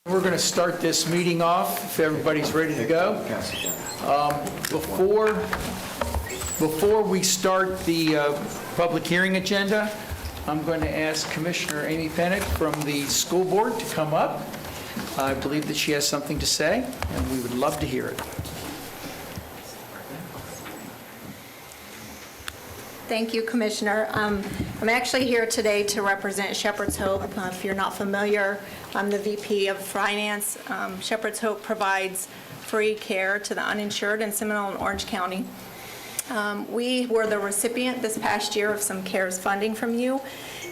We're going to start this meeting off, if everybody's ready to go. Before we start the public hearing agenda, I'm going to ask Commissioner Amy Pennick from the school board to come up. I believe that she has something to say, and we would love to hear it. Thank you, Commissioner. I'm actually here today to represent Shepherd's Hope. If you're not familiar, I'm the VP of Finance. Shepherd's Hope provides free care to the uninsured in Seminole and Orange County. We were the recipient this past year of some CARES funding from you,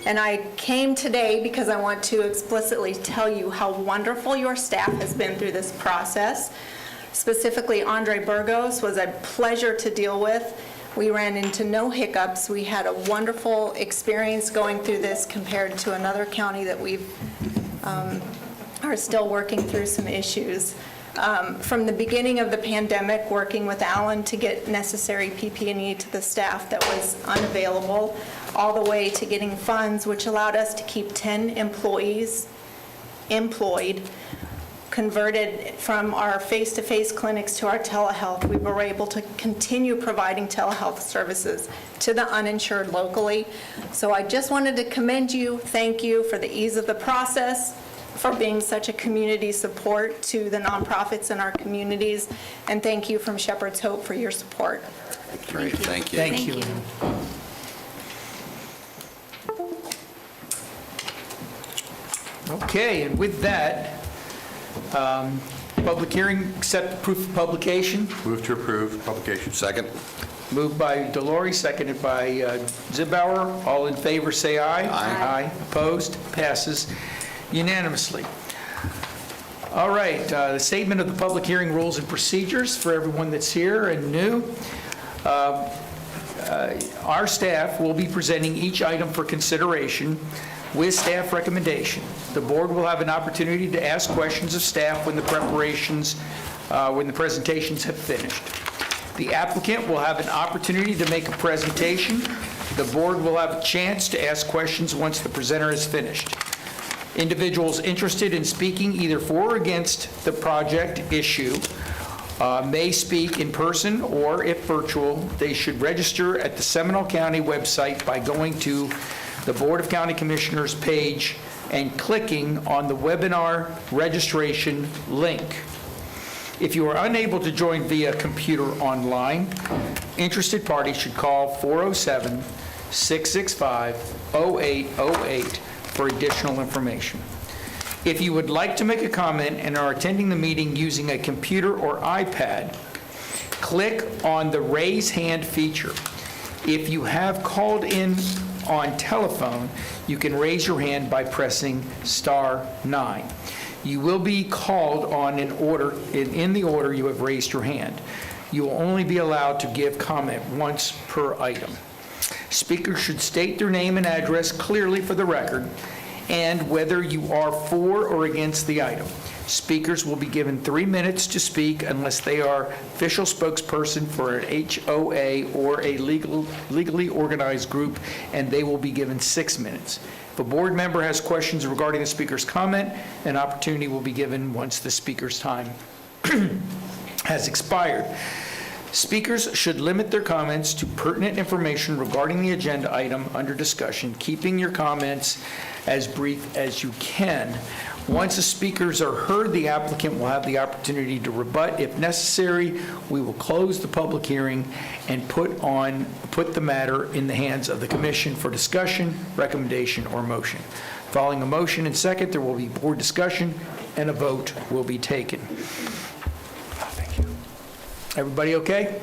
and I came today because I want to explicitly tell you how wonderful your staff has been through this process. Specifically, Andre Burgos was a pleasure to deal with. We ran into no hiccups. We had a wonderful experience going through this compared to another county that we are still working through some issues. From the beginning of the pandemic, working with Alan to get necessary PPE to the staff that was unavailable, all the way to getting funds, which allowed us to keep 10 employees employed, converted from our face-to-face clinics to our telehealth. We were able to continue providing telehealth services to the uninsured locally. So I just wanted to commend you, thank you for the ease of the process, for being such a community support to the nonprofits in our communities, and thank you from Shepherd's Hope for your support. Great, thank you. Thank you. Okay, and with that, public hearing, accept proof of publication. Move to approve publication. Second. Moved by Delory, seconded by Zibauer. All in favor, say aye. Aye. Opposed? Passes unanimously. All right, the statement of the public hearing rules and procedures for everyone that's here and new. Our staff will be presenting each item for consideration with staff recommendation. The board will have an opportunity to ask questions of staff when the presentations have finished. The applicant will have an opportunity to make a presentation. The board will have a chance to ask questions once the presenter is finished. Individuals interested in speaking either for or against the project issue may speak in person, or if virtual, they should register at the Seminole County website by going to the Board of County Commissioners page and clicking on the webinar registration link. If you are unable to join via computer online, interested parties should call 407-665-0808 for additional information. If you would like to make a comment and are attending the meeting using a computer or iPad, click on the raise hand feature. If you have called in on telephone, you can raise your hand by pressing *9. You will be called on in the order you have raised your hand. You will only be allowed to give comment once per item. Speakers should state their name and address clearly for the record, and whether you are for or against the item. Speakers will be given 3 minutes to speak unless they are official spokesperson for an HOA or a legally organized group, and they will be given 6 minutes. If a board member has questions regarding the speaker's comment, an opportunity will be given once the speaker's time has expired. Speakers should limit their comments to pertinent information regarding the agenda item under discussion, keeping your comments as brief as you can. Once the speakers are heard, the applicant will have the opportunity to rebut. If necessary, we will close the public hearing and put the matter in the hands of the commission for discussion, recommendation, or motion. Following a motion and second, there will be board discussion and a vote will be taken. Thank you. Everybody okay?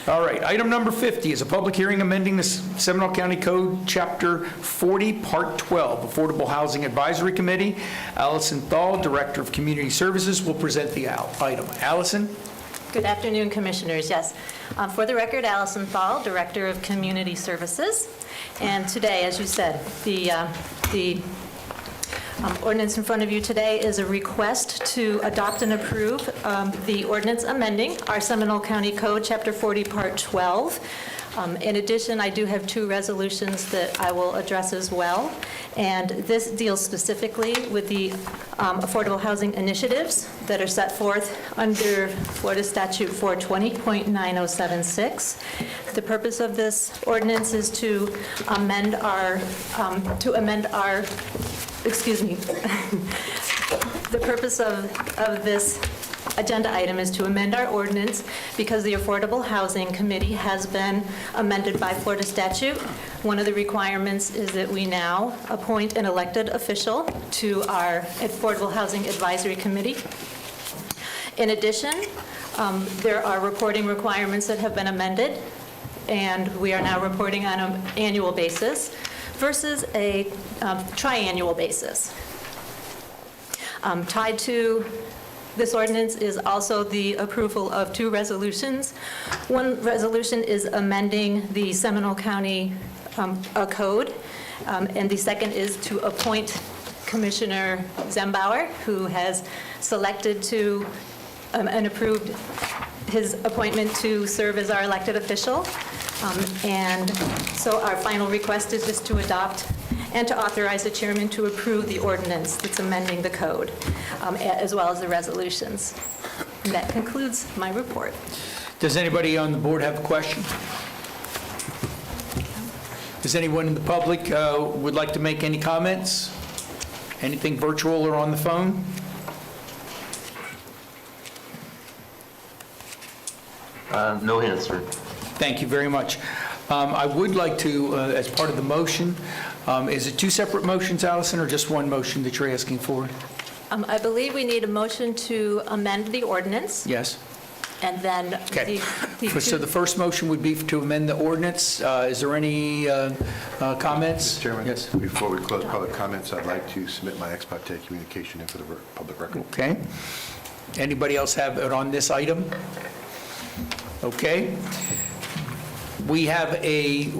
All right, item number 50 is a public hearing amending the Seminole County Code, Chapter 40, Part 12, Affordable Housing Advisory Committee. Allison Thal, Director of Community Services, will present the item. Allison? Good afternoon, Commissioners. Yes, for the record, Allison Thal, Director of Community Services. And today, as you said, the ordinance in front of you today is a request to adopt and approve the ordinance amending our Seminole County Code, Chapter 40, Part 12, In addition, I do have 2 resolutions that I will address as well, and this deals specifically with the affordable housing initiatives that are set forth under Florida Statute 420.9076. The purpose of this ordinance is to amend our, excuse me, the purpose of this agenda item is to amend our ordinance because the Affordable Housing Committee has been amended by Florida statute. One of the requirements is that we now appoint an elected official to our Affordable Housing Advisory Committee. In addition, there are reporting requirements that have been amended, and we are now reporting on an annual basis versus a triannual basis. Tied to this ordinance is also the approval of 2 resolutions. One resolution is amending the Seminole County code, and the second is to appoint Commissioner Zembauer, who has selected to and approved his appointment to serve as our elected official. And so our final request is just to adopt and to authorize the chairman to approve the ordinance that's amending the code, as well as the resolutions. And that concludes my report. Does anybody on the board have a question? Does anyone in the public would like to make any comments? Anything virtual or on the phone? No hands, sir. Thank you very much. I would like to, as part of the motion, is it 2 separate motions, Allison, or just one motion that you're asking for? I believe we need a motion to amend the ordinance, Yes? and then Okay. the So the first motion would be to amend the ordinance. Is there any comments? Mr. Chairman? Yes. Before we close public comments, I'd like to submit my ex parte communication into the public record. Okay. Anybody else have it on this item? Okay. We have a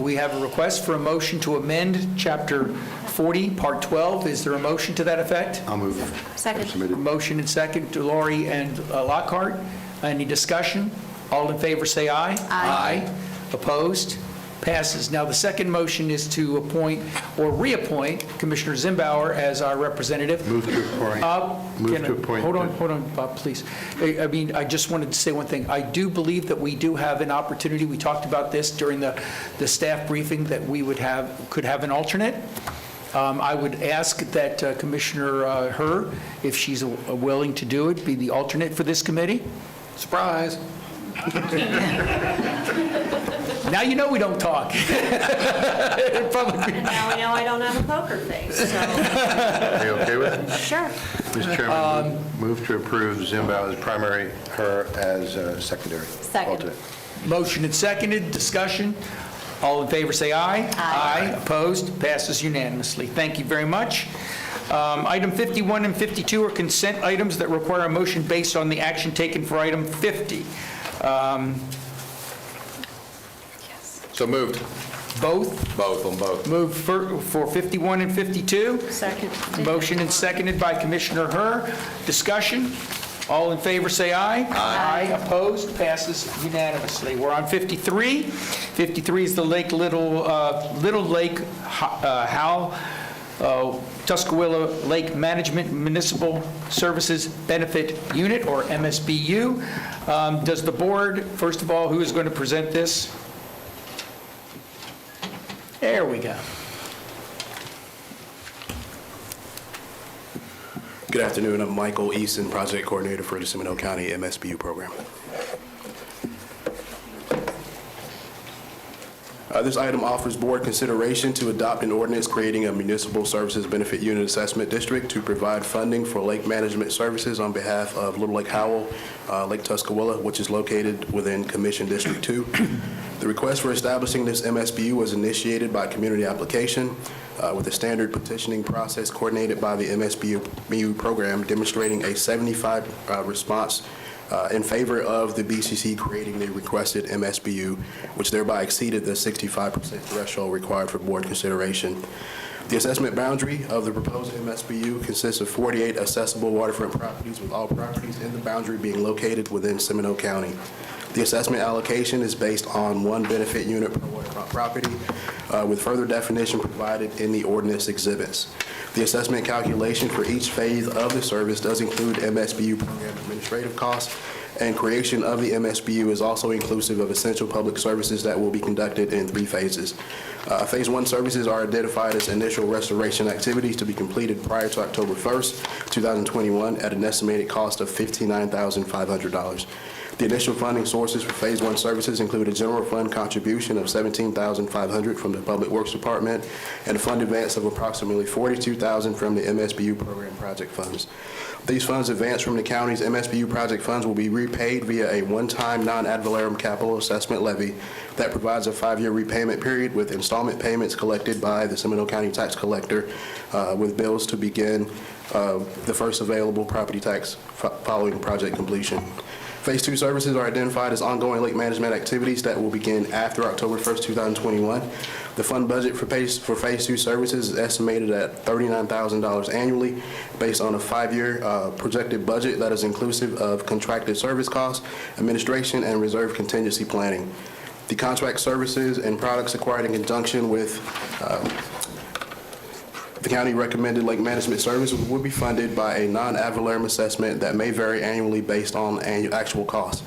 request for a motion to amend Chapter 40, Part 12. Is there a motion to that effect? I'll move. Second. Submitted. Motion and second to Laurie and Lockhart. Any discussion? All in favor, say aye. Aye. Opposed? Passes. Now, the second motion is to appoint or reappoint Commissioner Zembauer as our representative. Move to appoint. Move to appoint. Hold on, Bob, please. I just wanted to say one thing. I do believe that we do have an opportunity, we talked about this during the staff briefing, that we could have an alternate. I would ask that Commissioner Herr, if she's willing to do it, be the alternate for this committee. Surprise. Now you know we don't talk. And now we know I don't have a poker face, so. Are you okay with it? Sure. Mr. Chairman, move to approve Zembauer as primary, her as secondary. Second. Alternate. Motion and seconded, discussion. All in favor, say aye. Aye. Opposed? Passes unanimously. Thank you very much. Item 51 and 52 are consent items that require a motion based on the action taken for item 50. So moved. Both? Both, on both. Moved for 51 and 52. Second. Motion and seconded by Commissioner Herr. Discussion. All in favor, say aye. Aye. Opposed? Passes unanimously. We're on 53. 53 is the Little Lake Howell Tuscarora Lake Management Municipal Services Benefit Unit, or MSBU. Does the board, first of all, who is going to present this? There we go. Good afternoon. I'm Michael Easton, Project Coordinator for the Seminole County MSBU program. This item offers board consideration to adopt an ordinance creating a municipal services benefit unit assessment district to provide funding for lake management services on behalf of Little Lake Howell, Lake Tuscarora, which is located within Commission District 2. The request for establishing this MSBU was initiated by community application with a standard petitioning process coordinated by the MSBU program, demonstrating a 75 response in favor of the BCC creating the requested MSBU, which thereby exceeded the 65% threshold required for board consideration. The assessment boundary of the proposed MSBU consists of 48 accessible waterfront properties, with all properties in the boundary being located within Seminole County. The assessment allocation is based on one benefit unit per waterfront property, with further definition provided in the ordinance exhibits. The assessment calculation for each phase of the service does include MSBU program administrative costs, and creation of the MSBU is also inclusive of essential public services that will be conducted in 3 phases. Phase 1 services are identified as initial restoration activities to be completed prior to October 1st, 2021, at an estimated cost of $59,500. The initial funding sources for Phase 1 services include a general fund contribution of $17,500 from the Public Works Department and a fund advance of approximately $42,000 from the MSBU program project funds. These funds advanced from the county's MSBU project funds will be repaid via a one-time non-ad valorem capital assessment levy that provides a 5-year repayment period with installment payments collected by the Seminole County Tax Collector, with bills to begin the first available property tax following project completion. Phase 2 services are identified as ongoing lake management activities that will begin after October 1st, 2021. The fund budget for Phase 2 services is estimated at $39,000 annually based on a 5-year projected budget that is inclusive of contracted service costs, administration, and reserve contingency planning. The contract services and products acquired in conjunction with the county recommended lake management service would be funded by a non-ad valorem assessment that may vary annually based on actual costs.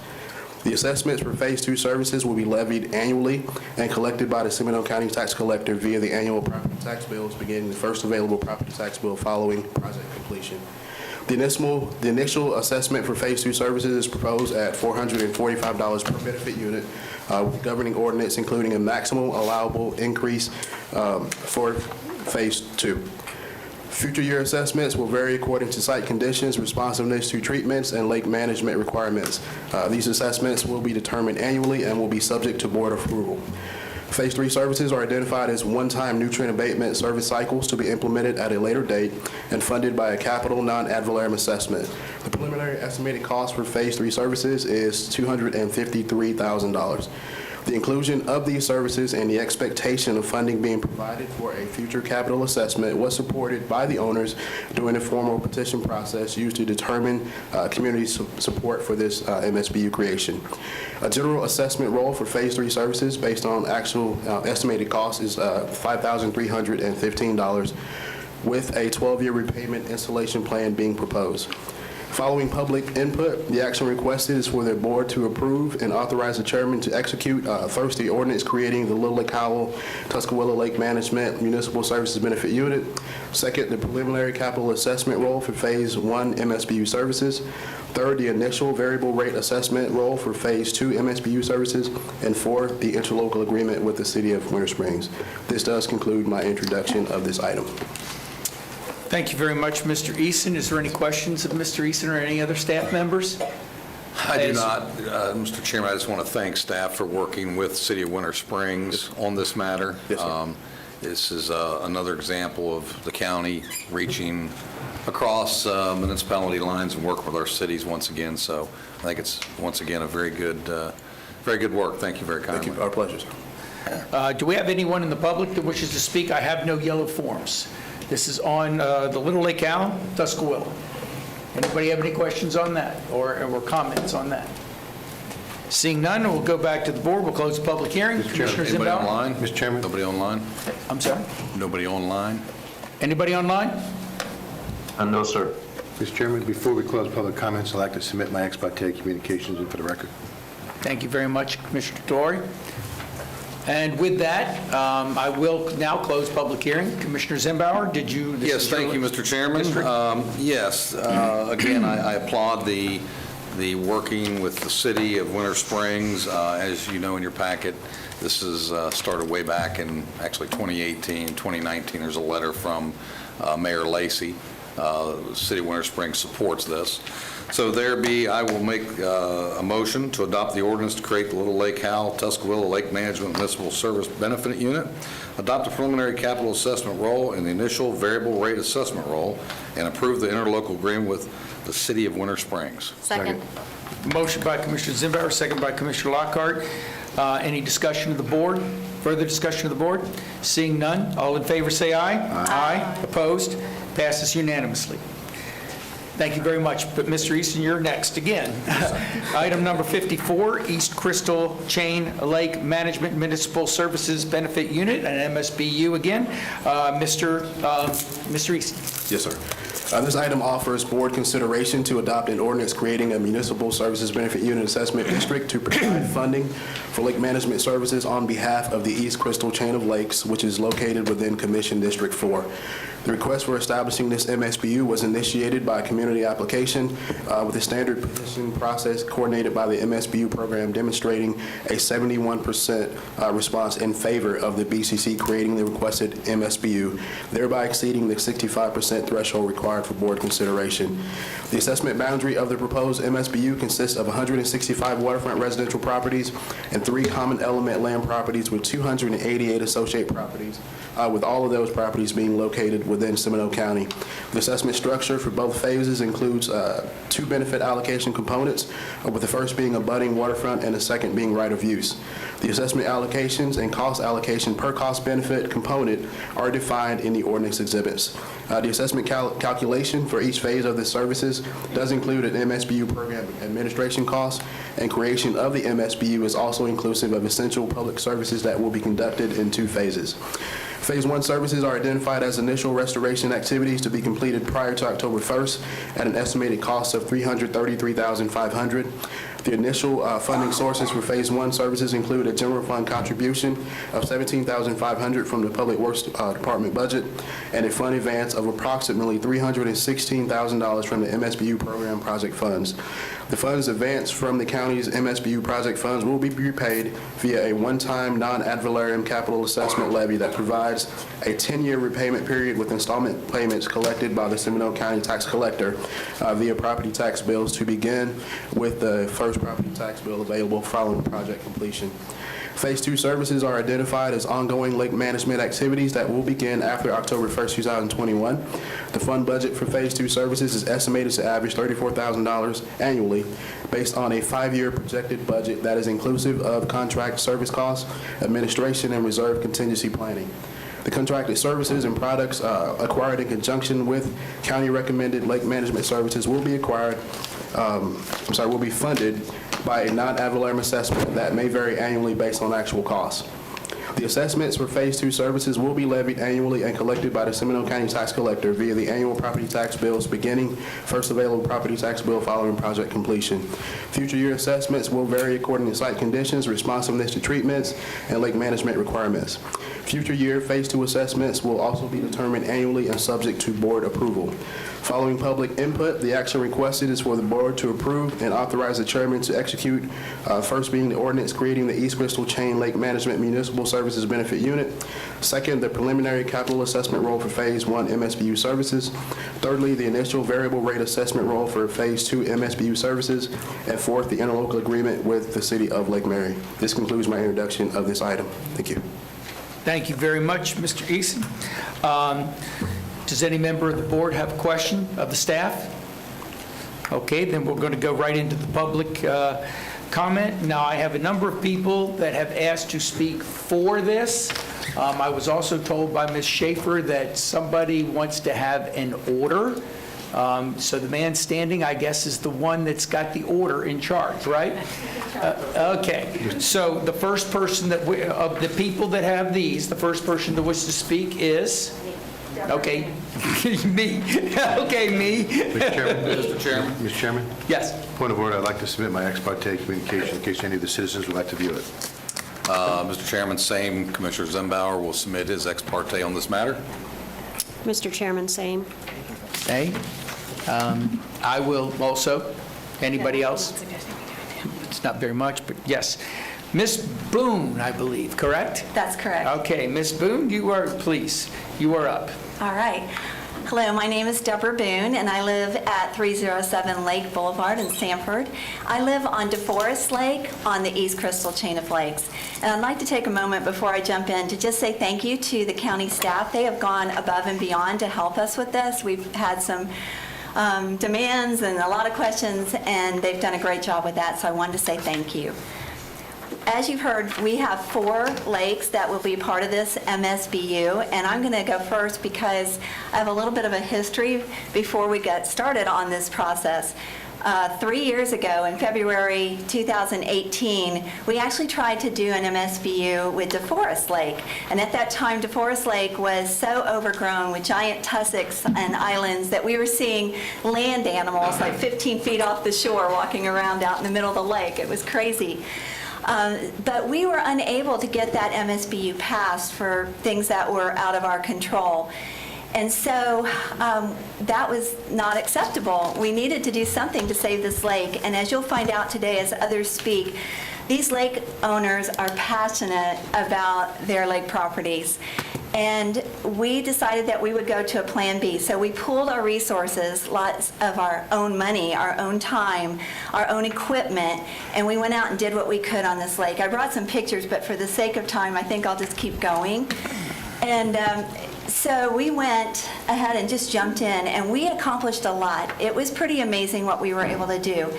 The assessments for Phase 2 services will be levied annually and collected by the Seminole County Tax Collector via the annual property tax bills, beginning the first available property tax bill following project completion. The initial assessment for Phase 2 services is proposed at $445 per benefit unit, with the governing ordinance including a maximum allowable increase for Phase 2. Future year assessments will vary according to site conditions, responsiveness to treatments, and lake management requirements. These assessments will be determined annually and will be subject to board approval. Phase 3 services are identified as one-time nutrient abatement service cycles to be implemented at a later date and funded by a capital non-ad valorem assessment. The preliminary estimated cost for Phase 3 services is $253,000. The inclusion of these services and the expectation of funding being provided for a future capital assessment was supported by the owners during the formal petition process used to determine community support for this MSBU creation. A general assessment roll for Phase 3 services based on actual estimated cost is $5,315, with a 12-year repayment installation plan being proposed. Following public input, the action requested is for the board to approve and authorize the chairman to execute first the ordinance creating the Little Lake Howell Tuscarora Lake Management Municipal Services Benefit Unit. Second, the preliminary capital assessment roll for Phase 1 MSBU services. Third, the initial variable rate assessment roll for Phase 2 MSBU services. And fourth, the interlocal agreement with the City of Winter Springs. This does conclude my introduction of this item. Thank you very much, Mr. Eason. Is there any questions of Mr. Eason or any other staff members? I do not. Mr. Chairman, I just want to thank staff for working with City of Winter Springs on this matter. Yes, sir. This is another example of the county reaching across municipality lines and work with our cities once again. So I think it's, once again, a very good work. Thank you very kindly. Thank you. Our pleasure, sir. Do we have anyone in the public that wishes to speak? I have no yellow forms. This is on the Little Lake Howell, Tuscarora. Anybody have any questions on that or comments on that? Seeing none, we'll go back to the board. We'll close the public hearing. Commissioner Anybody Zimbauer? online? Mr. Chairman? Nobody online? I'm sorry? Nobody online? Anybody online? No, sir. Mr. Chairman, before we close public comments, I'd like to submit my ex-parte communications in for the record. Thank you very much, Commissioner Torrey. And with that, I will now close public hearing. Commissioner Zimbauer, did you? Yes, thank you, Mr. Chairman. Yes, again, I applaud the working with the City of Winter Springs. As you know in your packet, this is started way back in actually 2018, 2019. There's a letter from Mayor Lacey. The City of Winter Springs supports this. So I will make a motion to adopt the ordinance to create the Little Lake Howell Tuscarora Lake Management Municipal Service Benefit Unit, adopt a preliminary capital assessment roll and the initial variable rate assessment roll, and approve the interlocal agreement with the City of Winter Springs. Second. Motion by Commissioner Zimbauer, second by Commissioner Lockhart. Any discussion of the board? Further discussion of the board? Seeing none, all in favor say aye. Aye. Opposed? Passes unanimously. Thank you very much. But Mr. Easton, you're next again. Item number 54, East Crystal Chain Lake Management Municipal Services Benefit Unit, an MSBU again. Mr. Easton. Yes, sir. This item offers board consideration to adopt an ordinance creating a municipal services benefit unit assessment district to provide funding for lake management services on behalf of the East Crystal Chain of Lakes, which is located within Commission District 4. The request for establishing this MSBU was initiated by a community application with a standard petition process coordinated by the MSBU program demonstrating a 71% response in favor of the BCC creating the requested MSBU, thereby exceeding the 65% threshold required for board consideration. The assessment boundary of the proposed MSBU consists of 165 waterfront residential properties and 3 common element land properties with 288 associate properties, with all of those properties being located within Seminole County. The assessment structure for both phases includes 2 benefit allocation components, with the first being abutting waterfront and the second being right of use. The assessment allocations and cost allocation per cost benefit component are defined in the ordinance exhibits. The assessment calculation for each phase of the services does include an MSBU program administration cost, and creation of the MSBU is also inclusive of essential public services that will be conducted in 2 phases. Phase 1 services are identified as initial restoration activities to be completed prior to October 1st at an estimated cost of $333,500. The initial funding sources for Phase 1 services include a general fund contribution of $17,500 from the Public Works Department budget and a fund advance of approximately $316,000 from the MSBU program project funds. The funds advanced from the county's MSBU project funds will be repaid via a one-time non-ad valorem capital assessment levy that provides a 10-year repayment period with installment payments collected by the Seminole County tax collector via property tax bills to begin with the first property tax bill available following project completion. Phase 2 services are identified as ongoing lake management activities that will begin after October 1st, 2021. The fund budget for Phase 2 services is estimated to average $34,000 annually based on a 5-year projected budget that is inclusive of contract service costs, administration, and reserve contingency planning. The contracted services and products acquired in conjunction with county-recommended lake management services will be will be funded by a non-ad valorem assessment that may vary annually based on actual costs. The assessments for Phase 2 services will be levied annually and collected by the Seminole County tax collector via the annual property tax bills beginning first available property tax bill following project completion. Future year assessments will vary according to site conditions, responsiveness to treatments, and lake management requirements. Future year Phase 2 assessments will also be determined annually and subject to board approval. Following public input, the action requested is for the board to approve and authorize the chairman to execute, first being the ordinance creating the East Crystal Chain Lake Management Municipal Services Benefit Unit. Second, the preliminary capital assessment roll for Phase 1 MSBU services. Thirdly, the initial variable rate assessment roll for Phase 2 MSBU services. And fourth, the interlocal agreement with the City of Lake Mary. This concludes my introduction of this item. Thank you. Thank you very much, Mr. Easton. Does any member of the board have a question of the staff? Okay, then we're going to go right into the public comment. Now, I have a number of people that have asked to speak for this. I was also told by Ms. Schaefer that somebody wants to have an order. So the man standing, I guess, is the one that's got the order in charge, right? Okay, so the first person of the people that have these, the first person that wishes to speak is? Okay, me. Okay, me. Mr. Chairman? Mr. Chairman? Yes. Point of order, I'd like to submit my ex parte communication in case any of the citizens would like to view it. Mr. Chairman, same. Commissioner Zembauer will submit his ex parte on this matter. Mr. Chairman, same. Okay. I will also. Anybody else? It's not very much, but yes. Ms. Boone, I believe, correct? That's correct. Okay, Ms. Boone, you are up. All right. Hello, my name is Deborah Boone, and I live at 307 Lake Boulevard in Sanford. I live on DeForest Lake on the East Crystal Chain of Lakes. And I'd like to take a moment before I jump in to just say thank you to the county staff. They have gone above and beyond to help us with this. We've had some demands and a lot of questions, and they've done a great job with that, so I wanted to say thank you. As you've heard, we have 4 lakes that will be part of this MSBU, and I'm going to go first because I have a little bit of a history before we get started on this process. 3 years ago, in February 2018, we actually tried to do an MSBU with DeForest Lake. And at that time, DeForest Lake was so overgrown with giant tussocks and islands that we were seeing land animals like 15 feet off the shore walking around out in the middle of the lake. It was crazy. But we were unable to get that MSBU passed for things that were out of our control. And so that was not acceptable. We needed to do something to save this lake. And as you'll find out today as others speak, these lake owners are passionate about their lake properties. And we decided that we would go to a Plan B. So we pooled our resources, lots of our own money, our own time, our own equipment, and we went out and did what we could on this lake. I brought some pictures, but for the sake of time, I think I'll just keep going. And so we went ahead and just jumped in, and we accomplished a lot. It was pretty amazing what we were able to do.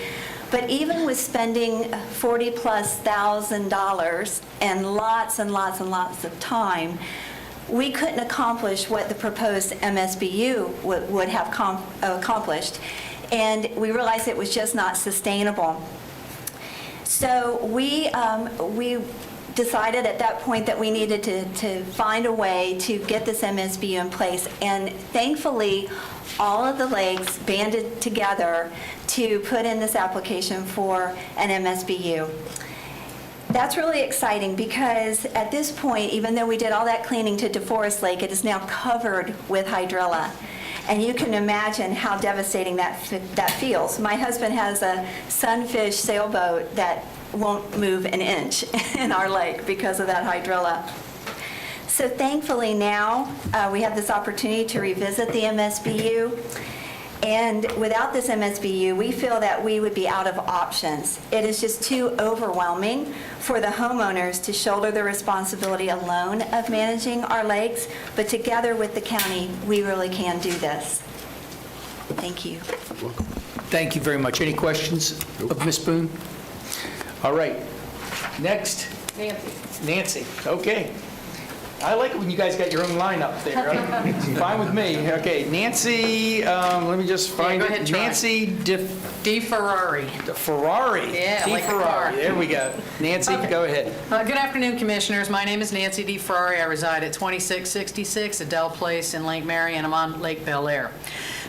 But even with spending $40,000+ and lots and lots and lots of time, we couldn't accomplish what the proposed MSBU would have accomplished. And we realized it was just not sustainable. So we decided at that point that we needed to find a way to get this MSBU in place. And thankfully, all of the lakes banded together to put in this application for an MSBU. That's really exciting because at this point, even though we did all that cleaning to DeForest Lake, it is now covered with hydrilla. And you can imagine how devastating that feels. My husband has a sunfish sailboat that won't move an inch in our lake because of that hydrilla. So thankfully now we have this opportunity to revisit the MSBU. And without this MSBU, we feel that we would be out of options. It is just too overwhelming for the homeowners to shoulder the responsibility alone of managing our lakes, but together with the county, we really can do this. Thank you. Thank you very much. Any questions of Ms. Boone? All right. Next. Nancy. Okay. I like it when you guys got your own lineup there. It's fine with me. Okay, Nancy, let me just find go it. ahead, try. Nancy DeFerrari. Ferrari. Yeah, like the DeFerrari. car. There we go. Nancy, go ahead. Good afternoon, Commissioners. My name is Nancy DeFerrari. I reside at 2666 Adele Place in Lake Mary, and I'm on Lake Bel Air.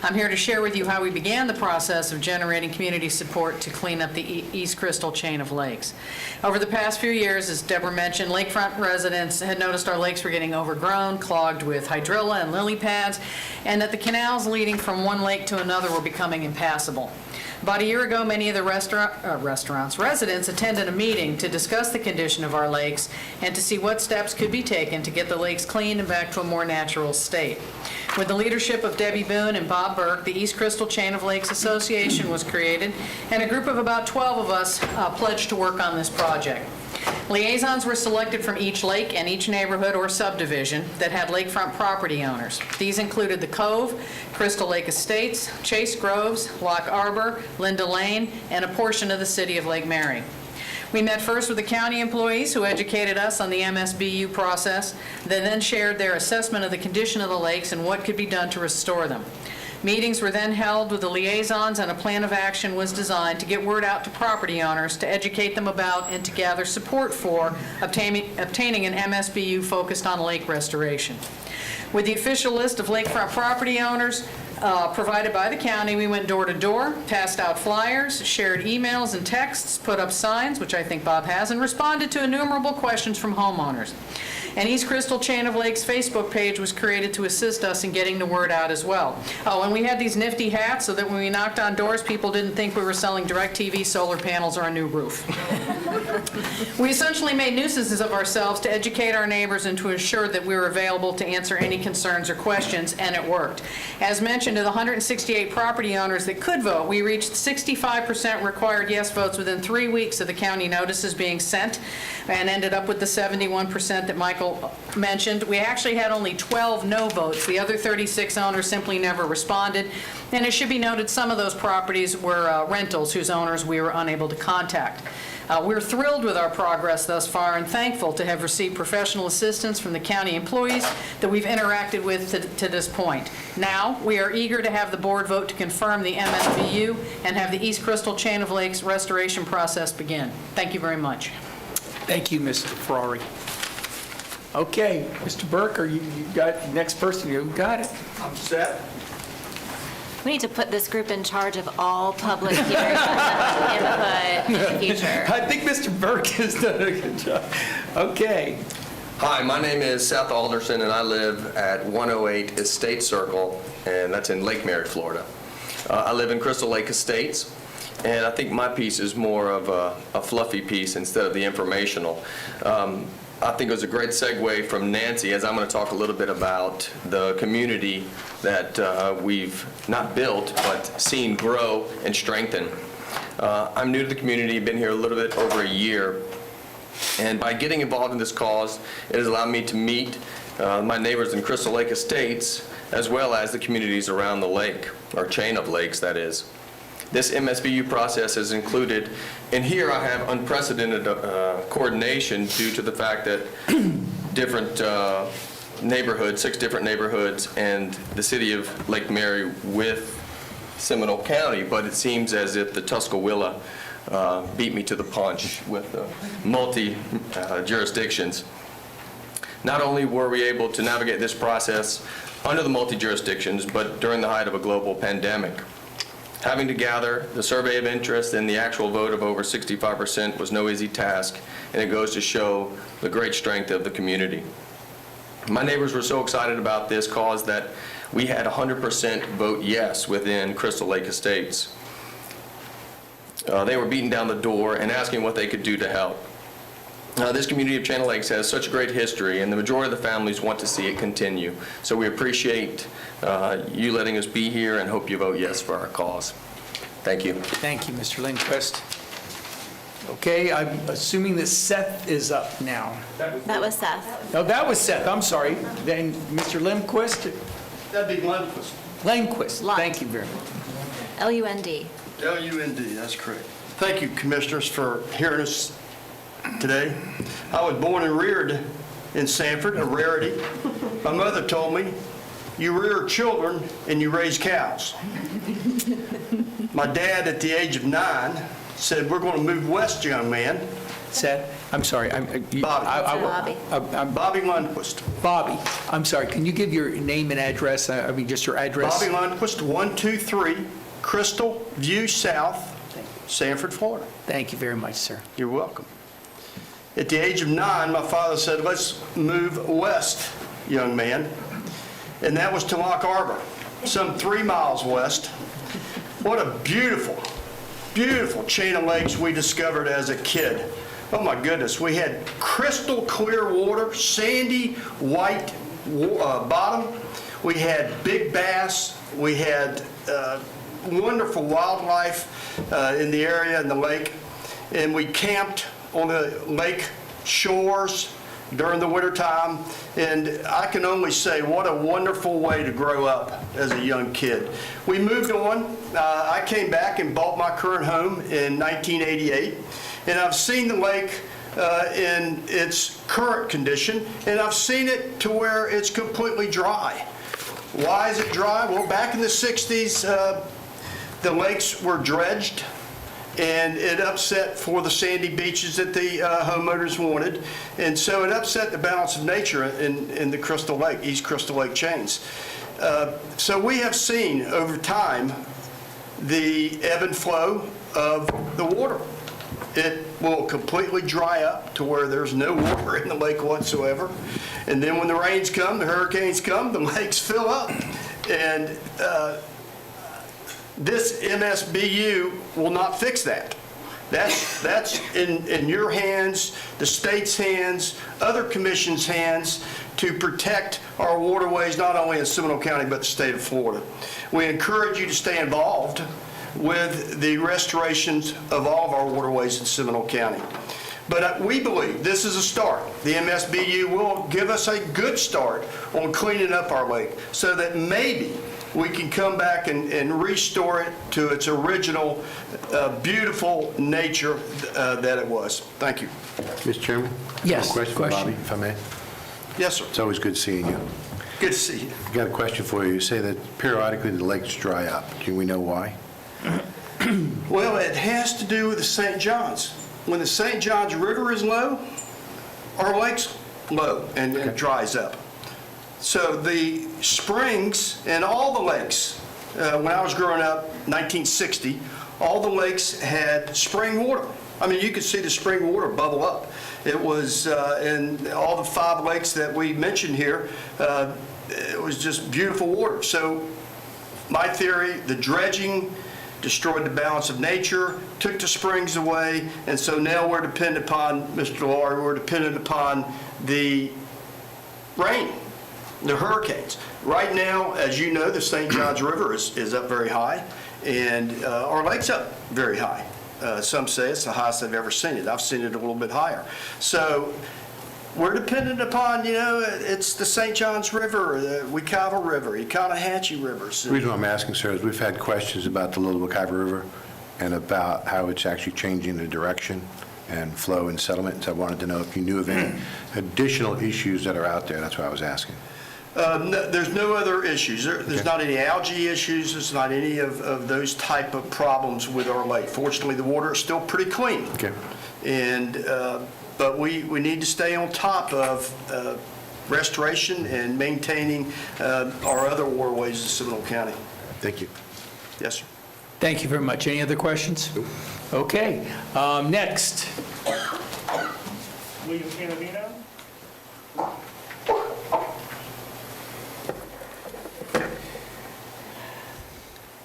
I'm here to share with you how we began the process of generating community support to clean up the East Crystal chain of lakes. Over the past few years, as Deborah mentioned, lakefront residents had noticed our lakes were getting overgrown, clogged with hydrilla and lily pads, and that the canals leading from one lake to another were becoming impassable. About a year ago, many of the residents attended a meeting to discuss the condition of our lakes and to see what steps could be taken to get the lakes clean and back to a more natural state. With the leadership of Debbie Boone and Bob Burke, the East Crystal Chain of Lakes Association was created, and a group of about 12 of us pledged to work on this project. Liaisons were selected from each lake and each neighborhood or subdivision that had lakefront property owners. These included the Cove, Crystal Lake Estates, Chase Groves, Lock Arbor, Linda Lane, and a portion of the city of Lake Mary. We met first with the county employees who educated us on the MSBU process. They then shared their assessment of the condition of the lakes and what could be done to restore them. Meetings were then held with the liaisons, and a plan of action was designed to get word out to property owners, to educate them about and to gather support for obtaining an MSBU focused on lake restoration. With the official list of lakefront property owners provided by the county, we went door to door, passed out flyers, shared emails and texts, put up signs, which I think Bob has, and responded to innumerable questions from homeowners. An East Crystal Chain of Lakes Facebook page was created to assist us in getting the word out as well. Oh, and we had these nifty hats so that when we knocked on doors, people didn't think we were selling DirecTV solar panels or a new roof. We essentially made nuisances of ourselves to educate our neighbors and to ensure that we were available to answer any concerns or questions, and it worked. As mentioned, of the 168 property owners that could vote, we reached 65% required yes votes within 3 weeks of the county notices being sent. and ended up with the 71% that Michael mentioned. We actually had only 12 no votes. The other 36 owners simply never responded. And it should be noted, some of those properties were rentals whose owners we were unable to contact. We're thrilled with our progress thus far and thankful to have received professional assistance from the county employees that we've interacted with to this point. Now, we are eager to have the board vote to confirm the MSBU and have the East Crystal Chain of Lakes restoration process begin. Thank you very much. Thank you, Mr. Ferrari. Okay, Mr. Burke, you got, next person, you got it. I'm set. We need to put this group in charge of all public hearing input in the future. I think Mr. Burke has done a good job. Okay. Hi, my name is Seth Alderson, and I live at 108 Estate Circle, and that's in Lake Mary, Florida. I live in Crystal Lake Estates, and I think my piece is more of a fluffy piece instead of the informational. I think it was a great segue from Nancy, as I'm going to talk a little bit about the community that we've not built, but seen grow and strengthen. I'm new to the community, been here a little bit over a year, and by getting involved in this cause, it has allowed me to meet my neighbors in Crystal Lake Estates, as well as the communities around the lake, or chain of lakes, that is. This MSBU process is included, and here I have unprecedented coordination due to the fact that different neighborhoods, 6 different neighborhoods, and the city of Lake Mary with Seminole County, but it seems as if the Tuscaloosa beat me to the punch with multi-jurisdictions. Not only were we able to navigate this process under the multi-jurisdictions, but during the height of a global pandemic. Having to gather the survey of interest and the actual vote of over 65% was no easy task, and it goes to show the great strength of the community. My neighbors were so excited about this cause that we had 100% vote yes within Crystal Lake Estates. They were beating down the door and asking what they could do to help. This community of Chain of Lakes has such a great history, and the majority of the families want to see it continue. So we appreciate you letting us be here and hope you vote yes for our cause. Thank you. Thank you, Mr. Lindquist. Okay, I'm assuming that Seth is up now. That was Seth. No, that was Seth, I'm sorry. Then Mr. Lindquist? That'd be Lundquist. Lindquist, thank you very much. L-U-N-D. L-U-N-D, that's correct. Thank you, commissioners, for hearing us today. I was born and reared in Sanford, a rarity. My mother told me, you rear children and you raise cows. My dad, at the age of 9, said, we're going to move west, young man. Seth, I'm sorry. Bobby. Bobby. Bobby Lundquist. Bobby, I'm sorry, can you give your name and address, I mean, just your address? Bobby Lundquist, 123 Crystal View South, Sanford, Florida. Thank you very much, sir. You're welcome. At the age of 9, my father said, let's move west, young man. And that was to Lock Arbor, some 3 miles west. What a beautiful, beautiful chain of lakes we discovered as a kid. Oh my goodness, we had crystal clear water, sandy white bottom. We had big bass. We had wonderful wildlife in the area, in the lake. And we camped on the lake shores during the wintertime, and I can only say what a wonderful way to grow up as a young kid. We moved on. I came back and bought my current home in 1988, and I've seen the lake in its current condition, and I've seen it to where it's completely dry. Why is it dry? Well, back in the 60s, the lakes were dredged, and it upset for the sandy beaches that the homeowners wanted. And so it upset the balance of nature in the Crystal Lake, East Crystal Lake chains. So we have seen over time the ebb and flow of the water. It will completely dry up to where there's no water in the lake whatsoever. And then when the rains come, the hurricanes come, the lakes fill up. And this MSBU will not fix that. That's in your hands, the state's hands, other commissions' hands to protect our waterways, not only in Seminole County, but the state of Florida. We encourage you to stay involved with the restorations of all of our waterways in Seminole County. But we believe this is a start. The MSBU will give us a good start on cleaning up our lake so that maybe we can come back and restore it to its original beautiful nature that it was. Thank you. Mr. Chairman? Yes, A question for question. Bobby, if I may. Yes, sir. It's always good seeing you. Good to see you. I got a question for you. You say that periodically the lakes dry up. Do we know why? Well, it has to do with the St. Johns. When the St. Johns River is low, our lake's low and it dries up. So the springs and all the lakes, when I was growing up, 1960, all the lakes had spring water. I mean, you could see the spring water bubble up. It was, in all the 5 lakes that we mentioned here, it was just beautiful water. So my theory, the dredging destroyed the balance of nature, took the springs away, and so now we're dependent upon, Mr. Delary, we're dependent upon the rain, the hurricanes. Right now, as you know, the St. Johns River is up very high, and our lake's up very high. Some say it's the highest I've ever seen it. I've seen it a little bit higher. So we're dependent upon, it's the St. Johns River, the Wekiva River, Econohatchee Rivers. The reason why I'm asking, sir, is we've had questions about the Little Wekiva River and about how it's actually changing the direction and flow and settlement. So I wanted to know if you knew of any additional issues that are out there. That's why I was asking. There's no other issues. There's not any algae issues. There's not any of those type of problems with our lake. Fortunately, the water is still pretty clean. Okay. And, but we need to stay on top of restoration and maintaining our other waterways in Seminole County. Thank you. Yes, sir. Thank you very much. Any other questions? Okay, next. William Canavino.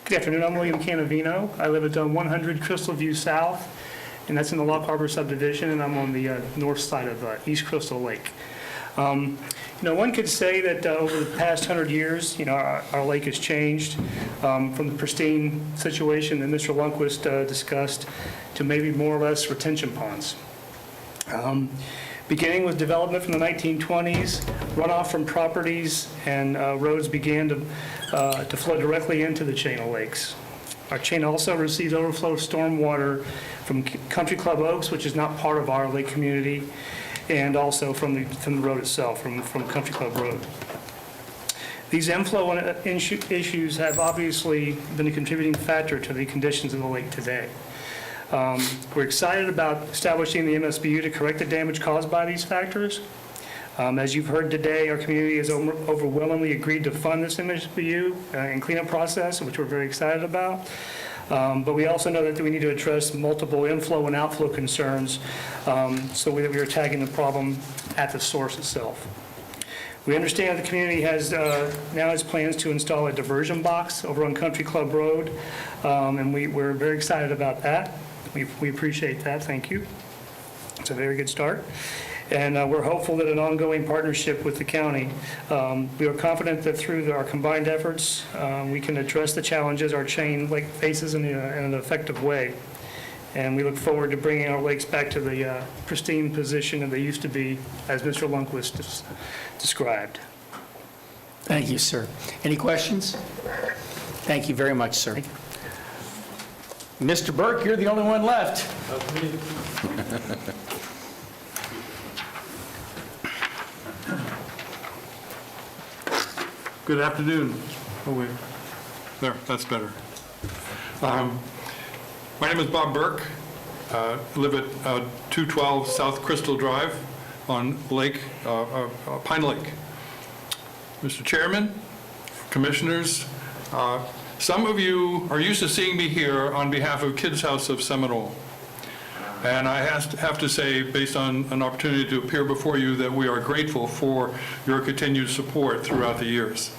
Good afternoon, I'm William Canavino. I live at 100 Crystal View South, and that's in the Lock Harbor subdivision, and I'm on the north side of East Crystal Lake. One could say that over the past 100 years, our lake has changed from the pristine situation that Mr. Lundquist discussed to maybe more or less retention ponds. Beginning with development from the 1920s, runoff from properties and roads began to flow directly into the chain of lakes. Our chain also receives overflow stormwater from Country Club Oaks, which is not part of our lake community, and also from the road itself, from Country Club Road. These inflow issues have obviously been a contributing factor to the conditions of the lake today. We're excited about establishing the MSBU to correct the damage caused by these factors. As you've heard today, our community has overwhelmingly agreed to fund this MSBU and cleanup process, which we're very excited about. But we also know that we need to address multiple inflow and outflow concerns so that we are tackling the problem at the source itself. We understand the community now has plans to install a diversion box over on Country Club Road, and we're very excited about that. We appreciate that. Thank you. It's a very good start. And we're hopeful that an ongoing partnership with the county. We are confident that through our combined efforts, we can address the challenges our chain lake faces in an effective way. And we look forward to bringing our lakes back to the pristine position that they used to be, as Mr. Lundquist described. Thank you, sir. Any questions? Thank you very much, sir. Mr. Burke, you're the only one left. Good afternoon. Oh, wait. There, that's better. My name is Bob Burke. I live at 212 South Crystal Drive on Pine Lake. Mr. Chairman, Commissioners, some of you are used to seeing me here on behalf of Kids House of Seminole. And I have to say, based on an opportunity to appear before you, that we are grateful for your continued support throughout the years.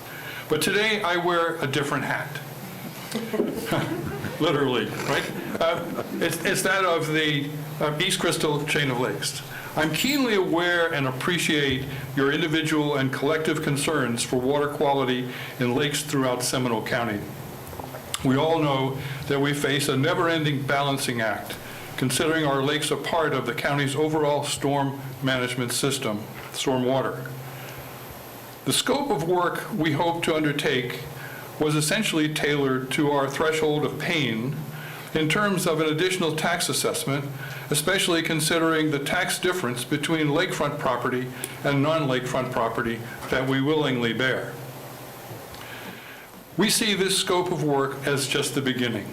But today, I wear a different hat. Literally, right? It's that of the East Crystal Chain of Lakes. I'm keenly aware and appreciate your individual and collective concerns for water quality in lakes throughout Seminole County. We all know that we face a never-ending balancing act considering our lakes are part of the county's overall storm management system, stormwater. The scope of work we hope to undertake was essentially tailored to our threshold of pain in terms of an additional tax assessment, especially considering the tax difference between lakefront property and non-lakefront property that we willingly bear. We see this scope of work as just the beginning.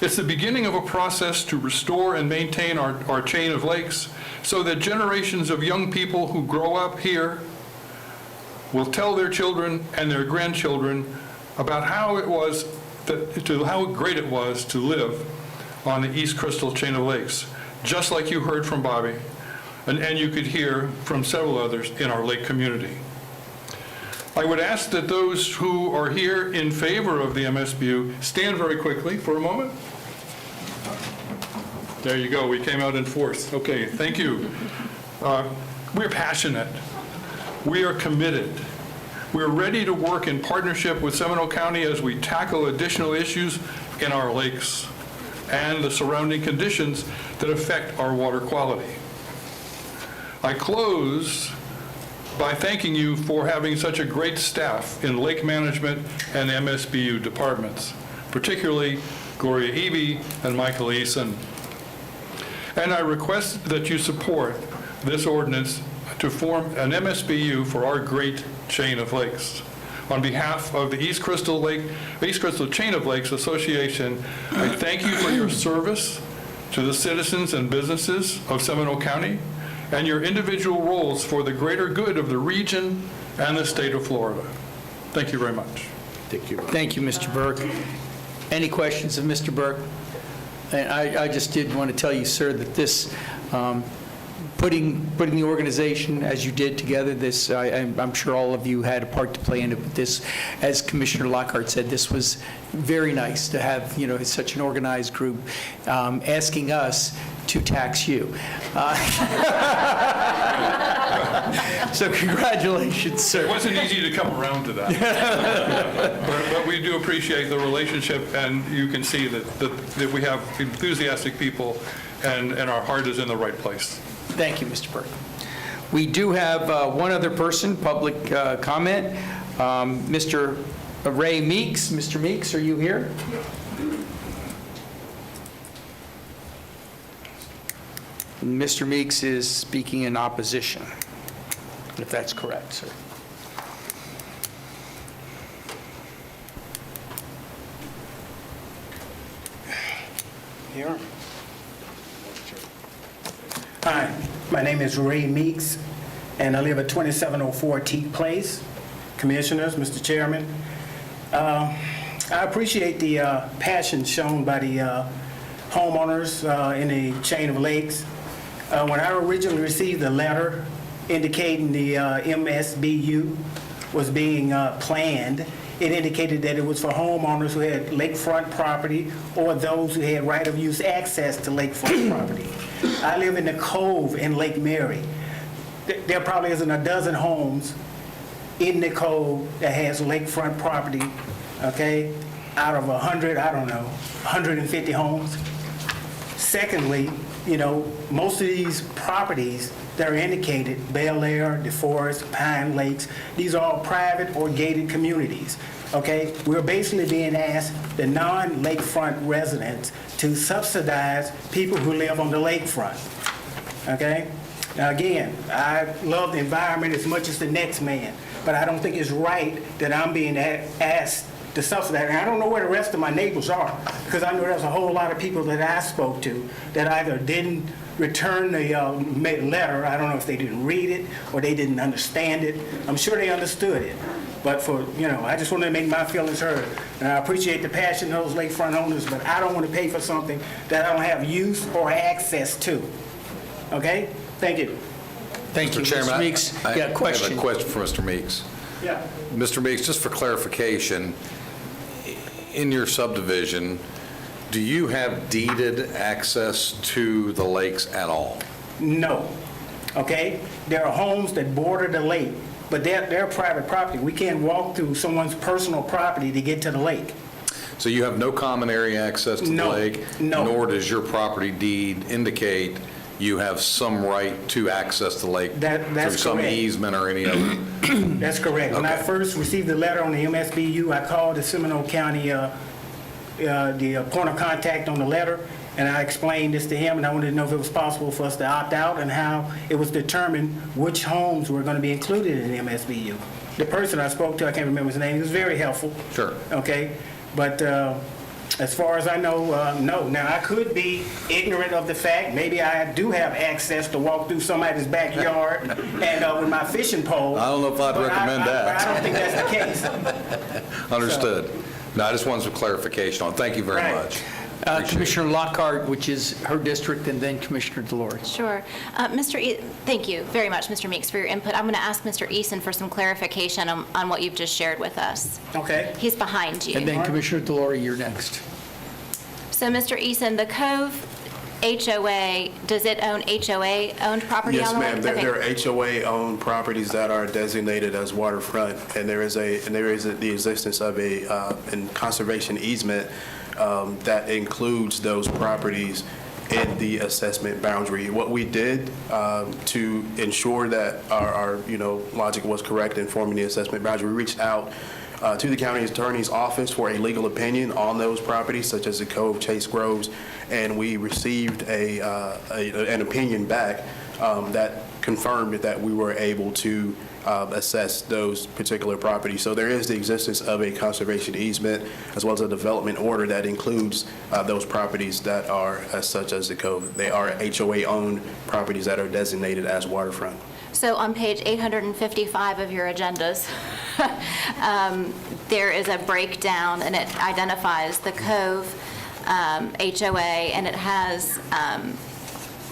It's the beginning of a process to restore and maintain our chain of lakes so that generations of young people who grow up here will tell their children and their grandchildren about how great it was to live on the East Crystal chain of lakes, just like you heard from Bobby, and you could hear from several others in our lake community. I would ask that those who are here in favor of the MSBU stand very quickly for a moment. There you go, we came out in force. Okay, thank you. We're passionate. We are committed. We're ready to work in partnership with Seminole County as we tackle additional issues in our lakes and the surrounding conditions that affect our water quality. I close by thanking you for having such a great staff in lake management and MSBU departments, particularly Gloria Eby and Michael Eason. And I request that you support this ordinance to form an MSBU for our great chain of lakes. On behalf of the East Crystal Chain of Lakes Association, I thank you for your service to the citizens and businesses of Seminole County and your individual roles for the greater good of the region and the state of Florida. Thank you very much. Thank you. Thank you, Mr. Burke. Any questions of Mr. Burke? And I just did want to tell you, sir, that this, putting the organization as you did together, this, I'm sure all of you had a part to play in it, but this, as Commissioner Lockhart said, this was very nice to have, such an organized group asking us to tax you. So congratulations, sir. It wasn't easy to come around to that. But we do appreciate the relationship, and you can see that we have enthusiastic people, and our heart is in the right place. Thank you, Mr. Burke. We do have one other person, public comment, Mr. Ray Meeks. Mr. Meeks, are you here? Mr. Meeks is speaking in opposition, if that's correct, sir. Here. Hi, my name is Ray Meeks, and I live at 2704 Teague Place. Commissioners, Mr. Chairman, I appreciate the passion shown by the homeowners in the chain of lakes. When I originally received the letter indicating the MSBU was being planned, it indicated that it was for homeowners who had lakefront property or those who had right of use access to lakefront property. I live in the Cove in Lake Mary. There probably isn't a dozen homes in the Cove that has lakefront property, okay, out of 100, I don't know, 150 homes. Secondly, most of these properties that are indicated, Bel Air, DeForest, Pine Lakes, these are all private or gated communities, okay? We're basically being asked, the non-lakefront residents, to subsidize people who live on the lakefront, okay? Now again, I love the environment as much as the next man, but I don't think it's right that I'm being asked to subsidize. And I don't know where the rest of my neighbors are, because I know there's a whole lot of people that I spoke to that either didn't return the letter, I don't know if they didn't read it or they didn't understand it. I'm sure they understood it, but I just want to make my feelings heard. And I appreciate the passion of those lakefront owners, but I don't want to pay for something that I don't have use or access to. Okay? Thank you. Thank you, Mr. Chairman, Mr. Meeks. I Yeah, question. have a question for Mr. Meeks. Yeah. Mr. Meeks, just for clarification, in your subdivision, do you have deeded access to the lakes at all? No. Okay? There are homes that border the lake, but they're private property. We can't walk through someone's personal property to get to the lake. So you have no common area access to the No, lake? no. Nor does your property deed indicate you have some right to access the lake That's through some correct. easement or any other? That's correct. When I Okay. first received the letter on the MSBU, I called the Seminole County, the point of contact on the letter, and I explained this to him, and I wanted to know if it was possible for us to opt out and how it was determined which homes were going to be included in the MSBU. The person I spoke to, I can't remember his name, he was very helpful. Sure. Okay? But as far as I know, no. Now, I could be ignorant of the fact, maybe I do have access to walk through somebody's backyard and with my fishing pole. I don't know if I'd but recommend But that. I don't think that's the case. Understood. No, I just wanted some clarification on. Thank you very Right. much. Appreciate it. Commissioner Lockhart, which is her district, and then Commissioner Delory. Sure. Thank you very much, Mr. Meeks, for your input. I'm going to ask Mr. Eason for some clarification on what you've just shared with us. Okay. He's behind you. And then Commissioner Delory, you're next. So, Mr. Eason, the Cove HOA, does it own HOA-owned property Yes, on the lake? ma'am. There Okay. there are HOA-owned properties that are designated as waterfront, and there is the existence of a conservation easement that includes those properties in the assessment boundary. What we did to ensure that our logic was correct in forming the assessment boundary, we reached out to the county attorney's office for a legal opinion on those properties, such as the Cove, Chase Groves, and we received an opinion back that confirmed that we were able to assess those particular properties. So there is the existence of a conservation easement as well as a development order that includes those properties that are such as the Cove. They are HOA-owned properties that are designated as waterfront. So on page 855 of your agendas, there is a breakdown, and it identifies the Cove HOA, and it has,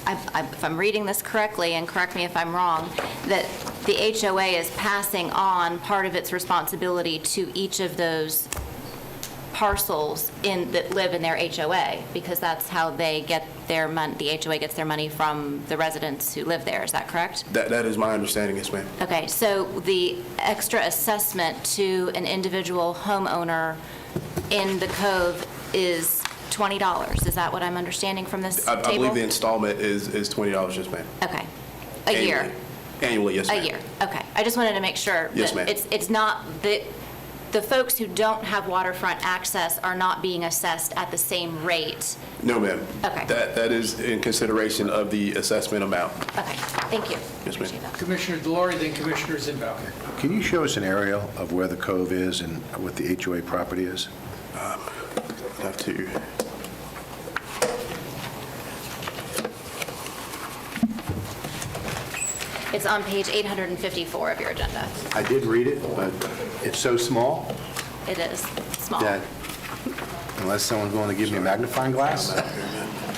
if I'm reading this correctly, and correct me if I'm wrong, that the HOA is passing on part of its responsibility to each of those parcels that live in their HOA, because that's how they get their money, the HOA gets their money from the residents who live there. Is that correct? That is my understanding, yes, ma'am. Okay, so the extra assessment to an individual homeowner in the Cove is $20. Is that what I'm understanding from this I table? believe the installment is $20, yes, ma'am. Okay. A year? Annually, yes, ma'am. A year, okay. I just wanted to make sure. Yes, that ma'am. It's not, the folks who don't have waterfront access are not being assessed at the same rate. No, ma'am. Okay. That is in consideration of the assessment amount. Okay, thank you. Yes, ma'am. Appreciate that. Commissioner Delory, then Commissioner Zinval. Can you show us an aerial of where the Cove is and what the HOA property is? Have to. It's on page 854 of your agenda. I did read it, but it's so small It is small. that unless someone's willing to give me a magnifying glass,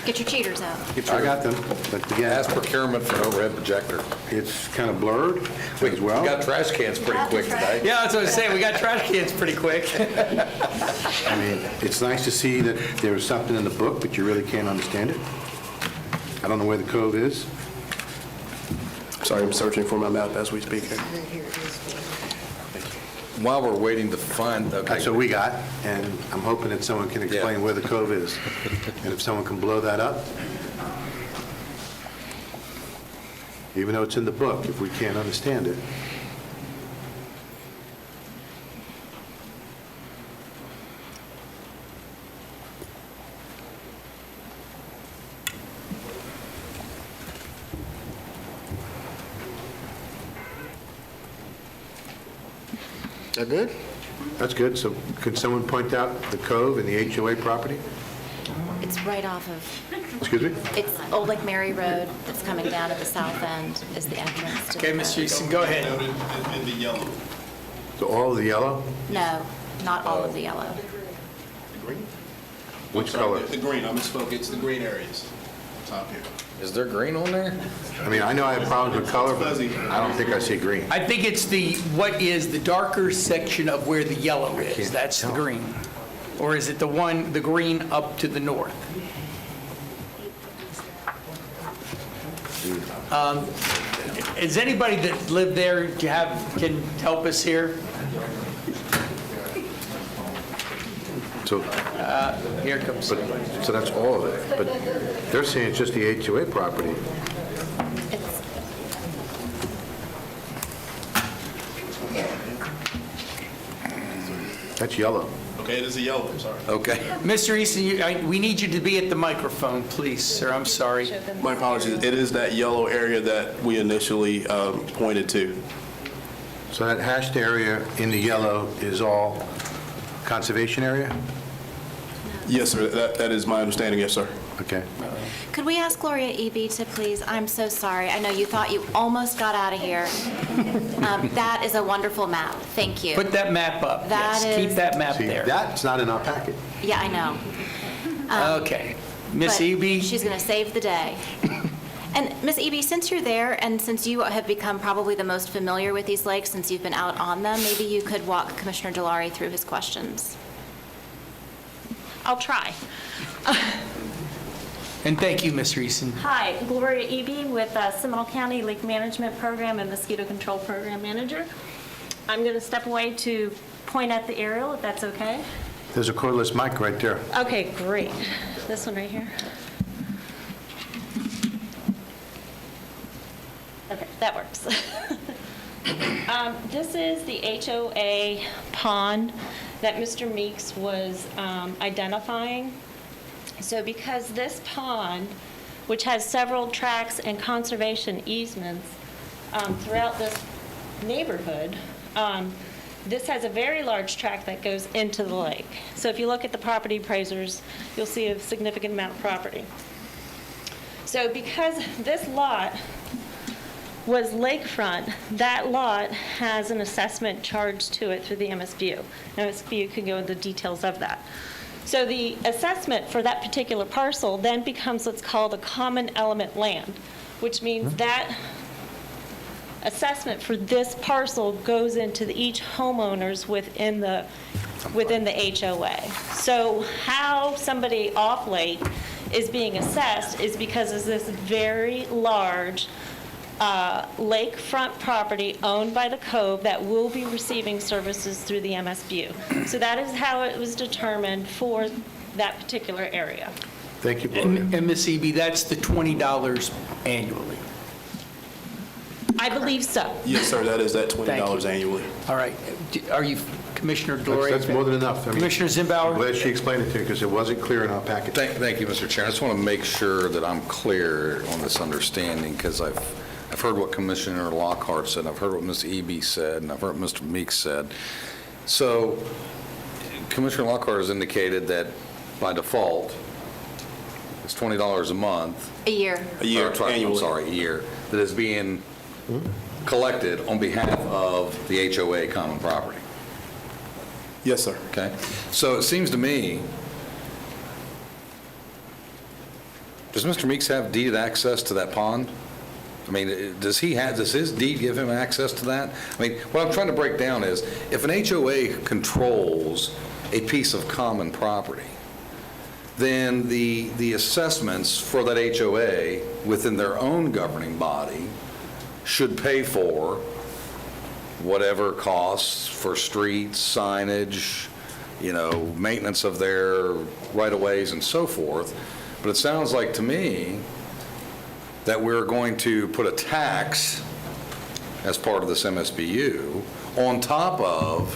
Get your cheaters out. I got them. But again, Ask procurement for an overhead projector. it's kind of blurred We as well. got trash cans pretty quick today. Yeah, that's what I was saying, we got trash cans pretty quick. I mean, it's nice to see that there's something in the book, but you really can't understand it. I don't know where the Cove is. Sorry, I'm searching for my map as we speak. While we're waiting to find, okay. That's what we got, and I'm hoping that someone can explain Yeah. where the Cove is. And if someone can blow that up, even though it's in the book, if we can't understand it. That good? That's good. So can someone point out the Cove and the HOA property? It's right off of, Excuse me? it's Old Lake Mary Road that's coming down at the south end is the entrance to Okay, the Mr. Cove. Easton, go ahead. In the yellow. So all of the yellow? No, not all of the yellow. Which color? The green, I misspoke, it's the green areas, top here. Is there green on there? I mean, I know I have problems with color, but I don't think I see green. I think it's what is the darker section of where the yellow is, can't that's the tell. green. Or is it the green up to the north? Is anybody that lived there, can help us here? So, Here comes. so that's all of it. But they're saying it's just the HOA property. That's yellow. Okay, it is a yellow, I'm sorry. Okay. Mr. Easton, we need you to be at the microphone, please, sir. I'm sorry. My apologies. It is that yellow area that we initially pointed to. So that hashed area in the yellow is all conservation area? Yes, sir. That is my understanding, yes, sir. Okay. Could we ask Gloria Eby to please, I'm so sorry, I know you thought you almost got out of here. That is a wonderful map, thank you. Put that map up. That Yes, keep is- that map See, there. that's not in our packet. Yeah, I know. Okay. Miss But Eby? She's going to save the day. And Ms. Eby, since you're there and since you have become probably the most familiar with these lakes since you've been out on them, maybe you could walk Commissioner Delary through his questions. I'll try. And thank you, Mr. Easton. Hi, Gloria Eby with Seminole County Lake Management Program and Mosquito Control Program Manager. I'm going to step away to point at the aerial, if that's okay. There's a cordless mic right there. Okay, great. This one right here. Okay, that works. This is the HOA pond that Mr. Meeks was identifying. So because this pond, which has several tracts and conservation easements throughout this neighborhood, this has a very large tract that goes into the lake. So if you look at the property appraisers, you'll see a significant amount of property. So because this lot was lakefront, that lot has an assessment charged to it through the MSBU. MSBU can go into the details of that. So the assessment for that particular parcel then becomes what's called a common element land, which means that assessment for this parcel goes into each homeowners within the HOA. So how somebody off lake is being assessed is because of this very large lakefront property owned by the Cove that will be receiving services through the MSBU. So that is how it was determined for that particular area. Thank you, Gloria. And Miss Eby, that's the $20 annually. I believe so. Yes, sir. That is that Thank $20 you. annually. All right. Are you, Commissioner Delary? That's more than enough. I mean, Commissioner Zimbauer? I'm glad she explained it to you because it wasn't clear in our packet. Thank you, Mr. Chair. I just want to make sure that I'm clear on this understanding, because I've heard what Commissioner Lockhart said, I've heard what Ms. Eby said, and I've heard what Mr. Meeks said. So Commissioner Lockhart has indicated that by default, it's $20 a month. A year. A year, I'm annually. sorry, a year, that is being collected on behalf of the HOA common property. Yes, sir. Okay? So it seems to me, does Mr. Meeks have deeded access to that pond? I mean, does his deed give him access to that? I mean, what I'm trying to break down is, if an HOA controls a piece of common property, then the assessments for that HOA within their own governing body should pay for whatever costs for streets, signage, maintenance of their right-of-ways and so forth. But it sounds like to me that we're going to put a tax as part of this MSBU on top of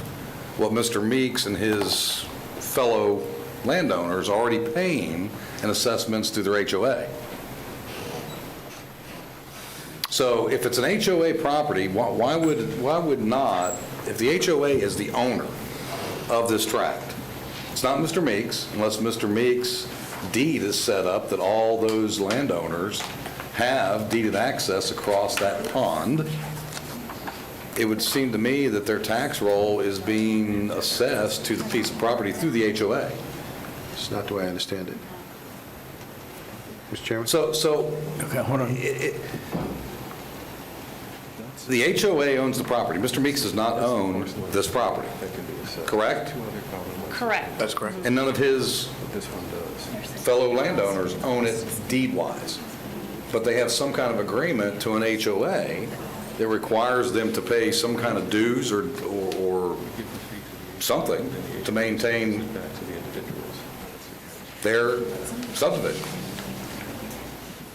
what Mr. Meeks and his fellow landowners are already paying in assessments through their HOA. So if it's an HOA property, why would not, if the HOA is the owner of this tract, it's not Mr. Meeks, unless Mr. Meeks' deed is set up that all those landowners have deeded access across that pond, it would seem to me that their tax roll is being assessed to the piece of property through the HOA. It's not the way I understand it. Mr. Chairman? So Okay, hold on. the HOA owns the property. Mr. Meeks does not own this property, correct? Correct. That's correct. And none of his fellow landowners own it deed-wise. But they have some kind of agreement to an HOA that requires them to pay some kind of dues or something to maintain their subdivision.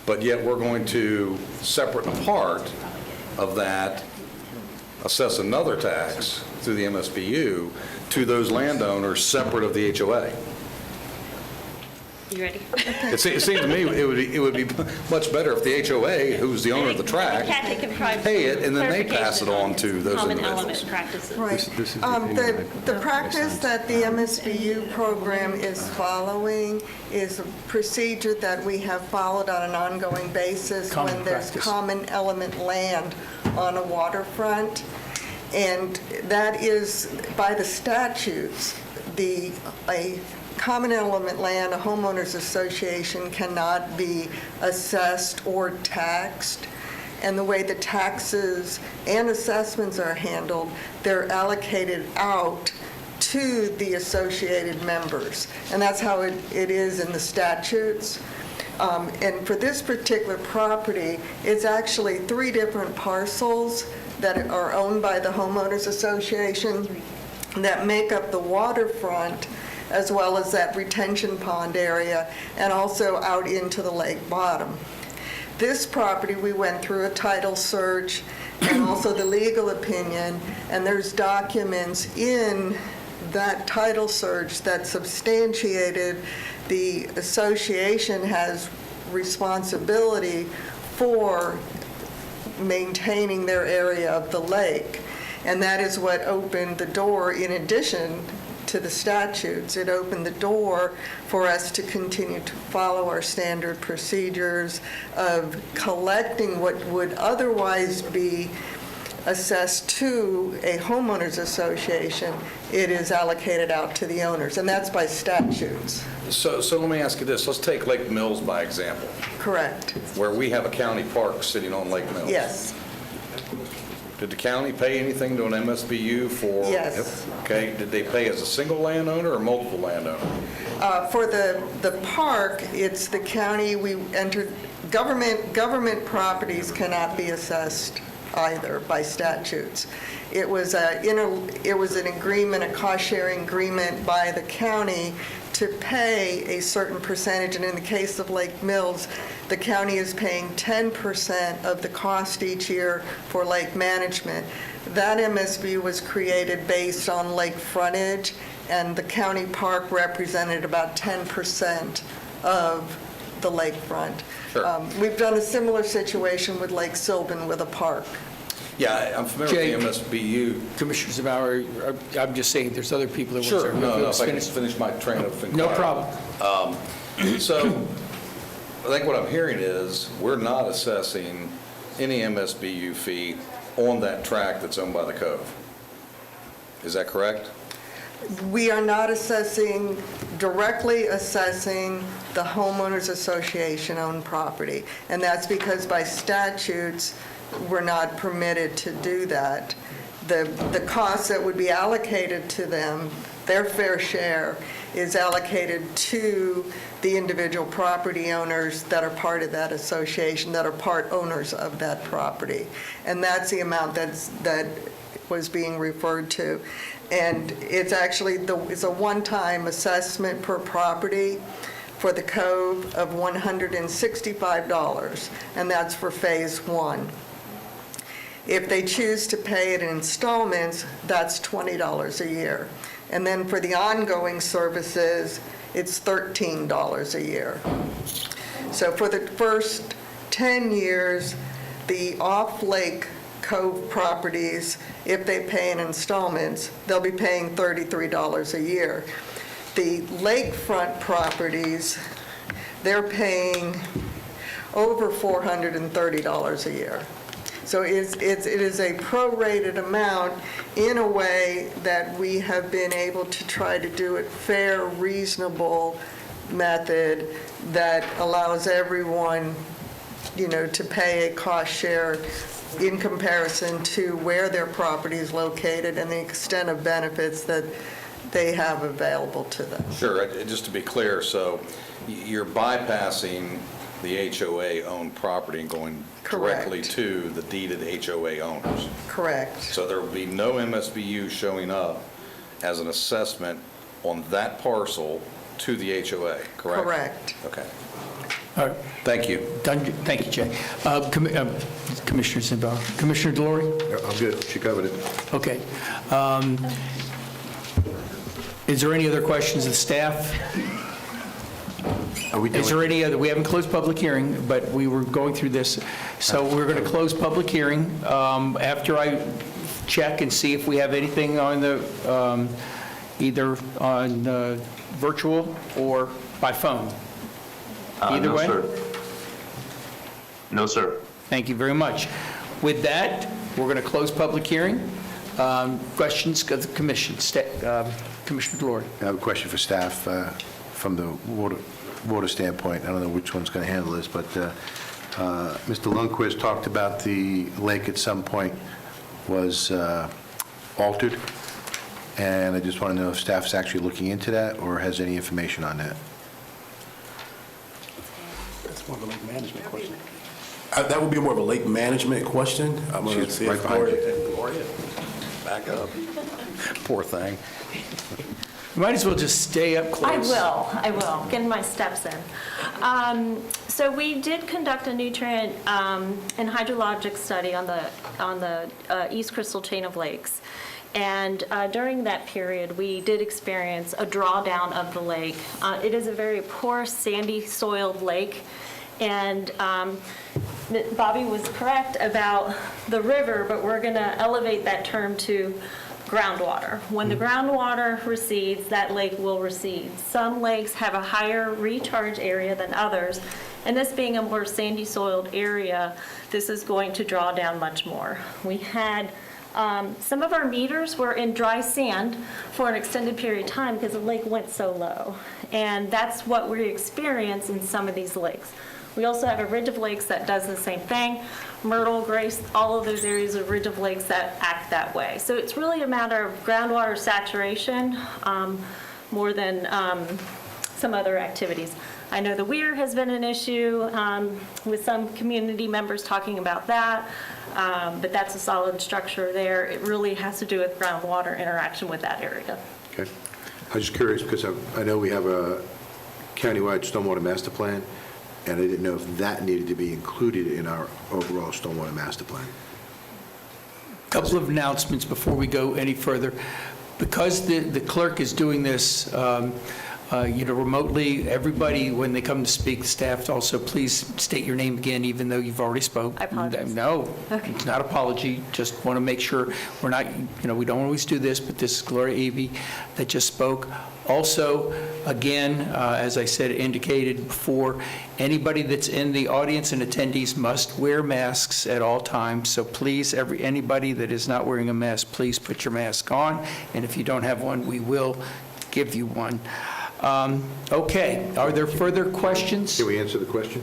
But yet we're going to, separate and apart of that, assess another tax through the MSBU to those landowners separate of the HOA. You ready? It seems to me it would be much better if the HOA, who's the owner of the tract, Kathy can provide pay it, and then they pass it clarification on to those common individuals. element practices. Right. The practice that the MSBU program is following is a procedure that we have followed on an ongoing basis Common when there's practice. common element land on a waterfront. And that is, by the statutes, a common element land, a homeowners association cannot be assessed or taxed. And the way the taxes and assessments are handled, they're allocated out to the associated members. And that's how it is in the statutes. And for this particular property, it's actually 3 different parcels that are owned by the homeowners association that make up the waterfront, as well as that retention pond area, and also out into the lake bottom. This property, we went through a title search and also the legal opinion, and there's documents in that title search that substantiated the association has responsibility for maintaining their area of the lake. And that is what opened the door, in addition to the statutes. It opened the door for us to continue to follow our standard procedures of collecting what would otherwise be assessed to a homeowners association. It is allocated out to the owners, and that's by statutes. So let me ask you this. Let's take Lake Mills by example, Correct. where we have a county park sitting on Lake Mills. Yes. Did the county pay anything to an MSBU for? Yes. Okay, did they pay as a single landowner or multiple landowners? For the park, it's the county, we entered, government properties cannot be assessed either by statutes. It was an agreement, a cost-sharing agreement by the county to pay a certain percentage, and in the case of Lake Mills, the county is paying 10% of the cost each year for lake management. That MSB was created based on lake frontage, and the county park represented about 10% of the lakefront. Sure. We've done a similar situation with Lake Sylvan with a park. Yeah, I'm familiar with the MSBU. Commissioner Zabauer, I'm just saying, there's other people that want to... Sure, no, if I can Finish. finish my train of inquiry. No problem. So I think what I'm hearing is we're not assessing any MSBU fee on that tract that's owned by the Cove. Is that correct? We are not directly assessing the homeowners association-owned property, and that's because by statutes, we're not permitted to do that. The costs that would be allocated to them, their fair share, is allocated to the individual property owners that are part of that association, that are part owners of that property. And that's the amount that was being referred to. And it's actually, it's a one-time assessment per property for the Cove of $165, and that's for Phase 1. If they choose to pay it in installments, that's $20 a year. And then for the ongoing services, it's $13 a year. So for the first 10 years, the off-lake Cove properties, if they pay in installments, they'll be paying $33 a year. The lakefront properties, they're paying over $430 a year. So it is a prorated amount in a way that we have been able to try to do it fair, reasonable method that allows everyone, to pay a cost share in comparison to where their property is located and the extent of benefits that they have available to them. Sure. Just to be clear, so you're bypassing the HOA-owned property and going directly to the deeded HOA owners. Correct. So there will be no MSBU showing up as an assessment on that parcel to the HOA, correct? Correct. Okay. All right. Thank you. Done. Thank you, Jay. Commissioner Zimbar. Commissioner Delory? I'm good, she covered it. Okay. Is there any other questions of staff? Are we Is there any other, we haven't closed public hearing, but we were going through this. So we're going to close public hearing after I check and see if we have anything on the, either on virtual or by phone. Either No, way? sir. No, sir. Thank you very much. With that, we're going to close public hearing. Questions of the commission? Commissioner Delory. I have a question for staff from the water standpoint. I don't know which one's going to handle this, but Mr. Lundquist talked about the lake at some point was altered, and I just want to know if staff's actually looking into that or has any information on that. That's more of a lake management question. That would be more of a lake management question. I'm going to She's see if right behind you. Gloria, back up. Poor thing. You might as well just stay up close. I will, getting my steps in. So we did conduct a nutrient and hydrologic study on the East Crystal chain of lakes. And during that period, we did experience a drawdown of the lake. It is a very porous, sandy soiled lake. And Bobby was correct about the river, but we're going to elevate that term to groundwater. When the groundwater recedes, that lake will recede. Some lakes have a higher recharge area than others, and this being a more sandy soiled area, this is going to draw down much more. We had some of our meters were in dry sand for an extended period of time because the lake went so low, and that's what we experience in some of these lakes. We also have a ridge of lakes that does the same thing. Myrtle, Grace, all of those areas are ridge of lakes that act that way. So it's really a matter of groundwater saturation more than some other activities. I know the weir has been an issue with some community members talking about that, but that's a solid structure there. It really has to do with groundwater interaction with that area. Okay. I was just curious because I know we have a countywide stormwater master plan, and I didn't know if that needed to be included in our overall stormwater master plan. Couple of announcements before we go any further. Because the clerk is doing this, remotely, everybody, when they come to speak, staff also, please state your name again, even though you've already spoke. I apologize. No, it's not apology. Just want to make sure we're not, we don't always do this, but this is Gloria Eby that just spoke. Also, again, as I said, indicated before, anybody that's in the audience and attendees must wear masks at all times. So please, anybody that is not wearing a mask, please put your mask on. And if you don't have one, we will give you one. Okay, are there further questions? Can we answer the question?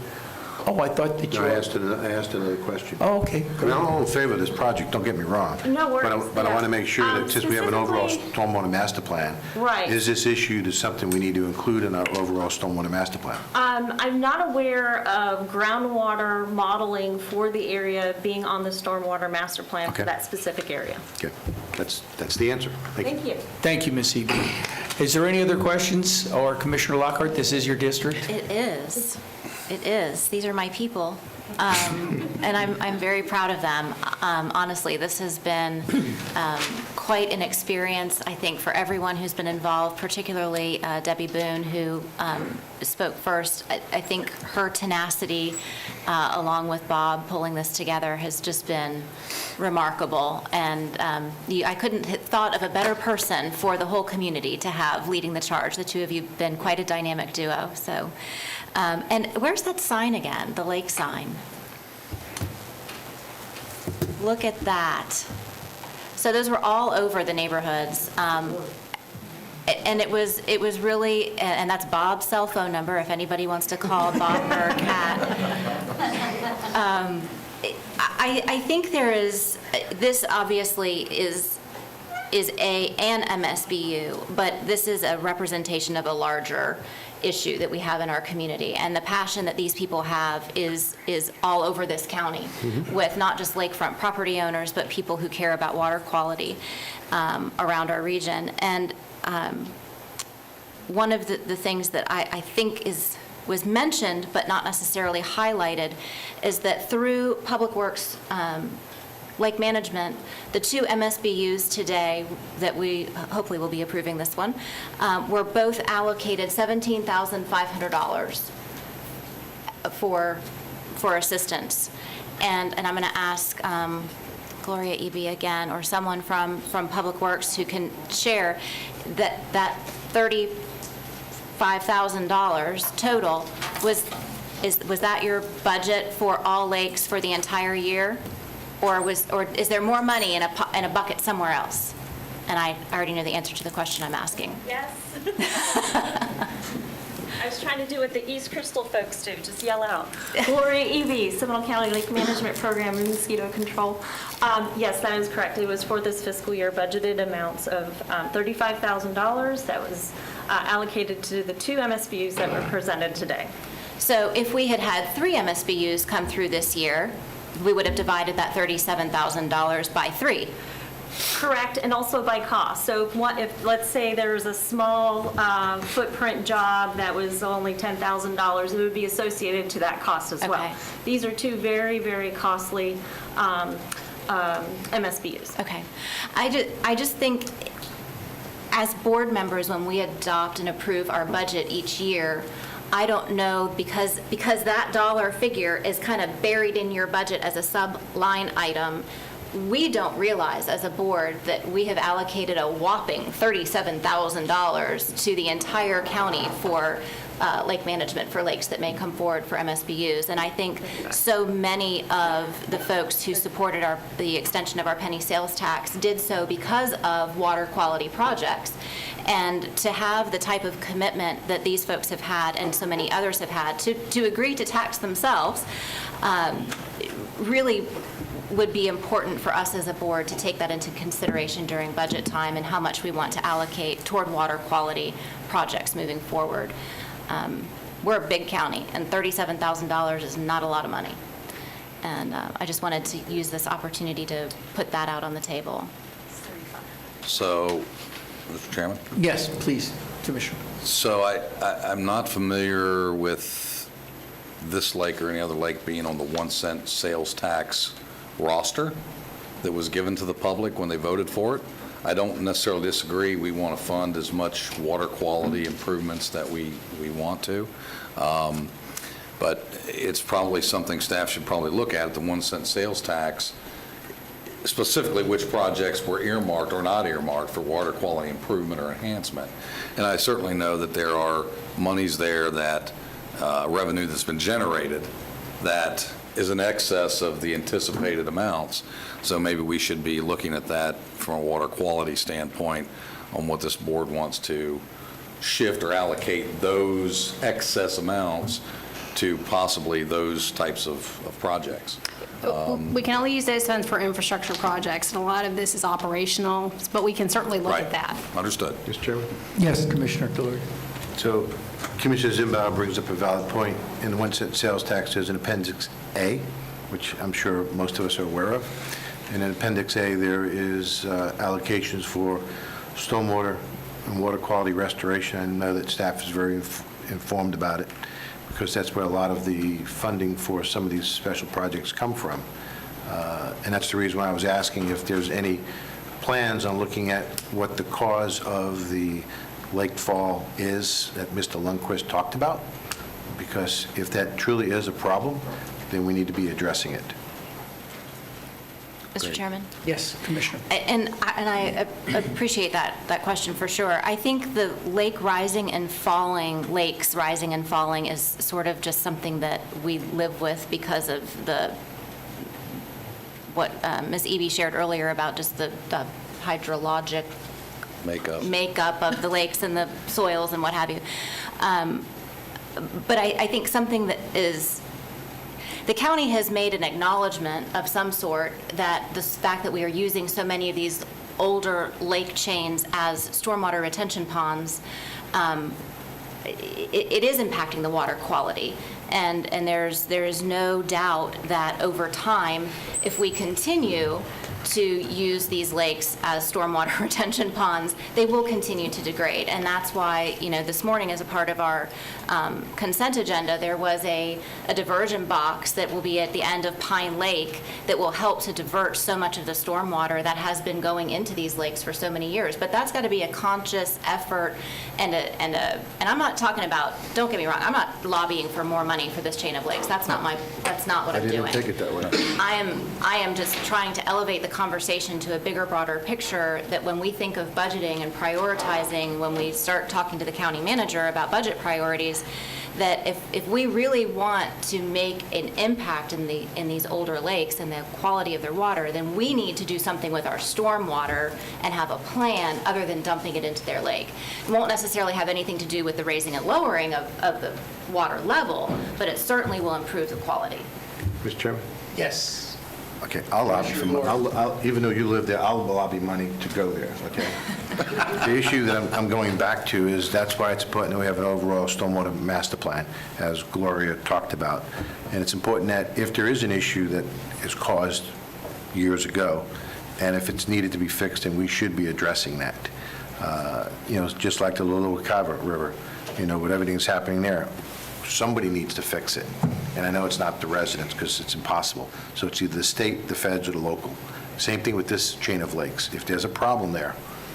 Oh, I thought that you... No, I asked another question. Oh, okay. I mean, I'm all in favor of this project, don't get me wrong. No worries. But I want to make sure that since we have an overall Specifically- stormwater master plan, Right. is this issue something we need to include in our overall stormwater master plan? I'm not aware of groundwater modeling for the area being on the stormwater master plan for Okay. that specific area. Okay, that's the answer. Thank you. Thank you. Thank you, Ms. Eby. Is there any other questions? Or Commissioner Lockhart, this is your district? It is. It is. These are my people. And I'm very proud of them. Honestly, this has been quite an experience, I think, for everyone who's been involved, particularly Debbie Boone, who spoke first. I think her tenacity, along with Bob pulling this together, has just been remarkable. And I couldn't have thought of a better person for the whole community to have leading the charge. The two of you have been quite a dynamic duo. So, and where's that sign again, the lake sign? Look at that. So those were all over the neighborhoods. And it was really, and that's Bob's cell phone number, if anybody wants to call Bob Burkhat. I think there is, this obviously is an MSBU, but this is a representation of a larger issue that we have in our community. And the passion that these people have is all over this county, with not just lakefront property owners, but people who care about water quality around our region. And one of the things that I think was mentioned but not necessarily highlighted is that through Public Works Lake Management, the two MSBUs today that we hopefully will be approving this one, were both allocated $17,500 for assistance. And I'm going to ask Gloria Eby again, or someone from Public Works who can share that $35,000 total was that your budget for all lakes for the entire year? Or is there more money in a bucket somewhere else? And I already know the answer to the question I'm asking. Yes. I was trying to do what the East Crystal folks do, just yell out. Gloria Eby, Seminole County Lake Management Program and Mosquito Control. Yes, that is correct. It was for this fiscal year budgeted amounts of $35,000 that was allocated to the two MSBUs that were presented today. So if we had had 3 MSBUs come through this year, we would have divided that $37,000 by 3. Correct, and also by cost. So if let's say there was a small footprint job that was only $10,000, it would be associated to that cost as well. Okay. These are two very, very costly MSBUs. Okay. I just think as board members, when we adopt and approve our budget each year, I don't know, because that dollar figure is kind of buried in your budget as a sub-line item, we don't realize as a board that we have allocated a whopping $37,000 to the entire county for lake management for lakes that may come forward for MSBUs. And I think so many of the folks who supported the extension of our penny sales tax did so because of water quality projects. And to have the type of commitment that these folks have had and so many others have had to agree to tax themselves really would be important for us as a board to take that into consideration during budget time and how much we want to allocate toward water quality projects moving forward. We're a big county, and $37,000 is not a lot of money. And I just wanted to use this opportunity to put that out on the table. So, Mr. Chairman? Yes, please, Commissioner. So I'm not familiar with this lake or any other lake being on the 1-cent sales tax roster that was given to the public when they voted for it. I don't necessarily disagree. We want to fund as much water quality improvements that we want to. But it's probably something staff should probably look at, the 1-cent sales tax, specifically which projects were earmarked or not earmarked for water quality improvement or enhancement. And I certainly know that there are monies there that, revenue that's been generated that is in excess of the anticipated amounts. So maybe we should be looking at that from a water quality standpoint on what this board wants to shift or allocate those excess amounts to possibly those types of projects. We can only use those funds for infrastructure projects, and a lot of this is operational, but we can certainly look at that. Understood. Mr. Chairman? Yes, Commissioner Delory. So Commissioner Zimbaum brings up a valid point. In the 1-cent sales tax, there's an Appendix A, which I'm sure most of us are aware of. And in Appendix A, there is allocations for stormwater and water quality restoration. I know that staff is very informed about it, because that's where a lot of the funding for some of these special projects come from. And that's the reason why I was asking if there's any plans on looking at what the cause of the lake fall is that Mr. Lundquist talked about, because if that truly is a problem, then we need to be addressing it. Mr. Chairman? Yes, Commissioner. And I appreciate that question for sure. I think the lakes rising and falling is sort of just something that we live with because of what Ms. Eby shared earlier about just the hydrologic makeup of the lakes and the soils and what have you. But I think something that is, the county has made an acknowledgement of some sort that the fact that we are using so many of these older lake chains as stormwater retention ponds, it is impacting the water quality. And there is no doubt that over time, if we continue to use these lakes as stormwater retention ponds, they will continue to degrade. And that's why, this morning, as a part of our consent agenda, there was a diversion box that will be at the end of Pine Lake that will help to divert so much of the stormwater that has been going into these lakes for so many years. But that's got to be a conscious effort and I'm not talking about, don't get me wrong, I'm not lobbying for more money for this chain of lakes. That's not what I'm doing. I didn't take it that way. I am just trying to elevate the conversation to a bigger, broader picture, that when we think of budgeting and prioritizing, when we start talking to the county manager about budget priorities, that if we really want to make an impact in these older lakes and the quality of their water, then we need to do something with our stormwater and have a plan other than dumping it into their lake. It won't necessarily have anything to do with the raising and lowering of the water level, but it certainly will improve the quality. Mr. Chairman? Yes. Okay, I'll lobby for money. Even though you live there, I'll lobby money to go there, okay? The issue that I'm going back to is that's why it's important that we have an overall stormwater master plan, as Gloria talked about. And it's important that if there is an issue that is caused years ago, and if it's needed to be fixed, then we should be addressing that. Just like the Little Wekiva River, with everything that's happening there, somebody needs to fix it. And I know it's not the residents because it's impossible. So it's either the state, the feds, or the local. Same thing with this chain of lakes. If there's a problem there,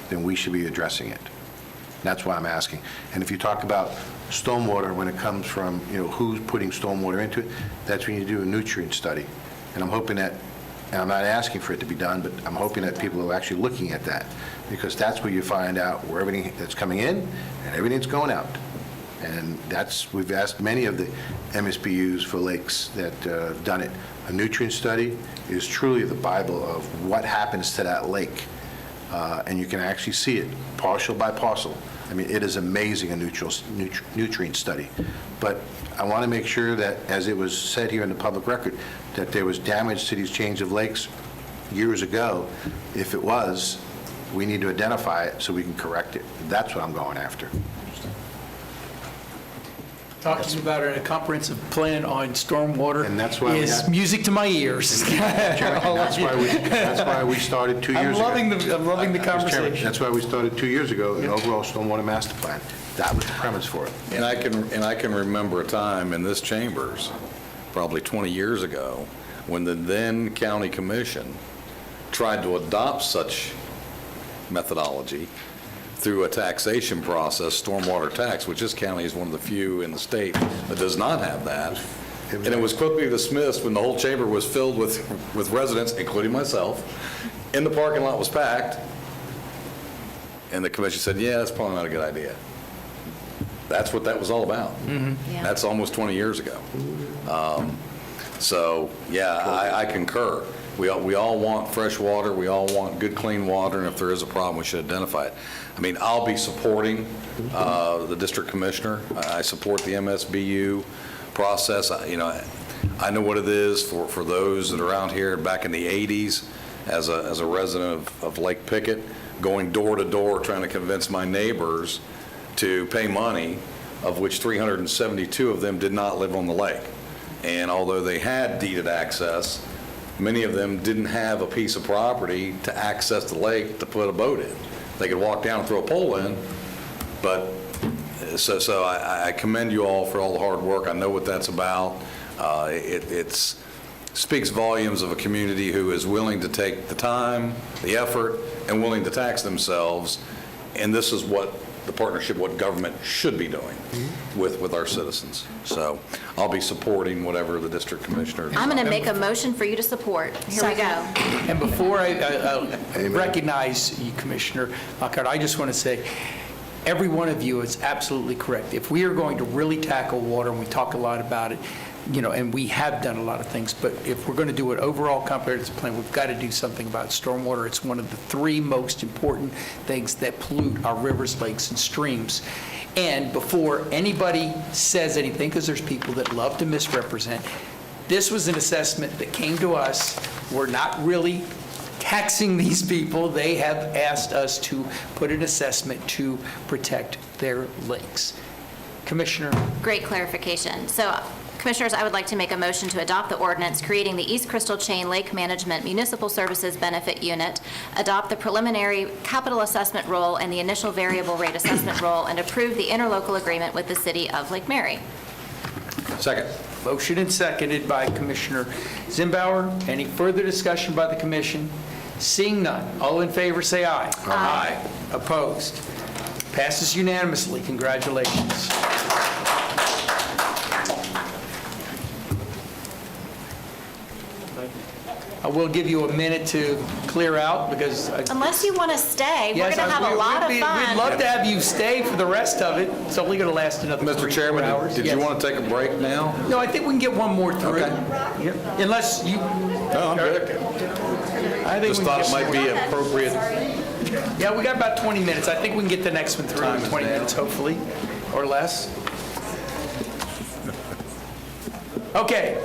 then we should be addressing it. That's why I'm asking. And if you talk about stormwater, when it comes from, who's putting stormwater into it, that's when you do a nutrient study. And I'm hoping that, and I'm not asking for it to be done, but I'm hoping that people are actually looking at that, because that's where you find out where everything that's coming in and everything that's going out. And we've asked many of the MSBUs for lakes that have done it. A nutrient study is truly the Bible of what happens to that lake. And you can actually see it, parcel by parcel. I mean, it is amazing, a nutrient study. But I want to make sure that, as it was said here in the public record, that there was damage to these chains of lakes years ago. If it was, we need to identify it so we can correct it. That's what I'm going after. Talking about a comprehensive plan on stormwater And that's why we is have- music to my ears. That's why we started 2 years ago. I'm loving the Mr. Chairman, conversation. that's why we started 2 years ago, an overall stormwater master plan. That was the premise for it. And I can remember a time in this chambers, probably 20 years ago, when the then county commission tried to adopt such methodology through a taxation process, stormwater tax, which this county is one of the few in the state that does not have that. And it was quickly dismissed when the whole chamber was filled with residents, including myself, and the parking lot was packed. And the commission said, yeah, that's probably not a good idea. That's what that was all about. Yeah. That's almost 20 years ago. So, yeah, I concur. We all want fresh water, we all want good, clean water, and if there is a problem, we should identify it. I mean, I'll be supporting the district commissioner. I support the MSBU process. I know what it is for those that are out here back in the 80s as a resident of Lake Pickett, going door to door trying to convince my neighbors to pay money, of which 372 of them did not live on the lake. And although they had deeded access, many of them didn't have a piece of property to access the lake to put a boat in. They could walk down and throw a pole in, but so I commend you all for all the hard work. I know what that's about. It speaks volumes of a community who is willing to take the time, the effort, and willing to tax themselves. And this is what the partnership, what government should be doing with our citizens. So I'll be supporting whatever the district commissioner. I'm going to make a motion for you to support. Here we go. And before I recognize you, Commissioner Lockhart, I just want to say, every one of you is absolutely correct. If we are going to really tackle water, and we talk a lot about it, and we have done a lot of things, but if we're going to do an overall comprehensive plan, we've got to do something about stormwater. It's one of the three most important things that pollute our rivers, lakes, and streams. And before anybody says anything, because there's people that love to misrepresent, this was an assessment that came to us. We're not really taxing these people. They have asked us to put an assessment to protect their lakes. Commissioner? Great clarification. So Commissioners, I would like to make a motion to adopt the ordinance creating the East Crystal Chain Lake Management Municipal Services Benefit Unit, adopt the preliminary capital assessment role and the initial variable rate assessment role, and approve the interlocal agreement with the City of Lake Mary. Second. Motion and seconded by Commissioner Zimbauer. Any further discussion by the commission? Seeing none, all in favor say aye. Aye. Opposed? Passes unanimously. Congratulations. I will give you a minute to clear out because... Unless you want to stay, we're Yes, going to have a lot of fun. We'd love to have you stay for the rest of it. It's only going to last another 3 or 4 Mr. Chairman, hours. did Yes. you want to take a break now? No, I think we can get one more through. Okay. Yep. Unless you... No, I'm good. I think Just we thought can it get might be appropriate. Yeah, we got about 20 minutes. I think we can get the next one through in 20 minutes, hopefully, or less. Okay.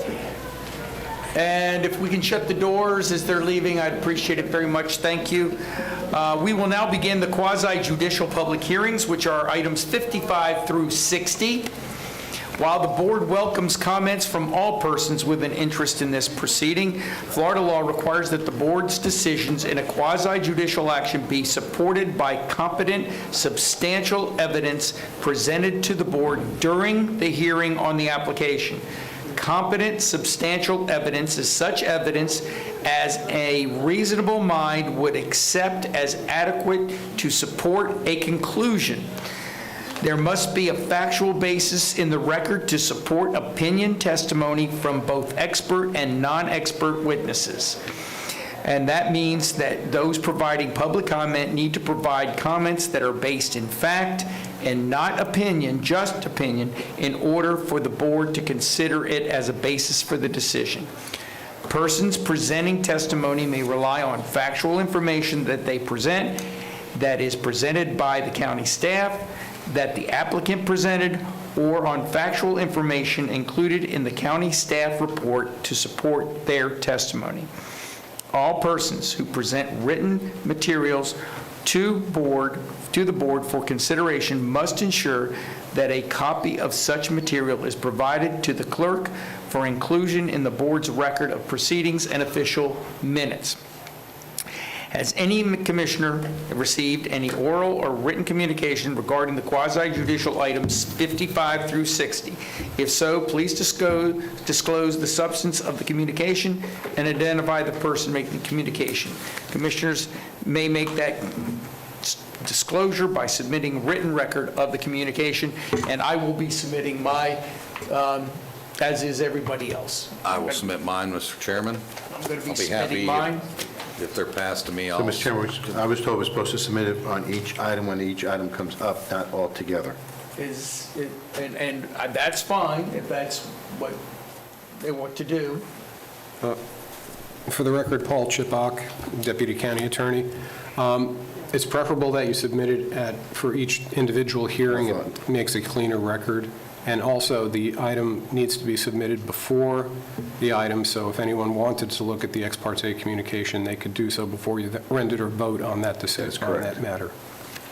And if we can shut the doors as they're leaving, I'd appreciate it very much. Thank you. We will now begin the quasi-judicial public hearings, which are items 55 through 60. While the board welcomes comments from all persons with an interest in this proceeding, Florida law requires that the board's decisions in a quasi-judicial action be supported by competent, substantial evidence presented to the board during the hearing on the application. Competent, substantial evidence is such evidence as a reasonable mind would accept as adequate to support a conclusion. There must be a factual basis in the record to support opinion testimony from both expert and non-expert witnesses. And that means that those providing public comment need to provide comments that are based in fact and not opinion, just opinion, in order for the board to consider it as a basis for the decision. Persons presenting testimony may rely on factual information that they present, that is presented by the county staff, that the applicant presented, or on factual information included in the county staff report to support their testimony. All persons who present written materials to the board for consideration must ensure that a copy of such material is provided to the clerk for inclusion in the board's record of proceedings and official minutes. Has any commissioner received any oral or written communication regarding the quasi-judicial items 55 through 60? If so, please disclose the substance of the communication and identify the person making the communication. Commissioners may make that disclosure by submitting written record of the communication, and I will be submitting my, as is everybody else. I will submit mine, Mr. Chairman. I'm going to be I'll be submitting happy mine. if they're passed to me. So, Mr. Chairman, I was told we're supposed to submit it on each item when each item comes up, not all together. And that's fine if that's what they want to do. For the record, Paul Chipok, Deputy County Attorney. It's preferable that you submit it for each individual hearing. It makes a cleaner record. And also, the item needs to be submitted before the item, so if anyone wanted to look at the ex parte communication, they could do so before you render or vote on that decision, on that matter.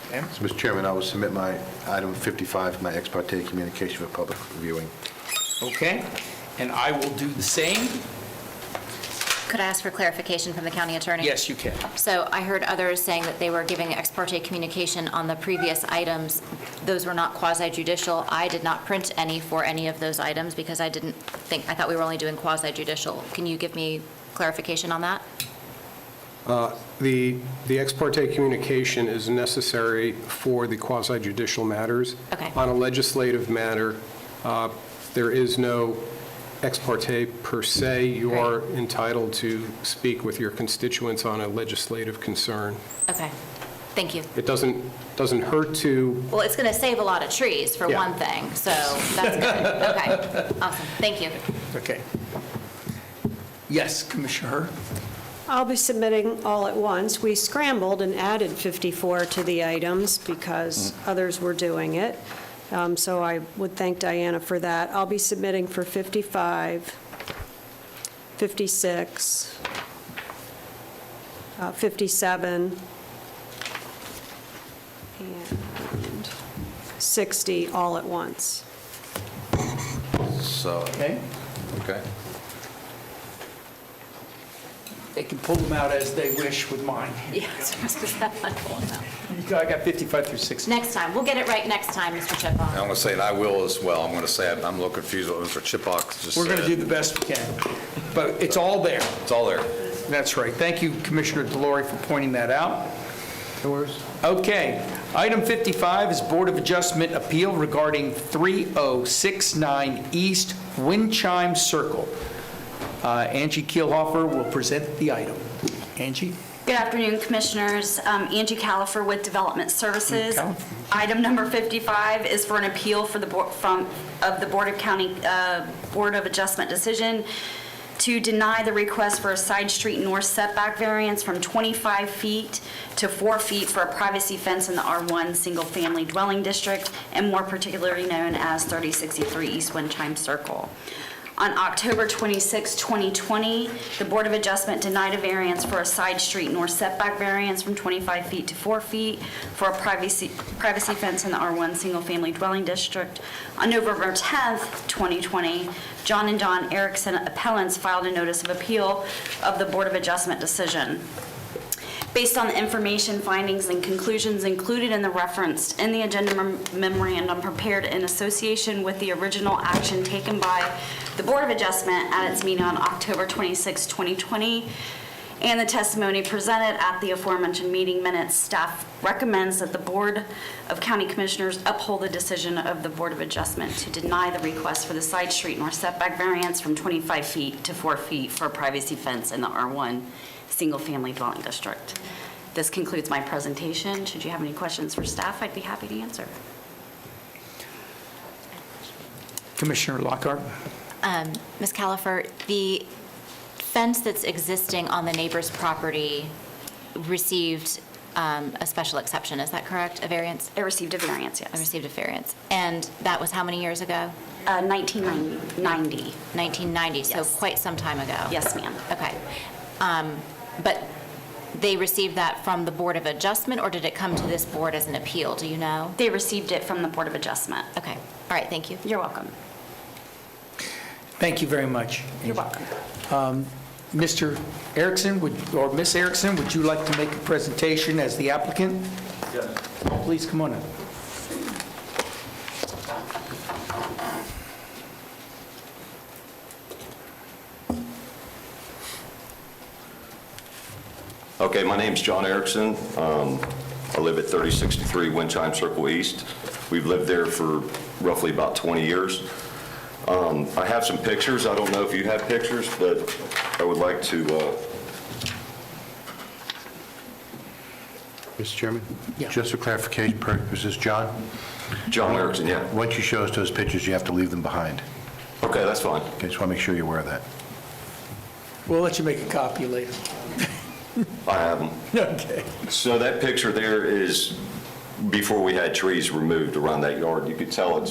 So, Mr. Chairman, I will submit my item 55, my ex parte communication for public reviewing. Okay, and I will do the same. Could I ask for clarification from the county attorney? Yes, you can. So I heard others saying that they were giving ex parte communication on the previous items. Those were not quasi-judicial. I did not print any for any of those items because I thought we were only doing quasi-judicial. Can you give me clarification on that? The ex parte communication is necessary for the quasi-judicial matters. Okay. On a legislative matter, there is no ex parte per se. You are entitled to speak with your constituents on a legislative concern. Okay, thank you. It doesn't hurt to... Well, it's going to save a lot of trees, for one thing, so that's good. Okay, awesome, thank you. Okay. Yes, Commissioner Hurd? I'll be submitting all at once. We scrambled and added 54 to the items because others were doing it. So I would thank Diana for that. I'll be submitting for 55, 56, 57, and 60 all at once. so, Okay? okay. They can pull them out as they wish with mine. Yeah, I got 55 through 60. Next time, we'll get it right next time, Mr. Chippewa. I'm going to say, and I will as well, I'm going to say, I'm a little confused what Mr. Chipak just said. We're going to do the best we can, but it's all there. It's all there. That's right. Thank you, Commissioner Delory, for pointing that out. Okay. Item 55 is Board of Adjustment appeal regarding 3069 East Wind Chime Circle. Angie Kielhofer will present the item. Angie? Good afternoon, Commissioners. Angie Califer with Development Services. Califer. Item number 55 is for an appeal for the Board of Adjustment decision to deny the request for a side street north setback variance from 25 feet to 4 feet for a privacy fence in the R1 Single Family Dwelling District, and more particularly known as 3063 East Wind Chime Circle. On October 26, 2020, the Board of Adjustment denied a variance for a side street north setback variance from 25 feet to 4 feet for a privacy fence in the R1 Single Family Dwelling District. On November 10, 2020, John and Don Erickson appellants filed a notice of appeal of the Board of Adjustment decision. Based on the information, findings, and conclusions included in the referenced in the agenda memorandum prepared in association with the original action taken by the Board of Adjustment at its meeting on October 26, 2020, and the testimony presented at the aforementioned meeting minutes, staff recommends that the Board of County Commissioners uphold the decision of the Board of Adjustment to deny the request for the side street north setback variance from 25 feet to 4 feet for a privacy fence in the R1 Single Family Dwelling District. This concludes my presentation. Should you have any questions for staff, I'd be happy to answer. Commissioner Lockhart? Ms. Califer, the fence that's existing on the neighbor's property received a special exception, is that correct? A variance? It received a variance, yes. It received a variance. And that was how many years ago? 1990. 1990, so quite some time ago. Yes, ma'am. Okay. But they received that from the Board of Adjustment, or did it come to this board as an appeal? Do you know? They received it from the Board of Adjustment. Okay. All right, thank you. You're welcome. Thank you very much. You're welcome. Mr. Erickson, or Ms. Erickson, would you like to make a presentation as the applicant? Yes. Please come on up. Okay, my name's John Erickson. I live at 3063 Wind Chime Circle East. We've lived there for roughly about 20 years. I have some pictures. I don't know if you have pictures, but I would like to. Mr. Chairman? Yeah. Just for clarification purposes, John? John Erickson, yeah. Once you show us those pictures, you have to leave them behind. Okay, that's fine. Okay, just want to make sure you're aware of that. We'll let you make a copy later. I have them. Okay. So that picture there is before we had trees removed around that yard. You could tell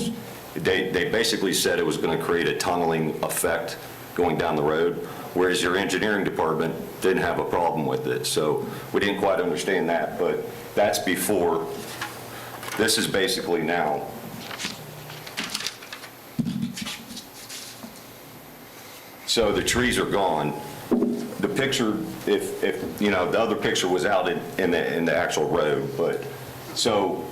they basically said it was going to create a tunneling effect going down the road, whereas your engineering department didn't have a problem with it. So we didn't quite understand that, but that's before. This is basically now. So the trees are gone. The picture, if you know, the other picture was out in the actual road, but so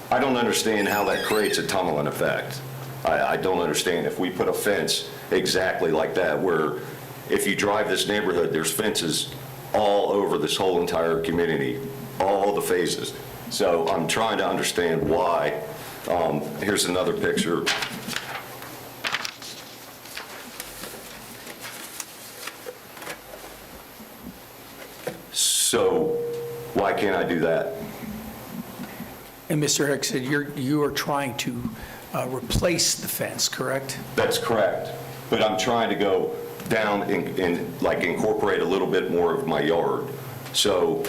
I don't understand how that creates a tunneling effect. I don't understand if we put a fence exactly like that, where if you drive this neighborhood, there's fences all over this whole entire community, all the phases. So I'm trying to understand why. Here's another picture. So why can't I do that? And Mr. Erickson, you are trying to replace the fence, correct? That's correct. But I'm trying to go down and like incorporate a little bit more of my yard. So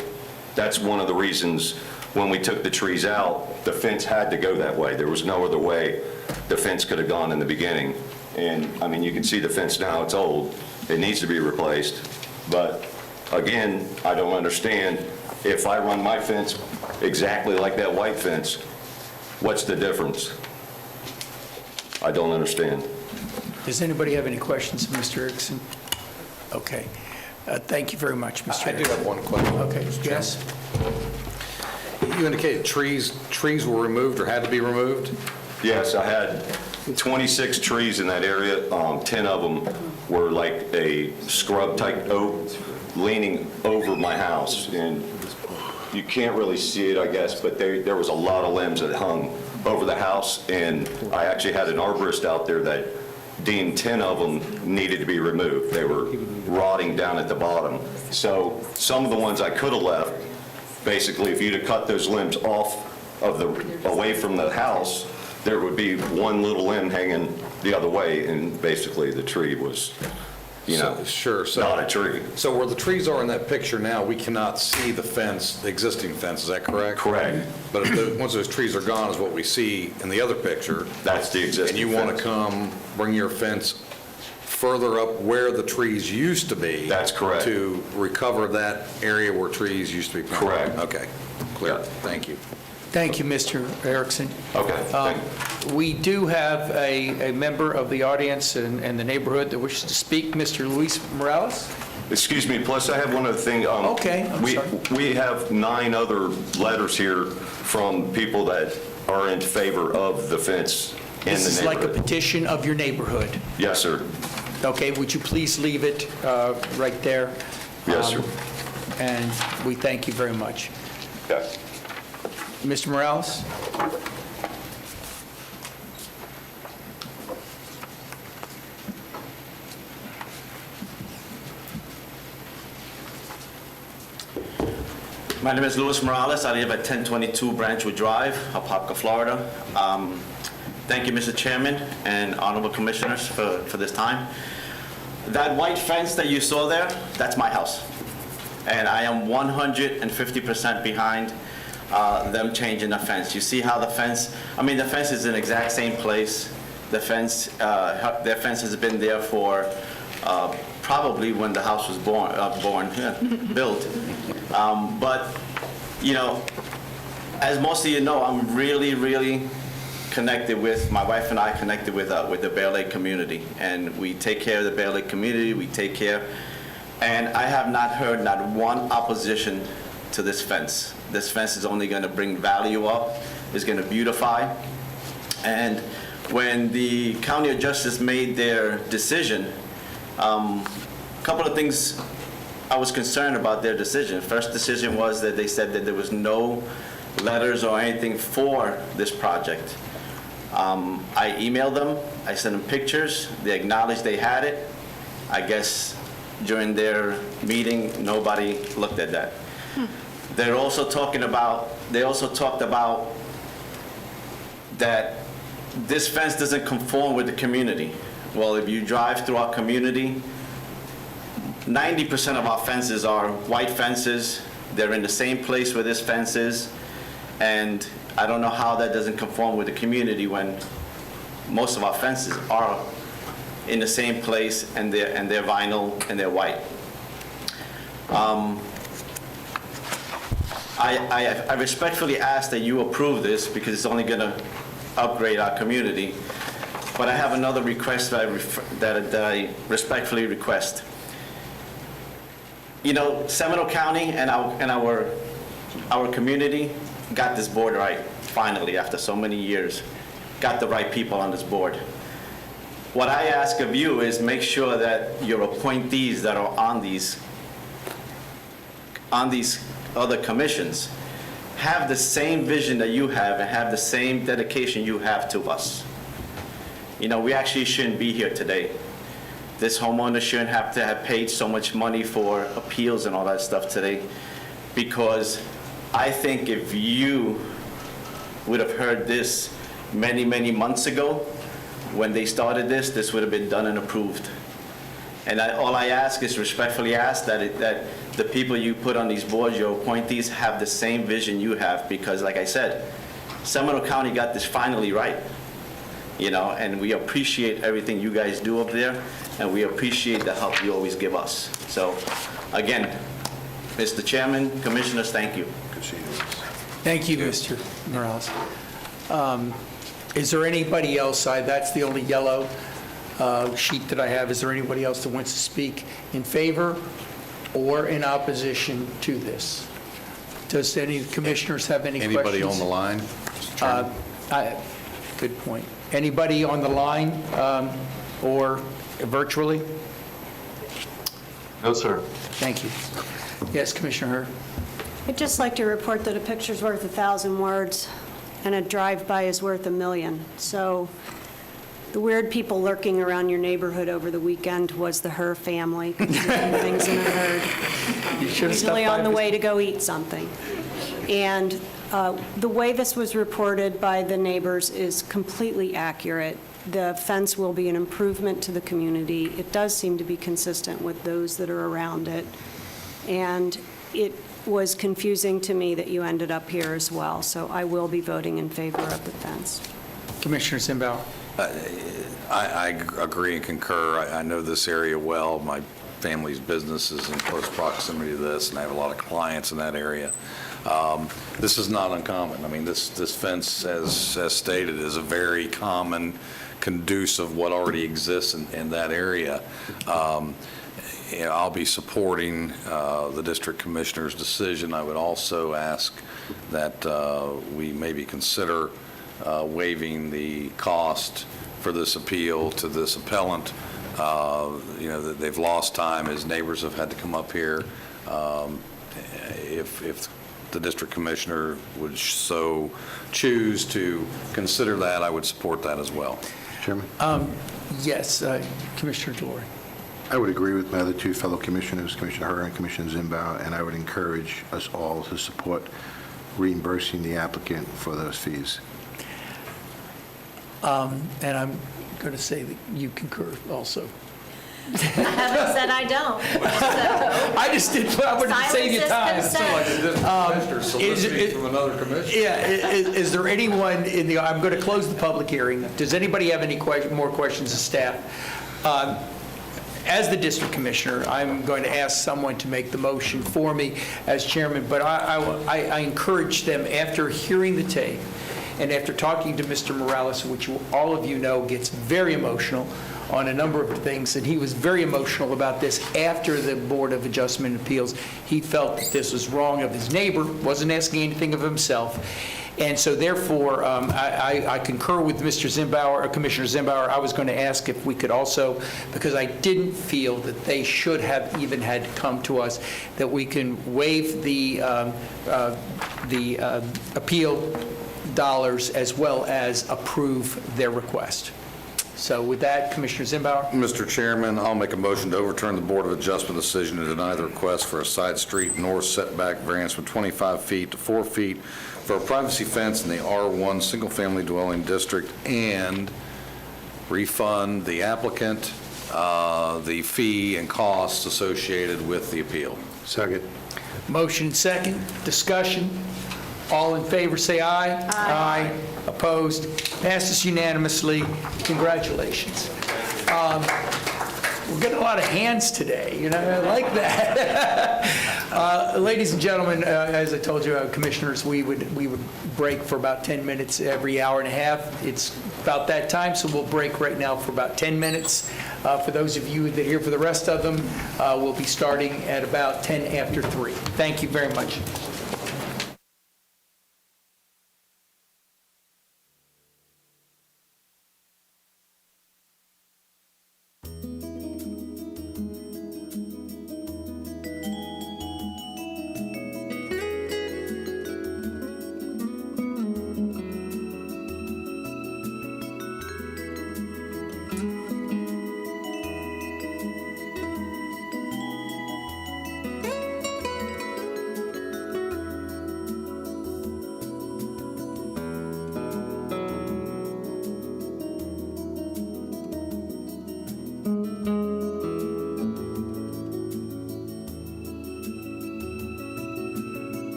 that's one of the reasons when we took the trees out, the fence had to go that way. There was no other way the fence could have gone in the beginning. And I mean, you can see the fence now, it's old. It needs to be replaced. But again, I don't understand if I run my fence exactly like that white fence, what's the difference? I don't understand. Does anybody have any questions of Mr. Erickson? Okay. Thank you very much, Mr. I do Erickson. have one question. Okay, yes? You indicated trees were removed or had to be removed? Yes, I had 26 trees in that area. 10 of them were like a scrub-type oak leaning over my house. And you can't really see it, I guess, but there was a lot of limbs that hung over the house. And I actually had an arborist out there that deemed 10 of them needed to be removed. They were rotting down at the bottom. So some of the ones I could have left, basically, if you'd have cut those limbs off of away from the house, there would be one little limb hanging the other way, and basically the tree was, Sure. not a tree. So where the trees are in that picture now, we cannot see the fence, the existing fence, is that correct? Correct. But once those trees are gone is what we see in the other picture. That's the existing And you want fence. to come, bring your fence further up where the trees used to be. That's correct. To recover that area where trees used to be planted. Correct. Okay, clear. Yeah. Thank you. Thank you, Mr. Erickson. Okay, thank you. We do have a member of the audience and the neighborhood that wishes to speak, Mr. Luis Morales. Excuse me, plus I have one other thing. Okay, I'm sorry. We have 9 other letters here from people that are in favor of the fence in This the is like a neighborhood. petition of your neighborhood. Yes, sir. Okay, would you please leave it right there? Yes, sir. And we thank you very much. Yeah. Mr. Morales? My name is Luis Morales. I live at 1022 Branchwood Drive, Apopka, Florida. Thank you, Mr. Chairman and honorable commissioners for this time. That white fence that you saw there, that's my house. And I am 150% behind them changing the fence. You see how the fence, the fence is in the exact same place. The fence, their fence has been there for probably when the house was built. But, as most of you know, I'm really connected with, my wife and I connected with the Bear Lake community. And we take care of the Bear Lake community, and I have not heard not one opposition to this fence. This fence is only going to bring value up, it's going to beautify. And when the County of Justice made their decision, a couple of things I was concerned about their decision. First decision was that they said that there was no letters or anything for this project. I emailed them, I sent them pictures, they acknowledged they had it. I guess during their meeting, nobody looked at that. They also talked about that this fence doesn't conform with the community. Well, if you drive through our community, 90% of our fences are white fences. They're in the same place where this fence is. And I don't know how that doesn't conform with the community when most of our fences are in the same place and they're vinyl and they're white. I respectfully ask that you approve this because it's only going to upgrade our community. But I have another request that I respectfully request. Seminole County and our community got this board right, finally, after so many years. Got the right people on this board. What I ask of you is make sure that your appointees that are on these other commissions have the same vision that you have and have the same dedication you have to us. We actually shouldn't be here today. This homeowner shouldn't have to have paid so much money for appeals and all that stuff today, because I think if you would have heard this many months ago when they started this would have been done and approved. And all I ask is respectfully ask that the people you put on these boards, your appointees, have the same vision you have, because like I said, Seminole County got this finally right. And we appreciate everything you guys do up there, and we appreciate the help you always give us. So, again, Mr. Chairman, Commissioners, thank you. Thank you, Mr. Morales. Is there anybody else? That's the only yellow sheet that I have. Is there anybody else that wants to speak in favor or in opposition to this? Does any commissioners have any questions? Anybody on the line, Mr. Chairman? Good point. Anybody on the line or virtually? No, sir. Thank you. Yes, Commissioner Hurd. I'd just like to report that a picture's worth 1,000 words, and a drive-by is worth 1,000,000. So the weird people lurking around your neighborhood over the weekend was the Hur family, doing things in a herd. You should have stopped Usually by. on the way to go eat something. And the way this was reported by the neighbors is completely accurate. The fence will be an improvement to the community. It does seem to be consistent with those that are around it. And it was confusing to me that you ended up here as well, so I will be voting in favor of the fence. Commissioner Zimbauer. I agree and concur. I know this area well. My family's business is in close proximity to this, and I have a lot of clients in that area. This is not uncommon. I mean, this fence, as stated, is a very common conducive of what already exists in that area. I'll be supporting the district commissioner's decision. I would also ask that we maybe consider waiving the cost for this appeal to this appellant. That they've lost time. His neighbors have had to come up here. If the district commissioner would so choose to consider that, I would support that as well. Chairman? Yes, Commissioner DeLore. I would agree with my other two fellow commissioners, Commissioner Hur and Commissioner Zimbauer, and I would encourage us all to support reimbursing the applicant for those fees. And I'm going to say that you concur also. I haven't said I don't. So. I just did, I wanted to save you time. From another commissioner. Yeah, is there anyone in the, I'm going to close the public hearing. Does anybody have any more questions of staff? As the district commissioner, I'm going to ask someone to make the motion for me as chairman, but I encourage them, after hearing the tape and after talking to Mr. Morales, which all of you know gets very emotional on a number of things, and he was very emotional about this after the Board of Adjustment and Appeals. He felt that this was wrong of his neighbor, wasn't asking anything of himself. And so therefore, I concur with Mr. Zimbauer, Commissioner Zimbauer. I was going to ask if we could also, because I didn't feel that they should have even had to come to us, that we can waive the appeal dollars as well as approve their request. So with that, Commissioner Zimbauer. Mr. Chairman, I'll make a motion to overturn the Board of Adjustment decision to deny the request for a side street north setback variance from 25 feet to 4 feet for a privacy fence in the R1 single-family dwelling district and refund the applicant the fee and costs associated with the appeal. Second. Motion second. Discussion. All in favor, say aye. Aye. Opposed? Passes unanimously. Congratulations. We're getting a lot of hands today, I like that. Ladies and gentlemen, as I told you, commissioners, we would break for about 10 minutes every hour and a half. It's about that time, so we'll break right now for about 10 minutes. For those of you that are here for the rest of them, we'll be starting at about 10 after 3. Thank you very much.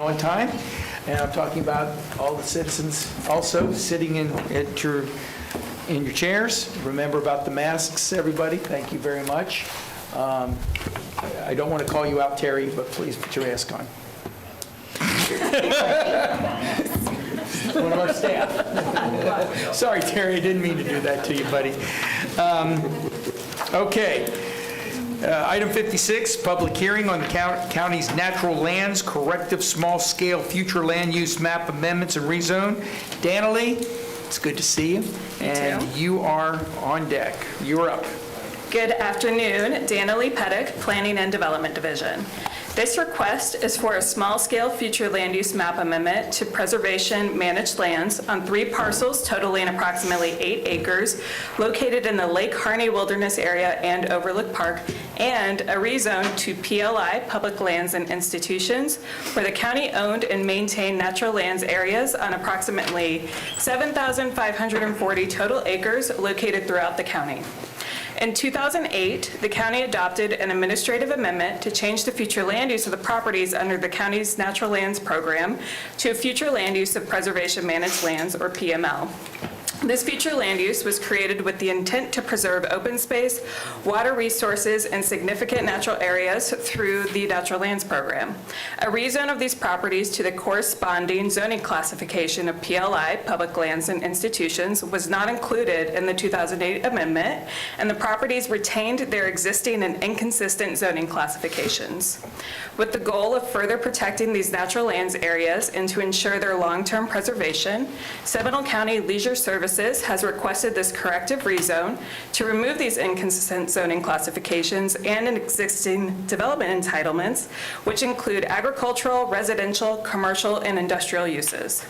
on time, and I'm talking about all the citizens also sitting in your chairs. Remember about the masks, everybody. Thank you very much. I don't want to call you out, Terry, but please put your mask on. One of our staff. Sorry, Terry, I didn't mean to do that to you, buddy. Okay. Item 56, public hearing on the county's natural lands, corrective small-scale future land use map amendments and rezone. Danilee, it's good to see you. And you are on deck. You're up. Good afternoon, Danilee Pettick, Planning and Development Division. This request is for a small-scale future land use map amendment to preservation managed lands on 3 parcels totaling approximately 8 acres located in the Lake Harney Wilderness Area and Overlook Park, and a rezone to PLI, Public Lands and Institutions, for the county-owned and maintained natural lands areas on approximately 7,540 total acres located throughout the county. In 2008, the county adopted an administrative amendment to change the future land use of the properties under the county's natural lands program to a future land use of preservation managed lands, or PML. This future land use was created with the intent to preserve open space, water resources, and significant natural areas through the Natural Lands Program. A rezone of these properties to the corresponding zoning classification of PLI, Public Lands and Institutions, was not included in the 2008 amendment, and the properties retained their existing and inconsistent zoning classifications. With the goal of further protecting these natural lands areas and to ensure their long-term preservation, Seminole County Leisure Services has requested this corrective rezone to remove these inconsistent zoning classifications and existing development entitlements, which include agricultural, residential, commercial, and industrial uses.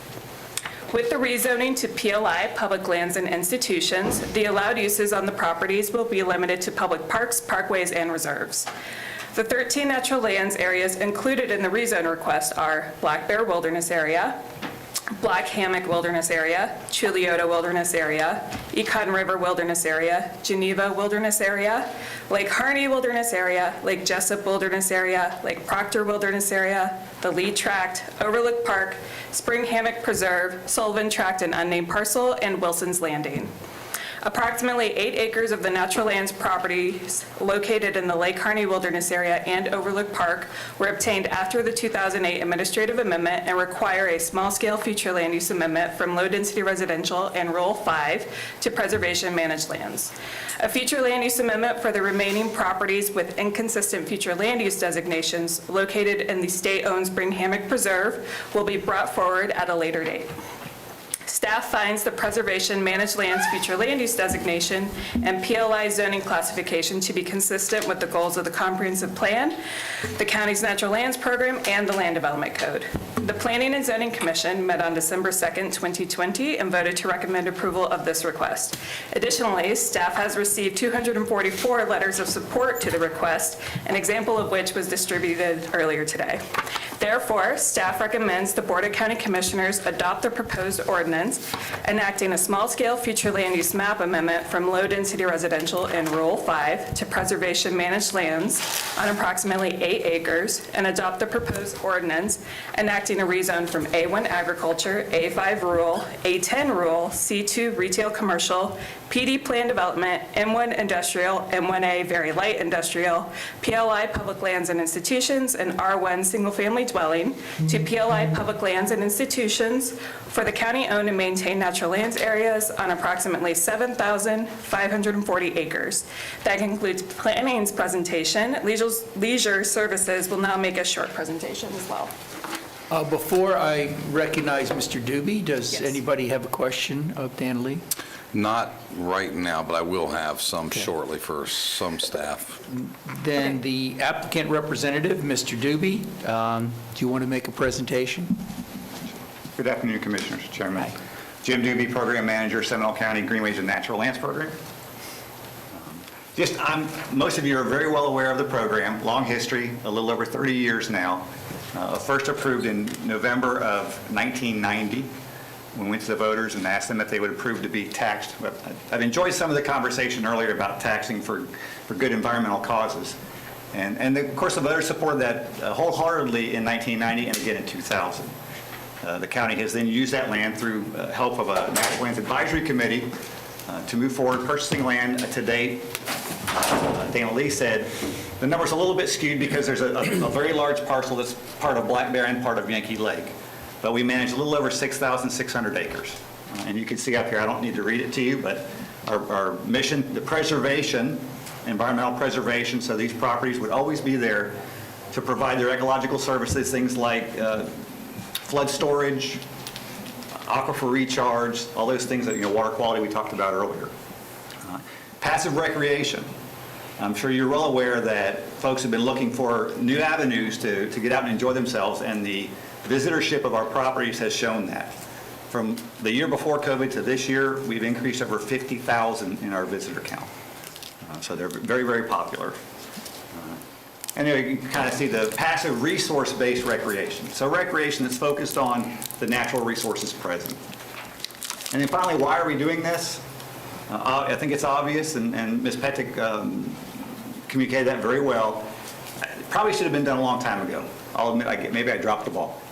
With the rezoning to PLI, Public Lands and Institutions, the allowed uses on the properties will be limited to public parks, parkways, and reserves. The 13 natural lands areas included in the rezone request are Black Bear Wilderness Area, Black Hammock Wilderness Area, Chuliota Wilderness Area, Econ River Wilderness Area, Geneva Wilderness Area, Lake Harney Wilderness Area, Lake Jessup Wilderness Area, Lake Proctor Wilderness Area, the Lee Tract, Overlook Park, Spring Hammock Preserve, Sullivan Tract and Unnamed Parcel, and Wilson's Landing. Approximately 8 acres of the natural lands properties located in the Lake Harney Wilderness Area and Overlook Park were obtained after the 2008 administrative amendment and require a small-scale future land use amendment from low-density residential and Rural 5 to preservation managed lands. A future land use amendment for the remaining properties with inconsistent future land use designations located in the state-owned Spring Hammock Preserve will be brought forward at a later date. Staff finds the preservation managed lands future land use designation and PLI zoning classification to be consistent with the goals of the comprehensive plan, the county's natural lands program, and the land development code. The Planning and Zoning Commission met on December 2nd, 2020, and voted to recommend approval of this request. Additionally, staff has received 244 letters of support to the request, an example of which was distributed earlier today. Therefore, staff recommends the Board of County Commissioners adopt the proposed ordinance enacting a small-scale future land use map amendment from low-density residential in Rural 5 to preservation managed lands on approximately 8 acres, and adopt the proposed ordinance enacting a rezone from A1 agriculture, A5 rural, A10 rural, C2 retail commercial, PD plan development, M1 industrial, M1A very light industrial, PLI public lands and institutions, and R1 single-family dwelling to PLI public lands and institutions for the county-owned and maintained natural lands areas on approximately 7,540 acres. That concludes planning's presentation. Leisure Services will now make a short presentation as well. Before I recognize Mr. Doobie, does anybody have a question of Danilee? Not right now, but I will have some shortly for some staff. Then the applicant representative, Mr. Doobie, do you want to make a presentation? Good afternoon, Commissioners, Chairman. Hi. Jim Doobie, Program Manager, Seminole County Greenways and Natural Lands Program. Most of you are very well aware of the program, long history, a little over 30 years now. First approved in November of 1990. We went to the voters and asked them if they would approve to be taxed. I've enjoyed some of the conversation earlier about taxing for good environmental causes. And of course, the voters supported that wholeheartedly in 1990 and again in 2000. The county has then used that land through help of a National Lands Advisory Committee to move forward purchasing land to date. Dana Lee said the number's a little bit skewed because there's a very large parcel that's part of Black Bear and part of Yankee Lake. But we manage a little over 6,600 acres. And you can see up here, I don't need to read it to you, but our mission, the preservation, environmental preservation, so these properties would always be there to provide their ecological services, things like flood storage, aquifer recharge, all those things that, water quality we talked about earlier. Passive recreation. I'm sure you're well aware that folks have been looking for new avenues to get out and enjoy themselves, and the visitorship of our properties has shown that. From the year before COVID to this year, we've increased over 50,000 in our visitor count. So they're very, very popular. Anyway, you can kind of see the passive resource-based recreation. So recreation that's focused on the natural resources present. And then finally, why are we doing this? I think it's obvious, and Ms. Pettick communicated that very well. It probably should have been done a long time ago. I'll admit, maybe I dropped the ball.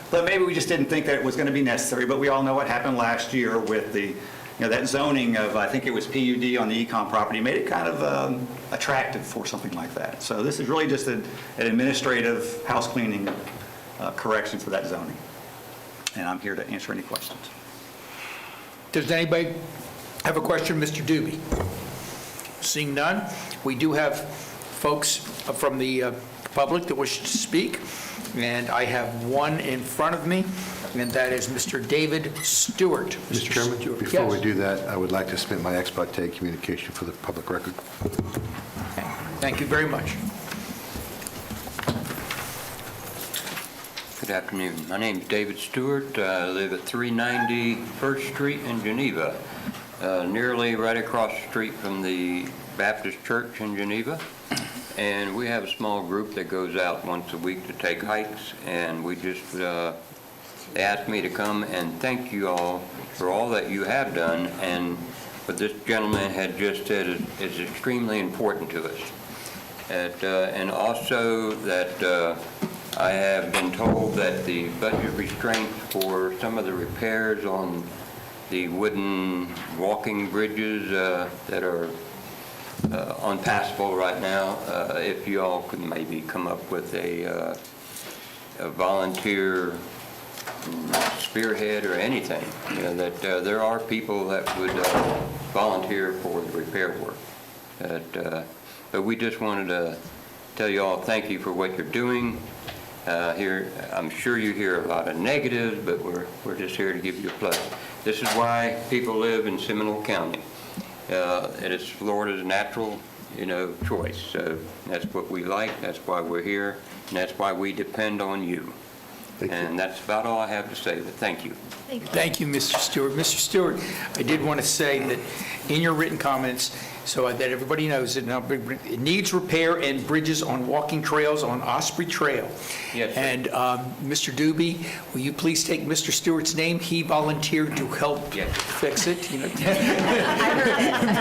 But maybe we just didn't think that it was going to be necessary. But we all know what happened last year with the, that zoning of, I think it was PUD on the Econ property, made it kind of attractive for something like that. So this is really just an administrative house cleaning correction for that zoning. And I'm here to answer any questions. Does anybody have a question, Mr. Doobie? Seeing none, we do have folks from the public that wish to speak, and I have one in front of me, and that is Mr. David Stewart. Mr. Chairman, Stewart. before we Yes. do that, I would like to submit my ex parte communication for the public record. Thank you very much. Good afternoon. My name is David Stewart. I live at 390 First Street in Geneva, nearly right across the street from the Baptist Church in Geneva. And we have a small group that goes out once a week to take hikes, and we just asked me to come and thank you all for all that you have done, and what this gentleman had just said is extremely important to us. And also that I have been told that the budget restraints for some of the repairs on the wooden walking bridges that are unpassable right now, if you all could maybe come up with a volunteer spearhead or anything, that there are people that would volunteer for the repair work. But we just wanted to tell you all thank you for what you're doing. Here, I'm sure you hear a lot of negatives, but we're just here to give you a plus. This is why people live in Seminole County. It is Florida's natural, choice. So that's what we like. That's why we're here, and that's why we depend on you. And that's about all I have to say, but thank you. Thank you, Mr. Stewart. Mr. Stewart, I did want to say that in your written comments, so that everybody knows it, it needs repair and bridges on walking trails on Osprey Trail. Yes, sir. And Mr. Doobie, will you please take Mr. Stewart's name? He volunteered to help fix it.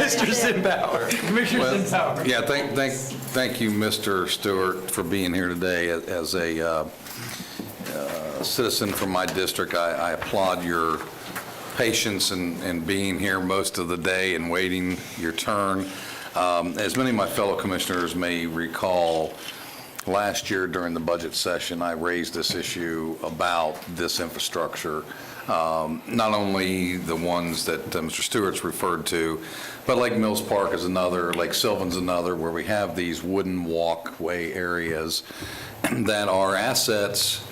Mr. Zimbauer. Commissioner Zimbauer. Yeah, thank you, Mr. Stewart, for being here today. As a citizen from my district, I applaud your patience in being here most of the day and waiting your turn. As many of my fellow commissioners may recall, last year during the budget session, I raised this issue about this infrastructure, not only the ones that Mr. Stewart's referred to, but Lake Mills Park is another, Lake Sylvan's another, where we have these wooden walkway areas that are assets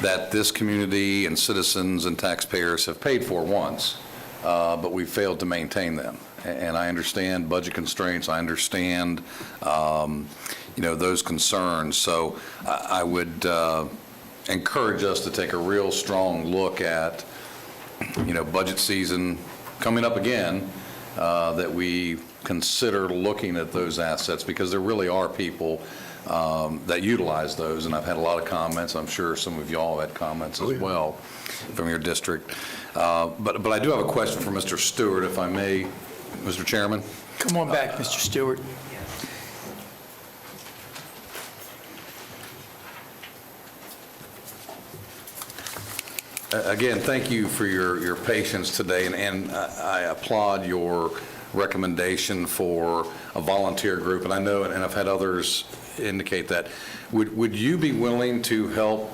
that this community and citizens and taxpayers have paid for once, but we've failed to maintain them. And I understand budget constraints. I understand, those concerns. So I would encourage us to take a real strong look at, budget season coming up again, that we consider looking at those assets, because there really are people that utilize those, and I've had a lot of comments. I'm sure some of y'all had comments as well from your district. But I do have a question for Mr. Stewart, if I may, Mr. Chairman. Come on back, Mr. Stewart. Again, thank you for your patience today, and I applaud your recommendation for a volunteer group, and I know, and I've had others indicate that. Would you be willing to help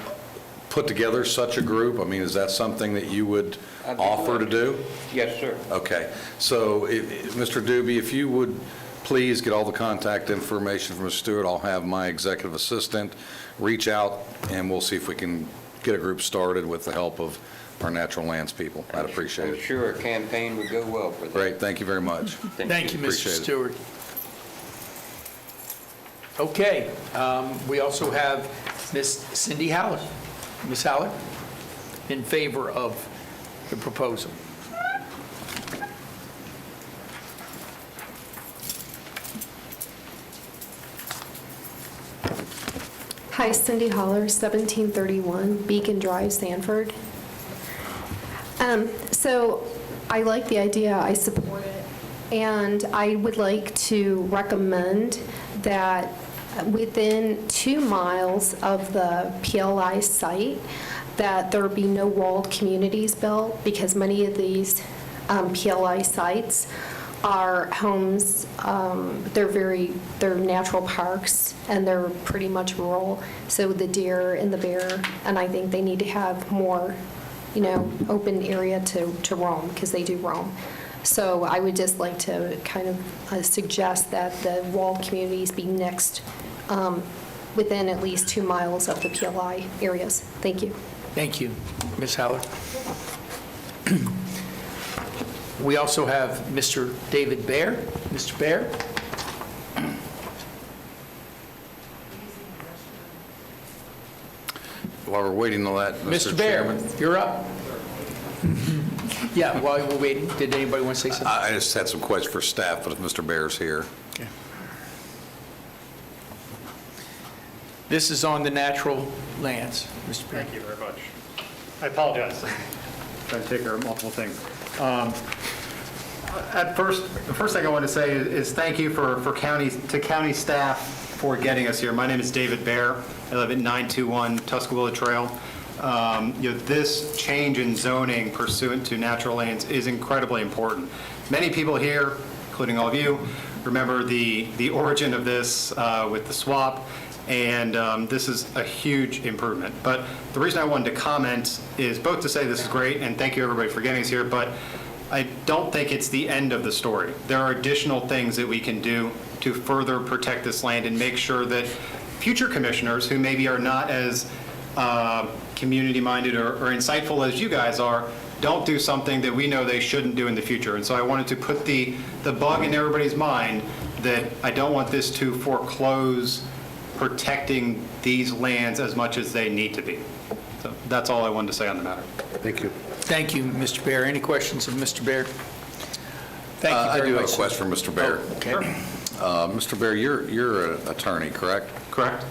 put together such a group? I mean, is that something that you would offer to do? Yes, sir. Okay. So, Mr. Doobie, if you would please get all the contact information from Mr. Stewart, I'll have my executive assistant reach out, and we'll see if we can get a group started with the help of our natural lands people. I'd appreciate it. I'm sure a campaign would go well for that. Great, thank you very much. Thank you, Mr. Appreciate it. Stewart. Okay, we also have Ms. Cindy Howard. Ms. Howard, in favor of the proposal. Hi, Cindy Holler, 1731 Beacon Drive, Sanford. So I like the idea, I support it, and I would like to recommend that within 2 miles of the PLI site, that there be no walled communities built, because many of these PLI sites are homes, they're natural parks, and they're pretty much rural, so the deer and the bear, and I think they need to have more, open area to roam, because they do roam. So I would just like to kind of suggest that the walled communities be next, within at least 2 miles of the PLI areas. Thank you. Thank you, Ms. Howard. We also have Mr. David Baer. Mr. Baer? While we're waiting on that, Mr. Mr. Baer, Chairman. you're up. Yeah, while we're waiting, did anybody want to say something? I just had some questions for staff, but if Mr. Baer's here. Okay. This is on the natural lands, Mr. Baer. Thank you very much. I apologize. Trying to take care of multiple things. The first thing I want to say is thank you for county staff for getting us here. My name is David Baer. I live at 921 Tuscaloosa Trail. This change in zoning pursuant to natural lands is incredibly important. Many people here, including all of you, remember the origin of this with the swap, and this is a huge improvement. But the reason I wanted to comment is both to say this is great, and thank you everybody for getting us here, but I don't think it's the end of the story. There are additional things that we can do to further protect this land and make sure that future commissioners who maybe are not as community-minded or insightful as you guys are, don't do something that we know they shouldn't do in the future. And so I wanted to put the bug in everybody's mind that I don't want this to foreclose protecting these lands as much as they need to be. So that's all I wanted to say on the matter. Thank you. Thank you, Mr. Baer. Any questions of Mr. Baer? Thank you I very do much. have a question for Mr. Baer. Oh, okay. Mr. Baer, you're an attorney, correct? Correct.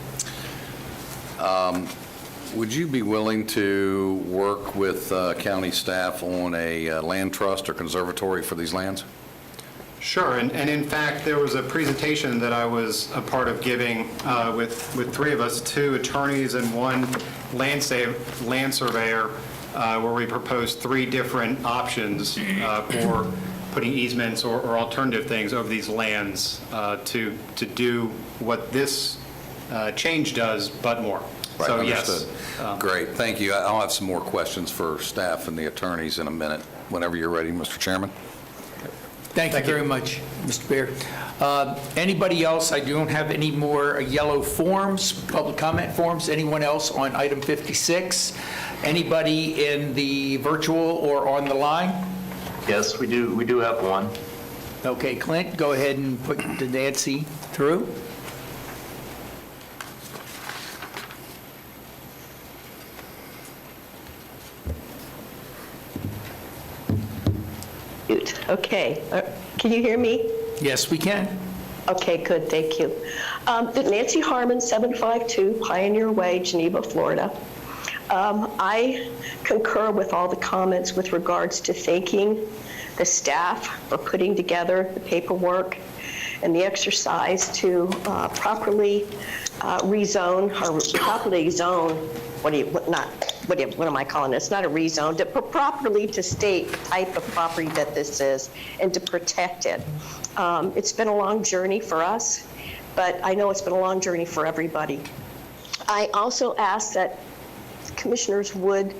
Would you be willing to work with county staff on a land trust or conservatory for these lands? Sure, and in fact, there was a presentation that I was a part of giving with 3 of us, 2 attorneys and 1 land surveyor, where we proposed 3 different options for putting easements or alternative things over these lands to do what this change does, but more. Right, So understood. yes. Great, thank you. I'll have some more questions for staff and the attorneys in a minute, whenever you're ready, Mr. Chairman. Thank you very much, Mr. Baer. Anybody else? I don't have any more yellow forms, public comment forms. Anyone else on item 56? Anybody in the virtual or on the line? Yes, we do have one. Okay, Clint, go ahead and put the Nancy through. Okay, can you hear me? Yes, we can. Okay, good, thank you. Nancy Harmon, 752 Pioneer Way, Geneva, Florida. I concur with all the comments with regards to thanking the staff for putting together the paperwork and the exercise to properly rezone, or properly zone, what am I calling this? Not a rezone, properly to state the type of property that this is and to protect it. It's been a long journey for us, but I know it's been a long journey for everybody. I also ask that commissioners would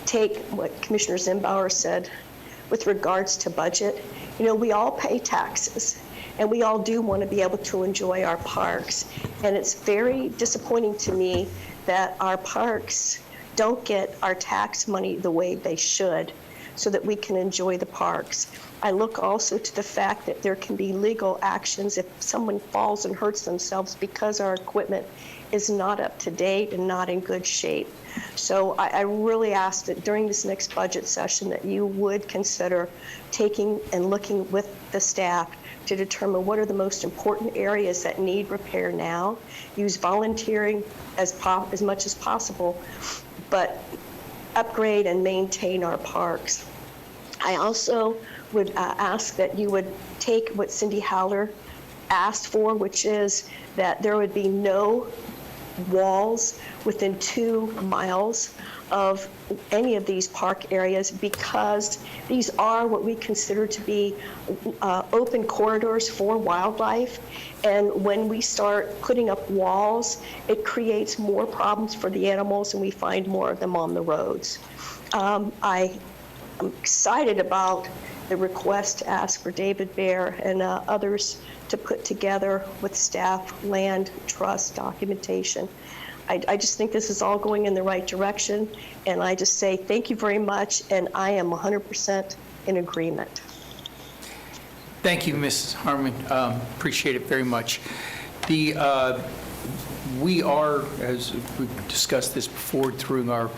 take what Commissioner Zimbauer said with regards to budget. You know, we all pay taxes, and we all do want to be able to enjoy our parks. And it's very disappointing to me that our parks don't get our tax money the way they should so that we can enjoy the parks. I look also to the fact that there can be legal actions if someone falls and hurts themselves because our equipment is not up to date and not in good shape. So I really ask that during this next budget session that you would consider taking and looking with the staff to determine what are the most important areas that need repair now. Use volunteering as much as possible, but upgrade and maintain our parks. I also would ask that you would take what Cindy Howler asked for, which is that there would be no walls within 2 miles of any of these park areas, because these are what we consider to be open corridors for wildlife. And when we start putting up walls, it creates more problems for the animals, and we find more of them on the roads. I'm excited about the request to ask for David Baer and others to put together with staff land trust documentation. I just think this is all going in the right direction, and I just say thank you very much, and I am 100% in agreement. Thank you, Mrs. Harmon. Appreciate it very much. We are, as we've discussed this before through our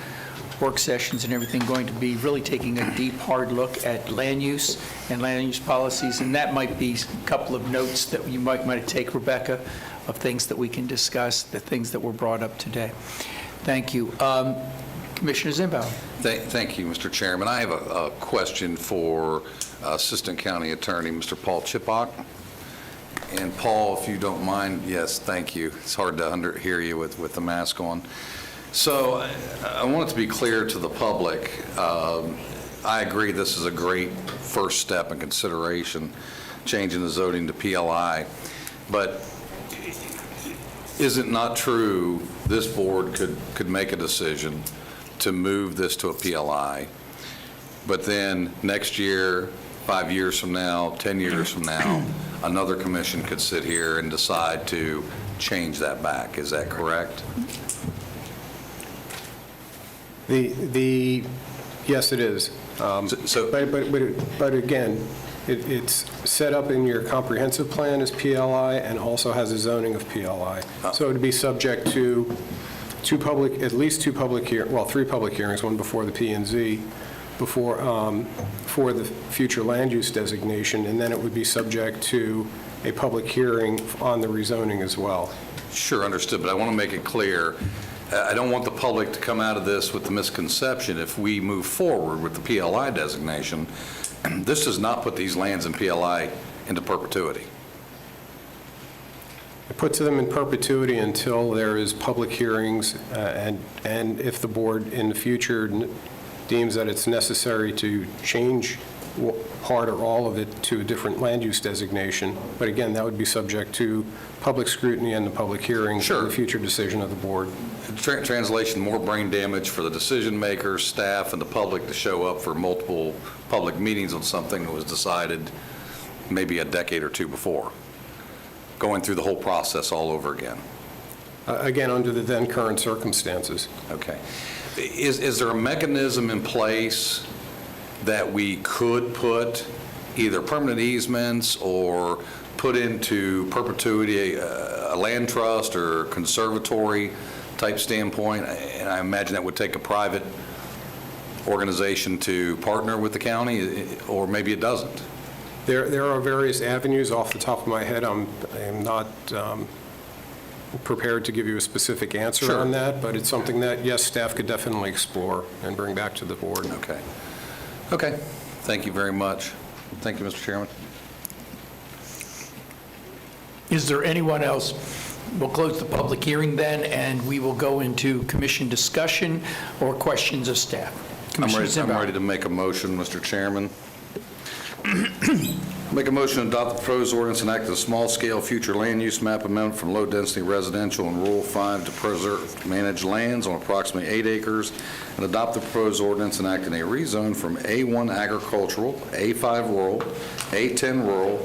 work sessions and everything, going to be really taking a deep, hard look at land use and land use policies, and that might be a couple of notes that you might take, Rebecca, of things that we can discuss, the things that were brought up today. Thank you. Commissioner Zimbauer. Thank you, Mr. Chairman. I have a question for Assistant County Attorney, Mr. Paul Chipok. And Paul, if you don't mind, yes, thank you. It's hard to hear you with the mask on. So I want it to be clear to the public. I agree this is a great first step in consideration, changing the zoning to PLI. But is it not true this board could make a decision to move this to a PLI, but then next year, 5 years from now, 10 years from now, another commission could sit here and decide to change that back? Is that correct? Yes, it is. But again, it's set up in your comprehensive plan as PLI and also has a zoning of PLI. So it would be subject to at least 3 public hearings, one before the P&Z, for the future land use designation, and then it would be subject to a public hearing on the rezoning as well. Sure, understood, but I want to make it clear, I don't want the public to come out of this with the misconception if we move forward with the PLI designation, this does not put these lands in PLI into perpetuity. It puts them in perpetuity until there is public hearings, and if the board in the future deems that it's necessary to change part or all of it to a different land use designation. But again, that would be subject to public scrutiny and the public hearings. Sure. And the future decision of the board. Translation, more brain damage for the decision makers, staff, and the public to show up for multiple public meetings on something that was decided maybe a decade or two before, going through the whole process all over again. Again, under the then current circumstances. Okay. Is there a mechanism in place that we could put either permanent easements or put into perpetuity a land trust or conservatory type standpoint? And I imagine that would take a private organization to partner with the county, or maybe it doesn't. There are various avenues. Off the top of my head, I'm not prepared to give you a specific answer on that, but it's something that, yes, staff could definitely explore and bring back to the board. Okay. Okay. Thank you very much. Thank you, Mr. Chairman. Is there anyone else? We'll close the public hearing then, and we will go into commission discussion or questions of staff. Commissioner I'm Zimbauer. ready to make a motion, Mr. Chairman. Make a motion to adopt the proposed ordinance and act as a small-scale future land use map amendment from low-density residential and rural 5 to preserve managed lands on approximately 8 acres, and adopt the proposed ordinance and act in a rezone from A1 agricultural, A5 rural, A10 rural,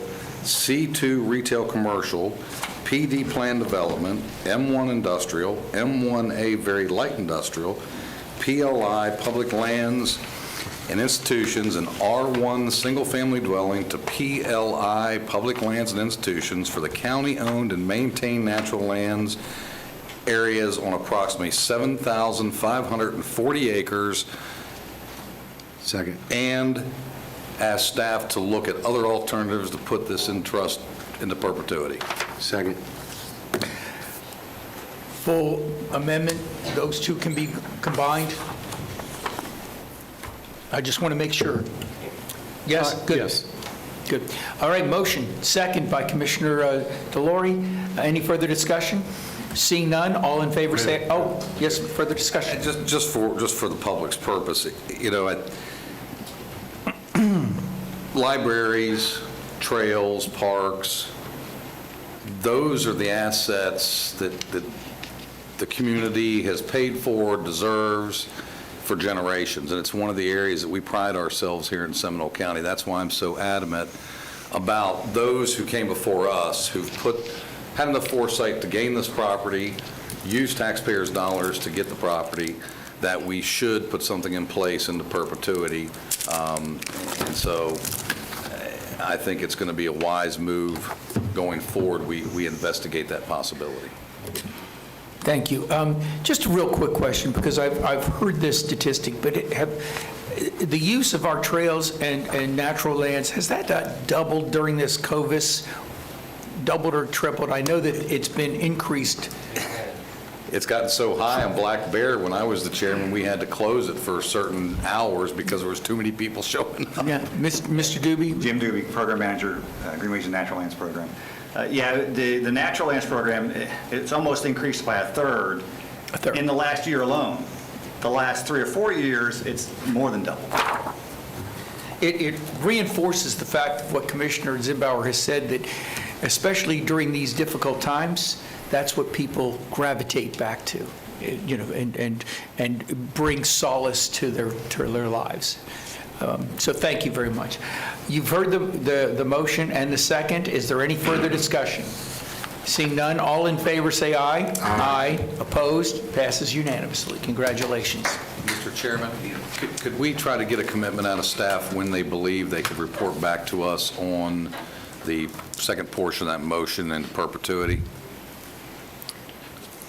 C2 retail commercial, PD plan development, M1 industrial, M1A very light industrial, PLI public lands and institutions, and R1 single-family dwelling to PLI public lands and institutions for the county-owned and maintained natural lands areas on approximately 7,540 acres. Second. And ask staff to look at other alternatives to put this in trust into perpetuity. Second. Full amendment, those two can be combined? I just want to make sure. Yes? Good. Yes. Good. All right, motion, second by Commissioner Delory. Any further discussion? Seeing none, all in favor say, oh, yes, further discussion. Just for the public's purpose, you know, libraries, trails, parks, those are the assets that the community has paid for, deserves for generations, and it's one of the areas that we pride ourselves here in Seminole County. That's why I'm so adamant about those who came before us, who've had enough foresight to gain this property, use taxpayers' dollars to get the property, that we should put something in place into perpetuity. And so I think it's going to be a wise move going forward. We investigate that possibility. Thank you. Just a real quick question, because I've heard this statistic, but the use of our trails and natural lands, has that doubled during this COVID? Doubled or tripled? I know that it's been increased. It's gotten so high on Black Bear, when I was the chairman, we had to close it for certain hours because there was too many people showing up. Yeah, Mr. Doobie? Jim Doobie, Program Manager, Greenways and Natural Lands Program. The Natural Lands Program, it's almost increased by a third in the last year alone. The last 3 or 4 years, it's more than doubled. It reinforces the fact of what Commissioner Zimbauer has said, that especially during these difficult times, that's what people gravitate back to, you know, and bring solace to their lives. So thank you very much. You've heard the motion and the second. Is there any further discussion? Seeing none, all in favor say aye. Aye. Opposed? Passes unanimously. Congratulations. Mr. Chairman, could we try to get a commitment out of staff when they believe they could report back to us on the second portion of that motion in perpetuity?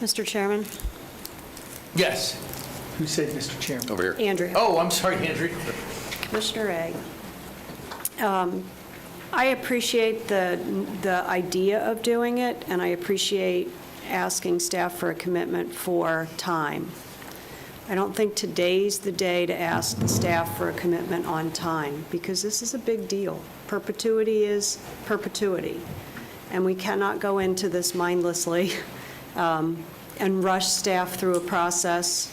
Mr. Chairman? Yes. Who said Mr. Chairman? Over here. Andrea. Oh, I'm sorry, Andrea. Commissioner Ray, I appreciate the idea of doing it, and I appreciate asking staff for a commitment for time. I don't think today's the day to ask the staff for a commitment on time, because this is a big deal. Perpetuity is perpetuity, and we cannot go into this mindlessly and rush staff through a process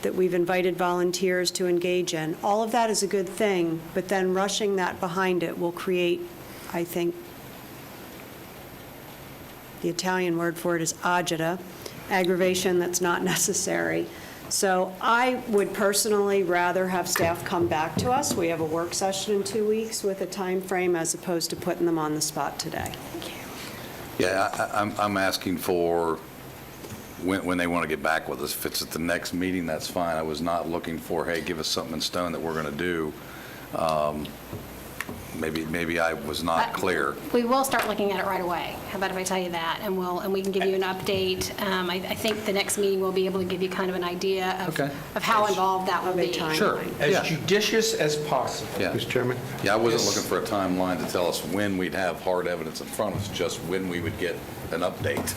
that we've invited volunteers to engage in. All of that is a good thing, but then rushing that behind it will create, I think, the Italian word for it is agita, aggravation that's not necessary. So I would personally rather have staff come back to us. We have a work session in 2 weeks with a time frame, as opposed to putting them on the spot today. Yeah, I'm asking for when they want to get back with us. If it's at the next meeting, that's fine. I was not looking for, hey, give us something in stone that we're going to do. Maybe I was not clear. We will start looking at it right away. How about if I tell you that? And we can give you an update. I think the next meeting we'll be able to give you kind of an idea of how involved that will be. Sure. As judicious as possible. Yeah. Mr. Chairman? Yeah, I wasn't looking for a timeline to tell us when we'd have hard evidence in front of us, just when we would get an update.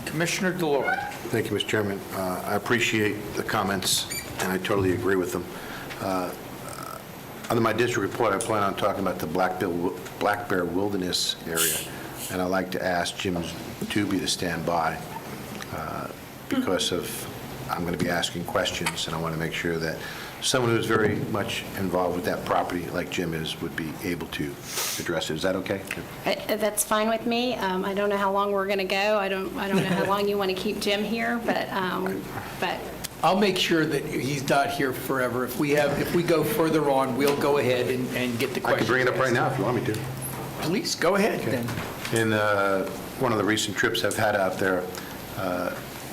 Commissioner Delory. Thank you, Mr. Chairman. I appreciate the comments, and I totally agree with them. Under my district report, I plan on talking about the Black Bear Wilderness area. and I'd like to ask Jim Dubey to stand by because I'm going to be asking questions, and I want to make sure that someone who's very much involved with that property, like Jim is, would be able to address it. Is that okay? That's fine with me. I don't know how long we're going to go. I don't know how long you want to keep Jim here, but I'll make sure that he's not here forever. If we go further on, we'll go ahead and get the questions. I can bring it up right asked. now if you want me to. Please, go ahead then. In one of the recent trips I've had out there,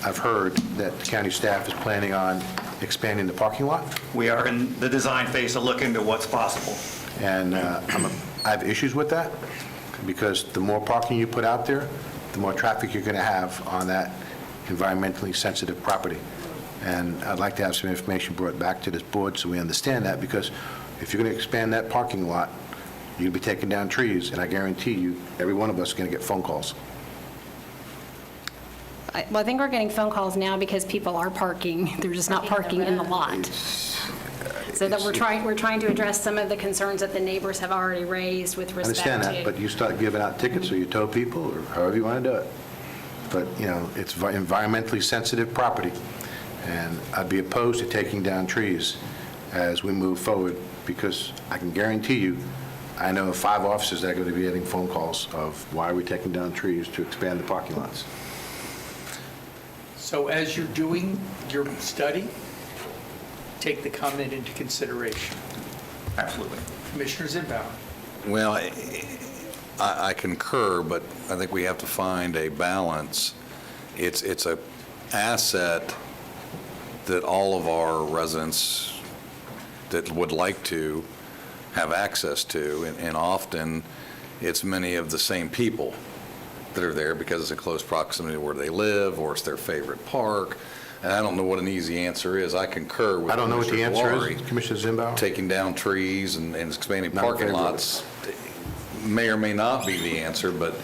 I've heard that the county staff is planning on expanding the parking lot. We are in the design phase to look into what's possible. And I have issues with that, because the more parking you put out there, the more traffic you're going to have on that environmentally sensitive property. And I'd like to have some information brought back to this board so we understand that, because if you're going to expand that parking lot, you'll be taking down trees, and I guarantee you, every one of us is going to get phone calls. well, I think we're getting phone calls now because people are parking. They're just not parking in the lot. So that we're trying to address some of the concerns that the neighbors have already raised with I respect to. understand that, but you start giving out tickets, or you tow people, or however you want to do it. But, it's environmentally sensitive property, and I'd be opposed to taking down trees as we move forward, because I can guarantee you, I know of 5 officers that are going to be getting phone calls of, why are we taking down trees to expand the parking lots? So as you're doing your study, take the comment into consideration. Absolutely. Commissioner Zimbauer. Well, I concur, but I think we have to find a balance. It's a asset that all of our residents that would like to have access to, and often it's many of the same people that are there because it's in close proximity to where they live, or it's their favorite park. And I don't know what an easy answer is. I concur with I don't know what the Commissioner answer Valari. is, Commissioner Zimbauer. Taking down trees and expanding Not in parking favor of it. lots may or may not be the answer, but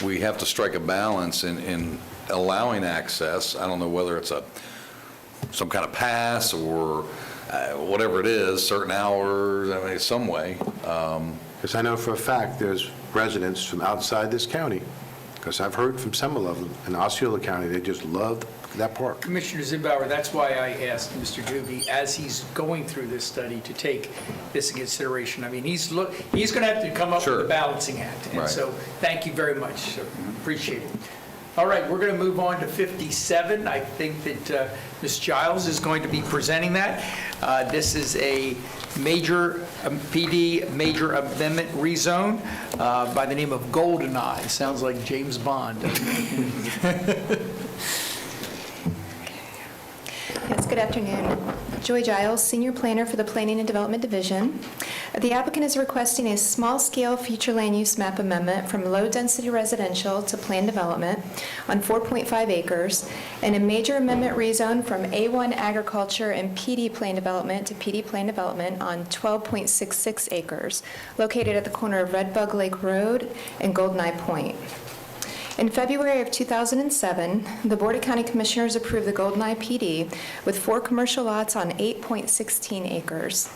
we have to strike a balance in allowing access. I don't know whether it's some kind of pass or whatever it is, certain hours, I mean, some way. Because I know for a fact there's residents from outside this county, because I've heard from some of them in Osceola County, they just loved that park. Commissioner Zimbauer, that's why I asked Mr. Dubey, as he's going through this study, to take this in consideration. I mean, he's going to have to come up with a balancing act. And Right. so, thank you very much. So, appreciate it. All right, we're going to move on to 57. I think that Ms. Giles is going to be presenting that. This is a major PD major amendment rezone by the name of GoldenEye. Sounds like James Bond. Yes, good afternoon. Joy Giles, Senior Planner for the Planning and Development Division. The applicant is requesting a small-scale future land use map amendment from low-density residential to planned development on 4.5 acres, and a major amendment rezone from A1 agriculture and PD planned development to PD planned development on 12.66 acres, located at the corner of Red Bug Lake Road and GoldenEye Point. In February of 2007, the Board of County Commissioners approved the GoldenEye PD with 4 commercial lots on 8.16 acres,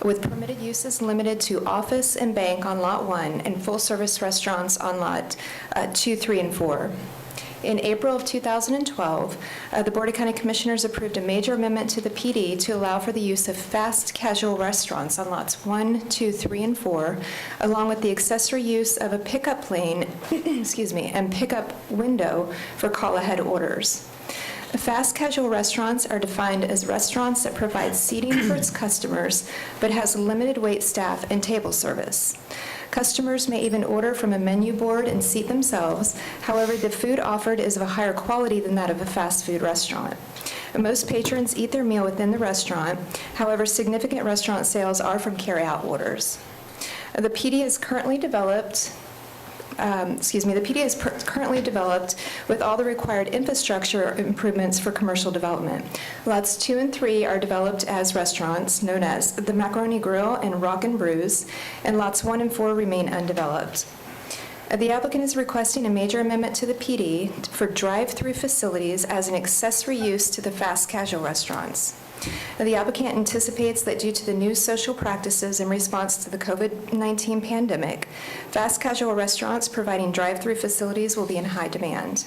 with permitted uses limited to office and bank on Lot 1 and full-service restaurants on Lot 2, 3, and 4. In April of 2012, the Board of County Commissioners approved a major amendment to the PD to allow for the use of fast casual restaurants on lots 1, 2, 3, and 4, along with the accessory use of a pickup lane, and pickup window for call-ahead orders. Fast casual restaurants are defined as restaurants that provide seating for its customers, but has limited wait staff and table service. Customers may even order from a menu board and seat themselves. However, the food offered is of a higher quality than that of a fast food restaurant. Most patrons eat their meal within the restaurant. However, significant restaurant sales are from carry-out orders. The PD is currently developed with all the required infrastructure improvements for commercial development. Lots 2 and 3 are developed as restaurants, known as the Macaroni Grill and Rock and Brews, and lots 1 and 4 remain undeveloped. The applicant is requesting a major amendment to the PD for drive-through facilities as an accessory use to the fast casual restaurants. The applicant anticipates that due to the new social practices in response to the COVID-19 pandemic, fast casual restaurants providing drive-through facilities will be in high demand.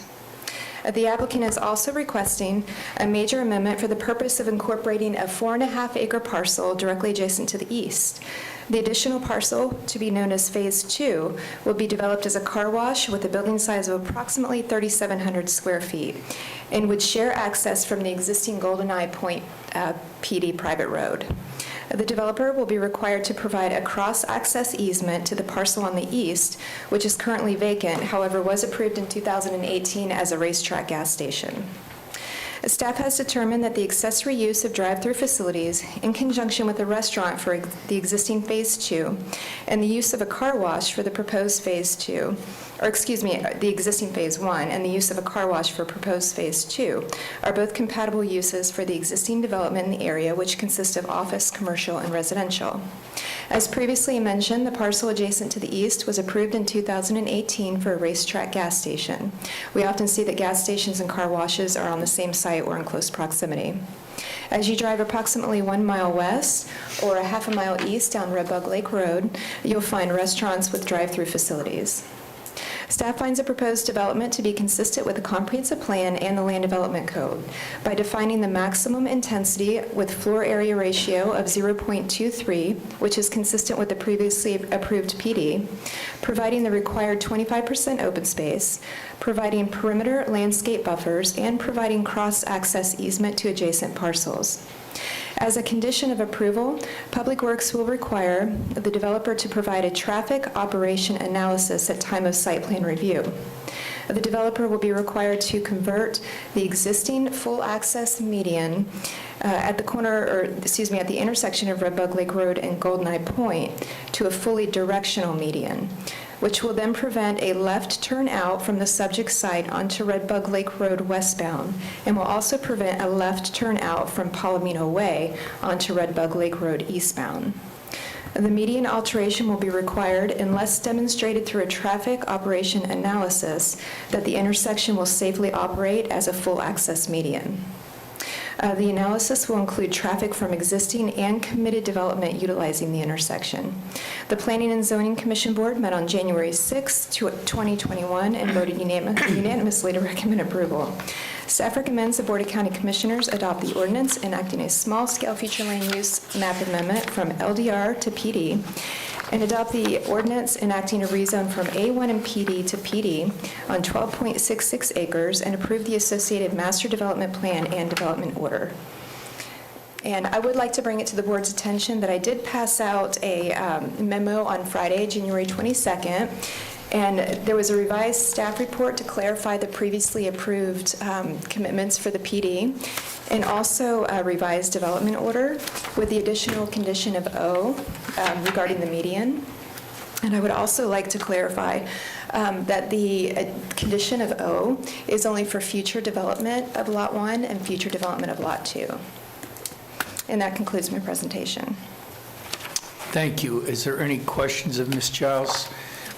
The applicant is also requesting a major amendment for the purpose of incorporating a 4.5-acre parcel directly adjacent to the east. The additional parcel, to be known as Phase 2, will be developed as a car wash with a building size of approximately 3,700 square feet and would share access from the existing GoldenEye Point PD private road. The developer will be required to provide a cross-access easement to the parcel on the east, which is currently vacant, however, was approved in 2018 as a racetrack gas station. Staff has determined that the accessory use of drive-through facilities in conjunction with a restaurant for the existing Phase 2 and the use of a car wash for the proposed Phase 2, or excuse me, the existing Phase 1 and the use of a car wash for proposed Phase 2 are both compatible uses for the existing development in the area, which consists of office, commercial, and residential. As previously mentioned, the parcel adjacent to the east was approved in 2018 for a racetrack gas station. We often see that gas stations and car washes are on the same site or in close proximity. As you drive approximately 1 mile west or a half a mile east down Redbug Lake Road, you'll find restaurants with drive-through facilities. Staff finds the proposed development to be consistent with the comprehensive plan and the land development code by defining the maximum intensity with floor area ratio of 0.23, which is consistent with the previously approved PD, providing the required 25% open space, providing perimeter landscape buffers, and providing cross-access easement to adjacent parcels. As a condition of approval, Public Works will require the developer to provide a traffic operation analysis at time of site plan review. The developer will be required to convert the existing full access median at the intersection of Redbug Lake Road and GoldenEye Point to a fully directional median, which will then prevent a left turn out from the subject site onto Redbug Lake Road westbound, and will also prevent a left turn out from Palomino Way onto Redbug Lake Road eastbound. The median alteration will be required unless demonstrated through a traffic operation analysis that the intersection will safely operate as a full access median. The analysis will include traffic from existing and committed development utilizing the intersection. The Planning and Zoning Commission Board met on January 6, 2021, and voted unanimously to recommend approval. Staff recommends the Board of County Commissioners adopt the ordinance enacting a small-scale future land use map amendment from LDR to PD, and adopt the ordinance enacting a rezone from A1 and PD to PD on 12.66 acres and approve the associated master development plan and development order. And I would like to bring it to the board's attention that I did pass out a memo on Friday, January 22nd, and there was a revised staff report to clarify the previously approved commitments for the PD, and also a revised development order with the additional condition of O regarding the median. And I would also like to clarify that the condition of O is only for future development of Lot 1 and future development of Lot 2. And that concludes my presentation. Thank you. Is there any questions of Ms. Giles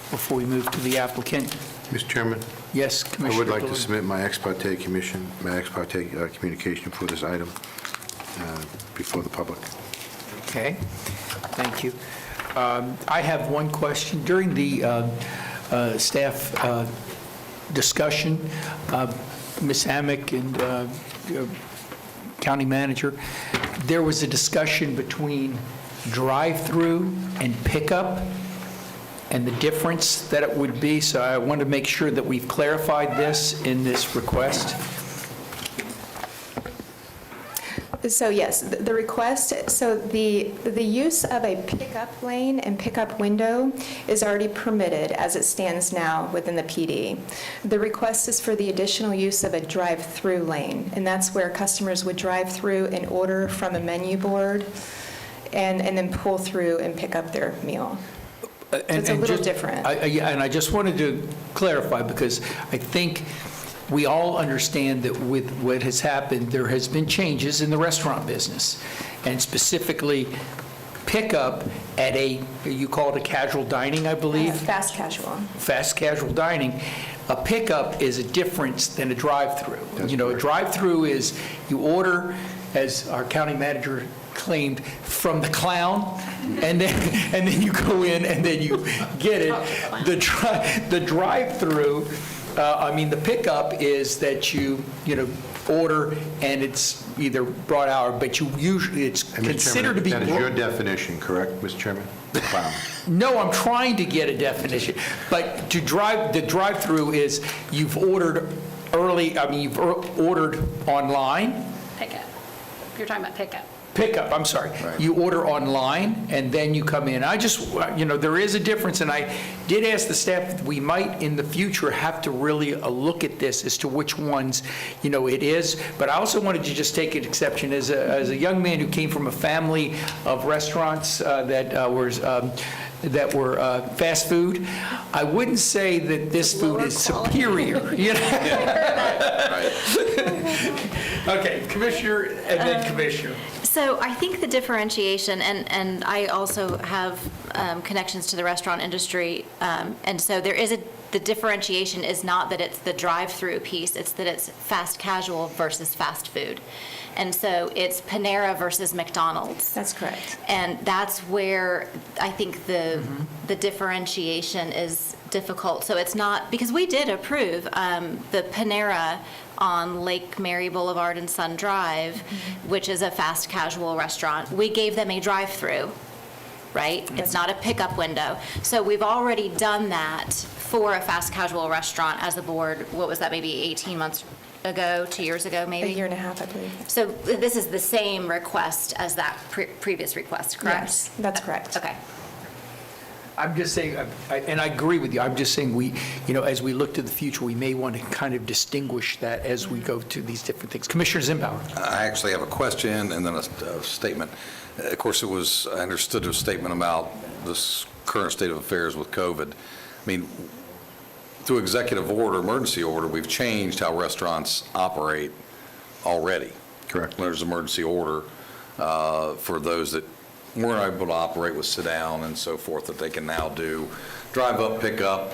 before we move to the applicant? Mr. Chairman? Yes, Commissioner I would like Dillon. to submit my ex parte communication for this item before the public. Okay, thank you. I have one question. During the staff discussion, Ms. Amick and County Manager, there was a discussion between drive-through and pickup and the difference that it would be. So I want to make sure that we've clarified this in this request. So yes, the request, so the use of a pickup lane and pickup window is already permitted as it stands now within the PD. The request is for the additional use of a drive-through lane, and that's where customers would drive through and order from a menu board and then pull through and pick up their meal. So it's a little different. And I just wanted to clarify, because I think we all understand that with what has happened, there has been changes in the restaurant business, and specifically pickup at you call it a casual dining, I believe? Fast casual. Fast casual dining. A pickup is a difference than a drive-through. You know, a drive-through is you order, as our county manager claimed, from the clown, and then you go in and then you get it. The drive-through, the pickup is that you order and it's either brought out, but it's And Mr. considered to be. Chairman, that is your definition, correct, Mr. Chairman? Wow. No, I'm trying to get a definition, but the drive-through is you've ordered early, you've ordered online. Pickup. You're talking about pickup. Pickup, I'm sorry. You order online, and then you come in. I just, there is a difference, and I did ask the staff, that we might in the future have to really look at this as to which ones, it is. But I also wanted to just take an exception. As a young man who came from a family of restaurants that were fast food, I wouldn't say that this food is superior. Okay, Commissioner, and then Commissioner. So I think the differentiation, and I also have connections to the restaurant industry, and so the differentiation is not that it's the drive-through piece, it's that it's fast casual versus fast food. And so it's Panera versus McDonald's. That's correct. And that's where I think the differentiation is difficult. So it's not, because we did approve the Panera on Lake Mary Boulevard and Sun Drive, which is a fast casual restaurant. We gave them a drive-through, right? It's not a pickup window. So we've already done that for a fast casual restaurant as a board. What was that, maybe 18 months ago, 2 years ago, maybe? A year and a half, I believe. So this is the same request as that previous request, correct? Yes, that's correct. Okay. I'm just saying, and I agree with you, I'm just saying we, as we look to the future, we may want to kind of distinguish that as we go to these different things. Commissioner Zimbauer. I actually have a question and then a statement. Of course, I understood a statement about this current state of affairs with COVID. Through executive order, emergency order, we've changed how restaurants operate already. Correct. There's emergency order for those that weren't able to operate with sit down and so forth, that they can now do drive up, pick up,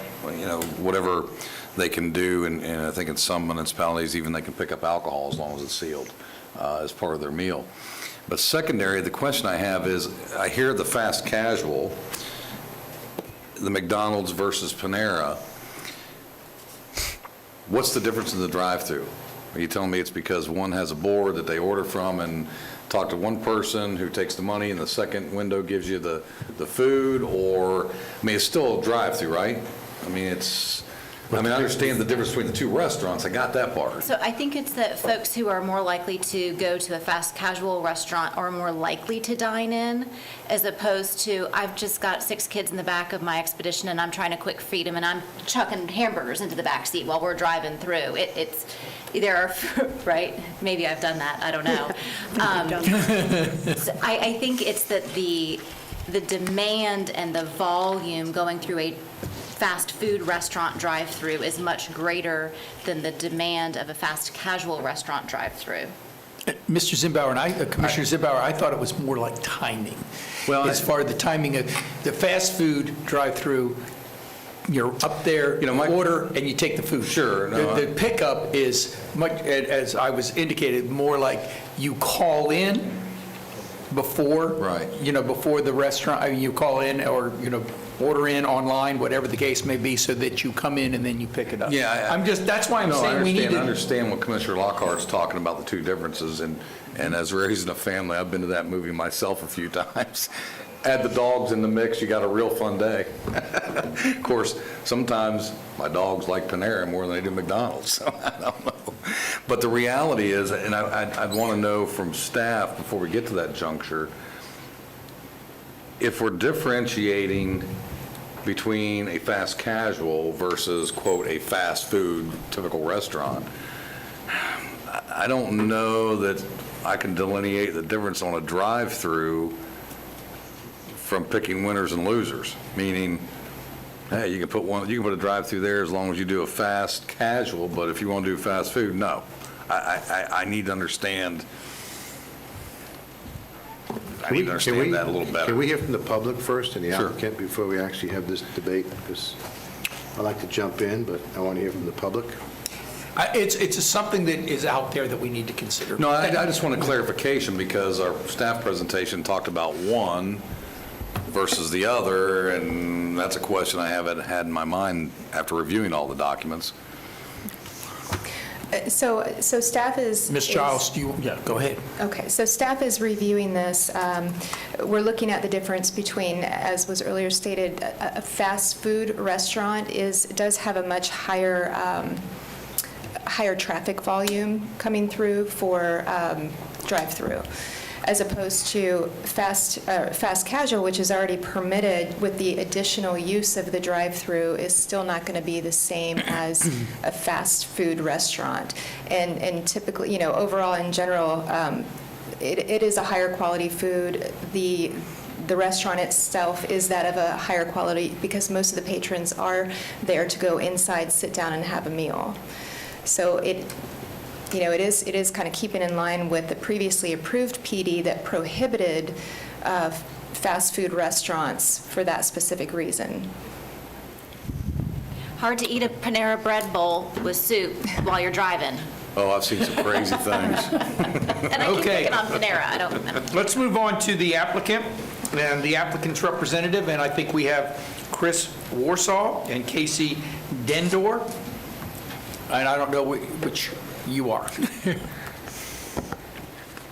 whatever they can do. And I think in some municipalities, even they can pick up alcohol as long as it's sealed as part of their meal. But secondary, the question I have is, I hear the fast casual, the McDonald's versus Panera. What's the difference in the drive-through? Are you telling me it's because one has a board that they order from and talk to one person who takes the money and the second window gives you the food? Or, it's still a drive-through, right? I understand the difference between the two restaurants. I got that part. So I think it's that folks who are more likely to go to a fast casual restaurant are more likely to dine in, as opposed to, I've just got 6 kids in the back of my Expedition and I'm trying to quick feed them and I'm chucking hamburgers into the back seat while we're driving through. There are, right? Maybe I've done that, I don't know. So I think it's that the demand and the volume going through a fast food restaurant drive-through is much greater than the demand of a fast casual restaurant drive-through. Mr. Zimbauer and Commissioner Zimbauer, I thought it was more like timing. Well, as far as the timing of the fast food drive-through, you're up there, you order, and you take the food. Sure. The pickup is much, as I was indicated, more like you call in before, right? Before the restaurant, you call in or order in online, whatever the case may be, so that you come in and then you pick it up. Yeah, that's why I'm saying we need to. I understand what Commissioner Lockhart's talking about, the two differences, and as raising a family, I've been to that movie myself a few times. Add the dogs in the mix, you got a real fun day. Of course, sometimes my dogs like Panera more than they do McDonald's, so I don't know. But the reality is, and I'd want to know from staff before we get to that juncture, if we're differentiating between a fast casual versus, quote, a fast food typical restaurant, I don't know that I can delineate the difference on a drive-through from picking winners and losers, meaning, hey, you can put a drive-through there as long as you do a fast casual, but if you want to do fast food, no. I need to understand. I need to understand that a little better. Can we hear from the public first and the Sure. applicant before we actually have this debate? Because I like to jump in, but I want to hear from the public. It's something that is out there that we need to consider. No, I just want a clarification because our staff presentation talked about one versus the other, and that's a question I haven't had in my mind after reviewing all the documents. So staff is... Ms. Giles, go ahead. Okay, so staff is reviewing this. We're looking at the difference between, as was earlier stated, a fast food restaurant does have a much higher traffic volume coming through for drive-through, as opposed to fast casual, which is already permitted with the additional use of the drive-through, is still not going to be the same as a fast food restaurant. And typically, overall in general, it is a higher quality food. The restaurant itself is that of a higher quality because most of the patrons are there to go inside, sit down, and have a meal. So it is kind of keeping in line with the previously approved PD that prohibited fast food restaurants for that specific reason. Hard to eat a Panera Bread bowl with soup while you're driving. Oh, I've seen some crazy things. And I keep picking on Panera. I don't. Let's move on to the applicant and the applicant's representative, and I think we have Chris Warsaw and Casey Dendor, and I don't know which you are.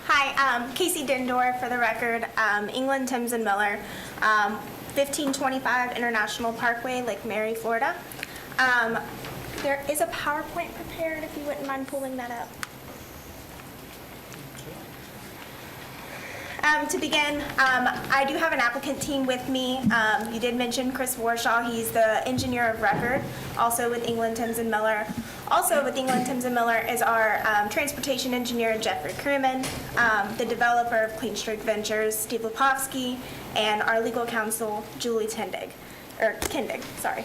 Hi, Casey Dendor for the record, England, Thames and Miller, 1525 International Parkway, Lake Mary, Florida. There is a PowerPoint prepared if you wouldn't mind pulling that up. To begin, I do have an applicant team with me. You did mention Chris Warshaw. He's the engineer of record, also with England, Thames and Miller. Also with England, Thames and Miller is our transportation engineer, Jeffrey Crewman, the developer of Clean Streak Ventures, Steve Lepovsky, and our legal counsel, Julie Kindig. Sorry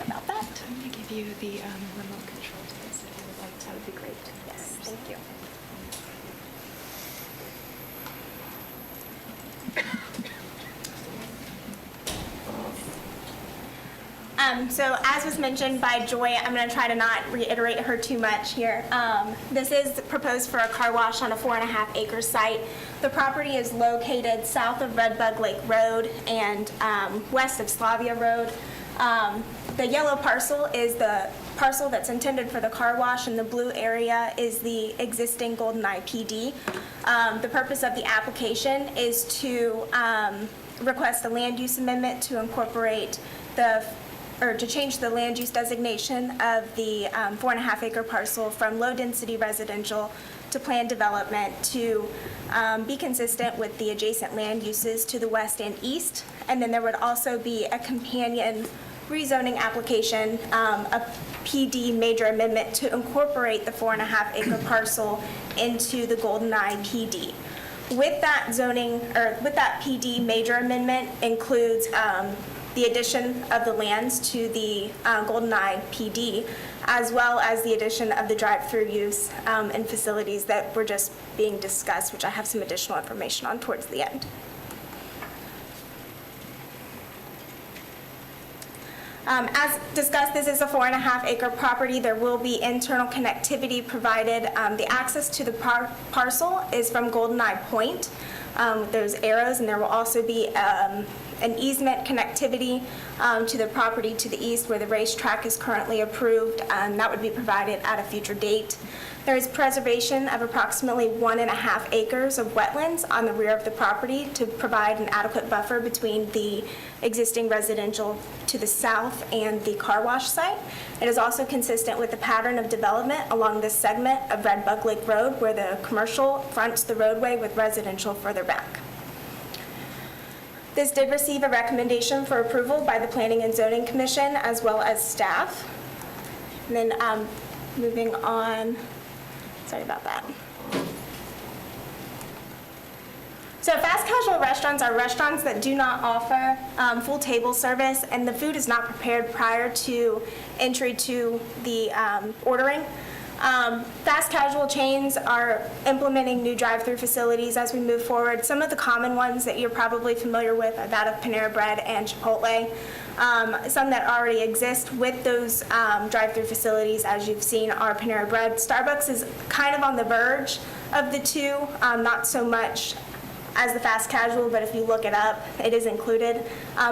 about that. I'm going to give you the remote control to this if you would like to. That would be great. Yes, thank you. So as was mentioned by Joy, I'm going to try to not reiterate her too much here. This is proposed for a car wash on a 4.5-acre site. The property is located south of Redbug Lake Road and west of Slavia Road. The yellow parcel is the parcel that's intended for the car wash, and the blue area is the existing GoldenEye PD. The purpose of the application is to request a land use amendment to incorporate to change the land use designation of the 4.5-acre parcel from low-density residential to planned development to be consistent with the adjacent land uses to the west and east. And then there would also be a companion rezoning application, a PD major amendment to incorporate the 4.5-acre parcel into the GoldenEye PD. With that PD major amendment includes the addition of the lands to the GoldenEye PD, as well as the addition of the drive-through use and facilities that were just being discussed, which I have some additional information on towards the end. As discussed, this is a 4.5-acre property. There will be internal connectivity provided. The access to the parcel is from GoldenEye Point with those arrows, and there will also be an easement connectivity to the property to the east where the racetrack is currently approved. That would be provided at a future date. There is preservation of approximately 1.5 acres of wetlands on the rear of the property to provide an adequate buffer between the existing residential to the south and the car wash site. It is also consistent with the pattern of development along this segment of Redbug Lake Road where the commercial fronts the roadway with residential further back. This did receive a recommendation for approval by the Planning and Zoning Commission as well as staff. And then moving on, sorry about that. So fast casual restaurants are restaurants that do not offer full table service, and the food is not prepared prior to entry to the ordering. Fast casual chains are implementing new drive-through facilities as we move forward. Some of the common ones that you're probably familiar with are that of Panera Bread and Chipotle. Some that already exist with those drive-through facilities, as you've seen, are Panera Bread. Starbucks is kind of on the verge of the two, not so much as the fast casual, but if you look it up, it is included.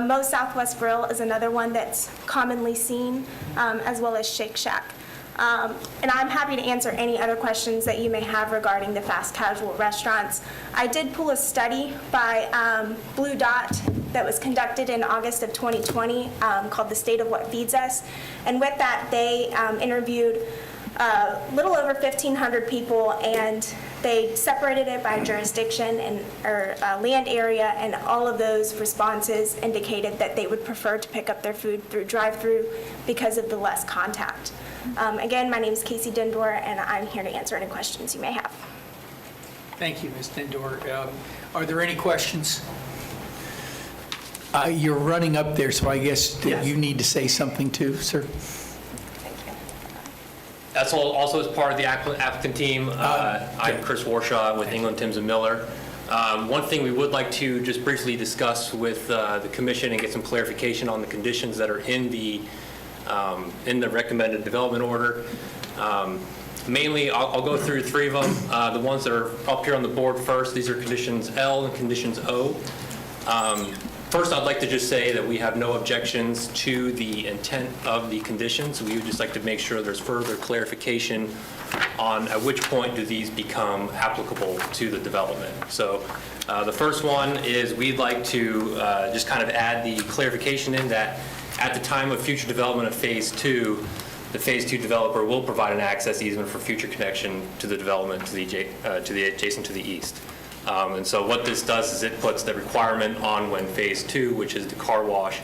Moe's Southwest Grill is another one that's commonly seen, as well as Shake Shack. And I'm happy to answer any other questions that you may have regarding the fast casual restaurants. I did pull a study by Blue Dot that was conducted in August of 2020 called The State of What Feeds Us. And with that, they interviewed a little over 1,500 people, and they separated it by jurisdiction or land area, and all of those responses indicated that they would prefer to pick up their food through drive-through because of the less contact. Again, my name is Casey Dindor, and I'm here to answer any questions you may have. Thank you, Ms. Dindor. Are there any questions? You're running up there, so I guess that you need to say something too, sir. That's also as part of the applicant team. I'm Chris Warshaw with England, Timms & Miller. One thing we would like to just briefly discuss with the commission and get some clarification on the conditions that are in the recommended development order. Mainly, I'll go through three of them. The ones that are up here on the board first, these are conditions L and conditions O. First, I'd like to just say that we have no objections to the intent of the conditions. We would just like to make sure there's further clarification on at which point do these become applicable to the development. So the first one is we'd like to just kind of add the clarification in that at the time of future development of Phase 2, the Phase 2 developer will provide an access easement for future connection to the development to the adjacent to the east. And so what this does is it puts the requirement on when Phase 2, which is the car wash,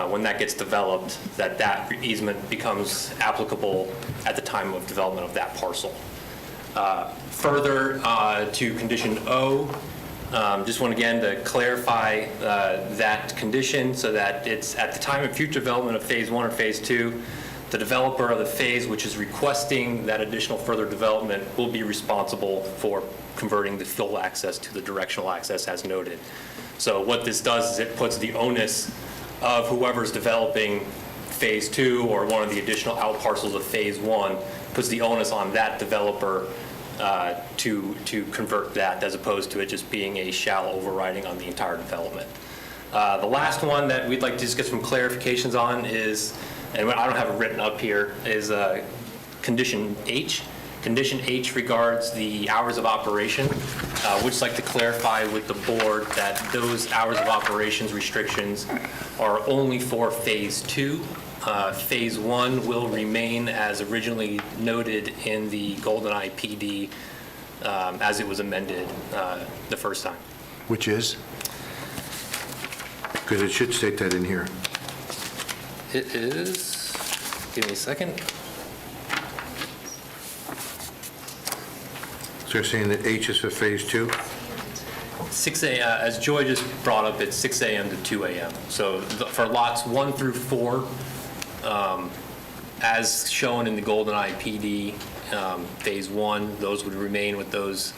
when that gets developed, that easement becomes applicable at the time of development of that parcel. Further to condition O, just want again to clarify that condition so that it's at the time of future development of Phase 1 or Phase 2, the developer of the phase which is requesting that additional further development will be responsible for converting the full access to the directional access as noted. So what this does is it puts the onus of whoever's developing Phase 2 or one of the additional out parcels of Phase 1, puts the onus on that developer to convert that, as opposed to it just being a shall overriding on the entire development. The last one that we'd like to just get some clarifications on is, and I don't have it written up here, is condition H. Condition H regards the hours of operation. We'd just like to clarify with the board that those hours of operations restrictions are only for Phase 2. Phase 1 will remain as originally noted in the GoldenEye PD as it was amended the first time. Which is? Because it should state that in here. It is, give me a second. So you're saying that H is for Phase 2? 6 a.m., as Joy just brought up, it's 6 a.m. to 2 a.m. So for lots 1 through 4, as shown in the GoldenEye PD, Phase 1, those would remain with those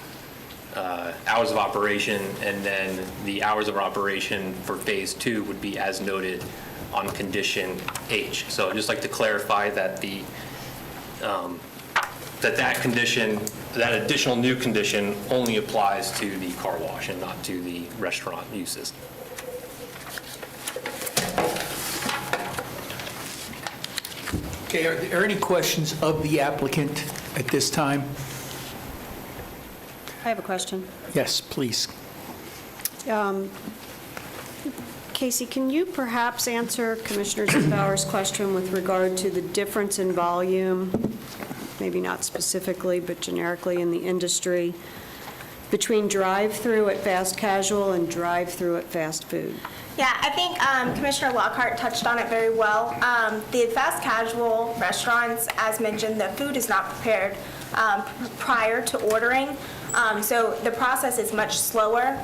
hours of operation, and then the hours of operation for Phase 2 would be as noted on condition H. So I'd just like to clarify that the that condition, that additional new condition only applies to the car wash and not to the restaurant uses. Okay, are there any questions of the applicant at this time? I have a question. Yes, please. Casey, can you perhaps answer Commissioner Zimbauer's question with regard to the difference in volume, maybe not specifically, but generically in the industry, between drive-through at fast casual and drive-through at fast food? Yeah, I think Commissioner Lockhart touched on it very well. The fast casual restaurants, as mentioned, the food is not prepared prior to ordering. So the process is much slower.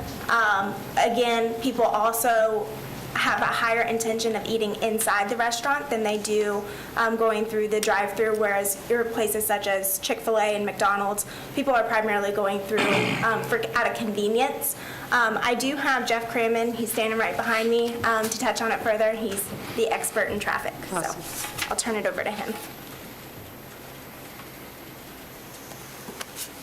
Again, people also have a higher intention of eating inside the restaurant than they do going through the drive-through, whereas your places such as Chick-fil-A and McDonald's, people are primarily going through out of convenience. I do have Jeff Crammon, he's standing right behind me, to touch on it further. He's the expert in traffic, so I'll turn it over to him.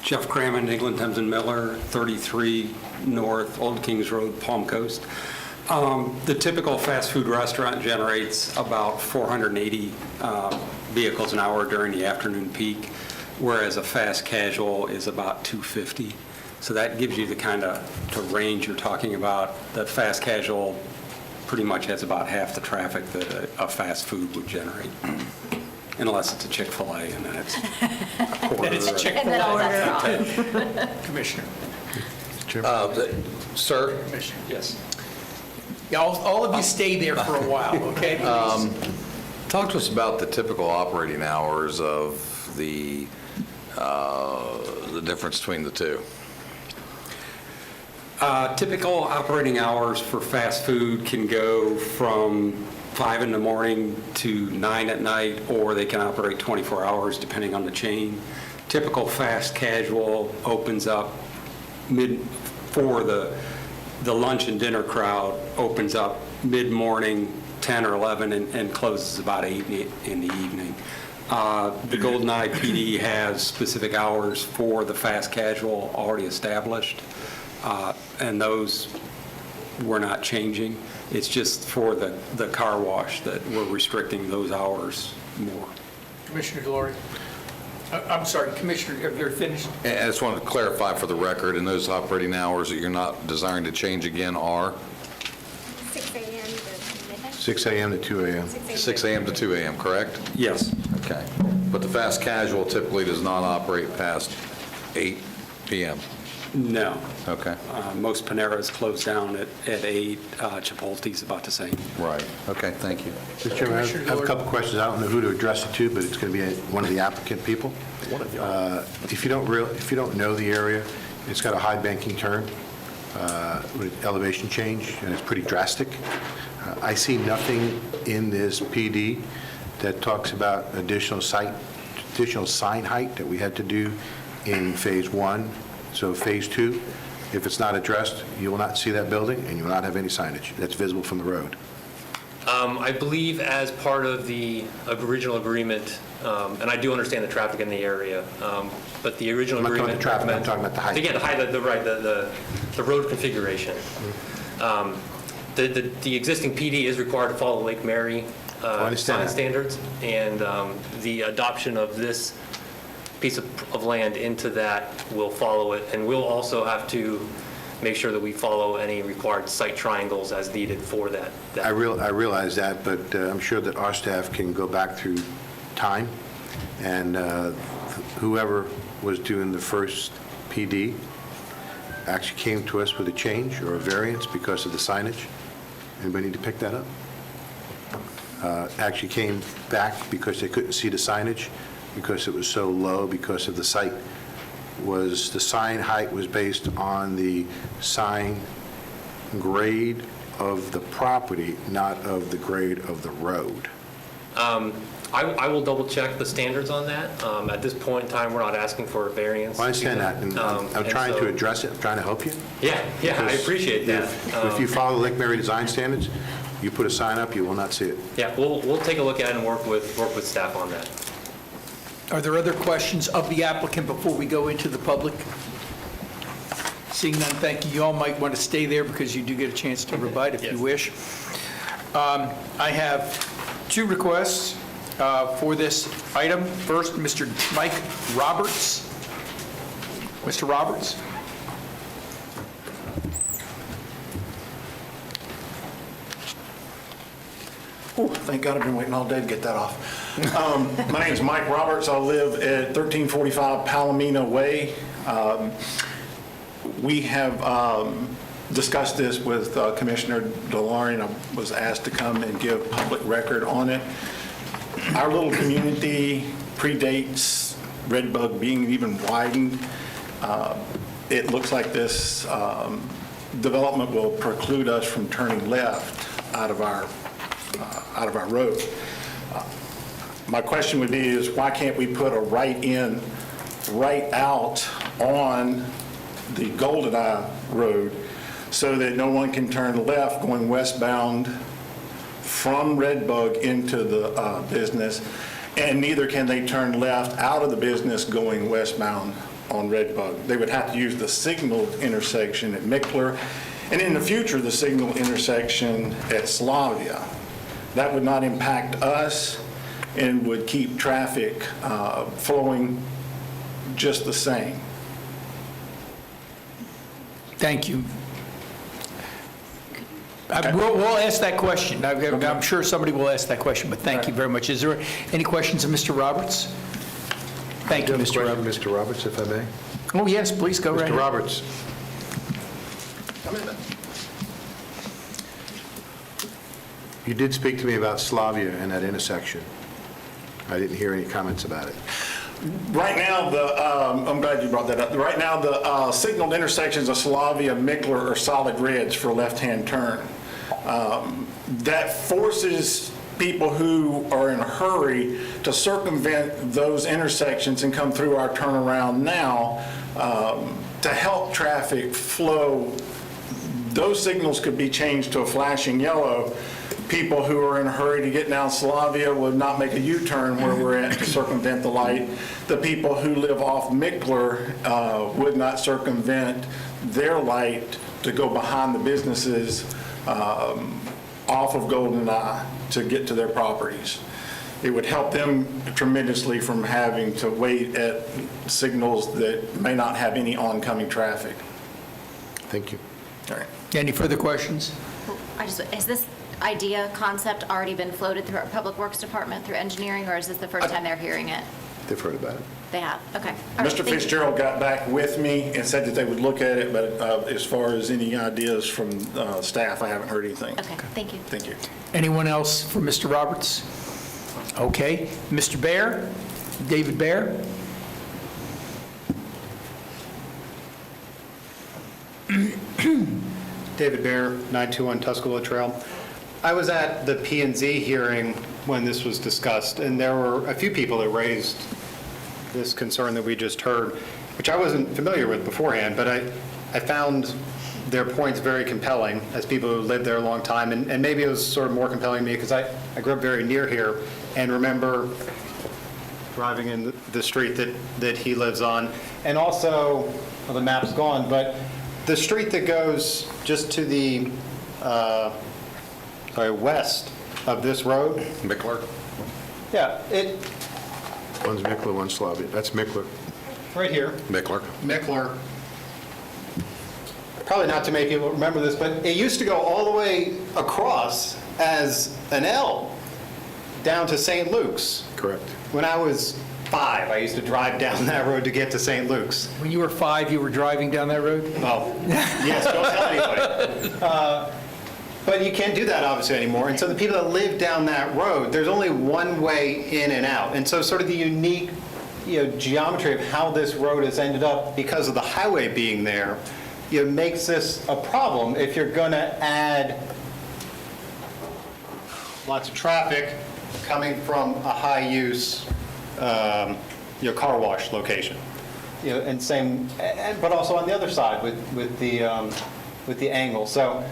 Jeff Crammon, England, Thames and Miller, 33 North Old Kings Road, Palm Coast. The typical fast food restaurant generates about 480 vehicles an hour during the afternoon peak, whereas a fast casual is about 250. So that gives you the kind of range you're talking about. The fast casual pretty much has about half the traffic that a fast food would generate. Unless it's a Chick-fil-A, and then it's a quarter. Then it's a Chick-fil-A. And then all that's Commissioner. Sir? Commissioner, yes. Yeah, all of you stay there for a while, okay? Please. Talk to us about the typical operating hours of the difference between the two. Typical operating hours for fast food can go from 5 in the morning to 9 at night, or they can operate 24 hours depending on the chain. Typical fast casual opens up for the lunch and dinner crowd, opens up mid-morning, 10 or 11, and closes about 8 in the evening. The GoldenEye PD has specific hours for the fast casual already established, and those we're not changing. It's just for the car wash that we're restricting those hours more. Commissioner Delory. I'm sorry, Commissioner, you're finished? And I just wanted to clarify for the record, and those operating hours that you're not desiring to change again are? 6 a.m. to midnight? 6 a.m. to 2 a.m. 6 a.m. to 2 a.m., correct? Yes. Okay. But the fast casual typically does not operate past 8 p.m.? No. Okay. Most Paneras close down at 8. Chipotle's about the same. Right. Okay, thank you. Mr. Chairman, I have a couple questions. I don't know who to address it to, but it's going to be one of the applicant people. If you don't know the area, it's got a high banking turn with elevation change, and it's pretty drastic. I see nothing in this PD that talks about additional sign height that we had to do in Phase 1. So Phase 2, if it's not addressed, you will not see that building, and you will not have any signage that's visible from the road. I believe as part of the original agreement, and I do understand the traffic in the area, but the original I'm not agreement. talking about the traffic, I'm talking about the height. Again, the height, the road configuration. The existing PD is required to follow Lake Mary sign standards, and the adoption of this piece of land into that will follow it, and we'll also have to make sure that we follow any required site triangles as needed for that. I realize that, but I'm sure that our staff can go back through time, and whoever was doing the first PD actually came to us with a change or a variance because of the signage. Anybody need to pick that up? Actually came back because they couldn't see the signage because it was so low because of the site. The sign height was based on the sign grade of the property, not of the grade of the road. I will double check the standards on that. At this point in time, we're not asking for a variance. I understand that, and I'm trying to address it, I'm trying to help you. Yeah, I appreciate that. If you follow Lake Mary design standards, you put a sign up, you will not see it. Yeah, we'll take a look at it and work with staff on that. Are there other questions of the applicant before we go into the public? Seeing none, thank you. You all might want to stay there because you do get a chance to rebut if you wish. I have 2 requests for this item. First, Mr. Mike Roberts. Mr. Roberts? Oh, thank God, I've been waiting all day to get that off. My name is Mike Roberts. I live at 1345 Palomino Way. We have discussed this with Commissioner Delory, and I was asked to come and give public record on it. Our little community predates Redbug being even widened. It looks like this development will preclude us from turning left out of our road. My question would be is why can't we put a right in, right out on the GoldenEye Road so that no one can turn left going westbound from Redbug into the business, and neither can they turn left out of the business going westbound on Redbug. They would have to use the signaled intersection at Mickler, and in the future, the signal intersection at Slavia. That would not impact us and would keep traffic flowing just the same. Thank you. We'll ask that question. I'm sure somebody will ask that question, but thank you very much. Is there any questions of Mr. Roberts? Thank you, Mr. Roberts. Mr. Roberts, if I may. Oh, yes, please go right ahead. Mr. Roberts. You did speak to me about Slavia and that intersection. I didn't hear any comments about it. Right now, I'm glad you brought that up. Right now, the signaled intersections of Slavia, Mickler are solid reds for left-hand turn. That forces people who are in a hurry to circumvent those intersections and come through our turnaround now to help traffic flow. Those signals could be changed to a flashing yellow. People who are in a hurry to get down Slavia would not make a U-turn where we're at to circumvent the light. The people who live off Mickler would not circumvent their light to go behind the businesses off of GoldenEye to get to their properties. It would help them tremendously from having to wait at signals that may not have any oncoming traffic. Thank you. All right. Any further questions? Has this idea, concept already been floated through our Public Works Department, through engineering, or is this the first time they're hearing it? They've heard about it. They have, okay. All right, Mr. thank you. Fitzgerald got back with me and said that they would look at it, but as far as any ideas from staff, I haven't heard anything. Okay, thank you. Thank you. Anyone else for Mr. Roberts? Okay. Mr. Bear? David Bear? David Bear, 921 Tuscola Trail. I was at the P&Z hearing when this was discussed, and there were a few people that raised this concern that we just heard, which I wasn't familiar with beforehand, but I found their points very compelling as people who lived there a long time, and maybe it was sort of more compelling to me because I grew up very near here and remember driving in the street that he lives on, and also, well, the map's gone, but the street that goes just to the west of this road. Mickler? Yeah, One's Mickler, one's Slavia. That's Mickler. right here. Mickler. Mickler. Probably not too many people remember this, but it used to go all the way across as an L down to St. Luke's. Correct. When I was 5, I used to drive down that road to get to St. Luke's. When you were 5, you were driving down that road? Oh, yes, don't tell anybody. But you can't do that obviously anymore. And so the people that live down that road, there's only one way in and out. And so sort of the unique geometry of how this road has ended up because of the highway being there, makes this a problem if you're going to add lots of traffic coming from a high-use car wash location. And same, but also on the other side with the angle. So,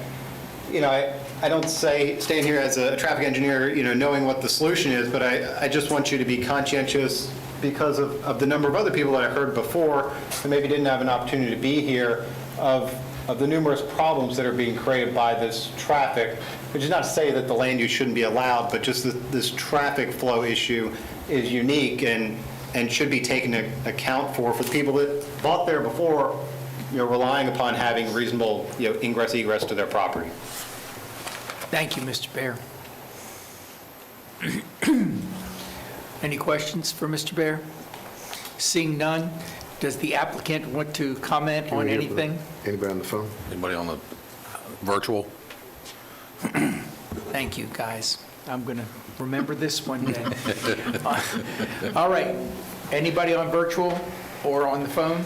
I don't stand here as a traffic engineer, knowing what the solution is, but I just want you to be conscientious because of the number of other people that I heard before that maybe didn't have an opportunity to be here of the numerous problems that are being created by this traffic, which is not to say that the land use shouldn't be allowed, but just this traffic flow issue is unique and should be taken into account for the people that bought there before, relying upon having reasonable, ingress, egress to their property. Thank you, Mr. Bear. Any questions for Mr. Bear? Seeing none, does the applicant want to comment on anything? Anybody on the phone? Anybody on the virtual? Thank you, guys. I'm going to remember this one day. All right. Anybody on virtual or on the phone?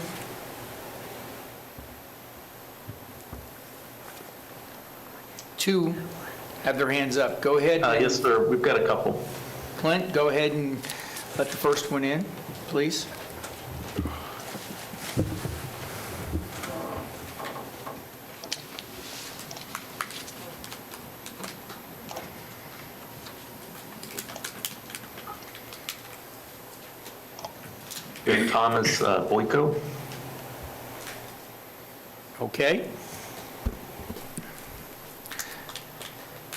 Two. have their hands up. Go ahead. Yes, sir, we've got a couple. Clint, go ahead and let the first one in, please. Good. Thomas Boyko. Okay.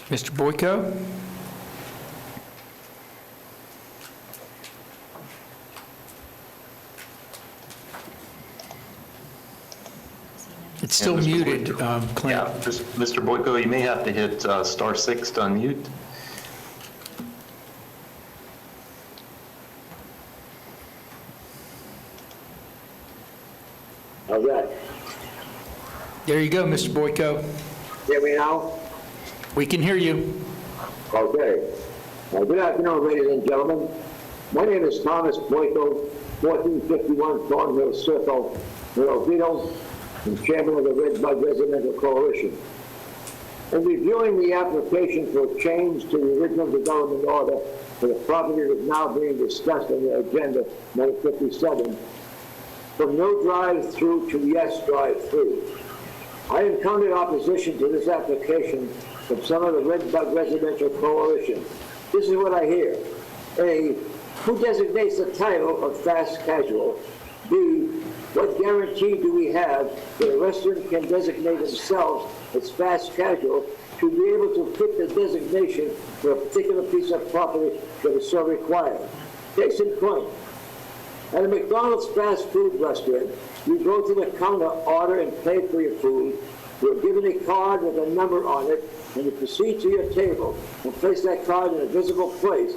Mr. Boyko? It's still Mr. muted, Clint. Yeah, Mr. Boyko, you may have to hit *6 to unmute. How's that? There you go, Mr. Boyko. Hear me now? We can hear you. Okay. Good afternoon, ladies and gentlemen. My name is Thomas Boyko, 1451 Thornhill Circle, near Oviedo, and chairman of the Red Bug Residential Coalition. In reviewing the application for a change to the original development order for the property that is now being discussed on the agenda, number 57, from no drive-through to yes drive-through. I encountered opposition to this application from some of the Red Bug Residential Coalition. This is what I hear. A, who designates the title of fast casual? B, what guarantee do we have that a restaurant can designate themselves as fast casual to be able to fit the designation for a particular piece of property that is so required? Case in point, at a McDonald's fast food restaurant, you go to the counter, order, and pay for your food. You're given a card with a number on it, and you proceed to your table and place that card in a visible place.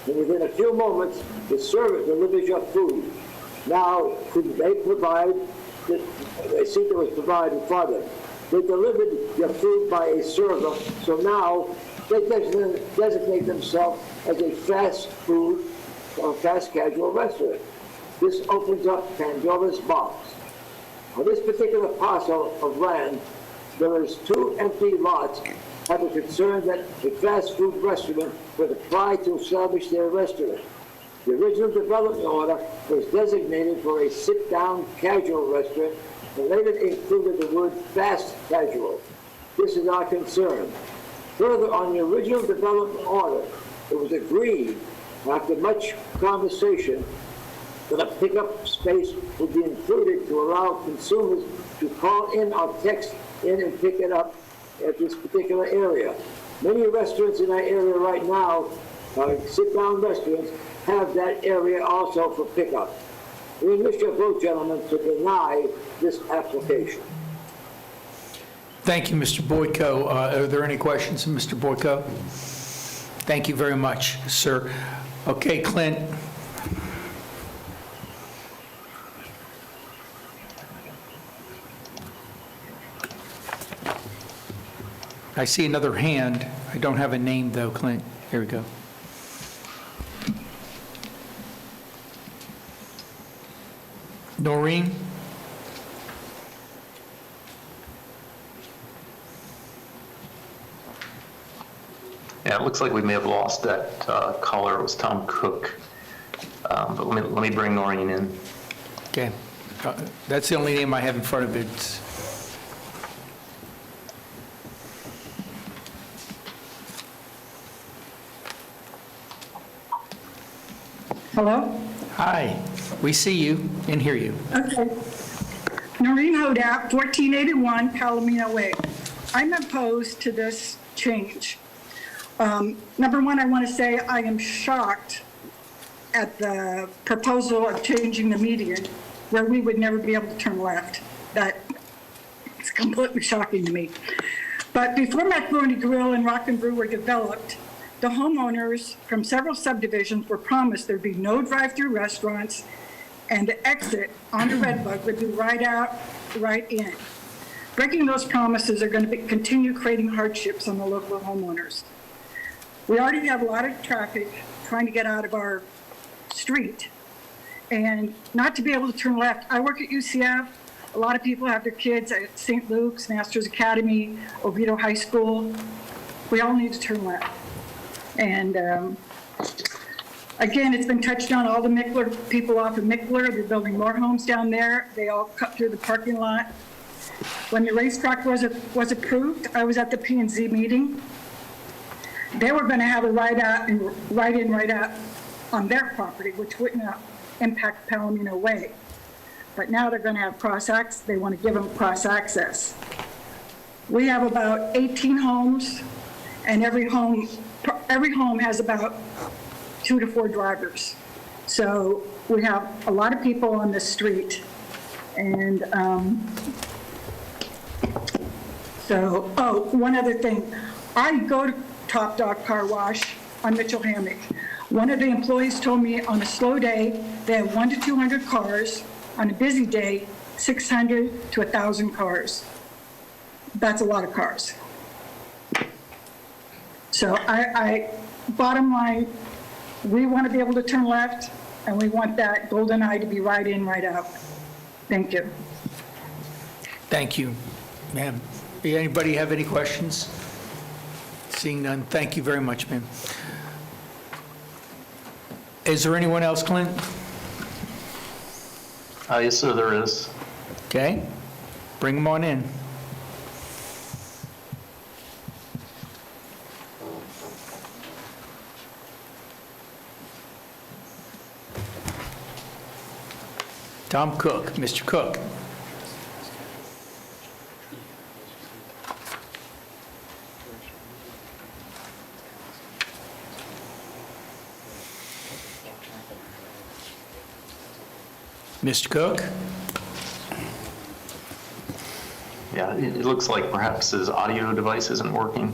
And within a few moments, the server delivers your food. Now, they provide, they see it was provided for them. They delivered your food by a server, so now they designate themselves as a fast food or fast casual restaurant. This opens up Pandora's box. On this particular parcel of land, there is 2 empty lots have a concern that a fast food restaurant would apply to establish their restaurant. The original development order was designated for a sit-down casual restaurant and later included the word fast casual. This is our concern. Further, on the original development order, it was agreed, after much conversation, that a pickup space would be included to allow consumers to call in or text in and pick it up at this particular area. Many restaurants in our area right now, sit-down restaurants, have that area also for pickup. We enlist your vote, gentlemen, to deny this application. Thank you, Mr. Boyko. Are there any questions of Mr. Boyko? Thank you very much, sir. Okay, Clint. I see another hand. I don't have a name, though, Clint. Here we go. Noreen? Yeah, it looks like we may have lost that caller. It was Tom Cook. But let me bring Noreen in. Okay. That's the only name I have in front of it. Hello? Hi. We see you and hear you. Okay. Noreen Hodak, 1481 Palomino Way. I'm opposed to this change. Number one, I want to say I am shocked at the proposal of changing the median where we would never be able to turn left. It's completely shocking to me. But before Macaroni Grill and Rock and Brew were developed, the homeowners from several subdivisions were promised there'd be no drive-through restaurants and the exit onto Redbug would be right out, right in. Breaking those promises are going to continue creating hardships on the local homeowners. We already have a lot of traffic trying to get out of our street and not to be able to turn left. I work at UCF. A lot of people have their kids at St. Luke's, Masters Academy, Oviedo High School. we all need to turn left. And again, it's been touched on, all the Mickler people off of Mickler, they're building more homes down there. They all cut through the parking lot. When the racetrack was approved, I was at the P&Z meeting. They were going to have a right-in, right-out on their property, which wouldn't impact Palomino Way. But now they're going to have cross-access. They want to give them cross-access. We have about 18 homes, and every home has about 2 to 4 drivers. So we have a lot of people on the street. And one other thing. I go to Top Dog Car Wash on Mitchell Hammock. One of the employees told me on a slow day, they have 100 to 200 cars. On a busy day, 600 to 1,000 cars. That's a lot of cars. So bottom line, we want to be able to turn left, and we want that golden eye to be right in, right out. Thank you. Thank you, ma'am. Anybody have any questions? Seeing none, thank you very much, ma'am. Is there anyone else, Clint? Yes, sir, there is. Okay, bring them on in. Tom Cook, Mr. Cook. Mr. Cook? Yeah, it looks like perhaps his audio device isn't working.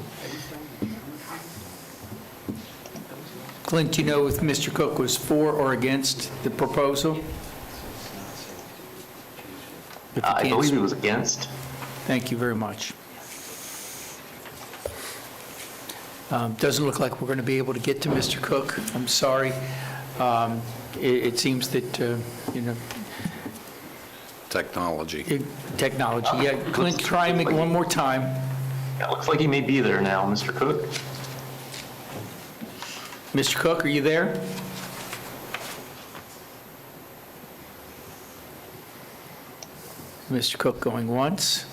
Clint, do you know if Mr. Cook was for or against the proposal? I believe he was against. Thank you very much. Doesn't look like we're going to be able to get to Mr. Cook. I'm sorry. It seems that, Technology. Technology, yeah. Clint, try and make one more time. Yeah, looks like he may be there now, Mr. Cook. Mr. Cook, are you there? Mr. Cook going once.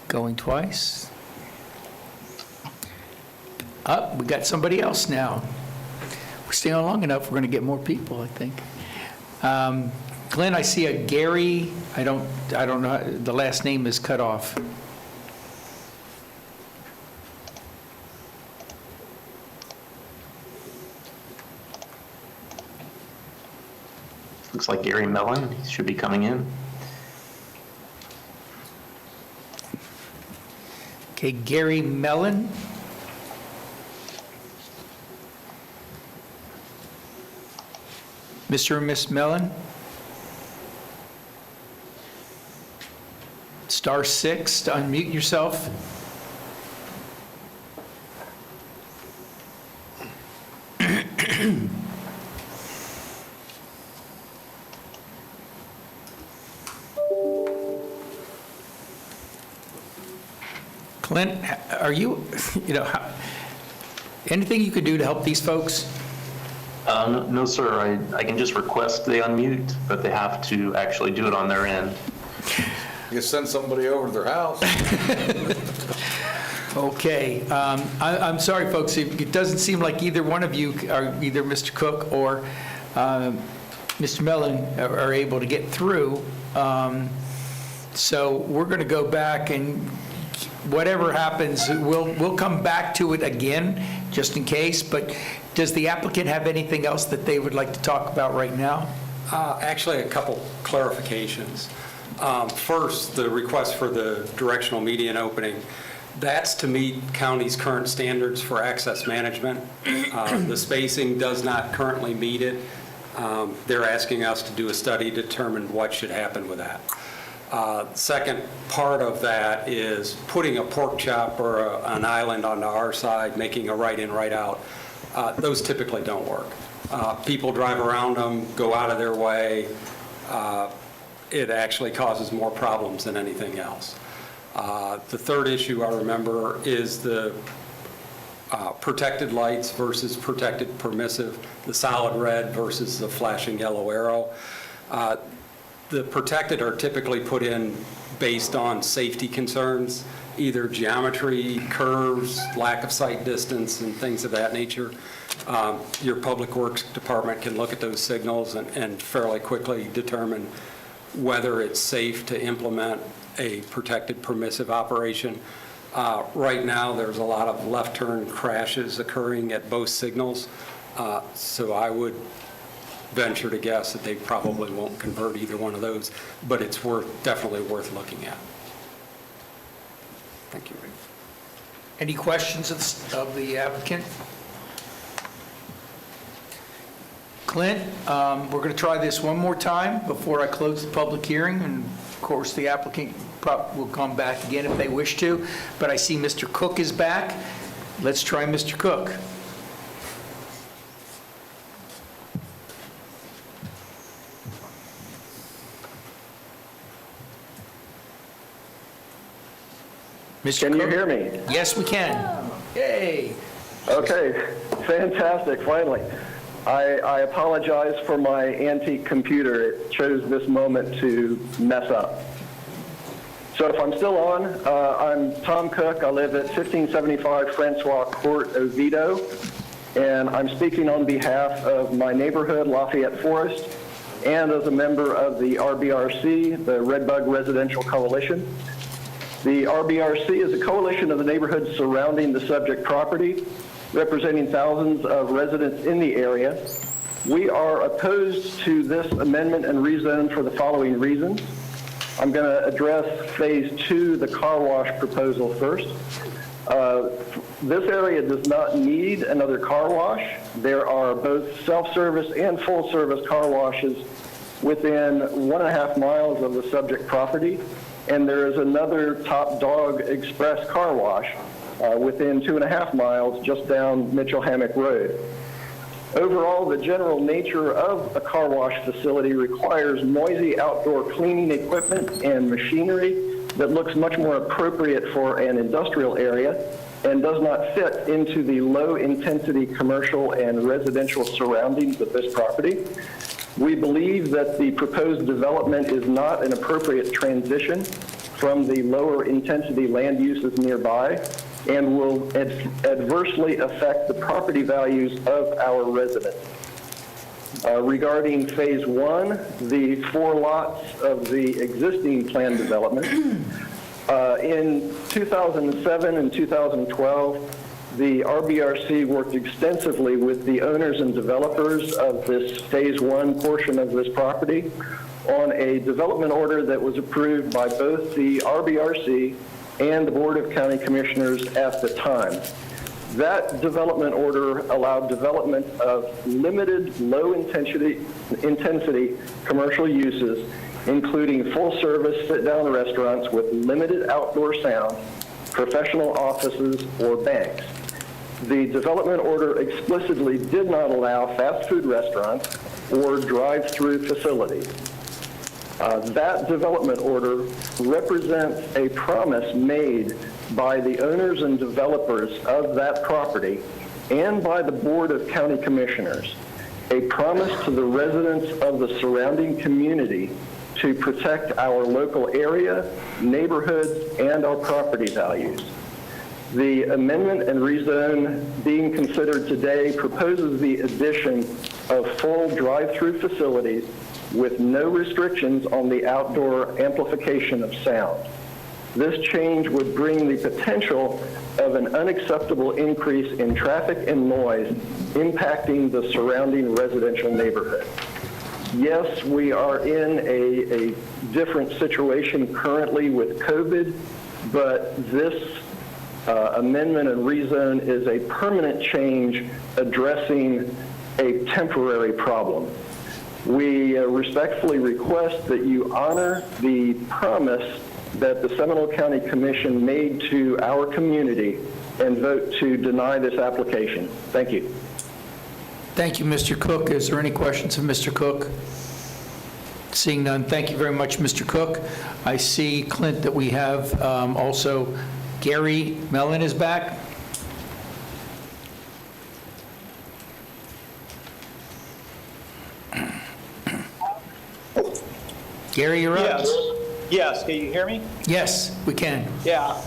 Going twice. Up, we got somebody else now. We're staying on long enough, we're going to get more people, I think. Glenn, I see a Gary, I don't know, the last name is cut off. Looks like Gary Mellon. He should be coming in. Okay, Gary Mellon. Mr. and Miss Mellon? Star 6 to unmute yourself. Clint, are you, anything you could do to help these folks? No, sir. I can just request they unmute, but they have to actually do it on their end. You send somebody over to their house. Okay. I'm sorry, folks. It doesn't seem like either one of you, or either Mr. Cook or Mr. Mellon, are able to get through. So we're going to go back, and whatever happens, we'll come back to it again, just in case. But does the applicant have anything else that they would like to talk about right now? Actually, a couple clarifications. First, the request for the directional median opening, that's to meet county's current standards for access management. The spacing does not currently meet it. They're asking us to do a study to determine what should happen with that. Second part of that is putting a pork chop or an island onto our side, making a right-in, right-out. Those typically don't work. People drive around them, go out of their way. it actually causes more problems than anything else. The third issue I remember is the protected lights versus protected permissive, the solid red versus the flashing yellow arrow. The protected are typically put in based on safety concerns, either geometry, curves, lack of sight distance, and things of that nature. Your Public Works Department can look at those signals and fairly quickly determine whether it's safe to implement a protected permissive operation. Right now, there's a lot of left turn crashes occurring at both signals, so I would venture to guess that they probably won't convert either one of those, but it's definitely worth looking at. Thank you. Any questions of the applicant? Clint, we're going to try this one more time before I close the public hearing, and of course, the applicant will come back again if they wish to, but I see Mr. Cook is back. Let's try Mr. Cook. Mr. Can you hear me? Yes, we can. Yay. Okay, fantastic, finally. I apologize for my antique computer. It chose this moment to mess up. So if I'm still on, I'm Tom Cook. I live at 1575 Francois Court, Oviedo, and I'm speaking on behalf of my neighborhood, Lafayette Forest, and as a member of the RBRC, the Redbug Residential Coalition. The RBRC is a coalition of the neighborhoods surrounding the subject property, representing thousands of residents in the area. We are opposed to this amendment and rezone for the following reasons. I'm going to address Phase 2, the car wash proposal first. This area does not need another car wash. There are both self-service and full-service car washes within 1.5 miles of the subject property, and there is another Top Dog Express car wash within 2.5 miles just down Mitchell Hammock Road. Overall, the general nature of a car wash facility requires noisy outdoor cleaning equipment and machinery that looks much more appropriate for an industrial area and does not fit into the low-intensity commercial and residential surroundings of this property. We believe that the proposed development is not an appropriate transition from the lower-intensity land uses nearby and will adversely affect the property values of our residents. Regarding Phase 1, the 4 lots of the existing planned development, in 2007 and 2012, the RBRC worked extensively with the owners and developers of this Phase 1 portion of this property on a development order that was approved by both the RBRC and the Board of County Commissioners at the time. That development order allowed development of limited low-intensity commercial uses, including full-service sit-down restaurants with limited outdoor sound, professional offices, or banks. The development order explicitly did not allow fast food restaurants or drive-through facilities. That development order represents a promise made by the owners and developers of that property and by the Board of County Commissioners, a promise to the residents of the surrounding community to protect our local area, neighborhoods, and our property values. The amendment and rezone being considered today proposes the addition of full drive-through facilities with no restrictions on the outdoor amplification of sound. This change would bring the potential of an unacceptable increase in traffic and noise impacting the surrounding residential neighborhood. Yes, we are in a different situation currently with COVID, but this amendment and rezone is a permanent change addressing a temporary problem. We respectfully request that you honor the promise that the Seminole County Commission made to our community and vote to deny this application. Thank you. Thank you, Mr. Cook. Is there any questions of Mr. Cook? Seeing none, thank you very much, Mr. Cook. I see, Clint, that we have also Gary Mellon is back. Gary, you're up. Yes, can you hear me? Yes, we can. Yeah.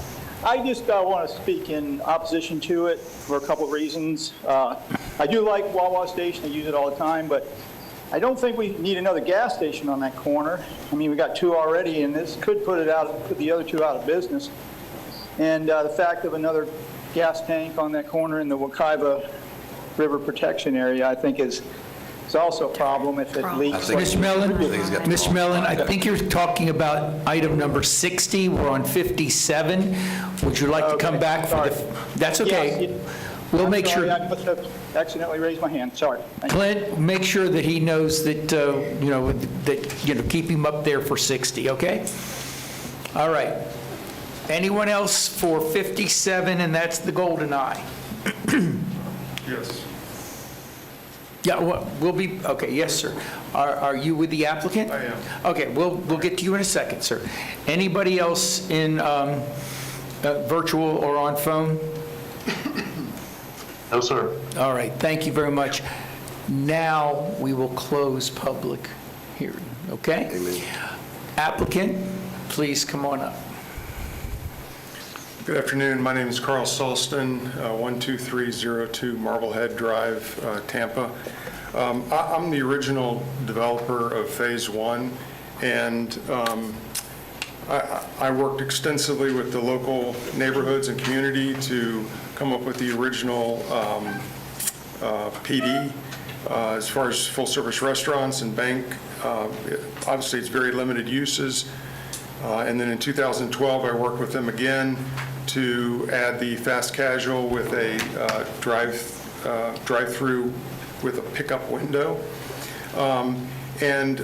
I just want to speak in opposition to it for a couple of reasons. I do like Wawa Station, I use it all the time, but I don't think we need another gas station on that corner. I mean, we got two already, and this could put the other two out of business. And the fact of another gas tank on that corner in the Wekiva River Protection Area, I think is also a problem if it leaks. Mr. Mellon, I think you're talking about item number 60. We're on 57. Would you like to come back for the... That's okay. Yes, We'll I'm make sorry, sure... I must have accidentally raised my hand, sorry. Thank you. Clint, make sure that he knows that, keep him up there for 60, okay? All right. Anyone else for 57, and that's the Golden Eye? Yes. Yeah, well, we'll be, okay, yes, sir. Are you with the applicant? I am. Okay, we'll get to you in a second, sir. Anybody else in virtual or on phone? No, sir. All right, thank you very much. Now, we will close public hearing, okay? Amen. Applicant, please come on up. Good afternoon. My name is Carl Sulston, 12302 Marblehead Drive, Tampa. I'm the original developer of Phase 1, and I worked extensively with the local neighborhoods and community to come up with the original PD. As far as full-service restaurants and bank, obviously it's very limited uses. And then in 2012, I worked with them again to add the fast casual with a drive-through with a pickup window. And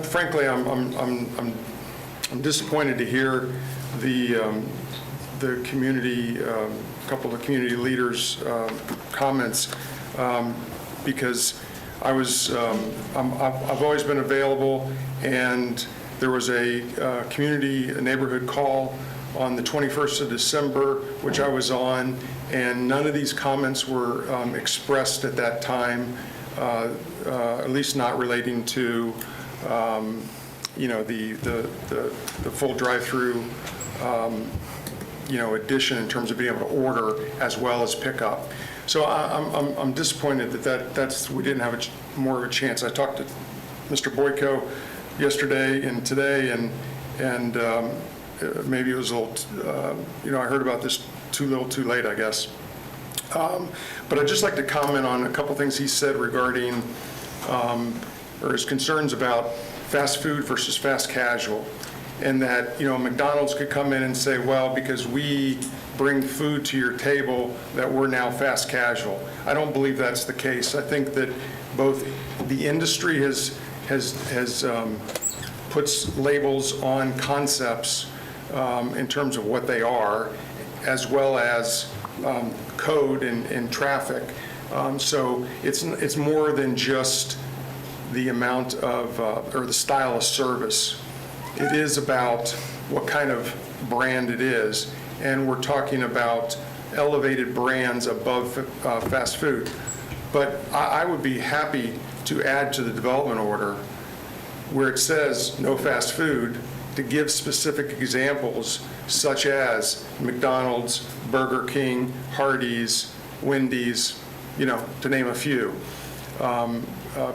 frankly, I'm disappointed to hear the community, a couple of community leaders' comments, because I've always been available, and there was a neighborhood call on the 21st of December, which I was on, and none of these comments were expressed at that time, at least not relating to, the full drive-through, addition in terms of being able to order as well as pick up. So I'm disappointed that we didn't have more of a chance. I talked to Mr. Boyko yesterday and today, and maybe it was a little, I heard about this too little too late, I guess. But I'd just like to comment on a couple things he said regarding, or his concerns about fast food versus fast casual, and that, McDonald's could come in and say, well, because we bring food to your table, that we're now fast casual. I don't believe that's the case. I think that both the industry has puts labels on concepts in terms of what they are, as well as code and traffic. So it's more than just the amount of, or the style of service. It is about what kind of brand it is, and we're talking about elevated brands above fast food. But I would be happy to add to the development order where it says no fast food, to give specific examples such as McDonald's, Burger King, Hardee's, Wendy's, to name a few.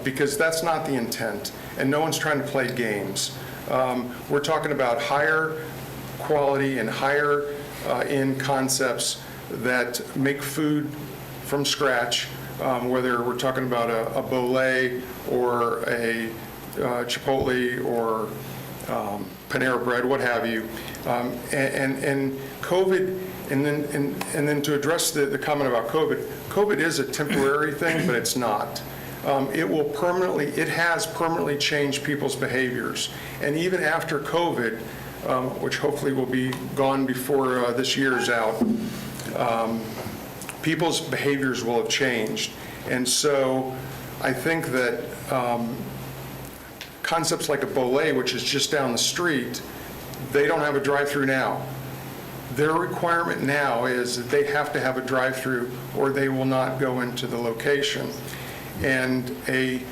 Because that's not the intent, and no one's trying to play games. We're talking about higher quality and higher end concepts that make food from scratch, whether we're talking about a Bolé or a Chipotle or Panera Bread, what have you. And COVID, and then to address the comment about COVID is a temporary thing, but it's not. It has permanently changed people's behaviors. And even after COVID, which hopefully will be gone before this year is out, people's behaviors will have changed. And so I think that concepts like a Bolé, which is just down the street, they don't have a drive-through now. Their requirement now is that they have to have a drive-through or they will not go into the location. And a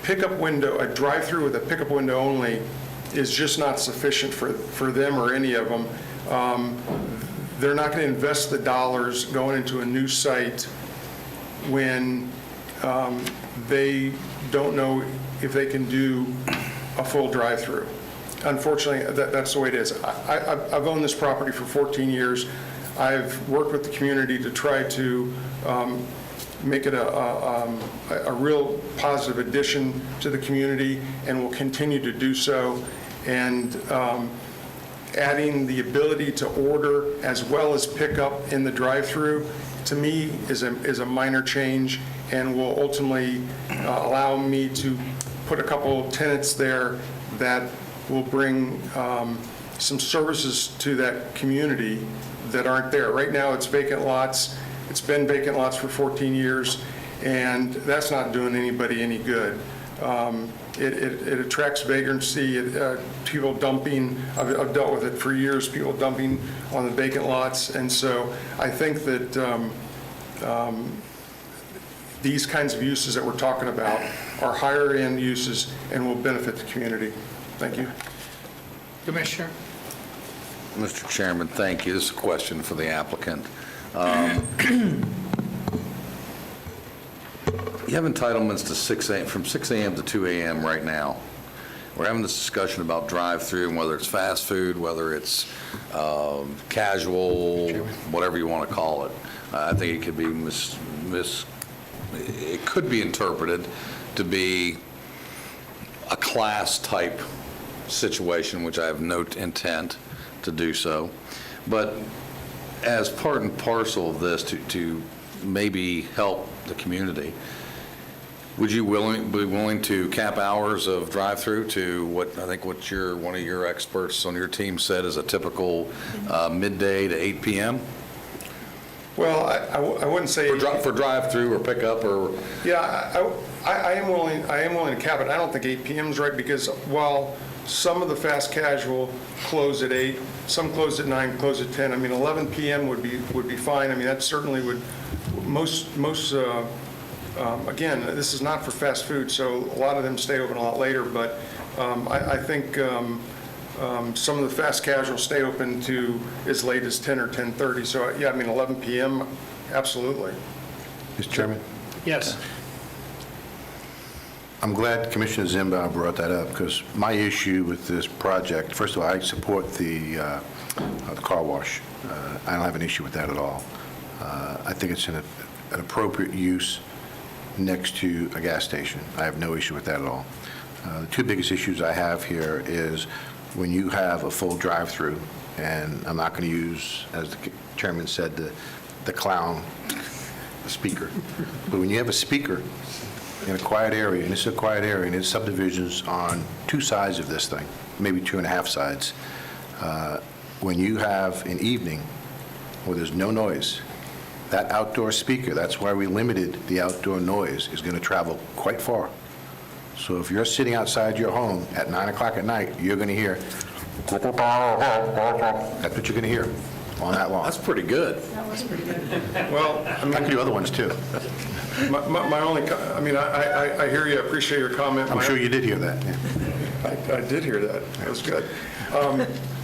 pickup window, a drive-through with a pickup window only is just not sufficient for them or any of them. They're not going to invest the dollars going into a new site when they don't know if they can do a full drive-through. Unfortunately, that's the way it is. I've owned this property for 14 years. I've worked with the community to try to make it a real positive addition to the community, and will continue to do so. And adding the ability to order as well as pick up in the drive-through, to me, is a minor change, and will ultimately allow me to put a couple tenants there that will bring some services to that community that aren't there. Right now, it's vacant lots. It's been vacant lots for 14 years, and that's not doing anybody any good. It attracts vagrancy, people dumping. I've dealt with it for years, people dumping on the vacant lots. And so I think that these kinds of uses that we're talking about are higher end uses and will benefit the community. Thank you. Commissioner? Mr. Chairman, thank you. This is a question for the applicant. You have entitlements to 6 a.m., from 6 a.m. to 2 a.m. right now. We're having this discussion about drive-through and whether it's fast food, whether it's casual, whatever you want to call it. I think it could be it could be interpreted to be a class-type situation, which I have no intent to do so. But as part and parcel of this, to maybe help the community, would you be willing to cap hours of drive-through to what I think what one of your experts on your team said is a typical midday to 8 p.m.? Well, I wouldn't say for drive-through or pickup or. Yeah, I am willing to cap it. I don't think 8 p.m. is right, because while some of the fast casual close at 8, some close at 9, close at 10. I mean, 11 p.m. would be fine. I mean, that certainly would again, this is not for fast food, so a lot of them stay open a lot later. But I think some of the fast casual stay open to as late as 10 or 10:30. So yeah, I mean, 11 p.m. absolutely. Mr. Chairman? Yes. I'm glad Commissioner Zimba brought that up, because my issue with this project, first of all, I support the car wash. I don't have an issue with that at all. I think it's an appropriate use next to a gas station. I have no issue with that at all. The two biggest issues I have here is when you have a full drive-through, and I'm not going to use, as the chairman said, the clown, the speaker. But when you have a speaker in a quiet area, and this is a quiet area, and there's subdivisions on 2 sides of this thing, maybe 2.5 sides. When you have an evening where there's no noise, that outdoor speaker, that's why we limited the outdoor noise, is going to travel quite far. So if you're sitting outside your home at 9 o'clock at night, you're going to hear, that's what you're going to hear on that lawn. That's pretty good. That was pretty good. Well, I mean, I can do other ones too. my only, I mean, I hear you, I appreciate your comment. I'm sure you did hear that. I did hear that. That was good.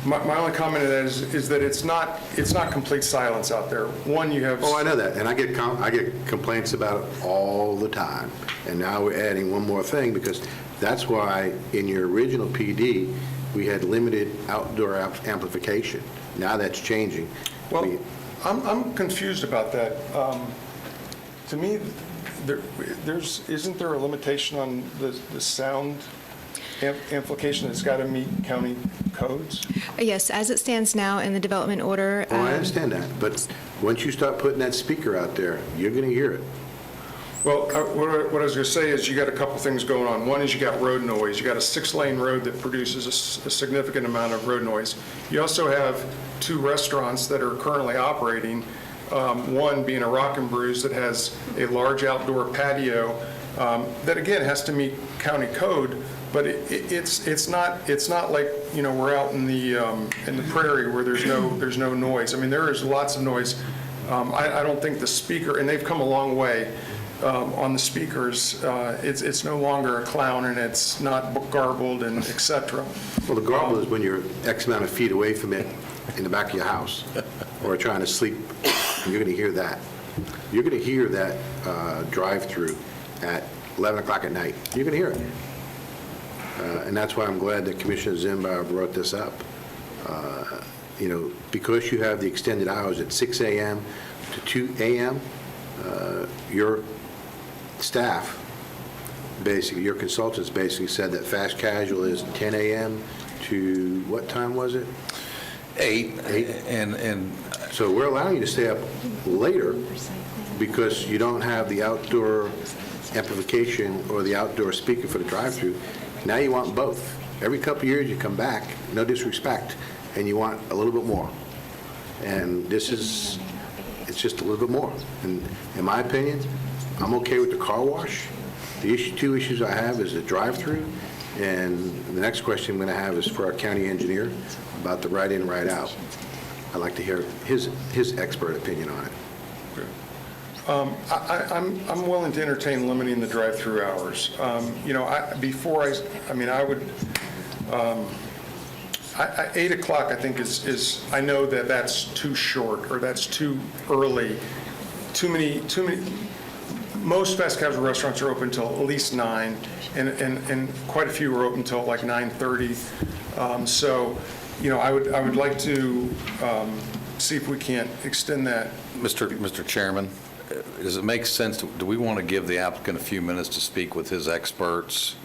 My only comment to that is that it's not complete silence out there. One, you have. Oh, I know that, and I get complaints about it all the time. And now we're adding one more thing, because that's why in your original PD, we had limited outdoor amplification. Now that's changing. Well, I'm confused about that. To me, isn't there a limitation on the sound amplification that's got to meet county codes? Yes, as it stands now in the development order. Oh, I understand that, but once you start putting that speaker out there, you're going to hear it. Well, what I was going to say is you got a couple things going on. One is you got road noise. You got a 6-lane road that produces a significant amount of road noise. You also have 2 restaurants that are currently operating, one being a Rock and Brews that has a large outdoor patio that again has to meet county code, but it's not like, you know, we're out in the prairie where there's no noise. I mean, there is lots of noise. I don't think the speaker, and they've come a long way on the speakers. It's no longer a clown, and it's not garbled and et cetera. Well, the garble is when you're X amount of feet away from it in the back of your house, or trying to sleep, and you're going to hear that. You're going to hear that drive-through at 11 o'clock at night. You're going to hear it. And that's why I'm glad that Commissioner Zimbar brought this up. You know, because you have the extended hours at 6 a.m. to 2 a.m., your staff, basically, your consultants basically said that fast casual is 10 a.m. to, what time was it? 8. 8. And so we're allowing you to stay up later because you don't have the outdoor amplification or the outdoor speaker for the drive-through. Now you want both. Every couple of years you come back, no disrespect, and you want a little bit more. And this is, it's just a little bit more. And in my opinion, I'm okay with the car wash. The two issues I have is the drive-through, and the next question I'm going to have is for our county engineer about the right-in, right-out. I'd like to hear his expert opinion on it. I'm willing to entertain limiting the drive-through hours. You know, I would, 8 o'clock I think is, I know that that's too short, or that's too early. Too many, most fast casual restaurants are open until at least 9, and quite a few are open until like 9:30. So, you know, I would like to see if we can't extend that. Mr. Chairman, does it make sense, do we want to give the applicant a few minutes to speak with his experts,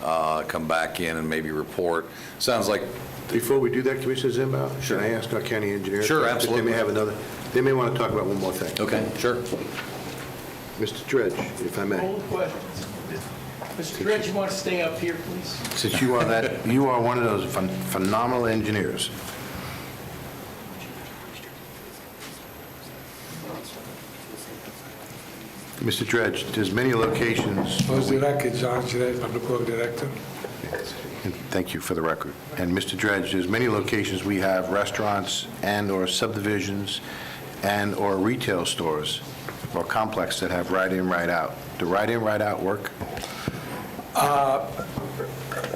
come back in and maybe report? Sounds like... Before we do that, Commissioner Zimbar, should I ask our county engineer? Sure, absolutely. They may want to talk about one more thing. Okay, sure. Mr. Dredge, if I may. All questions. Mr. Dredge, you want to stay up here, please? Since you are one of those phenomenal engineers. Mr. Dredge, there's many locations. For the record, John Gillette, Public Works Director. And thank you for the record. And Mr. Dredge, there's many locations we have restaurants and/or subdivisions and/or retail stores or complex that have right-in, right-out. Do right-in, right-out work?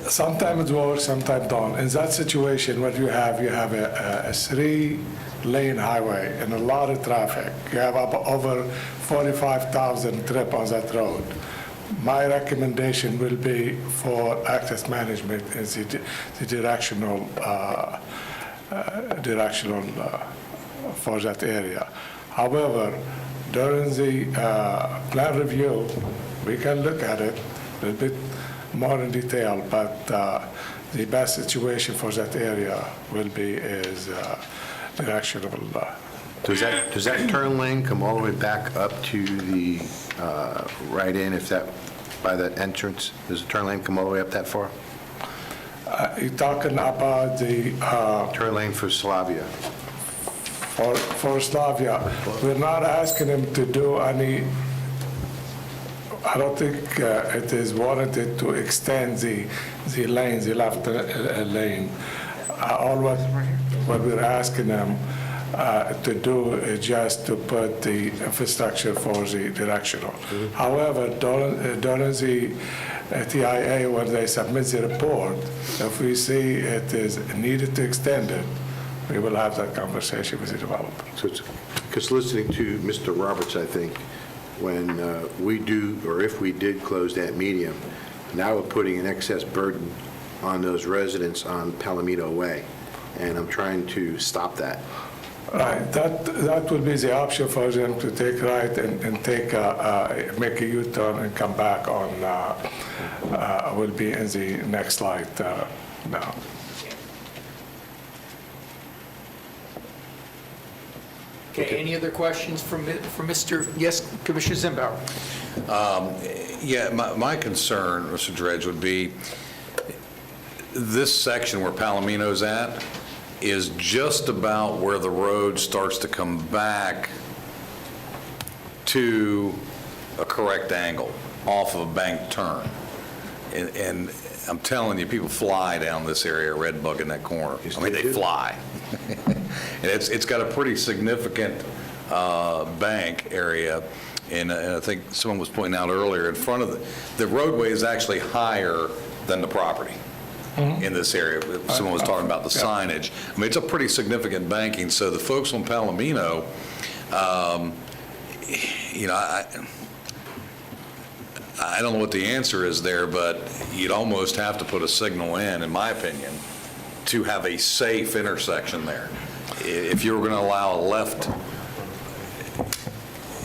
Sometimes it works, sometimes don't. In that situation, what you have a 3-lane highway and a lot of traffic. You have over 45,000 trips on that road. My recommendation will be for access management is the directional for that area. However, during the plan review, we can look at it a little bit more in detail, but the best situation for that area will be is directional. Does that turn lane come all the way back up to the right-in, if that, by that entrance? Does the turn lane come all the way up that far? You're talking about the... turn lane for Slavia. For Slavia, we're not asking them to do any... I don't think it is warranted to extend the lanes, the left lane. All what we're asking them to do is just to put the infrastructure for the directional. However, during the TIA, when they submit the report, if we see it is needed to extend it, we will have that conversation with the developer. So because listening to Mr. Roberts, I think, when we do, or if we did close that medium, now we're putting an excess burden on those residents on Palomino Way, and I'm trying to stop that. Right, that will be the option for them to take right and take make a U-turn and come back on. Will be in the next slide now. Okay, any other questions from Mr., yes, Commissioner Zimbauer? Yeah, my concern, Mr. Dredge, would be this section where Palomino's at is just about where the road starts to come back to a correct angle. off of a bank turn. And I'm telling you, people fly down this area, Red Bug in that corner. I mean, they fly. And it's got a pretty significant bank area. And I think someone was pointing out earlier, in front of the roadway is actually higher than the property in this area. Someone was talking about the signage. I mean, it's a pretty significant banking. So the folks on Palomino, you know, I don't know what the answer is there, but you'd almost have to put a signal in my opinion, to have a safe intersection there. If you were going to allow a left,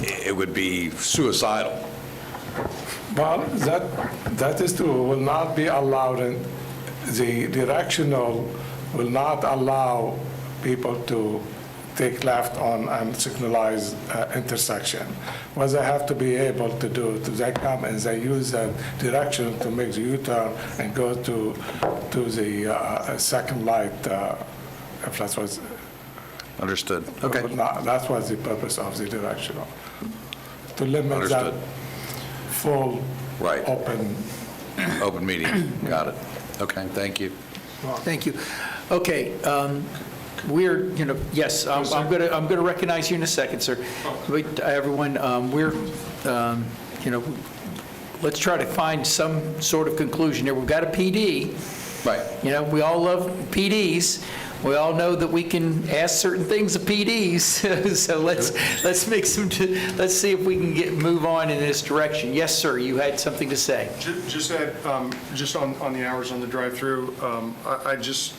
it would be suicidal. Well, that is true, will not be allowed, in the directional will not allow people to take left on a signalized intersection. What they have to be able to do, they come and they use that direction to make the U-turn and go to the second light, if that's what's... Understood. Okay. That was the purpose of the directional, to limit that full open meeting. Got it. Okay, thank you. Thank you. Okay, we're, you know, yes, I'm going to recognize you in a second, sir. Wait, everyone, we're, you know, let's try to find some sort of conclusion here. We've got a PD. Right. You know, we all love PDs. We all know that we can ask certain things of PDs. So let's make some. Let's see if we can move on in this direction. Yes, sir. You had something to say. Just on the hours on the drive-through. I just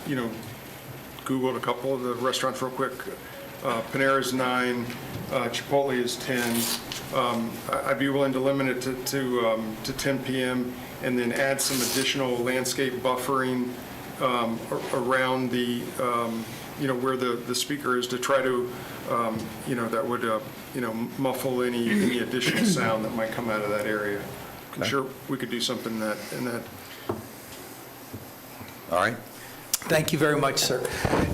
you know, Googled a couple of the restaurants real quick. Panera's 9, Chipotle is 10. I'd be willing to limit it to 10 p.m. and then add some additional landscape buffering around the, you know, where the speaker is, to try to, you know, that would, you know, muffle any additional sound that might come out of that area. I'm sure we could do something in that. All right. Thank you very much, sir.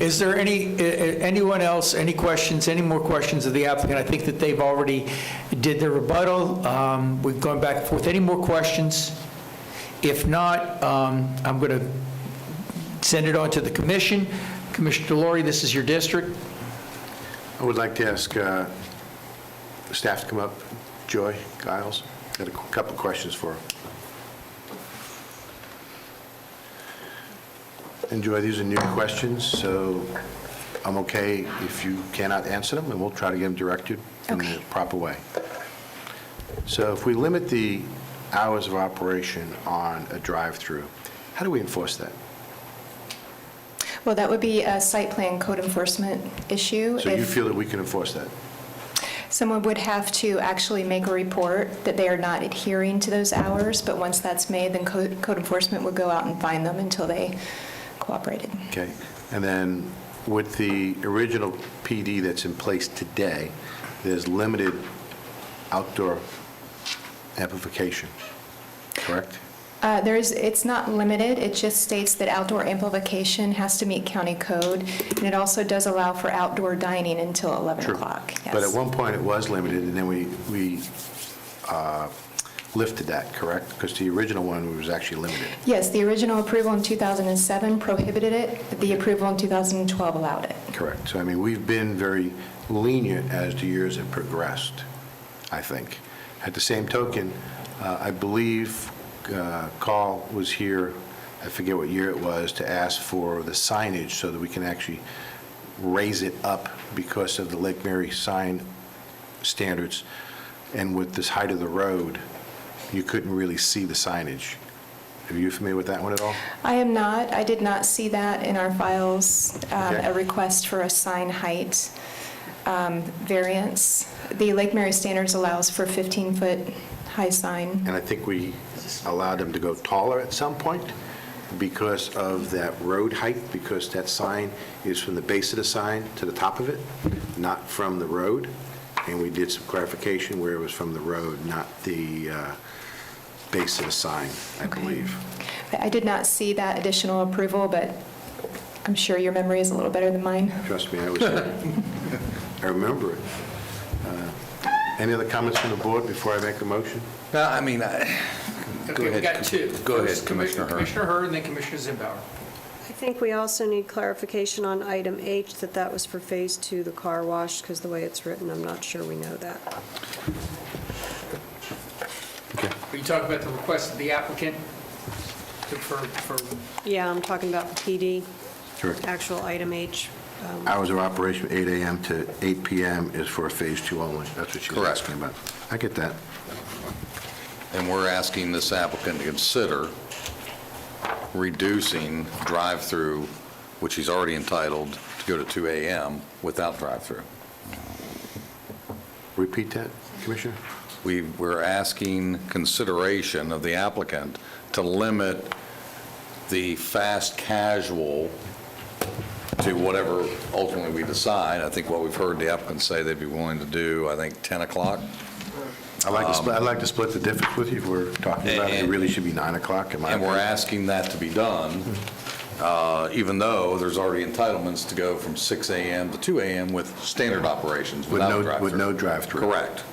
Is there anyone else, any questions, any more questions of the applicant? I think that they've already did their rebuttal. We've gone back and forth. Any more questions? If not, I'm going to send it on to the commission. Commissioner Delory, this is your district. I would like to ask staff to come up. Joy Giles, got a couple of questions for her. And Joy, these are new questions, so I'm okay if you cannot answer them, and we'll try to get them directed in the proper way. So if we limit the hours of operation on a drive-through, how do we enforce that? Well, that would be a site plan code enforcement issue. So you feel that we can enforce that? Someone would have to actually make a report that they are not adhering to those hours, but once that's made, then code enforcement would go out and fine them until they cooperated. Okay. And then with the original PD that's in place today, there's limited outdoor amplification, correct? It's not limited, it just states that outdoor amplification has to meet county code, and it also does allow for outdoor dining until 11 o'clock. Yes. But at one point, it was limited, and then we lifted that, correct? Because the original one was actually limited. Yes, the original approval in 2007 prohibited it, the approval in 2012 allowed it. Correct. So, I mean, we've been very lenient as the years have progressed, I think. At the same token, I believe Carl was here, I forget what year it was, to ask for the signage so that we can actually raise it up because of the Lake Mary sign standards. And with this height of the road, you couldn't really see the signage. Are you familiar with that one at all? I am not. I did not see that in our files, a request for a sign height variance. The Lake Mary standards allows for 15-foot high sign. And I think we allowed them to go taller at some point because of that road height, because that sign is from the base of the sign to the top of it, not from the road. And we did some clarification where it was from the road, not the base of the sign, I believe. I did not see that additional approval, but I'm sure your memory is a little better than mine. Trust me, I was there. I remember it. Any other comments from the board before I make a motion? No, I mean, Okay, we got two. Go ahead, First, Commissioner Hurd. Commissioner Hurd, and then Commissioner Zimbauer. I think we also need clarification on item H, that was for Phase 2, the car wash, because the way it's written, I'm not sure we know that. Are you talking about the request of the applicant for Yeah, I'm talking about the PD, Sure. actual item H. Hours of operation, 8 a.m. to 8 p.m. is for Phase 2 only. That's what she's Correct. asking about. I get that. And we're asking this applicant to consider reducing drive-through, which he's already entitled to go to 2 a.m. without drive-through. Repeat that, Commissioner? We're asking consideration of the applicant to limit the fast casual to whatever ultimately we decide. I think what we've heard the applicant say they'd be willing to do, I think, 10 o'clock. I'd like to split the difference with you. If we're talking about it, it really should be 9 o'clock in my And we're opinion. asking that to be done, even though there's already entitlements to go from 6 a.m. to 2 a.m. with standard operations With without no- drive-through. with no drive-through. Correct.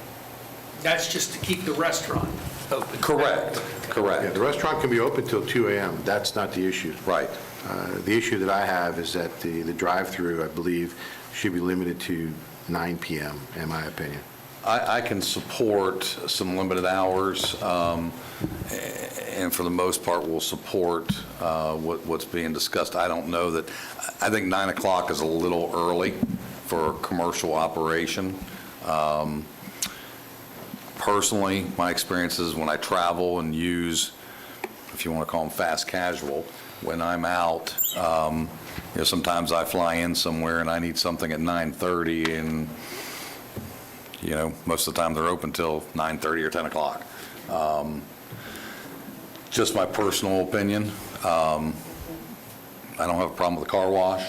That's just to keep the restaurant open. Correct. Yeah, Correct. the restaurant can be open till 2 a.m. That's not the issue. Right. The issue that I have is that the drive-through, I believe, should be limited to 9 p.m., in my opinion. I can support some limited hours, and for the most part, we'll support what's being discussed. I don't know that, I think 9 o'clock is a little early for a commercial operation. Personally, my experience is when I travel and use, if you want to call them fast casual, when I'm out, sometimes I fly in somewhere and I need something at 9:30, and most of the time they're open till 9:30 or 10 o'clock. Just my personal opinion. I don't have a problem with the car wash.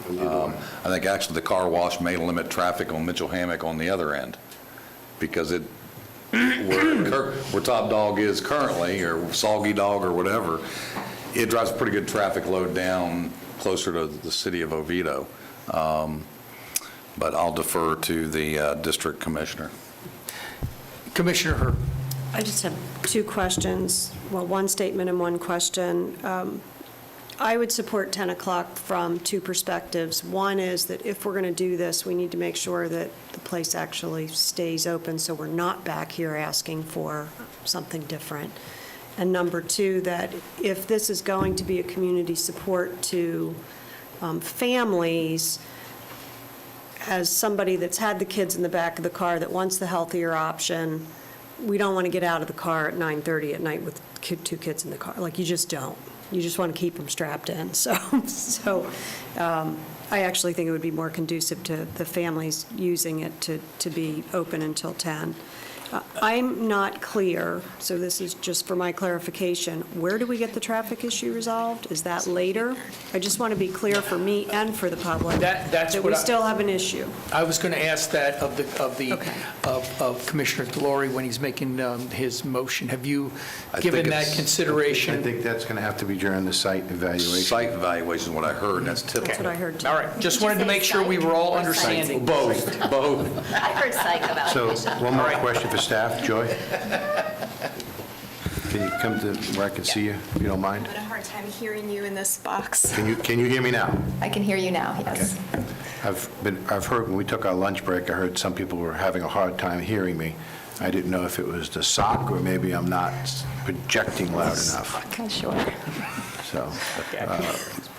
I think actually the car wash may limit traffic on Mitchell Hammock on the other end, because where Top Dog is currently, or Soggy Dog or whatever, it drives a pretty good traffic load down closer to the city of Oviedo. But I'll defer to the district commissioner. Commissioner Hurd. I just have two questions, well, one statement and one question. I would support 10 o'clock from two perspectives. One is that if we're going to do this, we need to make sure that the place actually stays open, so we're not back here asking for something different. And number two, that if this is going to be a community support to families, as somebody that's had the kids in the back of the car that wants the healthier option, we don't want to get out of the car at 9:30 at night with two kids in the car. Like, you just don't. You just want to keep them strapped in. So I actually think it would be more conducive to the families using it to be open until 10. I'm not clear, so this is just for my clarification, where do we get the traffic issue resolved? Is that later? I just want to be clear for me and for the public That's that what we I- still have an issue. I was going to ask that of Commissioner Delory when he's making his motion. Have you given that consideration? I think that's going to have to be during the site evaluation. Site evaluation is what I heard, and that's typical. That's what I heard too. All right, just wanted to make sure we were all understanding. Both. I heard psych So, evaluation. one more question for staff. Joy? Can you come to where I can see you, if you don't mind? I'm having a hard time hearing you in this box. Can you hear me now? I can hear you now, yes. I've heard, when we took our lunch break, I heard some people were having a hard time hearing me. I didn't know if it was the sock or maybe I'm not projecting loud enough. Okay, sure. So,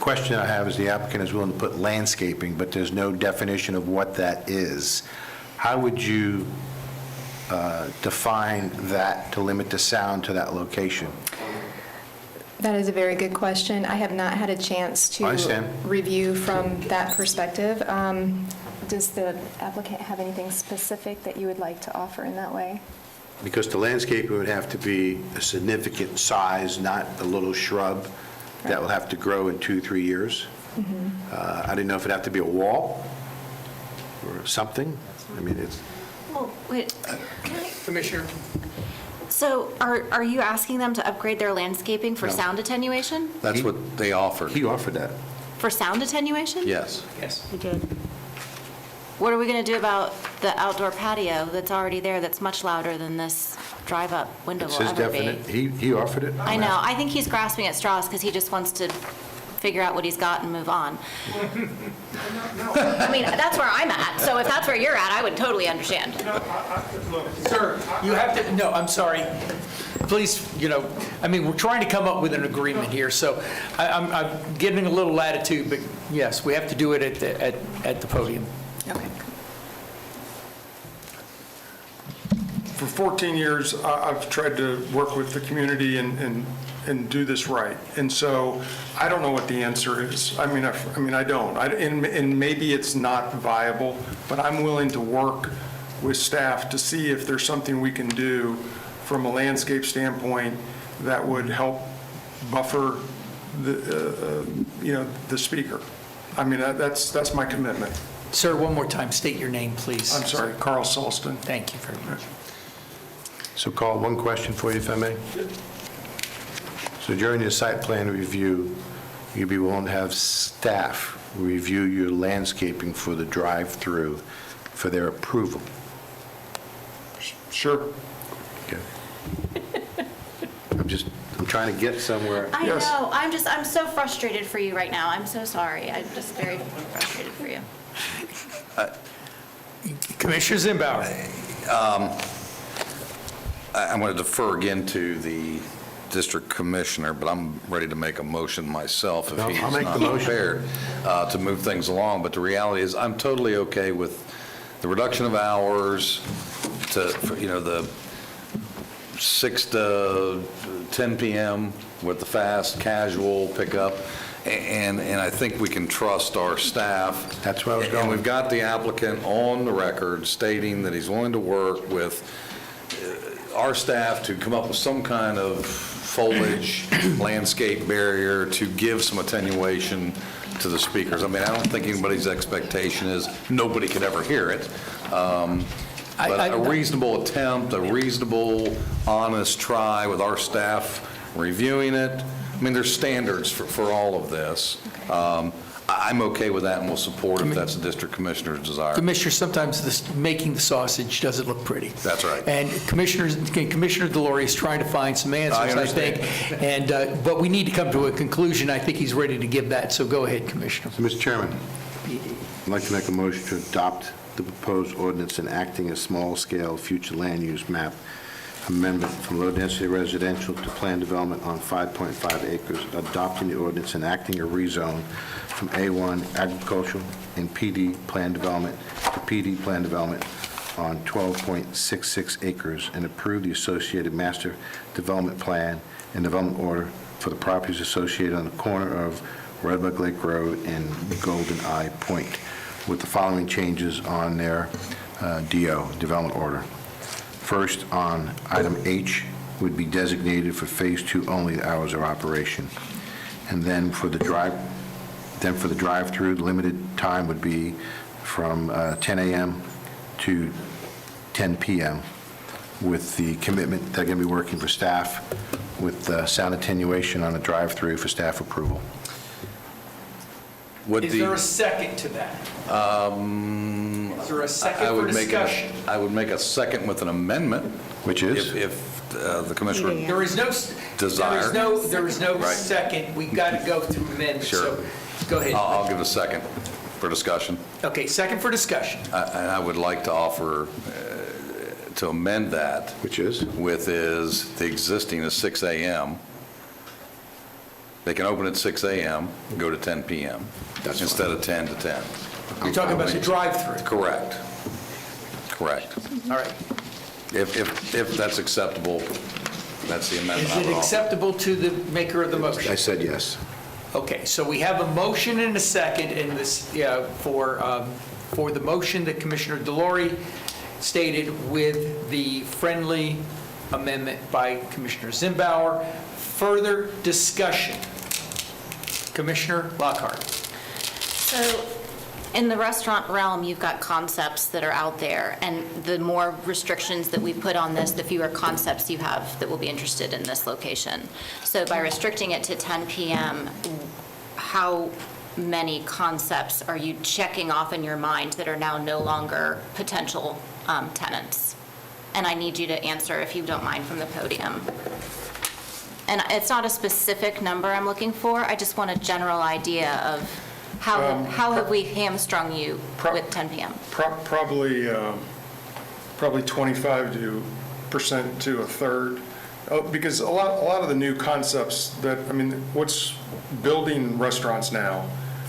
question I have is the applicant is willing to put landscaping, but there's no definition of what that is. How would you define that to limit the sound to that location? That is a very good question. I have not had a chance to I understand. review from that perspective. Does the applicant have anything specific that you would like to offer in that way? Because the landscaping would have to be a significant size, not a little shrub that will have to grow in 2-3 years. I didn't know if it'd have to be a wall or something. I mean, it's... Well, wait, Commissioner? so are you asking them to upgrade their landscaping for No. sound attenuation? That's what they offered. He offered that. For sound attenuation? Yes. Yes. You did. What are we going to do about the outdoor patio that's already there, that's much louder than this drive-up window It's will his ever be? definite, he offered it. I know, I think he's grasping at straws because he just wants to figure out what he's got and move on. I mean, that's where I'm at, so if that's where you're at, I would totally understand. Sir, you have to, no, I'm sorry. Please, I mean, we're trying to come up with an agreement here, so I'm giving a little latitude, but yes, we have to do it at the podium. Okay. For 14 years, I've tried to work with the community and do this right. And so I don't know what the answer is. I mean, I don't. And maybe it's not viable, but I'm willing to work with staff to see if there's something we can do from a landscape standpoint that would help buffer the speaker. I mean, that's my commitment. Sir, one more time, state your name, please. I'm sorry, Carl Sulston. Thank you very much. So Carl, one question for you, if I may. So during your site plan review, you'd be willing to have staff review your landscaping for the drive-through for their approval? Sure. Okay. I'm trying to get somewhere. I know, I'm so frustrated for you right now. I'm so sorry. I'm just very frustrated for you. Commissioner Zimbauer. I'm going to defer again to the district commissioner, but I'm ready to make a motion myself if he's I'll make not the motion. prepared to move things along. But the reality is, I'm totally okay with the reduction of hours to, the 6 to 10 p.m. with the fast casual pickup. And I think we can trust our staff. That's where I was going. And we've got the applicant on the record stating that he's willing to work with our staff to come up with some kind of foliage landscape barrier to give some attenuation to the speakers. I mean, I don't think anybody's expectation is nobody could ever hear it. But a reasonable attempt, a reasonable, honest try with our staff reviewing it. I mean, there's standards for all of this. I'm okay with that, and we'll support if that's the district commissioner's desire. Commissioner, sometimes making the sausage doesn't look pretty. That's right. And Commissioner Delory is trying to find some answers, I think. And but we need to come to a conclusion. I think he's ready to give that, so go ahead, Commissioner. So, Mr. Chairman, I'd like to make a motion to adopt the proposed ordinance enacting a small-scale future land use map amendment from low-density residential to plan development on 5.5 acres, adopting the ordinance enacting a rezone from A1 agricultural and PD plan development to PD plan development on 12.66 acres, and approve the associated master development plan and development order for the properties associated on the corner of Red Bug Lake Road and Golden Eye Point, with the following changes on their DO, development order. First, on item H, would be designated for Phase 2 only the hours of operation. And then for the drive-through, the limited time would be from 10 a.m. to 10 p.m. with the commitment they're going to be working for staff with sound attenuation on the drive-through for staff approval. Is there a second to that? Is there a second for discussion? I would make a second with an amendment. Which is? If the commissioner There is no desire. There is no Right. second. We've got to go through amendments. Sure. So go ahead. I'll give a second for discussion. Okay, second for discussion. And I would like to offer to amend that. Which is? The existing is 6 a.m. They can open at 6 a.m., go to 10 p.m. Instead of 10 to 10. You're talking about the drive-through. Correct. All right. If that's acceptable, that's the amendment Is I would it offer. acceptable to the maker of the motion? I said yes. Okay, so we have a motion and a second in this, for the motion that Commissioner Delory stated with the friendly amendment by Commissioner Zimbauer. Further discussion. Commissioner Lockhart. So in the restaurant realm, you've got concepts that are out there, and the more restrictions that we put on this, the fewer concepts you have that will be interested in this location. So by restricting it to 10 p.m., how many concepts are you checking off in your mind that are now no longer potential tenants? And I need you to answer, if you don't mind, from the podium. And it's not a specific number I'm looking for, I just want a general idea of how have we hamstrung you with 10 PM? Probably 25% to a third. Because a lot of the new concepts that, I mean, what's building restaurants now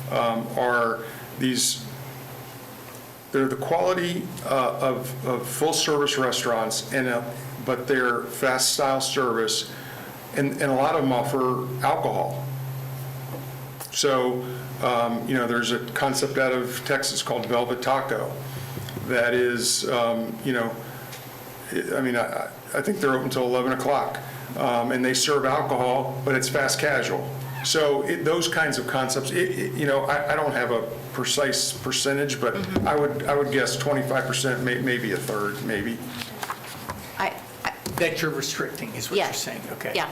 are these, they're the quality of full-service restaurants, but they're fast-style service, and a lot of them offer alcohol. So, there's a concept out of Texas called Velvet Taco that is, I think they're open until 11 o'clock, and they serve alcohol, but it's fast casual. So those kinds of concepts, I don't have a precise percentage, but I would guess 25%, maybe a third, maybe. That you're restricting is what you're saying, okay? Yeah.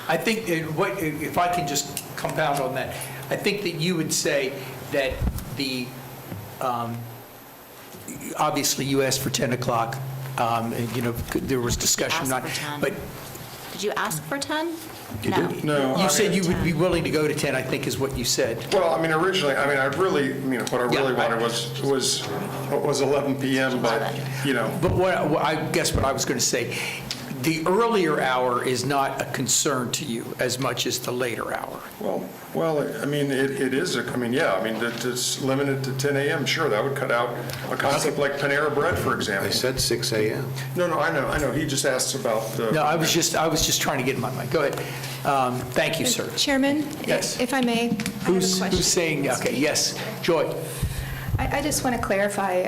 I think, if I can just compound on that, I think that you would say that obviously you asked for 10 o'clock, and, there was discussion on, Asked for 10. but Did you ask for 10? No. No. You said you would be willing to go to 10, I think is what you said. Well, originally, what I really wanted was 11 PM, but, But I guess what I was going to say, the earlier hour is not a concern to you as much as the later hour. It is, it's limited to 10 AM, sure, that would cut out a concept like Panera Bread, for example. They said 6 AM. No, I know, he just asked about the. No, I was just trying to get in my mind. Go ahead. Thank you, sir. Chairman? Yes. If I may, I have a question. Who's saying, okay, yes, Joy. I just want to clarify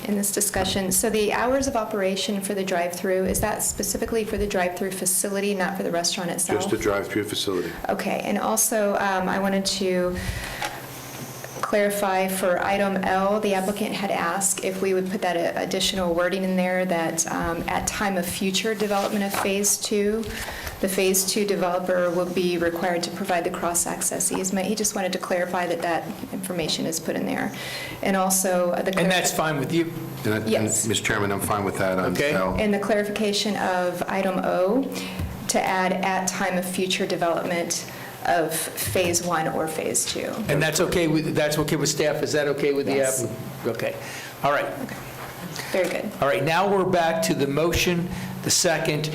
in this discussion, so the hours of operation for the drive-through, is that specifically for the drive-through facility, not for the restaurant itself? Just a drive-through facility. Okay, and also I wanted to clarify for item L, the applicant had asked if we would put that additional wording in there that at time of future development of Phase 2, the Phase 2 developer will be required to provide the cross-access easement. He just wanted to clarify that information is put in there. And also And that's fine with you? Yes. Mr. Chairman, I'm fine with that. Okay. And the clarification of item O to add at time of future development of Phase 1 or Phase 2. And that's okay with staff? Is that okay with the app? Yes. Okay. All right. Very good. All right, now we're back to the motion, the second.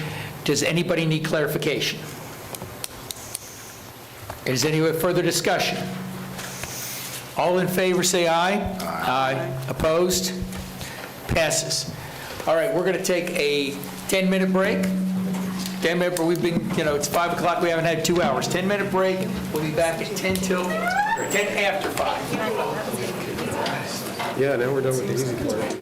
Does anybody need clarification? Is there any further discussion? All in favor, say aye. Aye. Opposed? Passes. All right, we're going to take a 10-minute break. 10-minute, we've been, it's 5 o'clock, we haven't had 2 hours. 10-minute break. We'll be back at 10 after 5. Yeah, now we're done with the easy part.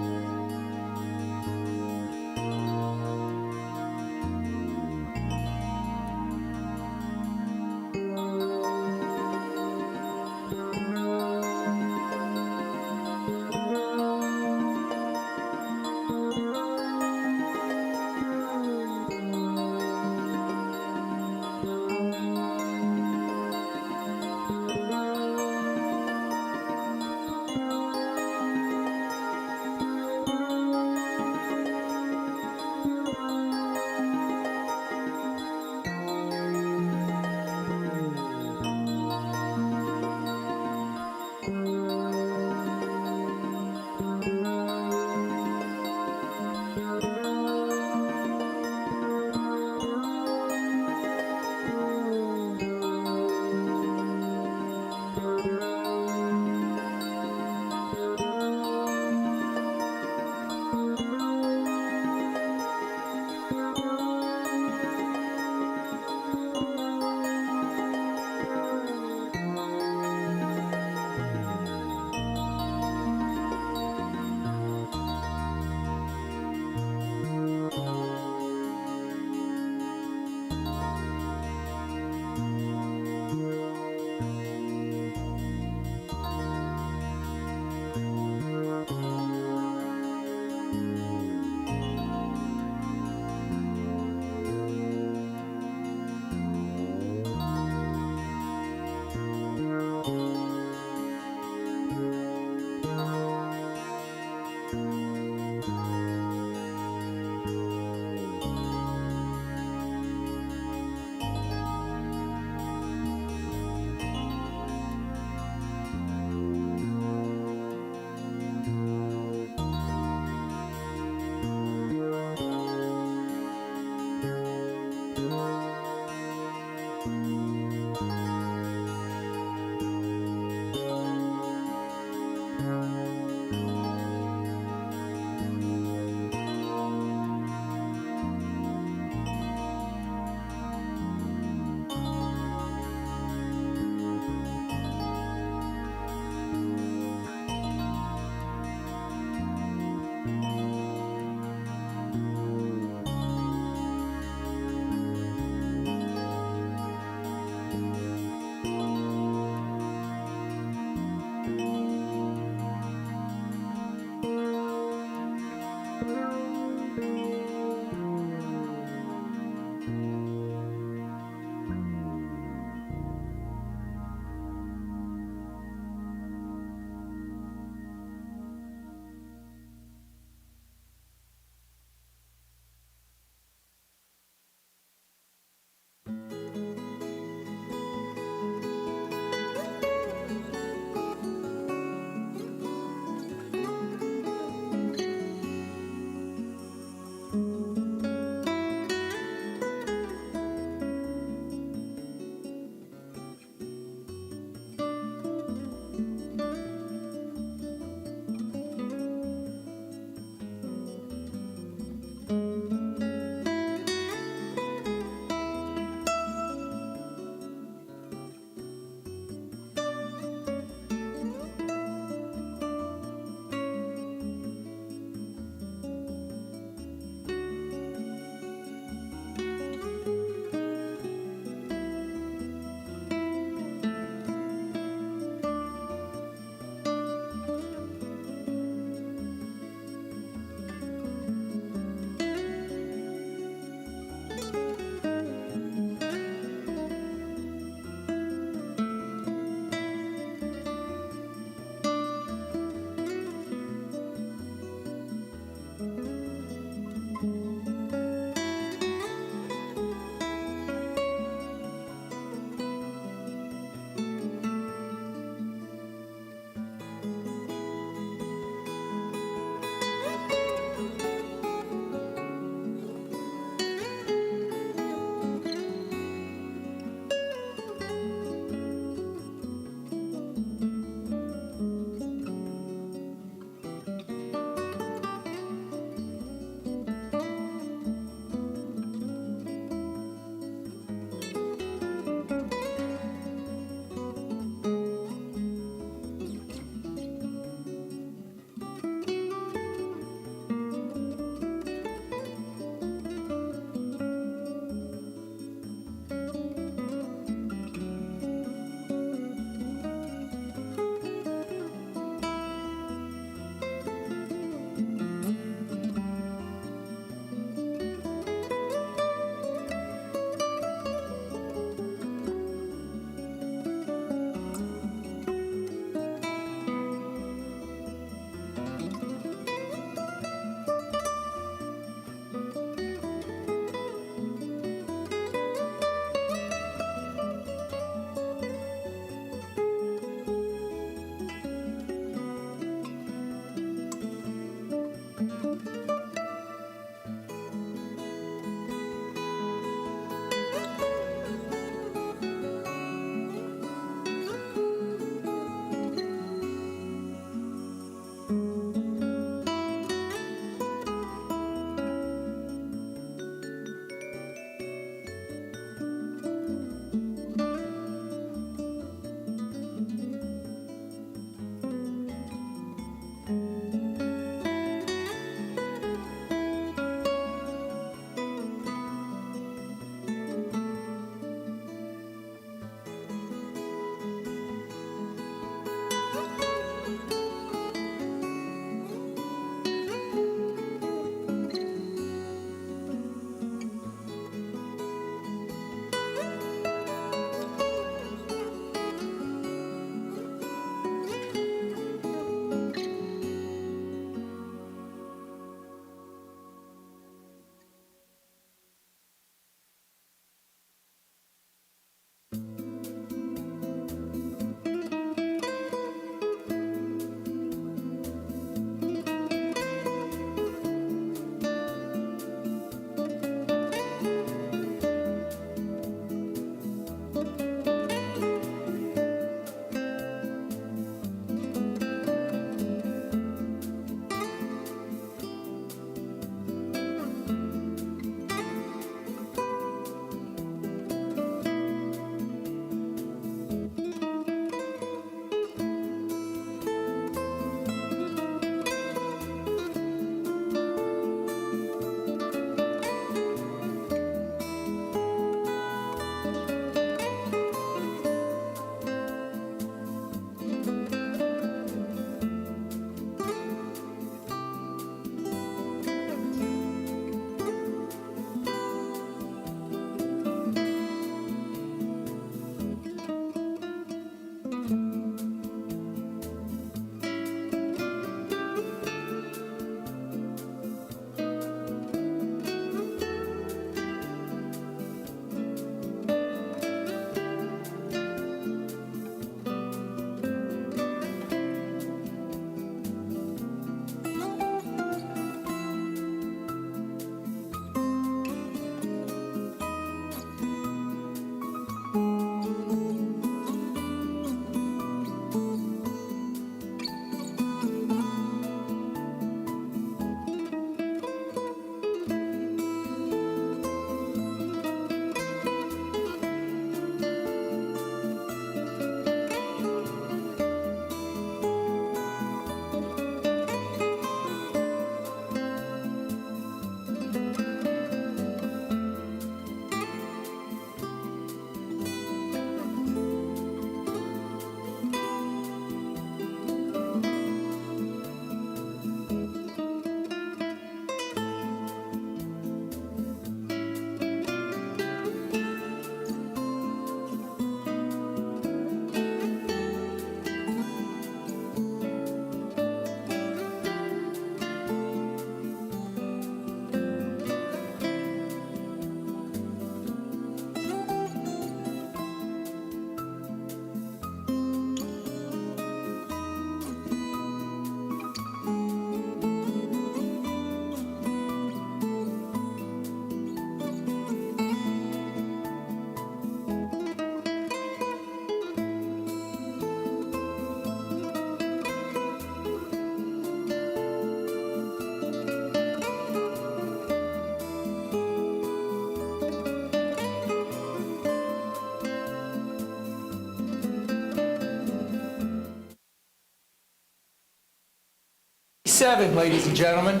57, ladies and gentlemen.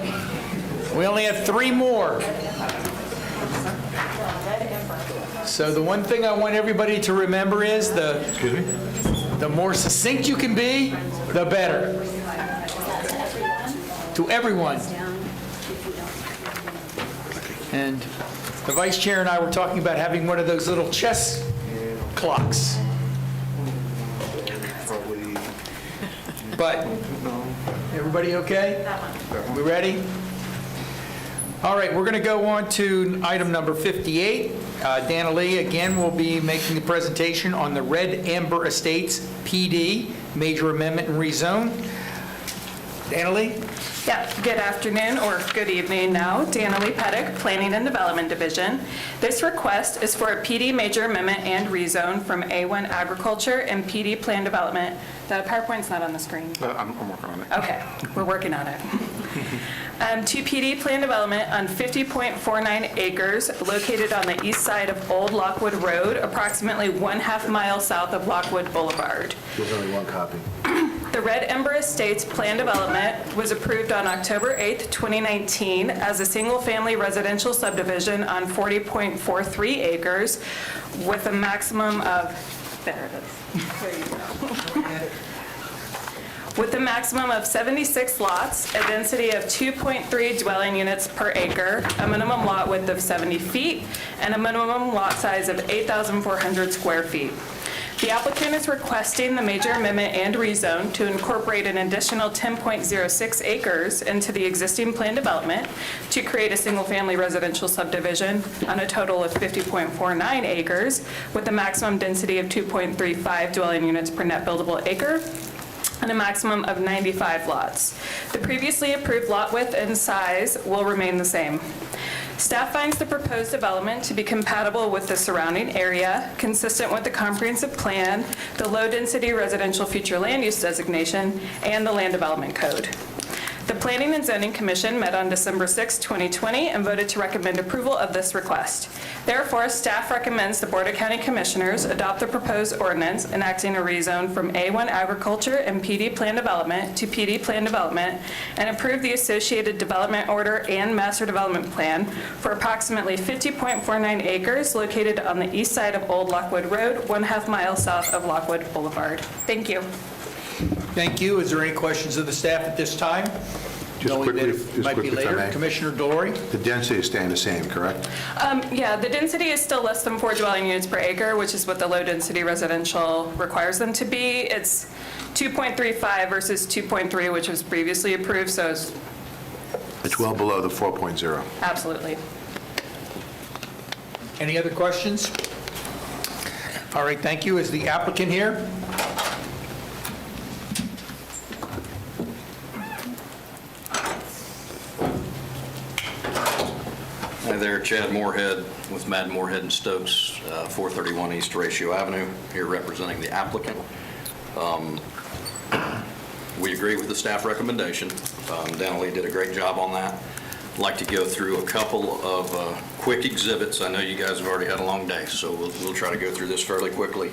We only have 3 more. So the one thing I want everybody to remember is the more succinct you can be, the better. To everyone. And the vice chair and I were talking about having one of those little chess clocks. But, everybody okay? We ready? All right, we're going to go on to item number 58. Dana Lee, again, will be making the presentation on the Red Amber Estates PD, major amendment and rezone. Dana Lee? Yeah, good afternoon or good evening now. Dana Lee Pettick, Planning and Development Division. This request is for a PD major amendment and rezone from A1 Agriculture and PD Plan Development. The PowerPoint's not on the screen. I'm working on it. Okay, we're working on it. To PD Plan Development on 50.49 acres located on the east side of Old Lockwood Road, approximately 1/2 mile south of Lockwood Boulevard. There's only one copy. The Red Ember Estates Plan Development was approved on October 8th, 2019 as a single-family residential subdivision on 40.43 acres with a maximum of, there it is, there you go. With a maximum of 76 lots, a density of 2.3 dwelling units per acre, a minimum lot width of 70 feet, and a minimum lot size of 8,400 square feet. The applicant is requesting the major amendment and rezone to incorporate an additional 10.06 acres into the existing plan development to create a single-family residential subdivision on a total of 50.49 acres with a maximum density of 2.35 dwelling units per net buildable acre and a maximum of 95 lots. The previously approved lot width and size will remain the same. Staff finds the proposed development to be compatible with the surrounding area, consistent with the comprehensive plan, the low-density residential future land use designation, and the land development code. The Planning and Zoning Commission met on December 6, 2020, and voted to recommend approval of this request. Therefore, staff recommends the Board of County Commissioners adopt the proposed ordinance enacting a rezone from A1 Agriculture and PD Plan Development to PD Plan Development and approve the associated development order and master development plan for approximately 50.49 acres located on the east side of Old Lockwood Road, 1/2 mile south of Lockwood Boulevard. Thank you. Thank you. Is there any questions of the staff at this time? Just Knowing quickly, that it might be if I later. may. Commissioner Delory? The density is staying the same, correct? Yeah, the density is still less than 4 dwelling units per acre, which is what the low-density residential requires them to be. It's 2.35 versus 2.3, which was previously approved, so it's It's well below the 4.0. absolutely. Any other questions? All right, thank you. Is the applicant here? Hi there, Chad Moorhead with Madden Moorhead and Stokes, 431 East Horatio Avenue, here representing the applicant. We agree with the staff recommendation. Dana Lee did a great job on that. I'd like to go through a couple of quick exhibits. I know you guys have already had a long day, so we'll try to go through this fairly quickly.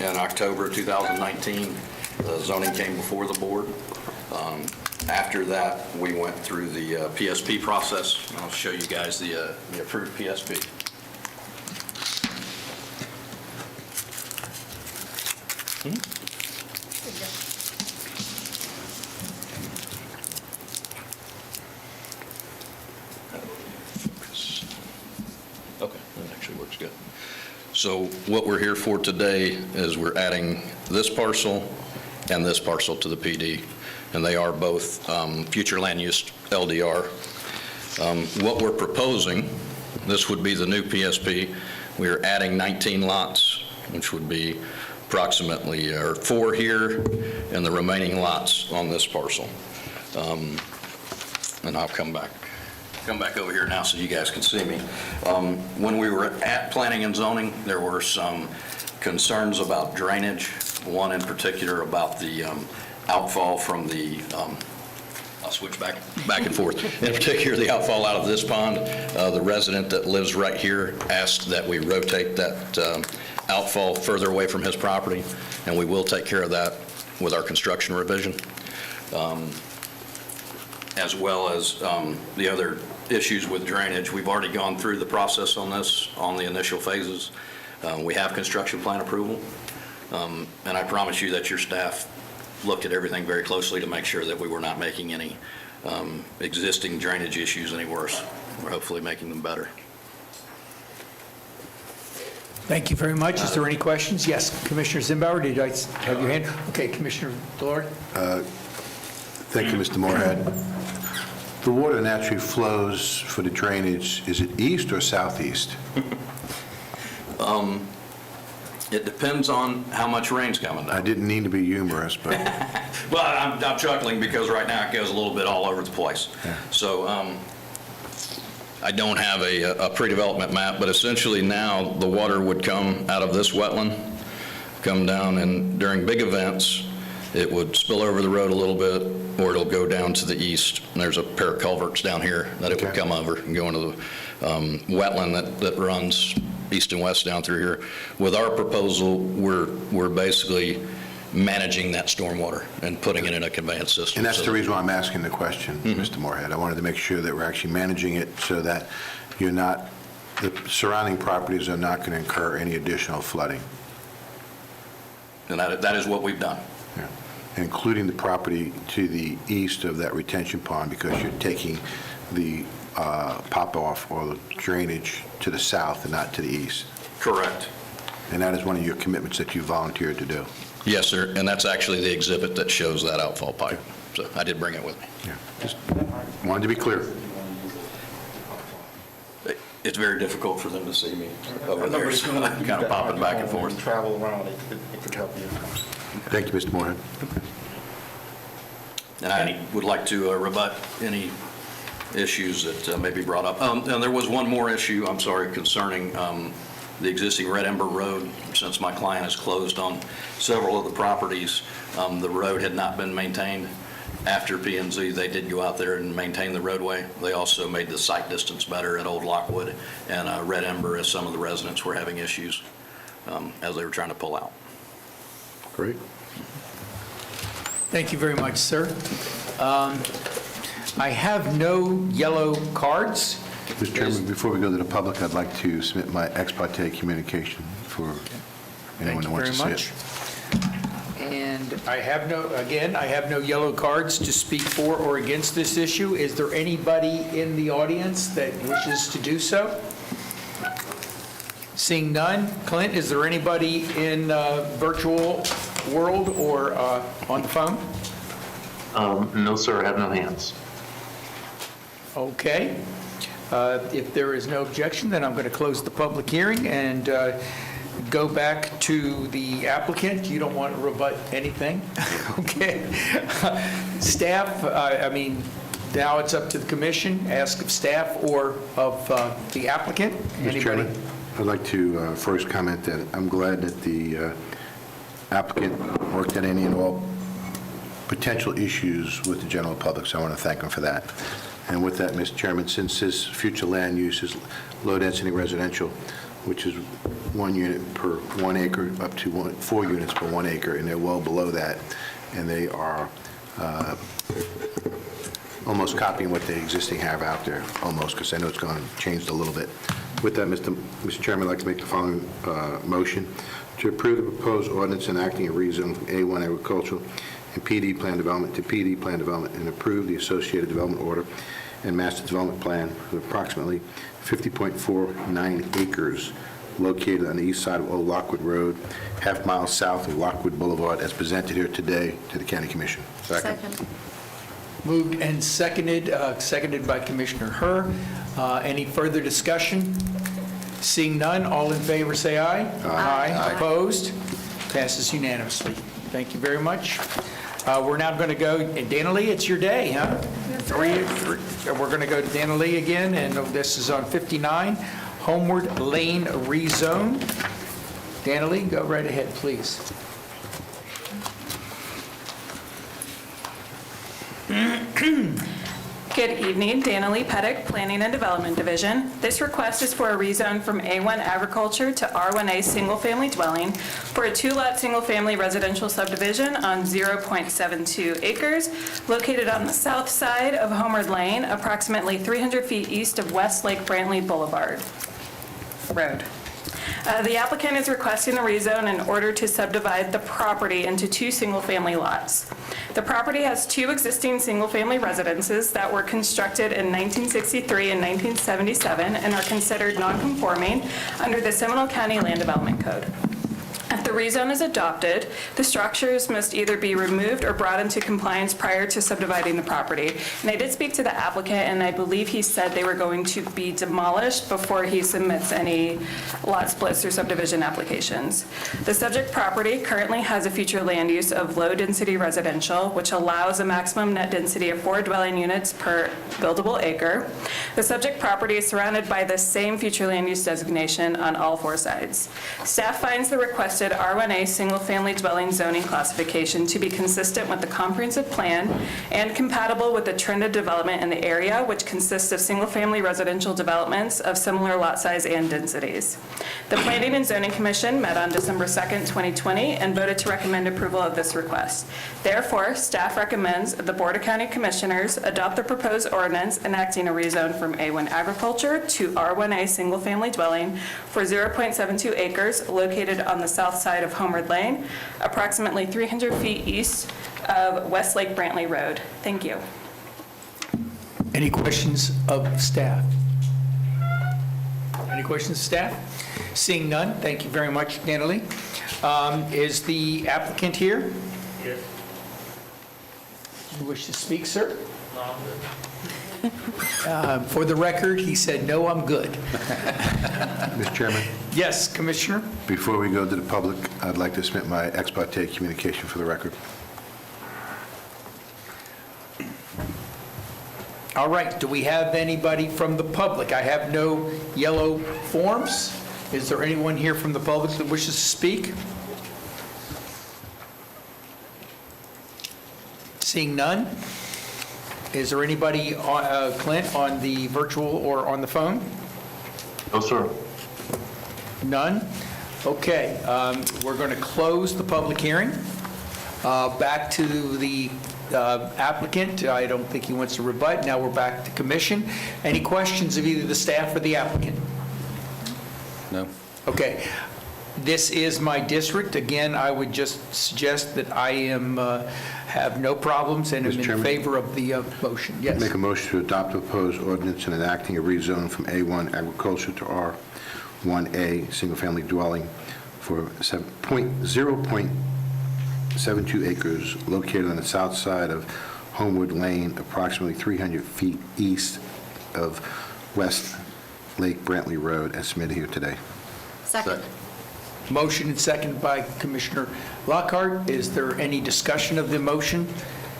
In October 2019, zoning came before the board. After that, we went through the PSP process. I'll show you guys the approved PSP. Okay, that actually works good. So what we're here for today is we're adding this parcel and this parcel to the PD, and they are both future land use LDR. What we're proposing, this would be the new PSP. We are adding 19 lots, which would be approximately 4 here and the remaining lots on this parcel. And I'll come back over here now so you guys can see me. When we were at planning and zoning, there were some concerns about drainage, one in particular about the outfall from the, I'll switch back and forth, in particular the outfall out of this pond. The resident that lives right here asked that we rotate that outfall further away from his property, and we will take care of that with our construction revision. as well as the other issues with drainage. We've already gone through the process on this, on the initial phases. We have construction plan approval, and I promise you that your staff looked at everything very closely to make sure that we were not making any existing drainage issues any worse. We're hopefully making them better. Thank you very much. Is there any questions? Yes, Commissioner Zimbauer, did I have your hand? Okay, Commissioner Delory? Thank you, Mr. Moorhead. The water naturally flows for the drainage, is it east or southeast? It depends on how much rain's coming down. I didn't mean to be humorous, but... Well, I'm chuckling because right now it goes a little bit all over the place. So I don't have a pre-development map, but essentially now the water would come out of this wetland, come down, and during big events, it would spill over the road a little bit, or it'll go down to the east. And there's a pair of culverts down here that it would come over and go into the wetland that runs east and west down through here. With our proposal, we're basically managing that stormwater and putting it in a conveyance system. And that's the reason why I'm asking the question, Mr. Moorhead. I wanted to make sure that we're actually managing it so that you're not, the surrounding properties are not going to incur any additional flooding. And that is what we've done. Yeah. Including the property to the east of that retention pond, because you're taking the pop-off or the drainage to the south and not to the east. Correct. And that is one of your commitments that you volunteered to do. Yes, sir, and that's actually the exhibit that shows that outfall pipe. So I did bring it with me. Yeah, just wanted to be clear. It's very difficult for them to see me over there, so I'm kind of popping back and forth. Travel around, it could help you. Thank you, Mr. Moorhead. And I would like to rebut any issues that may be brought up. And there was one more issue, I'm sorry, concerning the existing Red Ember Road. Since my client is closed on several of the properties, the road had not been maintained. After P&Z, they did go out there and maintain the roadway. They also made the sight distance better at Old Lockwood and Red Ember, as some of the residents were having issues as they were trying to pull out. Great. Thank you very much, sir. I have no yellow cards. Mr. Chairman, before we go to the public, I'd like to submit my ex parte communication for anyone that wants to see it. And I have no yellow cards to speak for or against this issue. Is there anybody in the audience that wishes to do so? Seeing none. Clint, is there anybody in virtual world or on the phone? No, sir, I have no hands. Okay. If there is no objection, then I'm going to close the public hearing and go back to the applicant. You don't want to rebut anything? Okay. Staff, now it's up to the commission. Ask of staff or of the applicant. Mr. Chairman, I'd like to first comment that I'm glad that the applicant worked at any and all potential issues with the general public, so I want to thank him for that. And with that, Mr. Chairman, since this future land use is low-density residential, which is 1 unit per 1 acre, up to 4 units per 1 acre, and they're well below that, and they are almost copying what they existing have out there, almost, because I know it's gone and changed a little bit. With that, Mr. Chairman, I'd like to make the following motion: to approve the proposed ordinance enacting a rezone from A1 agricultural and PD plan development to PD plan development, and approve the associated development order and master development plan for approximately 50.49 acres located on the east side of Old Lockwood Road, half-mile south of Lockwood Boulevard, as presented here today to the County Commission. Second. Moved and seconded by Commissioner Herr. Any further discussion? Seeing none, all in favor say aye. Aye. Opposed? Passes unanimously. Thank you very much. We're now going to go, and Dana Lee, it's your day, huh? We're going to go to Dana Lee again, and this is on 59, Homeward Lane rezone. Dana Lee, go right ahead, please. Good evening, Danilee Pettick, Planning and Development Division. This request is for a rezone from A1 Agriculture to R1A Single Family Dwelling for a 2-lot single-family residential subdivision on 0.72 acres located on the south side of Homeward Lane, approximately 300 feet east of West Lake Brantley Boulevard Road. The applicant is requesting the rezone in order to subdivide the property into 2 single-family lots. The property has 2 existing single-family residences that were constructed in 1963 and 1977 and are considered non-conforming under the Seminole County Land Development Code. If the rezone is adopted, the structures must either be removed or brought into compliance prior to subdividing the property. And I did speak to the applicant, and I believe he said they were going to be demolished before he submits any lot splits or subdivision applications. The subject property currently has a future land use of low-density residential, which allows a maximum net density of 4 dwelling units per buildable acre. The subject property is surrounded by the same future land use designation on all 4 sides. Staff finds the requested R1A single-family dwelling zoning classification to be consistent with the comprehensive plan and compatible with the trend of development in the area, which consists of single-family residential developments of similar lot size and densities. The Planning and Zoning Commission met on December 2nd, 2020, and voted to recommend approval of this request. Therefore, staff recommends the Board of County Commissioners adopt the proposed ordinance enacting a rezone from A1 Agriculture to R1A single-family dwelling for 0.72 acres located on the south side of Homeward Lane, approximately 300 feet east of West Lake Brantley Road. Thank you. Any questions of staff? Any questions of staff? Seeing none, thank you very much, Danilee. Is the applicant here? Yes. You wish to speak, sir? No, I'm good. For the record, he said, "No, I'm good." Mr. Chairman, Yes, Commissioner? before we go to the public, I'd like to submit my ex parte communication for the record. All right, do we have anybody from the public? I have no yellow forms. Is there anyone here from the public that wishes to speak? Seeing none? Is there anybody, Clint, on the virtual or on the phone? No, sir. None? Okay, we're going to close the public hearing. Back to the applicant. I don't think he wants to rebut. Now we're back to commission. Any questions of either the staff or the applicant? No. Okay. This is my district. Again, I would just suggest that I have no problems and am Mr. in Chairman? favor of the motion. Yes. Make a motion to adopt the proposed ordinance and enacting a rezone from A1 Agriculture to R1A Single Family Dwelling for 0.72 acres located on the south side of Homewood Lane, approximately 300 feet east of West Lake Brantley Road, as submitted here today. Second. Motion and second by Commissioner Lockhart. Is there any discussion of the motion?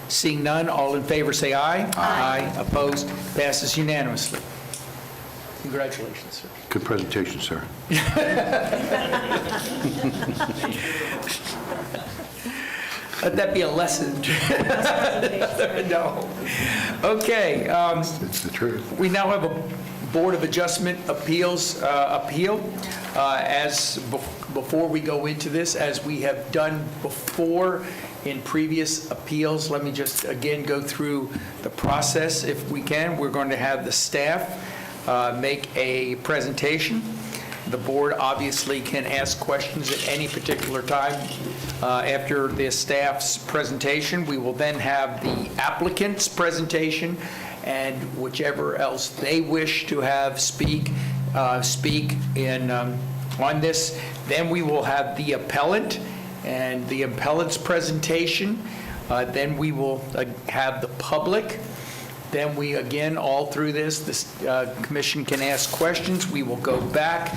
Seeing none, all in favor say aye. Aye. Opposed? Passes unanimously. Congratulations, sir. Good presentation, sir. Let that be a lesson. No. Okay. It's the truth. We now have a Board of Adjustment Appeals appeal. Before we go into this, as we have done before in previous appeals, let me just again go through the process if we can. We're going to have the staff make a presentation. The board obviously can ask questions at any particular time. After the staff's presentation, we will then have the applicant's presentation, and whichever else they wish to have speak in on this. Then we will have the appellant and the appellant's presentation. Then we will have the public. Then we, again, all through this, the commission can ask questions. We will go back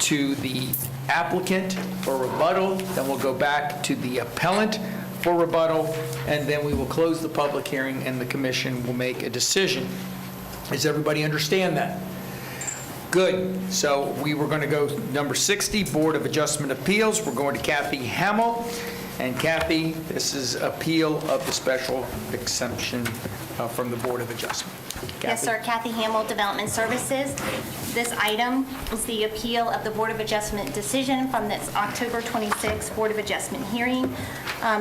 to the applicant for rebuttal. Then we'll go back to the appellant for rebuttal. And then we will close the public hearing and the commission will make a decision. Does everybody understand that? Good. So we were going to go number 60, Board of Adjustment Appeals. We're going to Kathy Hamill. And Kathy, this is appeal of the special exemption from the Board of Adjustment. Yes, sir. Kathy Hamill, Development Services. This item is the appeal of the Board of Adjustment decision from this October 26th Board of Adjustment hearing.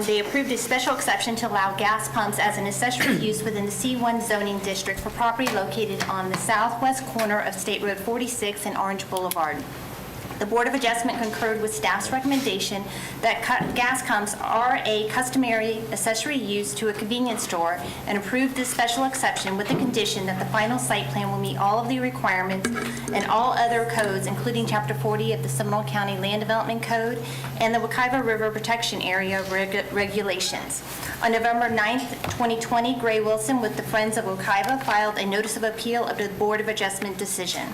They approved a special exception to allow gas pumps as an accessory use within the C1 zoning district for property located on the southwest corner of State Road 46 and Orange Boulevard. The Board of Adjustment concurred with staff's recommendation that gas pumps are a customary accessory use to a convenience store and approved this special exception with the condition that the final site plan will meet all of the requirements and all other codes, including Chapter 40 of the Seminole County Land Development Code and the Wekiva River Protection Area regulations. On November 9th, 2020, Gray Wilson with the Friends of Wekiva filed a notice of appeal of the Board of Adjustment decision.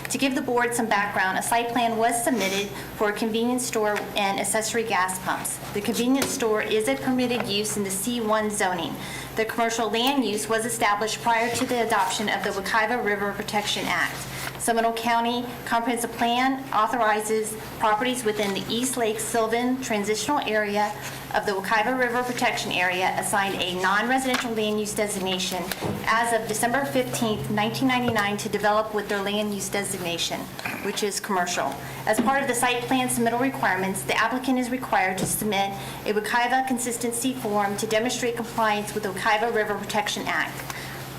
To give the board some background, a site plan was submitted for a convenience store and accessory gas pumps. The convenience store is a permitted use in the C1 zoning. The commercial land use was established prior to the adoption of the Wekiva River Protection Act. Seminole County Comprehensive Plan authorizes properties within the East Lake Sylvan transitional area of the Wekiva River Protection Area assigned a non-residential land use designation as of December 15th, 1999 to develop with their land use designation, which is commercial. As part of the site plan submittal requirements, the applicant is required to submit a Wekiva consistency form to demonstrate compliance with the Wekiva River Protection Act.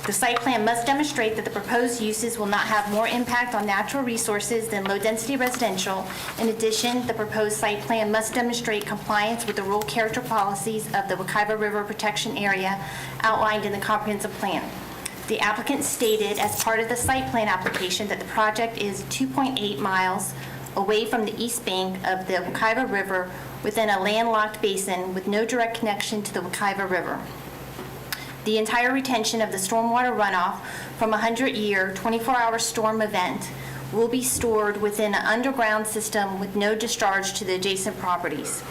The site plan must demonstrate that the proposed uses will not have more impact on natural resources than low-density residential. In addition, the proposed site plan must demonstrate compliance with the rural character policies of the Wekiva River Protection Area outlined in the comprehensive plan. The applicant stated as part of the site plan application that the project is 2.8 miles away from the east bank of the Wekiva River within a landlocked basin with no direct connection to the Wekiva River. The entire retention of the stormwater runoff from a 100-year, 24-hour storm event will be stored within an underground system with no discharge to the adjacent properties.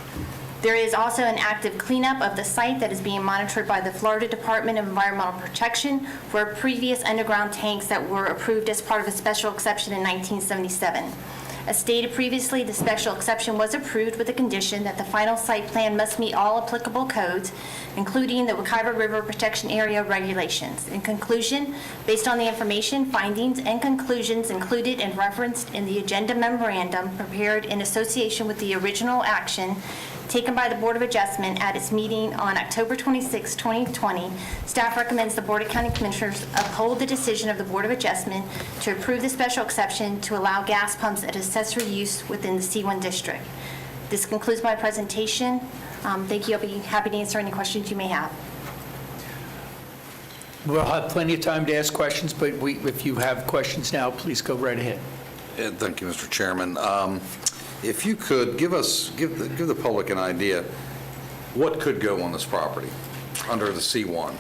There is also an active cleanup of the site that is being monitored by the Florida Department of Environmental Protection for previous underground tanks that were approved as part of a special exception in 1977. As stated previously, the special exception was approved with the condition that the final site plan must meet all applicable codes, including the Wekiva River Protection Area regulations. In conclusion, based on the information, findings, and conclusions included and referenced in the agenda memorandum prepared in association with the original action taken by the Board of Adjustment at its meeting on October 26, 2020, staff recommends the Board of County Commissioners uphold the decision of the Board of Adjustment to approve the special exception to allow gas pumps at accessory use within the C1 district. This concludes my presentation. Thank you. I'll be happy to answer any questions you may have. We'll have plenty of time to ask questions, but if you have questions now, please go right ahead. Thank you, Mr. Chairman. If you could give the public an idea, what could go on this property under the C1?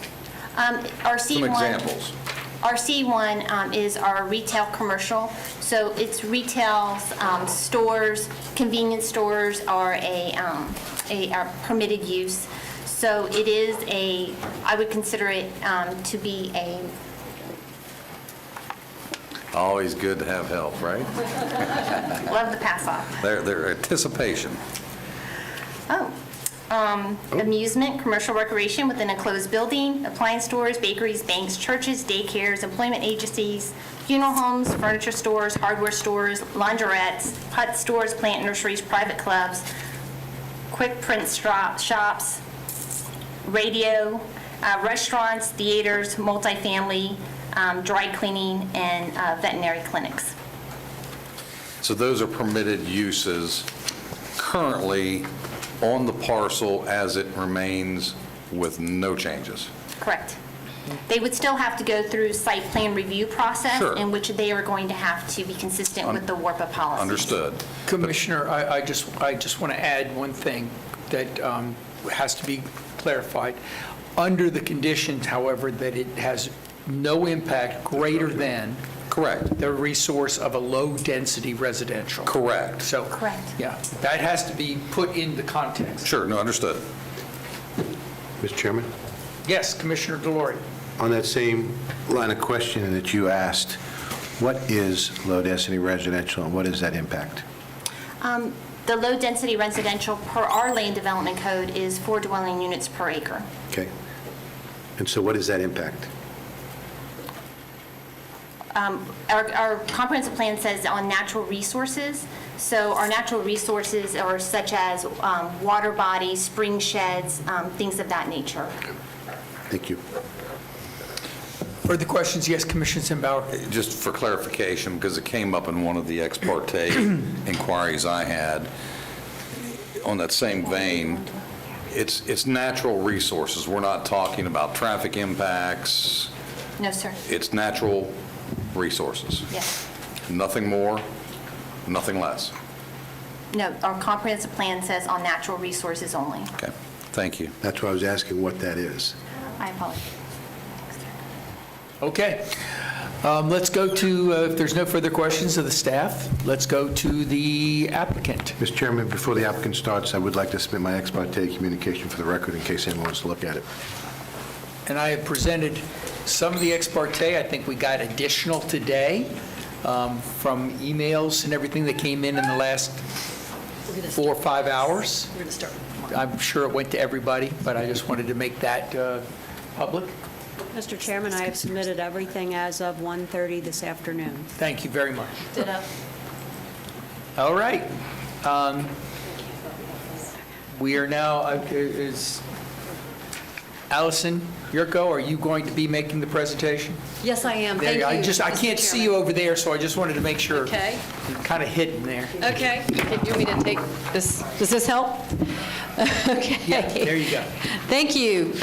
Our C1, Some examples. Our C1 is our retail commercial. So it's retail stores, convenience stores are a permitted use. So it is I would consider it to be a. Always good to have help, right? Love the pass off. Their anticipation. Amusement, commercial recreation within a closed building, appliance stores, bakeries, banks, churches, daycares, employment agencies, funeral homes, furniture stores, hardware stores, laundrettes, pet stores, plant nurseries, private clubs, quick print shops, radio, restaurants, theaters, multifamily, dry cleaning, and veterinary clinics. So those are permitted uses currently on the parcel as it remains with no changes? Correct. They would still have to go through site plan review process, Sure. in which they are going to have to be consistent with the WRPA policy. Understood. Commissioner, I just want to add one thing that has to be clarified. Under the conditions, however, that it has no impact greater than Correct. the resource of a low-density residential. Correct. So, Correct. yeah, that has to be put in the context. Sure, no, understood. Mr. Chairman? Yes, Commissioner Delory. On that same line of questioning that you asked, what is low-density residential and what is that impact? The low-density residential per our land development code is 4 dwelling units per acre. Okay. And so what is that impact? our comprehensive plan says on natural resources. So our natural resources are such as water bodies, spring sheds, things of that nature. Thank you. Further questions? Yes, Commissioner Zimbauer. Just for clarification, because it came up in one of the ex parte inquiries I had, on that same vein, it's natural resources. We're not talking about traffic impacts. No, sir. It's natural resources. Yes. Nothing more, nothing less. No, our comprehensive plan says on natural resources only. Okay, thank you. That's why I was asking what that is. I apologize. Okay. Let's go to, if there's no further questions of the staff, let's go to the applicant. Mr. Chairman, before the applicant starts, I would like to submit my ex parte communication for the record in case anyone wants to look at it. And I have presented some of the ex parte. I think we got additional today from emails and everything that came in the last 4 or 5 hours. We're going to start. I'm sure it went to everybody, but I just wanted to make that public. Mr. Chairman, I have submitted everything as of 1:30 this afternoon. Thank you very much. Ditto. All right. We are now, is Allison Yurko, are you going to be making the presentation? Yes, I am. There Thank you you. go. I can't see you over there, so I just wanted to make sure. Okay. You're kind of hidden there. Okay. Do you want me to take this? Does this help? Okay. Yeah, there you go. Thank you,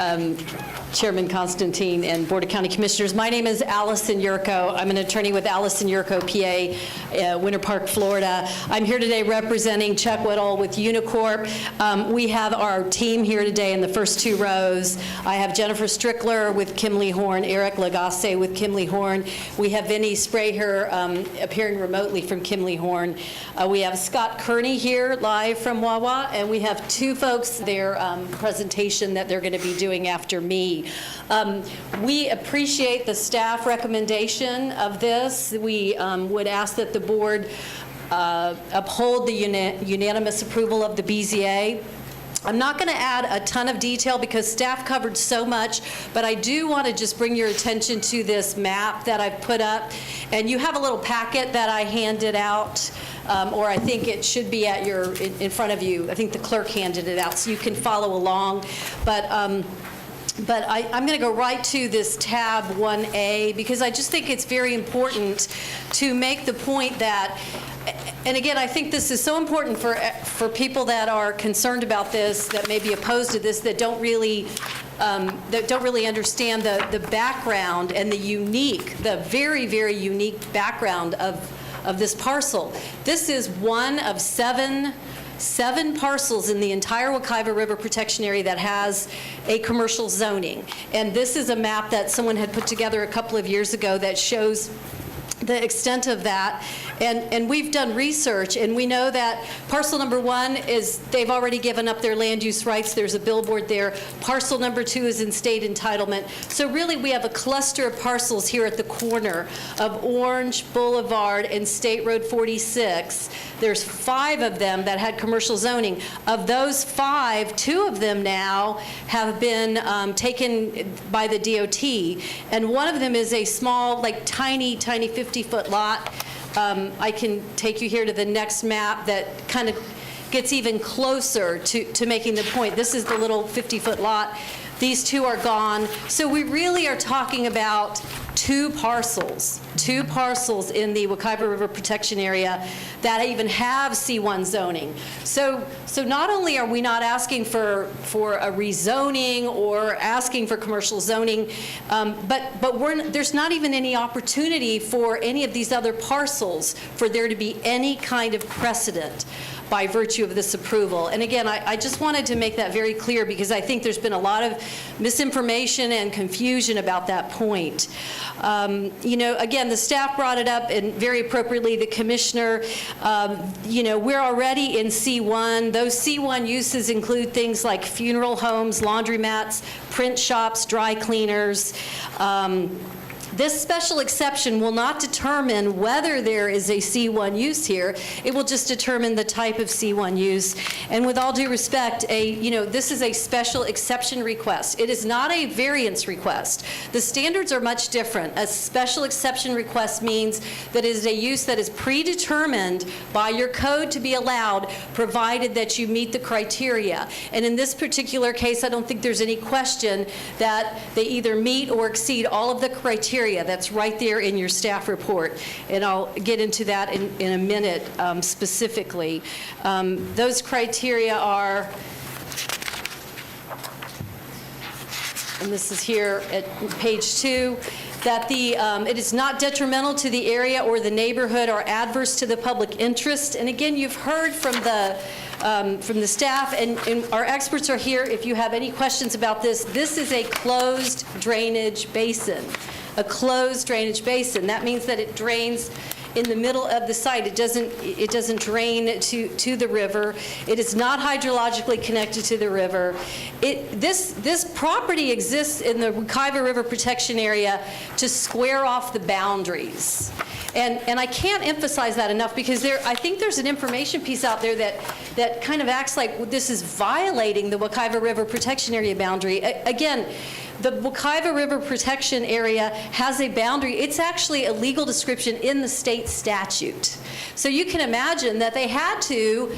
Chairman Constantine and Board of County Commissioners. My name is Allison Yurko. I'm an attorney with Allison Yurko, PA, Winter Park, Florida. I'm here today representing Chuck Whittle with Unicorp. We have our team here today in the first 2 rows. I have Jennifer Strickler with Kimley Horn, Eric Lagasse with Kimley Horn. We have Vinny Sprayer appearing remotely from Kimley Horn. We have Scott Kearney here live from Wawa, and we have 2 folks, their presentation that they're going to be doing after me. We appreciate the staff recommendation of this. We would ask that the board uphold the unanimous approval of the BZA. I'm not going to add a ton of detail because staff covered so much, but I do want to just bring your attention to this map that I've put up. And you have a little packet that I handed out, or I think it should be at in front of you. I think the clerk handed it out, so you can follow along. But I'm going to go right to this tab 1A because I just think it's very important to make the point that, and again, I think this is so important for people that are concerned about this, that may be opposed to this, that don't really understand the background and the very, very unique background of this parcel. This is one of seven parcels in the entire Wekiva River Protection Area that has a commercial zoning. And this is a map that someone had put together a couple of years ago that shows the extent of that. And we've done research, and we know that parcel number 1 is, they've already given up their land use rights. There's a billboard there. Parcel number 2 is in state entitlement. So really, we have a cluster of parcels here at the corner of Orange Boulevard and State Road 46. There's 5 of them that had commercial zoning. Of those 5, 2 of them now have been taken by the DOT, and one of them is a small, like tiny 50-foot lot. I can take you here to the next map that kind of gets even closer to making the point. This is the little 50-foot lot. These 2 are gone. So we really are talking about 2 parcels in the Wekiva River Protection Area that even have C1 zoning. So not only are we not asking for a rezoning or asking for commercial zoning, but there's not even any opportunity for any of these other parcels for there to be any kind of precedent by virtue of this approval. And again, I just wanted to make that very clear because I think there's been a lot of misinformation and confusion about that point. Again, the staff brought it up, and very appropriately, the commissioner, we're already in C1. Those C1 uses include things like funeral homes, laundromats, print shops, dry cleaners, This special exception will not determine whether there is a C1 use here. It will just determine the type of C1 use. And with all due respect, this is a special exception request. It is not a variance request. The standards are much different. A special exception request means that it is a use that is predetermined by your code to be allowed, provided that you meet the criteria. And in this particular case, I don't think there's any question that they either meet or exceed all of the criteria. That's right there in your staff report, and I'll get into that in a minute specifically. Those criteria are, and this is here at page 2, that it is not detrimental to the area or the neighborhood or adverse to the public interest. And again, you've heard from the staff, and our experts are here if you have any questions about this. This is a closed drainage basin. A closed drainage basin. That means that it drains in the middle of the site. It doesn't drain to the river. It is not hydrologically connected to the river. This property exists in the Wekiva River Protection Area to square off the boundaries. And I can't emphasize that enough, because I think there's an information piece out there that kind of acts like this is violating the Wekiva River Protection Area boundary. Again, the Wekiva River Protection Area has a boundary. It's actually a legal description in the state statute. So you can imagine that they had to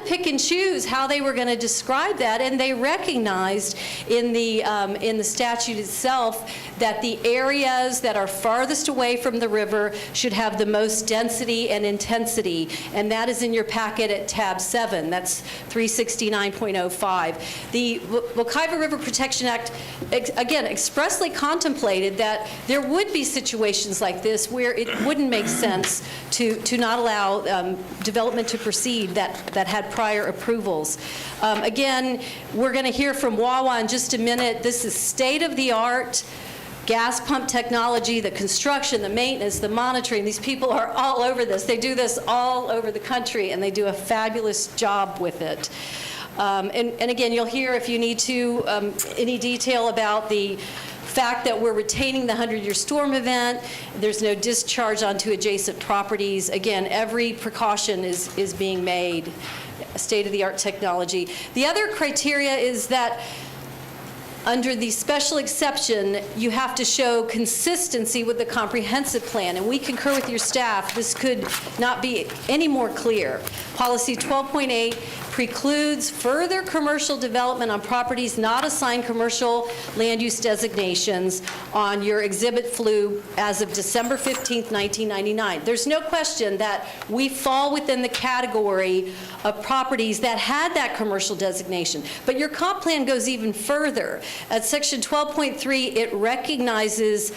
pick and choose how they were going to describe that, and they recognized in the statute itself that the areas that are farthest away from the river should have the most density and intensity, and that is in your packet at tab 7. That's 369.05. The Wekiva River Protection Act again expressly contemplated that there would be situations like this where it wouldn't make sense to not allow development to proceed that had prior approvals. Again, we're going to hear from Wawa in just a minute. This is state-of-the-art gas pump technology, the construction, the maintenance, the monitoring. These people are all over this. They do this all over the country, and they do a fabulous job with it. And again, you'll hear, if you need to, any detail about the fact that we're retaining the 100-year storm event. There's no discharge onto adjacent properties. Again, every precaution is being made. State-of-the-art technology. The other criteria is that under the special exception, you have to show consistency with the comprehensive plan, and we concur with your staff. This could not be any more clear. Policy 12.8 precludes further commercial development on properties not assigned commercial land use designations on your exhibit flu as of December 15th, 1999. There's no question that we fall within the category of properties that had that commercial designation. But your comp plan goes even further. At section 12.3, it recognizes,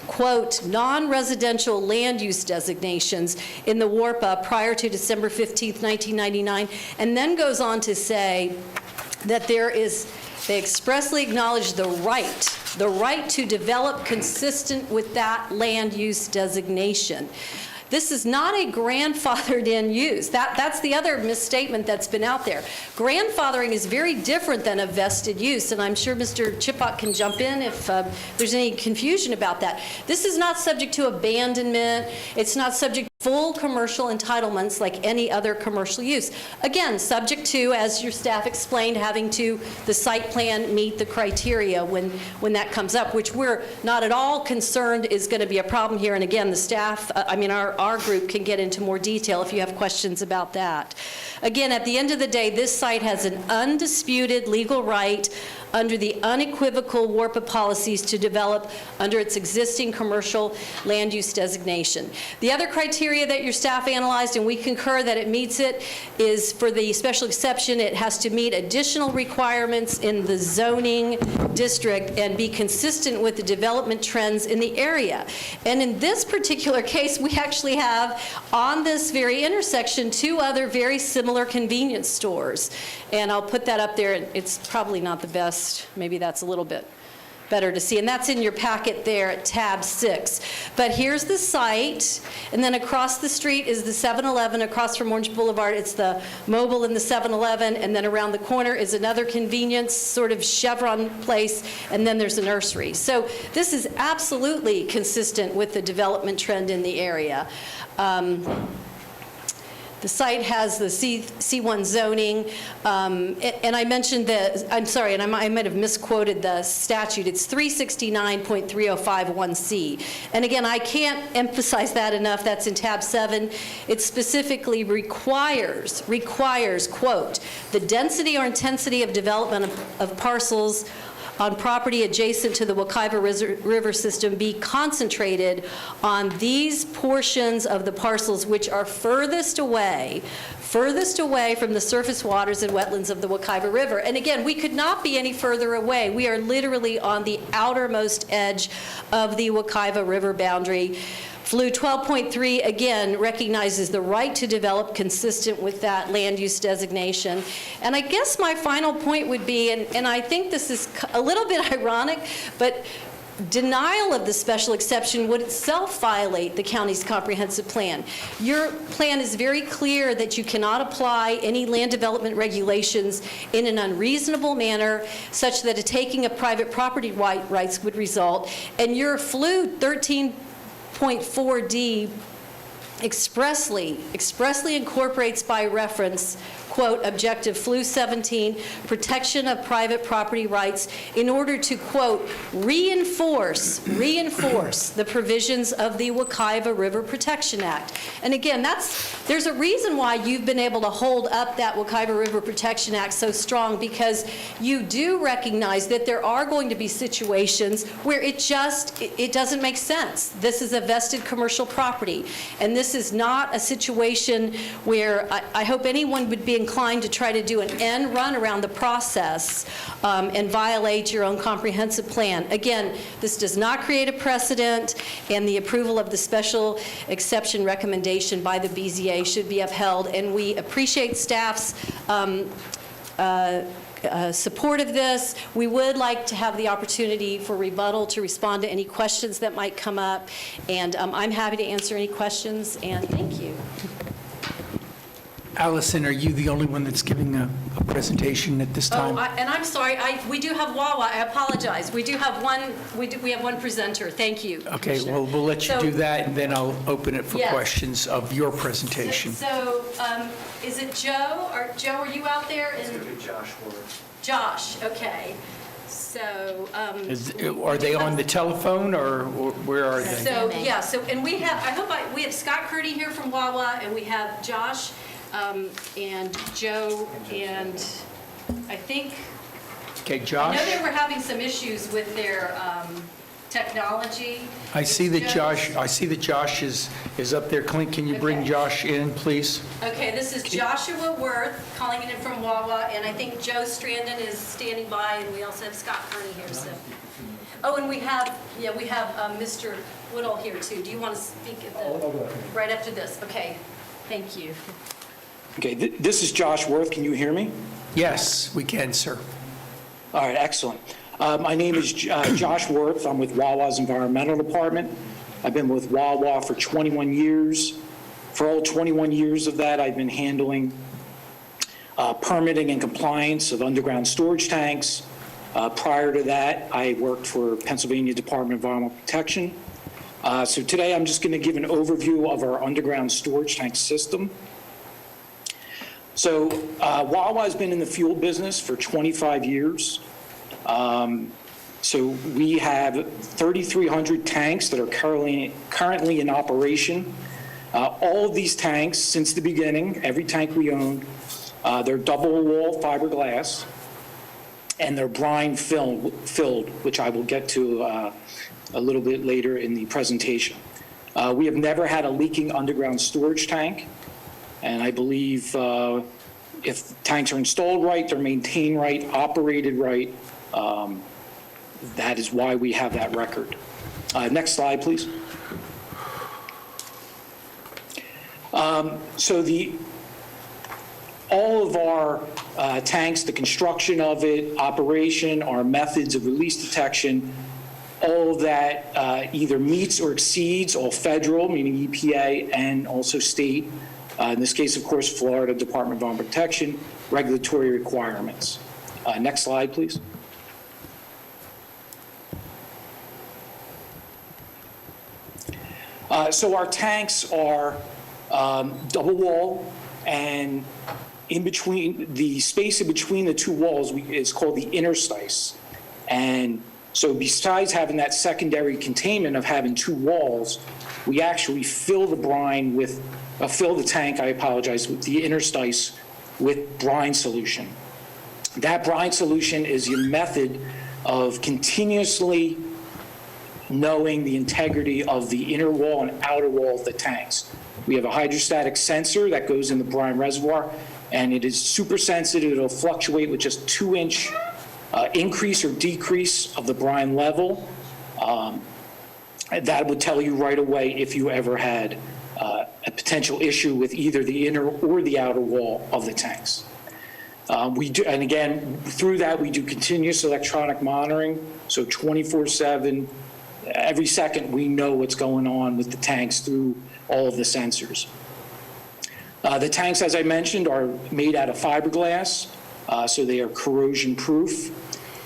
quote, non-residential land use designations in the WARPA prior to December 15th, 1999, and then goes on to say that they expressly acknowledge the right to develop consistent with that land use designation. This is not a grandfathered in use. That's the other misstatement that's been out there. Grandfathering is very different than a vested use, and I'm sure Mr. Chipok can jump in if there's any confusion about that. This is not subject to abandonment. It's not subject to full commercial entitlements like any other commercial use. Again, subject to, as your staff explained, having to the site plan meet the criteria when that comes up, which we're not at all concerned is going to be a problem here. And again, the staff, our group can get into more detail if you have questions about that. Again, at the end of the day, this site has an undisputed legal right under the unequivocal WARPA policies to develop under its existing commercial land use designation. The other criteria that your staff analyzed, and we concur that it meets it, is for the special exception, it has to meet additional requirements in the zoning district and be consistent with the development trends in the area. And in this particular case, we actually have on this very intersection 2 other very similar convenience stores. And I'll put that up there. It's probably not the best. Maybe that's a little bit better to see. And that's in your packet there at tab 6. But here's the site, and then across the street is the 7-Eleven. Across from Orange Boulevard, it's the Mobile and the 7-Eleven, and then around the corner is another convenience sort of Chevron place, and then there's a nursery. So this is absolutely consistent with the development trend in the area. The site has the C1 zoning, and I mentioned that, I'm sorry, and I might have misquoted the statute. It's 369.3051C. And again, I can't emphasize that enough. That's in tab 7. It specifically requires, quote, the density or intensity of development of parcels on property adjacent to the Wekiva River system be concentrated on these portions of the parcels which are furthest away from the surface waters and wetlands of the Wekiva River. And again, we could not be any further away. We are literally on the outermost edge of the Wekiva River boundary. FLU 12.3, again, recognizes the right to develop consistent with that land use designation. And I guess my final point would be, and I think this is a little bit ironic, but denial of the special exception would itself violate the county's comprehensive plan. Your plan is very clear that you cannot apply any land development regulations in an unreasonable manner such that a taking of private property rights would result. And your FLU 13.4D expressly incorporates by reference, quote, objective FLU 17, protection of private property rights in order to, quote, reinforce the provisions of the Wekiva River Protection Act. And again, there's a reason why you've been able to hold up that Wekiva River Protection Act so strong, because you do recognize that there are going to be situations where it doesn't make sense. This is a vested commercial property, and this is not a situation where I hope anyone would be inclined to try to do an end run around the process and violate your own comprehensive plan. Again, this does not create a precedent, and the approval of the special exception recommendation by the BZA should be upheld, and we appreciate staff's support of this. We would like to have the opportunity for rebuttal to respond to any questions that might come up, and I'm happy to answer any questions, and thank you. Allison, are you the only one that's giving a presentation at this time? And I'm sorry, we do have Wawa. I apologize. We do have one. We have one presenter. Thank you. Okay, well, we'll let you do that, and then I'll open it for Yes. questions of your presentation. So, is it Joe? Joe, are you out there? It's going to be Josh Ward. Josh, okay. So, Are they on the telephone, or where are they? So, yeah, and we have, we have Scott Curdy here from Wawa, and we have Josh, and Joe, and I think, Okay, Josh? I know they were having some issues with their technology. I see that Josh is up there. Clint, can you bring Josh in, please? Okay, this is Joshua Worth calling in from Wawa, and I think Joe Strandon is standing by, and we also have Scott Kearney here. So, and we have Mr. Woodall here too. Do you want to speak right after this? Okay, thank you. Okay, this is Josh Worth. Can you hear me? Yes, we can, sir. All right, excellent. My name is Josh Worth. I'm with Wawa's Environmental Department. I've been with Wawa for 21 years. For all 21 years of that, I've been handling permitting and compliance of underground storage tanks. Prior to that, I worked for Pennsylvania Department of Environmental Protection. So today, I'm just going to give an overview of our underground storage tank system. So Wawa has been in the fuel business for 25 years. So we have 3,300 tanks that are currently in operation. All of these tanks, since the beginning, every tank we own, they're double-wall fiberglass, and they're brine filled, which I will get to a little bit later in the presentation. We have never had a leaking underground storage tank. And I believe if tanks are installed right, they're maintained right, operated right, that is why we have that record. Next slide, please. So all of our tanks, the construction of it, operation, our methods of release detection All of that either meets or exceeds all federal, meaning EPA, and also state, in this case, of course, Florida Department of Environmental Protection, regulatory requirements. Next slide, please. So our tanks are double wall, and in between, the space in between the two walls is called the interstice. And so besides having that secondary containment of having two walls, we actually fill the brine with, fill the tank, I apologize, with the interstice with brine solution. That brine solution is your method of continuously knowing the integrity of the inner wall and outer wall of the tanks. We have a hydrostatic sensor that goes in the brine reservoir, and it is super sensitive. It'll fluctuate with just 2-inch increase or decrease of the brine level. That would tell you right away if you ever had a potential issue with either the inner or the outer wall of the tanks. We do, and again, through that, we do continuous electronic monitoring, so 24/7, every second we know what's going on with the tanks through all of the sensors. The tanks, as I mentioned, are made out of fiberglass, so they are corrosion proof.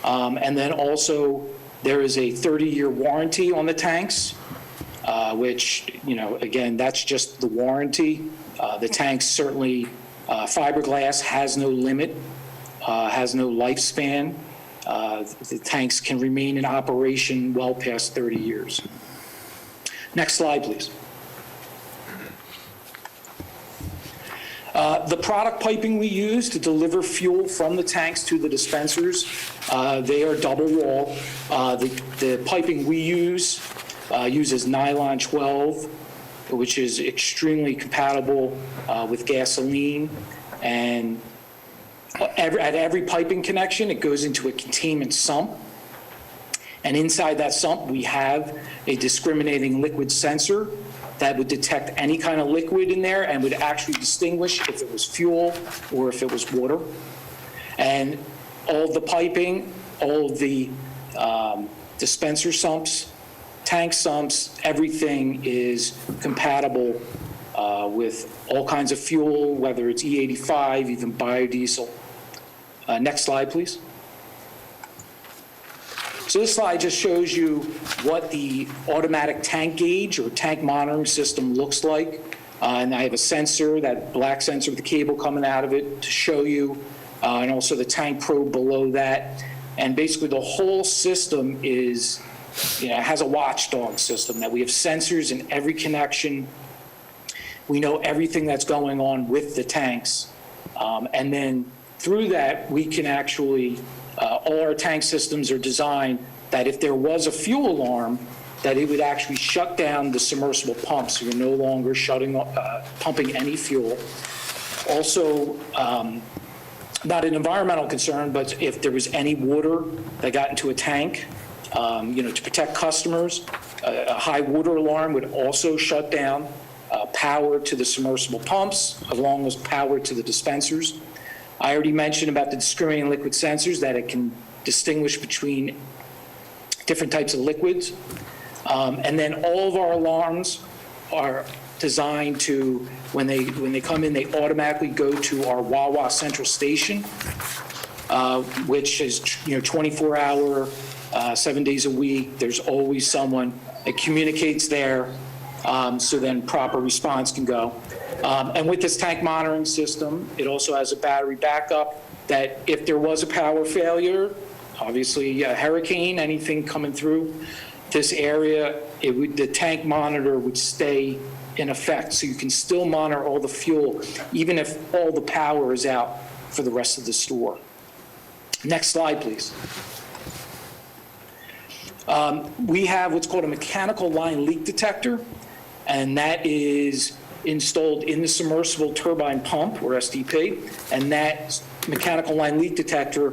And then also there is a 30-year warranty on the tanks, which, you know, again, that's just the warranty. The tanks certainly, fiberglass has no limit, has no lifespan. The tanks can remain in operation well past 30 years. Next slide, please. The product piping we use to deliver fuel from the tanks to the dispensers, they are double wall. The piping we use uses nylon 12, which is extremely compatible with gasoline. And at every piping connection, it goes into a containment sump. And inside that sump, we have a discriminating liquid sensor that would detect any kind of liquid in there and would actually distinguish if it was fuel or if it was water. And all of the piping, all of the dispenser sumps, tank sumps, everything is compatible with all kinds of fuel, whether it's E85, even biodiesel. Next slide, please. So this slide just shows you what the automatic tank gauge or tank monitoring system looks like. And I have a sensor, that black sensor with the cable coming out of it to show you, and also the tank probe below that. And basically the whole system is, you know, has a watchdog system that we have sensors in every connection. We know everything that's going on with the tanks. And then through that, we can actually, all our tank systems are designed that if there was a fuel alarm, that it would actually shut down the submersible pumps. So you're no longer pumping any fuel. Also, not an environmental concern, but if there was any water that got into a tank, you know, to protect customers, a high water alarm would also shut down power to the submersible pumps, along with power to the dispensers. I already mentioned about the discriminating liquid sensors, that it can distinguish between different types of liquids. And then all of our alarms are designed to, when they come in, they automatically go to our Wawa Central Station, which is, you know, 24-hour, 7 days a week. There's always someone that communicates there, so then proper response can go. And with this tank monitoring system, it also has a battery backup that if there was a power failure, obviously a hurricane, anything coming through this area, the tank monitor would stay in effect. So you can still monitor all the fuel, even if all the power is out for the rest of the store. Next slide, please. We have what's called a mechanical line leak detector, and that is installed in the submersible turbine pump, or SDP, and that mechanical line leak detector,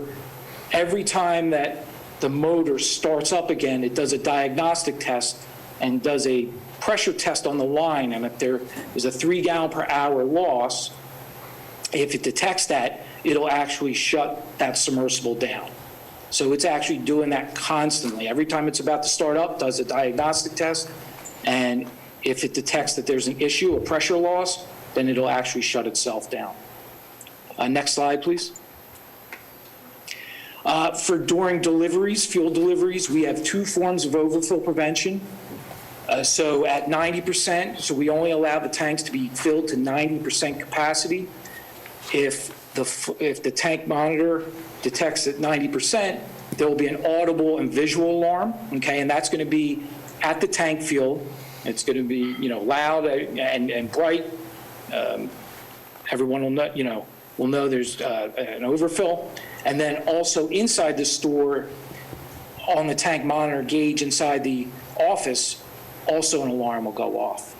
every time that the motor starts up again, it does a diagnostic test and does a pressure test on the line, and if there is a 3 gallon per hour loss, if it detects that, it'll actually shut that submersible down. So it's actually doing that constantly. Every time it's about to start up, does a diagnostic test, and if it detects that there's an issue, a pressure loss, then it'll actually shut itself down. Next slide, please. For during deliveries, fuel deliveries, we have two forms of overfill prevention. So at 90%, so we only allow the tanks to be filled to 90% capacity. If the tank monitor detects at 90%, there will be an audible and visual alarm, okay? And that's going to be at the tank field. It's going to be, loud and bright. Everyone will know there's an overfill. And then also inside the store, on the tank monitor gauge inside the office, also an alarm will go off.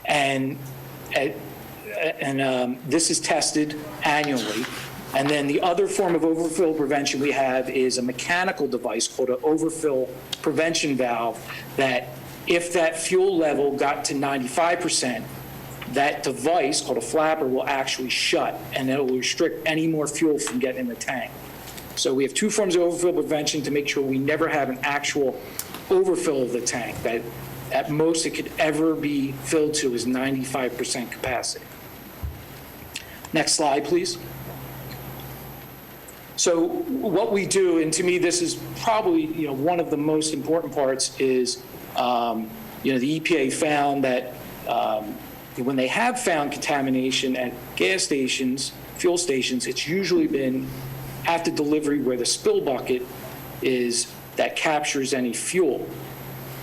And this is tested annually. And then the other form of overfill prevention we have is a mechanical device called an overfill prevention valve that if that fuel level got to 95%, that device called a flapper will actually shut, and it will restrict any more fuel from getting in the tank. So we have two forms of overfill prevention to make sure we never have an actual overfill of the tank. That at most it could ever be filled to is 95% capacity. Next slide, please. So what we do, and to me this is probably one of the most important parts, is the EPA found that when they have found contamination at gas stations, fuel stations, it's usually been at the delivery where the spill bucket is that captures any fuel.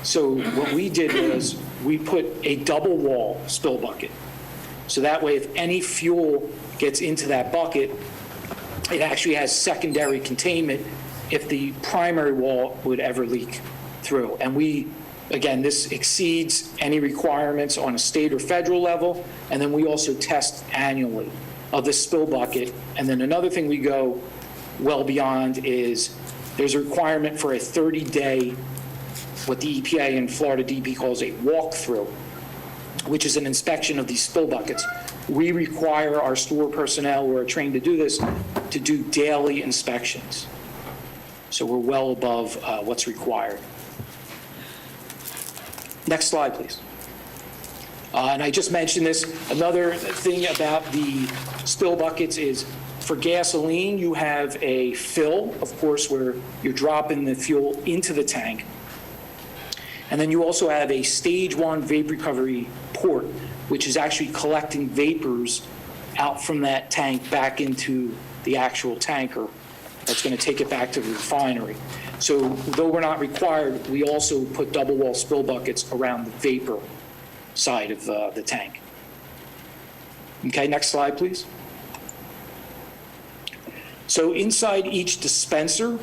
So what we did was we put a double wall spill bucket. So that way if any fuel gets into that bucket, it actually has secondary containment if the primary wall would ever leak through. And again, this exceeds any requirements on a state or federal level, and then we also test annually of the spill bucket. And then another thing we go well beyond is there's a requirement for a 30-day, what the EPA and Florida DEP calls a walkthrough, which is an inspection of these spill buckets. We require our store personnel who are trained to do this to do daily inspections. So we're well above what's required. Next slide, please. And I just mentioned this. Another thing about the spill buckets is for gasoline, you have a fill, of course, where you're dropping the fuel into the tank. And then you also have a stage 1 vapor recovery port, which is actually collecting vapors out from that tank back into the actual tanker that's going to take it back to the refinery. So though we're not required, we also put double wall spill buckets around the vapor side of the tank. Okay, next slide, please. So inside each dispenser,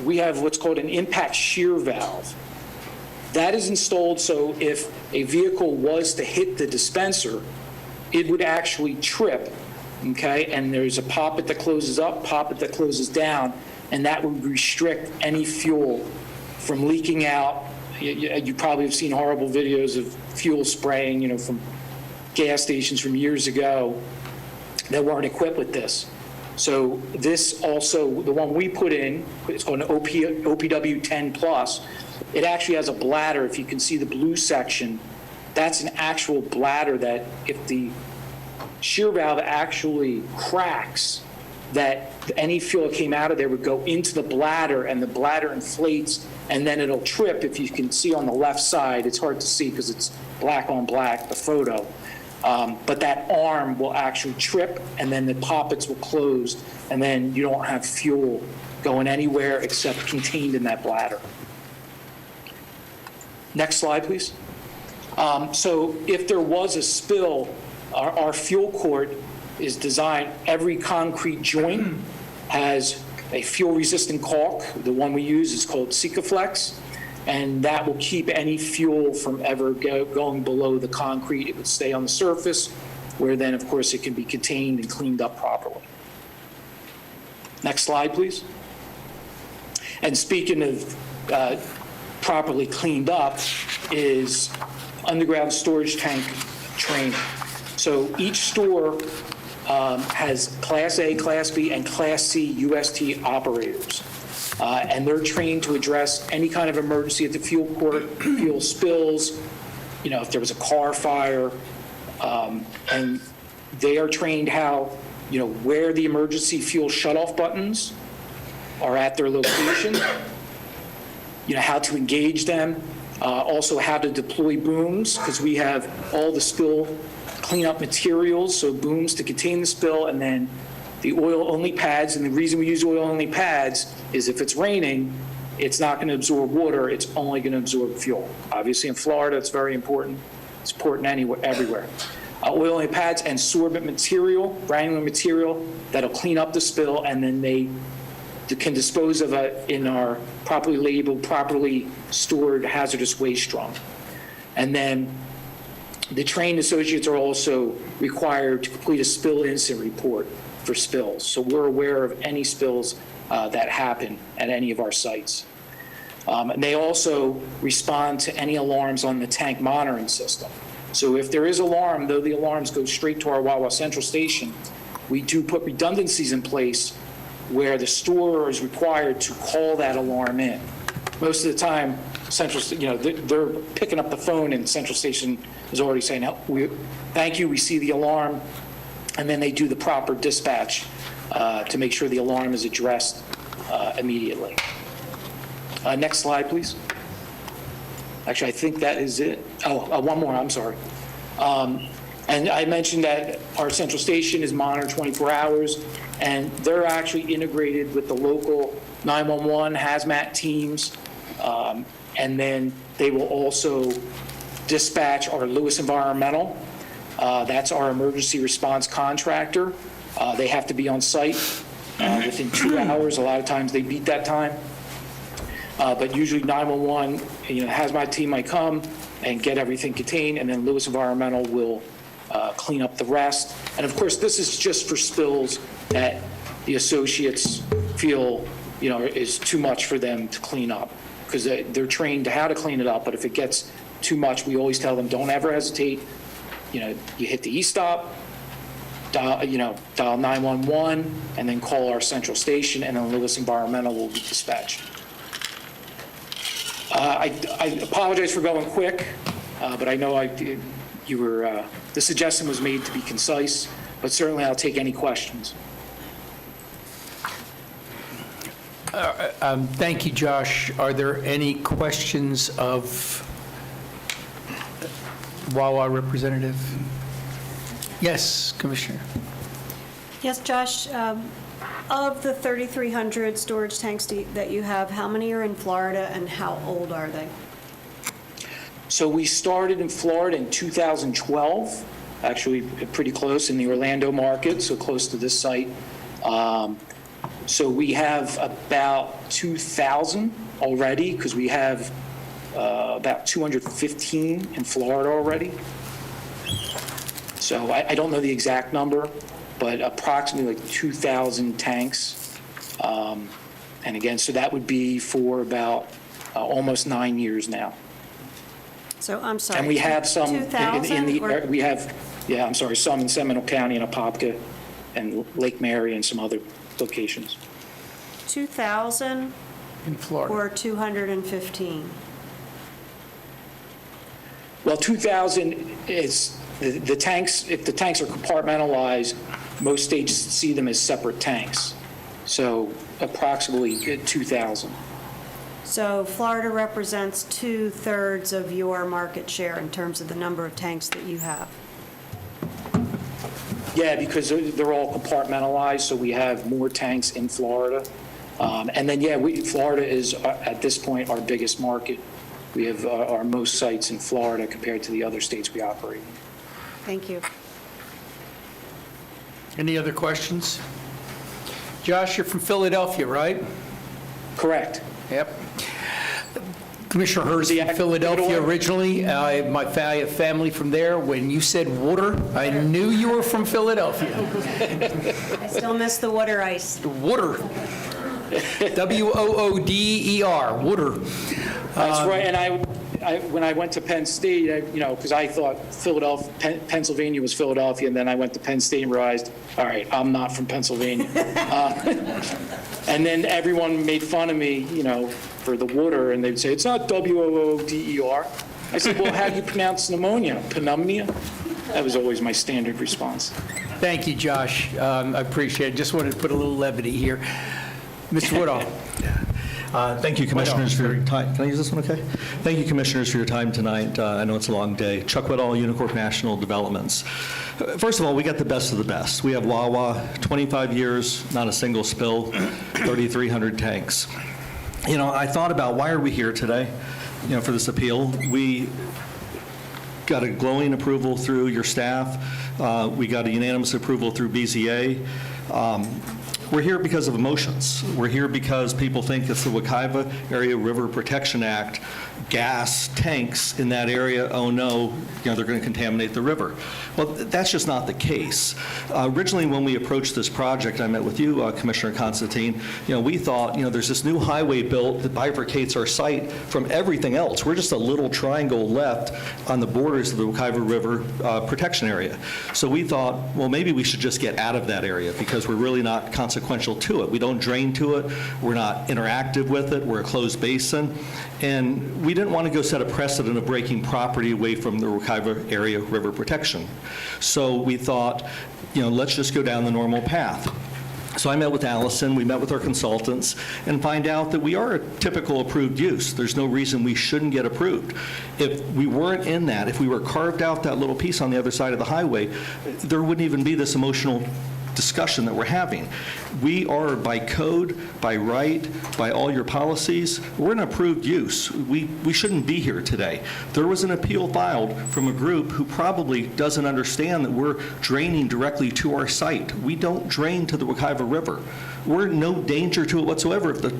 we have what's called an impact shear valve. That is installed so if a vehicle was to hit the dispenser, it would actually trip, okay? And there's a poppet that closes up, poppet that closes down, and that would restrict any fuel from leaking out. You probably have seen horrible videos of fuel spraying, from gas stations from years ago that weren't equipped with this. So this also, the one we put in, it's called an OPW 10 Plus. It actually has a bladder. If you can see the blue section, that's an actual bladder that if the shear valve actually cracks, that any fuel that came out of there would go into the bladder, and the bladder inflates, and then it'll trip. If you can see on the left side, it's hard to see because it's black on black, the photo. But that arm will actually trip, and then the poppets will close, and then you don't have fuel going anywhere except contained in that bladder. Next slide, please. So if there was a spill, our fuel court is designed, every concrete joint has a fuel-resistant caulk. The one we use is called Sikaflex, and that will keep any fuel from ever going below the concrete. It would stay on the surface, where then, of course, it can be contained and cleaned up properly. Next slide, please. And speaking of properly cleaned up is underground storage tank training. So each store has Class A, Class B, and Class C UST operators. And they're trained to address any kind of emergency at the fuel court, fuel spills, if there was a car fire. And they are trained how, where the emergency fuel shutoff buttons are at their location, how to engage them, also how to deploy booms, because we have all the spill cleanup materials, so booms to contain the spill, and then the oil-only pads. And the reason we use oil-only pads is if it's raining, it's not going to absorb water, it's only going to absorb fuel. Obviously in Florida, it's very important. It's important everywhere. Oil-only pads and sorbent material, granular material, that'll clean up the spill, and then they can dispose of it in our properly labeled, properly stored hazardous waste drum. And then the trained associates are also required to complete a spill incident report for spills. So we're aware of any spills that happen at any of our sites. And they also respond to any alarms on the tank monitoring system. So if there is alarm, though the alarms go straight to our Wawa Central Station, we do put redundancies in place where the storer is required to call that alarm in. Most of the time, they're picking up the phone and Central Station is already saying, thank you, we see the alarm, and then they do the proper dispatch to make sure the alarm is addressed immediately. Next slide, please. Actually, I think that is it. One more, I'm sorry. And I mentioned that our Central Station is monitored 24 hours, and they're actually integrated with the local 911 hazmat teams, and then they will also dispatch our Lewis Environmental. That's our emergency response contractor. They have to be on site within 2 hours. A lot of times they beat that time. But usually 911, hazmat team might come and get everything contained, and then Lewis Environmental will clean up the rest. And of course, this is just for spills that the associates feel, is too much for them to clean up, because they're trained to how to clean it up. But if it gets too much, we always tell them, don't ever hesitate. You hit the e-stop, dial 911, and then call our Central Station, and then Lewis Environmental will be dispatched. I apologize for going quick, but I know the suggestion was made to be concise, but certainly I'll take any questions. Thank you, Josh. Are there any questions of Wawa representative? Yes, Commissioner. Yes, Josh, of the 3,300 storage tanks that you have, how many are in Florida and how old are they? So we started in Florida in 2012, actually pretty close in the Orlando market, so close to this site. So we have about 2,000 already, because we have about 215 in Florida already. So I don't know the exact number, but approximately like 2,000 tanks. And again, so that would be for about almost 9 years now. So I'm sorry. And we have some 2,000? we have, some in Seminole County and Apopka and Lake Mary and some other locations. 2,000 in Florida, or 215? Well, 2,000 is the tanks. If the tanks are compartmentalized, most states see them as separate tanks. So approximately 2,000. So Florida represents 2/3 of your market share in terms of the number of tanks that you have. Yeah, because they're all compartmentalized, so we have more tanks in Florida. And then, Florida is, at this point, our biggest market. We have our most sites in Florida compared to the other states we operate in. Thank you. Any other questions? Josh, you're from Philadelphia, right? Correct. Yep. Commissioner Hurst from Philadelphia originally. My family from there. When you said water, I knew you were from Philadelphia. I still miss the water ice. Water. WOODER, water. That's right, and When I went to Penn State, because I thought Pennsylvania was Philadelphia, and then I went to Penn State and realized, all right, I'm not from Pennsylvania. And then everyone made fun of me, for the water, and they'd say, it's not W-O-O-D-E-R. I said, well, how do you pronounce pneumonia? Pneumonia? That was always my standard response. Thank you, Josh. I appreciate it. Just wanted to put a little levity here. Mr. Woodall. Thank you, Commissioners, for your time. Can I use this one, okay? Thank you, Commissioners, for your time tonight. I know it's a long day. Chuck Woodall, Unicorp National Developments. First of all, we got the best of the best. We have Wawa, 25 years, not a single spill, 3,300 tanks. I thought about why are we here today, for this appeal. We got a glowing approval through your staff. We got a unanimous approval through BZA. We're here because of emotions. We're here because people think it's the Wekiva Area River Protection Act, gas tanks in that area, oh no, they're going to contaminate the river. Well, that's just not the case. Originally, when we approached this project, I met with you, Commissioner Constantine, we thought, there's this new highway built that bifurcates our site from everything else. We're just a little triangle left on the borders of the Wekiva River Protection Area. So we thought, well, maybe we should just get out of that area because we're really not consequential to it. We don't drain to it. We're not interactive with it. We're a closed basin. And we didn't want to go set a precedent of breaking property away from the Wekiva Area River Protection. So we thought, let's just go down the normal path. So I met with Allison, we met with our consultants, and find out that we are a typical approved use. There's no reason we shouldn't get approved. If we weren't in that, if we were carved out that little piece on the other side of the highway, there wouldn't even be this emotional discussion that we're having. We are, by code, by right, by all your policies, we're an approved use. We shouldn't be here today. There was an appeal filed from a group who probably doesn't understand that we're draining directly to our site. We don't drain to the Wekiva River. We're no danger to it whatsoever. If the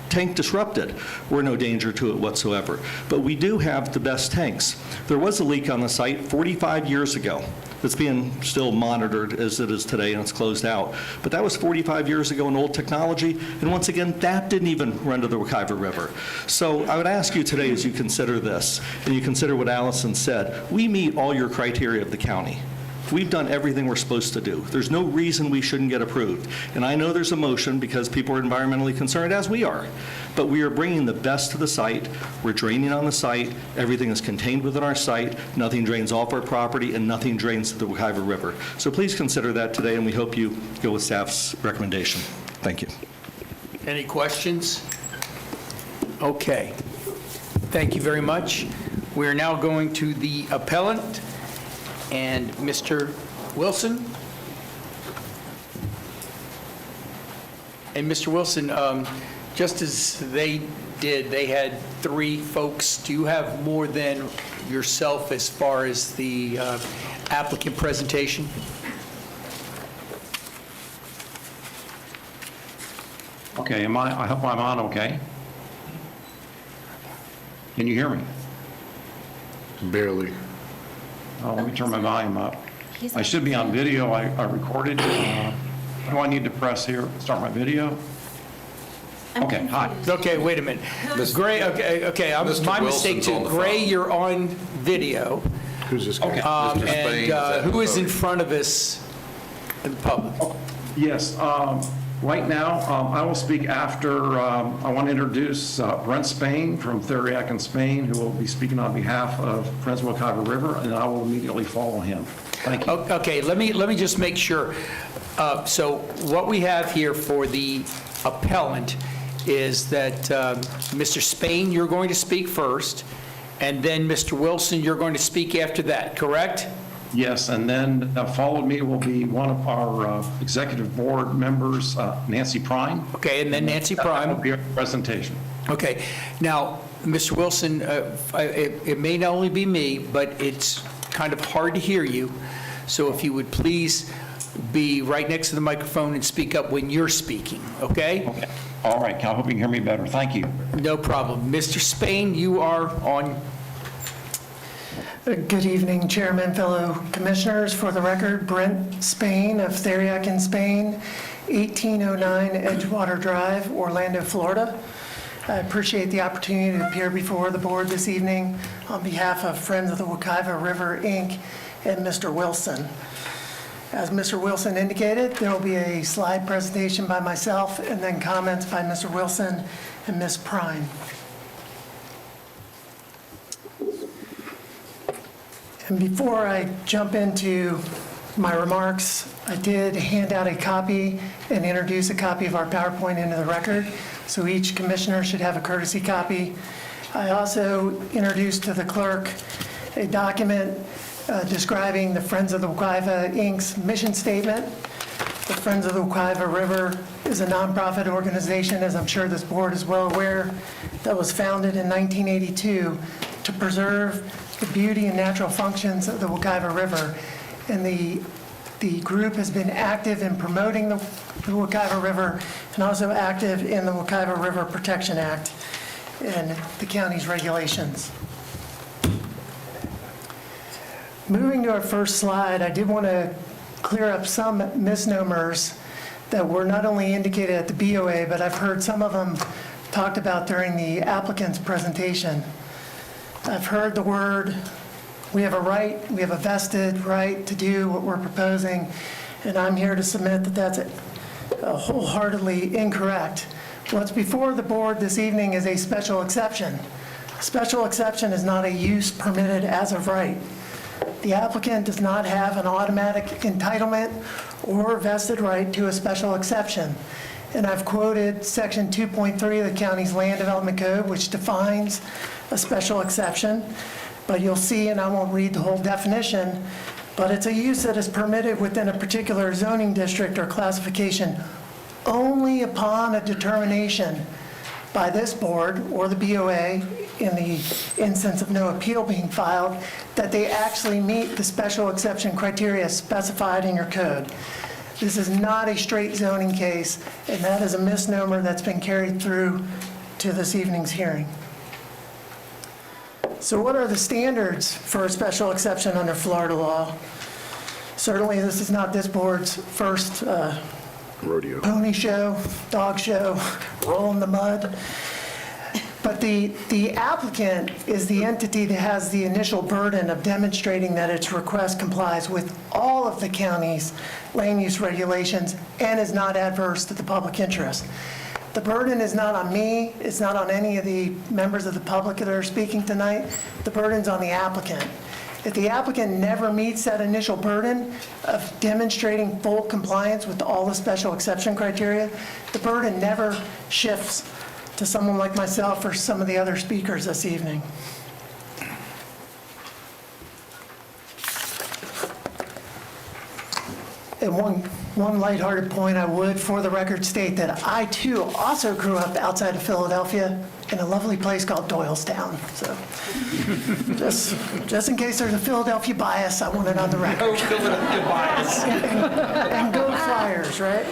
tank disrupted, we're no danger to it whatsoever. But we do have the best tanks. There was a leak on the site 45 years ago that's being still monitored as it is today, and it's closed out. But that was 45 years ago in old technology, and once again, that didn't even run to the Wekiva River. So I would ask you today, as you consider this, and you consider what Allison said, we meet all your criteria of the county. We've done everything we're supposed to do. There's no reason we shouldn't get approved. And I know there's emotion because people are environmentally concerned, as we are. But we are bringing the best to the site. We're draining on the site. Everything is contained within our site. Nothing drains off our property, and nothing drains to the Wekiva River. So please consider that today, and we hope you go with staff's recommendation. Thank you. Any questions? Okay. Thank you very much. We are now going to the appellant. And Mr. Wilson? And Mr. Wilson, just as they did, they had 3 folks. Do you have more than yourself as far as the applicant presentation? Okay, I hope I'm on okay. Can you hear me? Barely. Oh, let me turn my volume up. I should be on video. I recorded. What do I need to press here? Start my video? Okay, hi. Okay, wait a minute. Gray, okay, my mistake too. Gray, you're on video. Who's this guy? Okay. And who is in front of us in the public? Yes, right now, I will speak after, I want to introduce Brent Spain from Theriac in Spain, who will be speaking on behalf of Friends of Wekiva River, and I will immediately follow him. Thank you. Okay, let me just make sure. So what we have here for the appellant is that Mr. Spain, you're going to speak first, and then Mr. Wilson, you're going to speak after that, correct? Yes, and then followed me will be one of our executive board members, Nancy Prime. Okay, and then Nancy Prime. That will be our presentation. Okay. Now, Mr. Wilson, it may not only be me, but it's kind of hard to hear you. So if you would please be right next to the microphone and speak up when you're speaking, okay? Okay. All right, I hope you can hear me better. Thank you. No problem. Mr. Spain, you are on. Good evening, Chairman, fellow commissioners. For the record, Brent Spain of Theriac in Spain, 1809 Edgewater Drive, Orlando, Florida. I appreciate the opportunity to appear before the board this evening on behalf of Friends of the Wekiva River, Inc. and Mr. Wilson. As Mr. Wilson indicated, there will be a slide presentation by myself and then comments by Mr. Wilson and Ms. Prine. And before I jump into my remarks, I did hand out a copy and introduce a copy of our PowerPoint into the record, so each commissioner should have a courtesy copy. I also introduced to the clerk a document describing the Friends of the Wekiva, Inc.'s mission statement. The Friends of the Wekiva River is a nonprofit organization, as I'm sure this board is well aware, that was founded in 1982 to preserve the beauty and natural functions of the Wekiva River. And the group has been active in promoting the Wekiva River and also active in the Wekiva River Protection Act and the county's regulations. Moving to our first slide, I did want to clear up some misnomers that were not only indicated at the BOA, but I've heard some of them talked about during the applicant's presentation. I've heard the word, we have a vested right to do what we're proposing, and I'm here to submit that that's wholeheartedly incorrect. What's before the board this evening is a special exception. A special exception is not a use permitted as of right. The applicant does not have an automatic entitlement or vested right to a special exception. And I've quoted Section 2.3 of the county's Land Development Code, which defines a special exception. But you'll see, and I won't read the whole definition, but it's a use that is permitted within a particular zoning district or classification only upon a determination by this board or the BOA, in the instance of no appeal being filed, that they actually meet the special exception criteria specified in your code. This is not a straight zoning case, and that is a misnomer that's been carried through to this evening's hearing. So what are the standards for a special exception under Florida law? Certainly, this is not this board's first rodeo, pony show, dog show, roll in the mud. But the applicant is the entity that has the initial burden of demonstrating that its request complies with all of the county's land use regulations and is not adverse to the public interest. The burden is not on me, it's not on any of the members of the public that are speaking tonight. The burden's on the applicant. If the applicant never meets that initial burden of demonstrating full compliance with all the special exception criteria, the burden never shifts to someone like myself or some of the other speakers this evening. And one lighthearted point I would, for the record, state that I too also grew up outside of Philadelphia in a lovely place called Doylestown. So just in case there's a Philadelphia bias, I want it on the record. No Philadelphia bias. And go Flyers, right?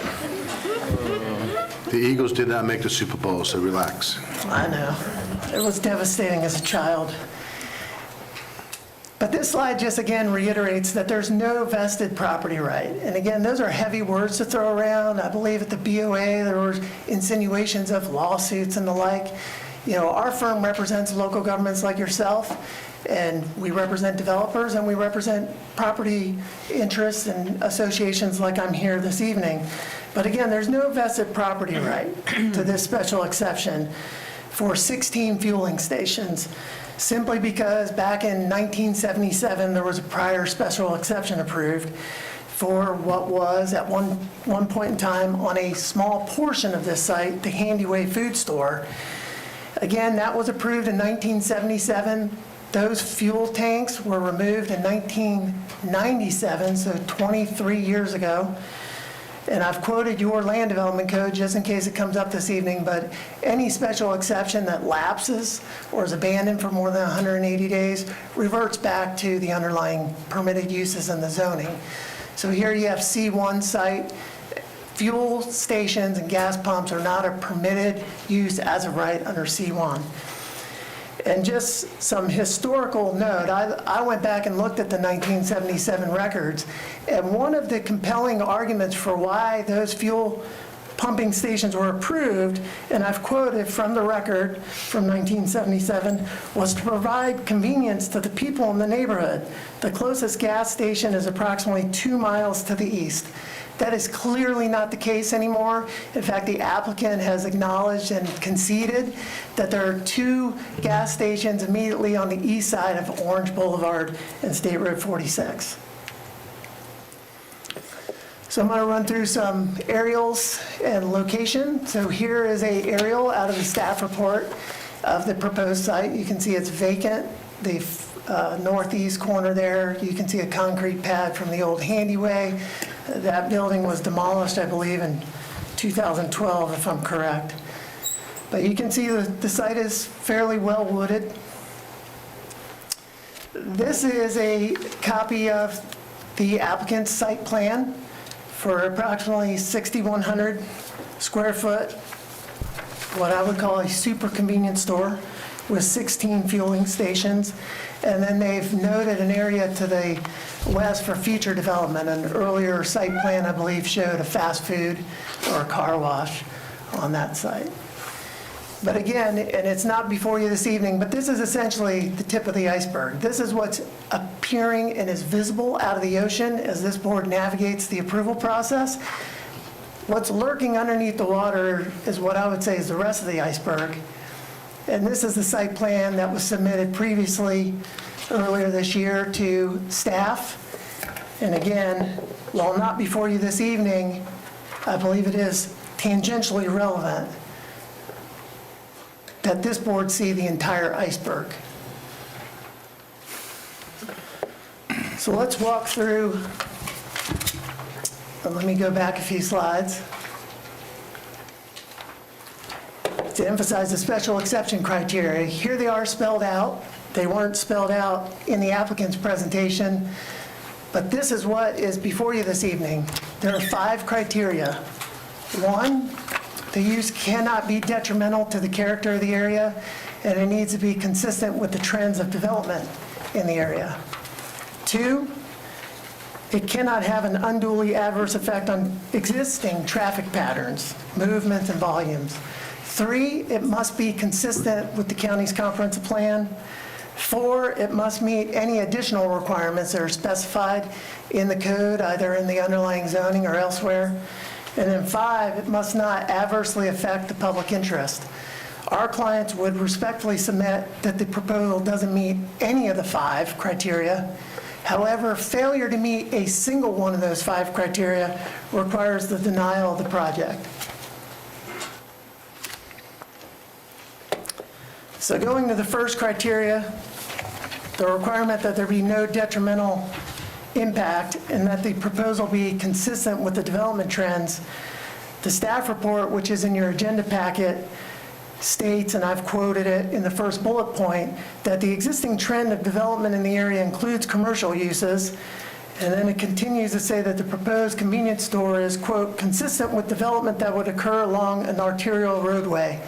The Eagles did not make the Super Bowl, so relax. I know. It was devastating as a child. But this slide just again reiterates that there's no vested property right. And again, those are heavy words to throw around. I believe at the BOA there were insinuations of lawsuits and the like. You know, our firm represents local governments like yourself, and we represent developers, and we represent property interests and associations like I'm here this evening. But again, there's no vested property right to this special exception for 16 fueling stations, simply because back in 1977, there was a prior special exception approved for what was, at one point in time, on a small portion of this site, the Handyway food store. Again, that was approved in 1977. Those fuel tanks were removed in 1997, so 23 years ago. And I've quoted your land development code just in case it comes up this evening, but any special exception that lapses or is abandoned for more than 180 days reverts back to the underlying permitted uses in the zoning. So here you have C1 site. Fuel stations and gas pumps are not a permitted use as of right under C1. And just some historical note, I went back and looked at the 1977 records, and one of the compelling arguments for why those fuel pumping stations were approved, and I've quoted from the record from 1977, was to provide convenience to the people in the neighborhood. The closest gas station is approximately 2 miles to the east. That is clearly not the case anymore. In fact, the applicant has acknowledged and conceded that there are 2 gas stations immediately on the east side of Orange Boulevard and State Road 46. So I'm going to run through some aerials and location. So here is a aerial out of the staff report of the proposed site. You can see it's vacant. The northeast corner there, you can see a concrete pad from the old Handyway. That building was demolished, I believe, in 2012, if I'm correct. But you can see the site is fairly well wooded. This is a copy of the applicant's site plan for approximately 6,100 square foot, what I would call a super convenience store with 16 fueling stations. And then they've noted an area to the west for future development. An earlier site plan, I believe, showed a fast food or a car wash on that site. But again, and it's not before you this evening, but this is essentially the tip of the iceberg. This is what's appearing and is visible out of the ocean as this board navigates the approval process. What's lurking underneath the water is what I would say is the rest of the iceberg. And this is the site plan that was submitted previously earlier this year to staff. And again, while not before you this evening, I believe it is tangentially relevant that this board see the entire iceberg. So let's walk through, let me go back a few slides. To emphasize the special exception criteria, here they are spelled out. They weren't spelled out in the applicant's presentation, but this is what is before you this evening. There are 5 criteria. 1, the use cannot be detrimental to the character of the area, and it needs to be consistent with the trends of development in the area. 2, it cannot have an unduly adverse effect on existing traffic patterns, movements, and volumes. 3, it must be consistent with the county's comprehensive plan. 4, it must meet any additional requirements that are specified in the code, either in the underlying zoning or elsewhere. And then 5, it must not adversely affect the public interest. Our clients would respectfully submit that the proposal doesn't meet any of the 5 criteria. However, failure to meet a single one of those 5 criteria requires the denial of the project. So going to the first criteria, the requirement that there be no detrimental impact and that the proposal be consistent with the development trends, the staff report, which is in your agenda packet, states, and I've quoted it in the first bullet point, that the existing trend of development in the area includes commercial uses, and then it continues to say that the proposed convenience store is, quote, consistent with development that would occur along an arterial roadway.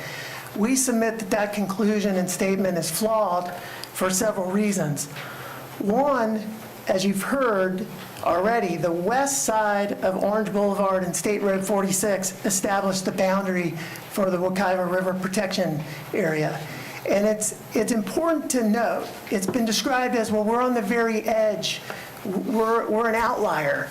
We submit that that conclusion and statement is flawed for several reasons. 1, as you've heard already, the west side of Orange Boulevard and State Road 46 established the boundary for the Wekiva River Protection Area. And it's important to note, it's been described as, well, we're on the very edge, we're an outlier.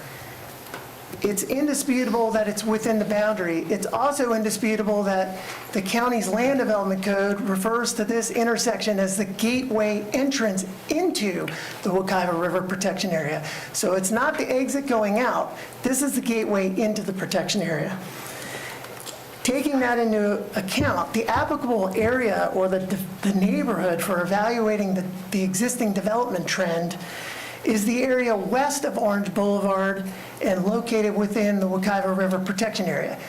It's indisputable that it's within the boundary. It's also indisputable that the county's land development code refers to this intersection as the gateway entrance into the Wekiva River Protection Area. So it's not the exit going out. This is the gateway into the protection area. Taking that into account, the applicable area or the neighborhood for evaluating the existing development trend is the area west of Orange Boulevard and located within the Wekiva River Protection Area.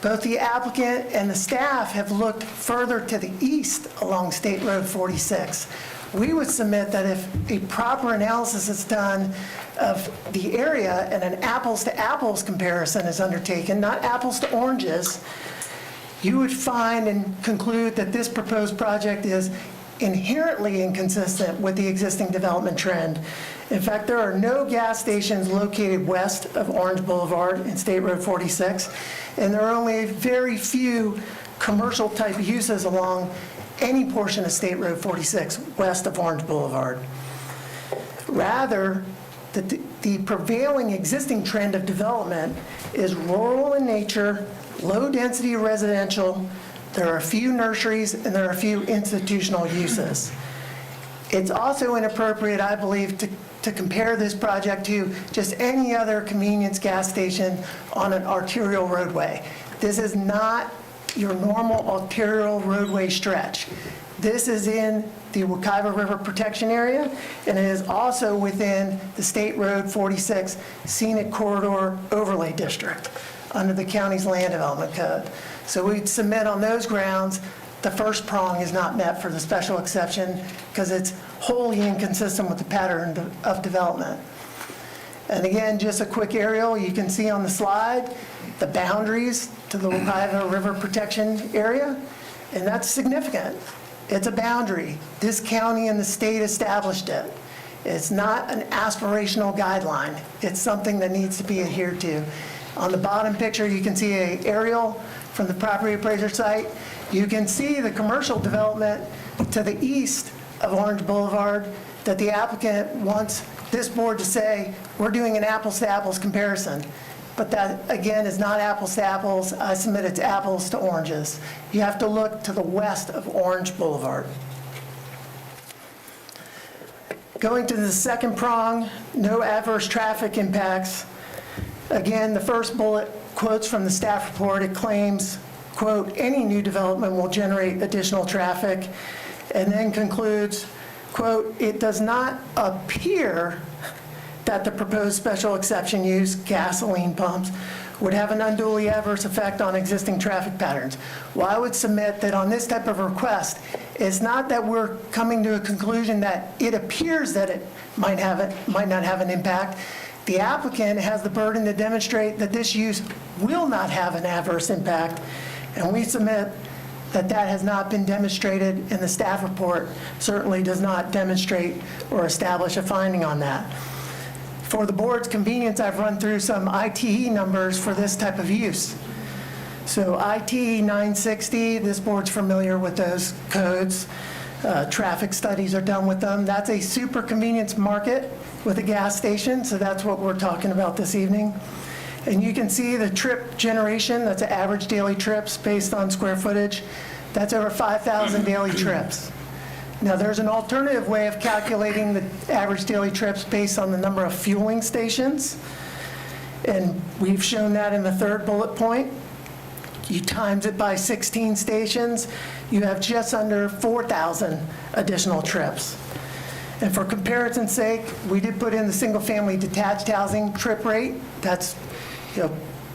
Both the applicant and the staff have looked further to the east along State Road 46. We would submit that if a proper analysis is done of the area and an apples to apples comparison is undertaken, not apples to oranges, you would find and conclude that this proposed project is inherently inconsistent with the existing development trend. In fact, there are no gas stations located west of Orange Boulevard and State Road 46, and there are only very few commercial-type uses along any portion of State Road 46 west of Orange Boulevard. Rather, the prevailing existing trend of development is rural in nature, low-density residential. There are a few nurseries, and there are a few institutional uses. It's also inappropriate, I believe, to compare this project to just any other convenience gas station on an arterial roadway. This is not your normal arterial roadway stretch. This is in the Wekiva River Protection Area, and it is also within the State Road 46 Scenic Corridor Overlay District under the county's land development code. So we'd submit on those grounds, the first prong is not met for the special exception because it's wholly inconsistent with the pattern of development. And again, just a quick aerial, you can see on the slide the boundaries to the Wekiva River Protection Area, and that's significant. It's a boundary. This county and the state established it. It's not an aspirational guideline. It's something that needs to be adhered to. On the bottom picture, you can see an aerial from the property appraiser site. You can see the commercial development to the east of Orange Boulevard that the applicant wants this board to say, we're doing an apples-to-apples comparison. But that, again, is not apples to apples. I submit it's apples to oranges. You have to look to the west of Orange Boulevard. Going to the second prong, no adverse traffic impacts. Again, the first bullet quotes from the staff report. It claims, quote, any new development will generate additional traffic, and then concludes, quote, it does not appear that the proposed special exception use, gasoline pumps, would have an unduly adverse effect on existing traffic patterns. Well, I would submit that on this type of request, it's not that we're coming to a conclusion that it appears that it might not have an impact. The applicant has the burden to demonstrate that this use will not have an adverse impact, and we submit that that has not been demonstrated, and the staff report certainly does not demonstrate or establish a finding on that. For the board's convenience, I've run through some ITE numbers for this type of use. So ITE 960, this board's familiar with those codes. Traffic studies are done with them. That's a super convenience market with a gas station, so that's what we're talking about this evening. And you can see the trip generation, that's the average daily trips based on square footage. That's over 5,000 daily trips. Now, there's an alternative way of calculating the average daily trips based on the number of fueling stations, and we've shown that in the third bullet point. You times it by 16 stations, you have just under 4,000 additional trips. And for comparison's sake, we did put in the single-family detached housing trip rate. That's,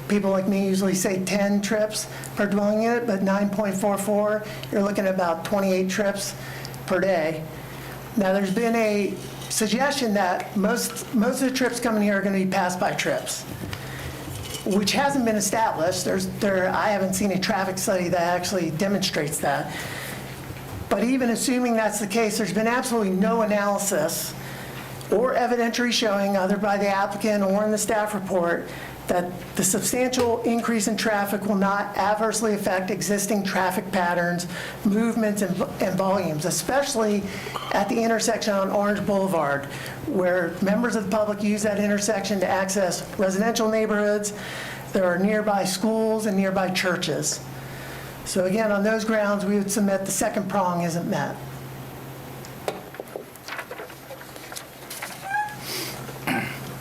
people like me usually say 10 trips per dwelling unit, but 9.44, you're looking at about 28 trips per day. Now, there's been a suggestion that most of the trips coming here are going to be pass-by trips, which hasn't been established. I haven't seen a traffic study that actually demonstrates that. But even assuming that's the case, there's been absolutely no analysis or evidentiary showing, either by the applicant or in the staff report, that the substantial increase in traffic will not adversely affect existing traffic patterns, movements, and volumes, especially at the intersection on Orange Boulevard, where members of the public use that intersection to access residential neighborhoods. There are nearby schools and nearby churches. So again, on those grounds, we would submit the second prong isn't met.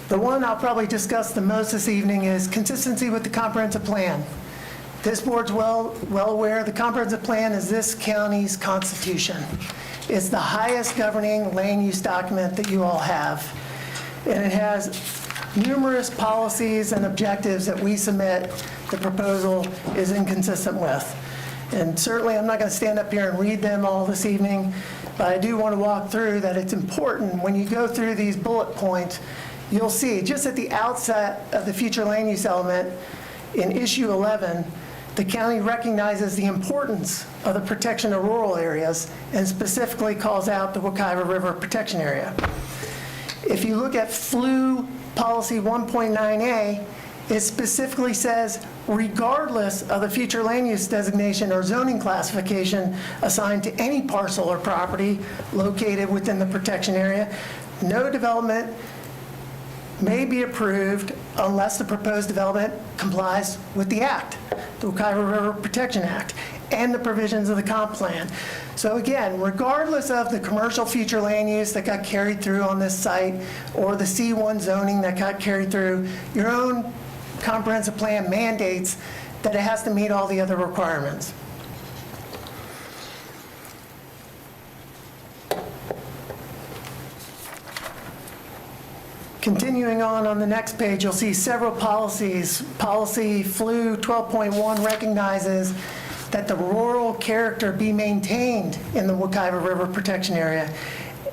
The one I'll probably discuss the most this evening is consistency with the comprehensive plan. This board's well aware the comprehensive plan is this county's constitution. It's the highest governing land use document that you all have. And it has numerous policies and objectives that we submit the proposal is inconsistent with. And certainly I'm not going to stand up here and read them all this evening, but I do want to walk through that it's important when you go through these bullet points. You'll see just at the outset of the future land use element in issue 11 the county recognizes the importance of the protection of rural areas and specifically calls out the Wekiva River Protection Area. If you look at FLU Policy 1.9A, it specifically says, regardless of the future land use designation or zoning classification assigned to any parcel or property located within the protection area, no development may be approved unless the proposed development complies with the Act, the Wekiva River Protection Act, and the provisions of the comp plan. So again, regardless of the commercial future land use that got carried through on this site or the C1 zoning that got carried through, your own comprehensive plan mandates that it has to meet all the other requirements. Continuing on the next page, you'll see several policies. Policy FLU 12.1 recognizes that the rural character be maintained in the Wekiva River Protection Area.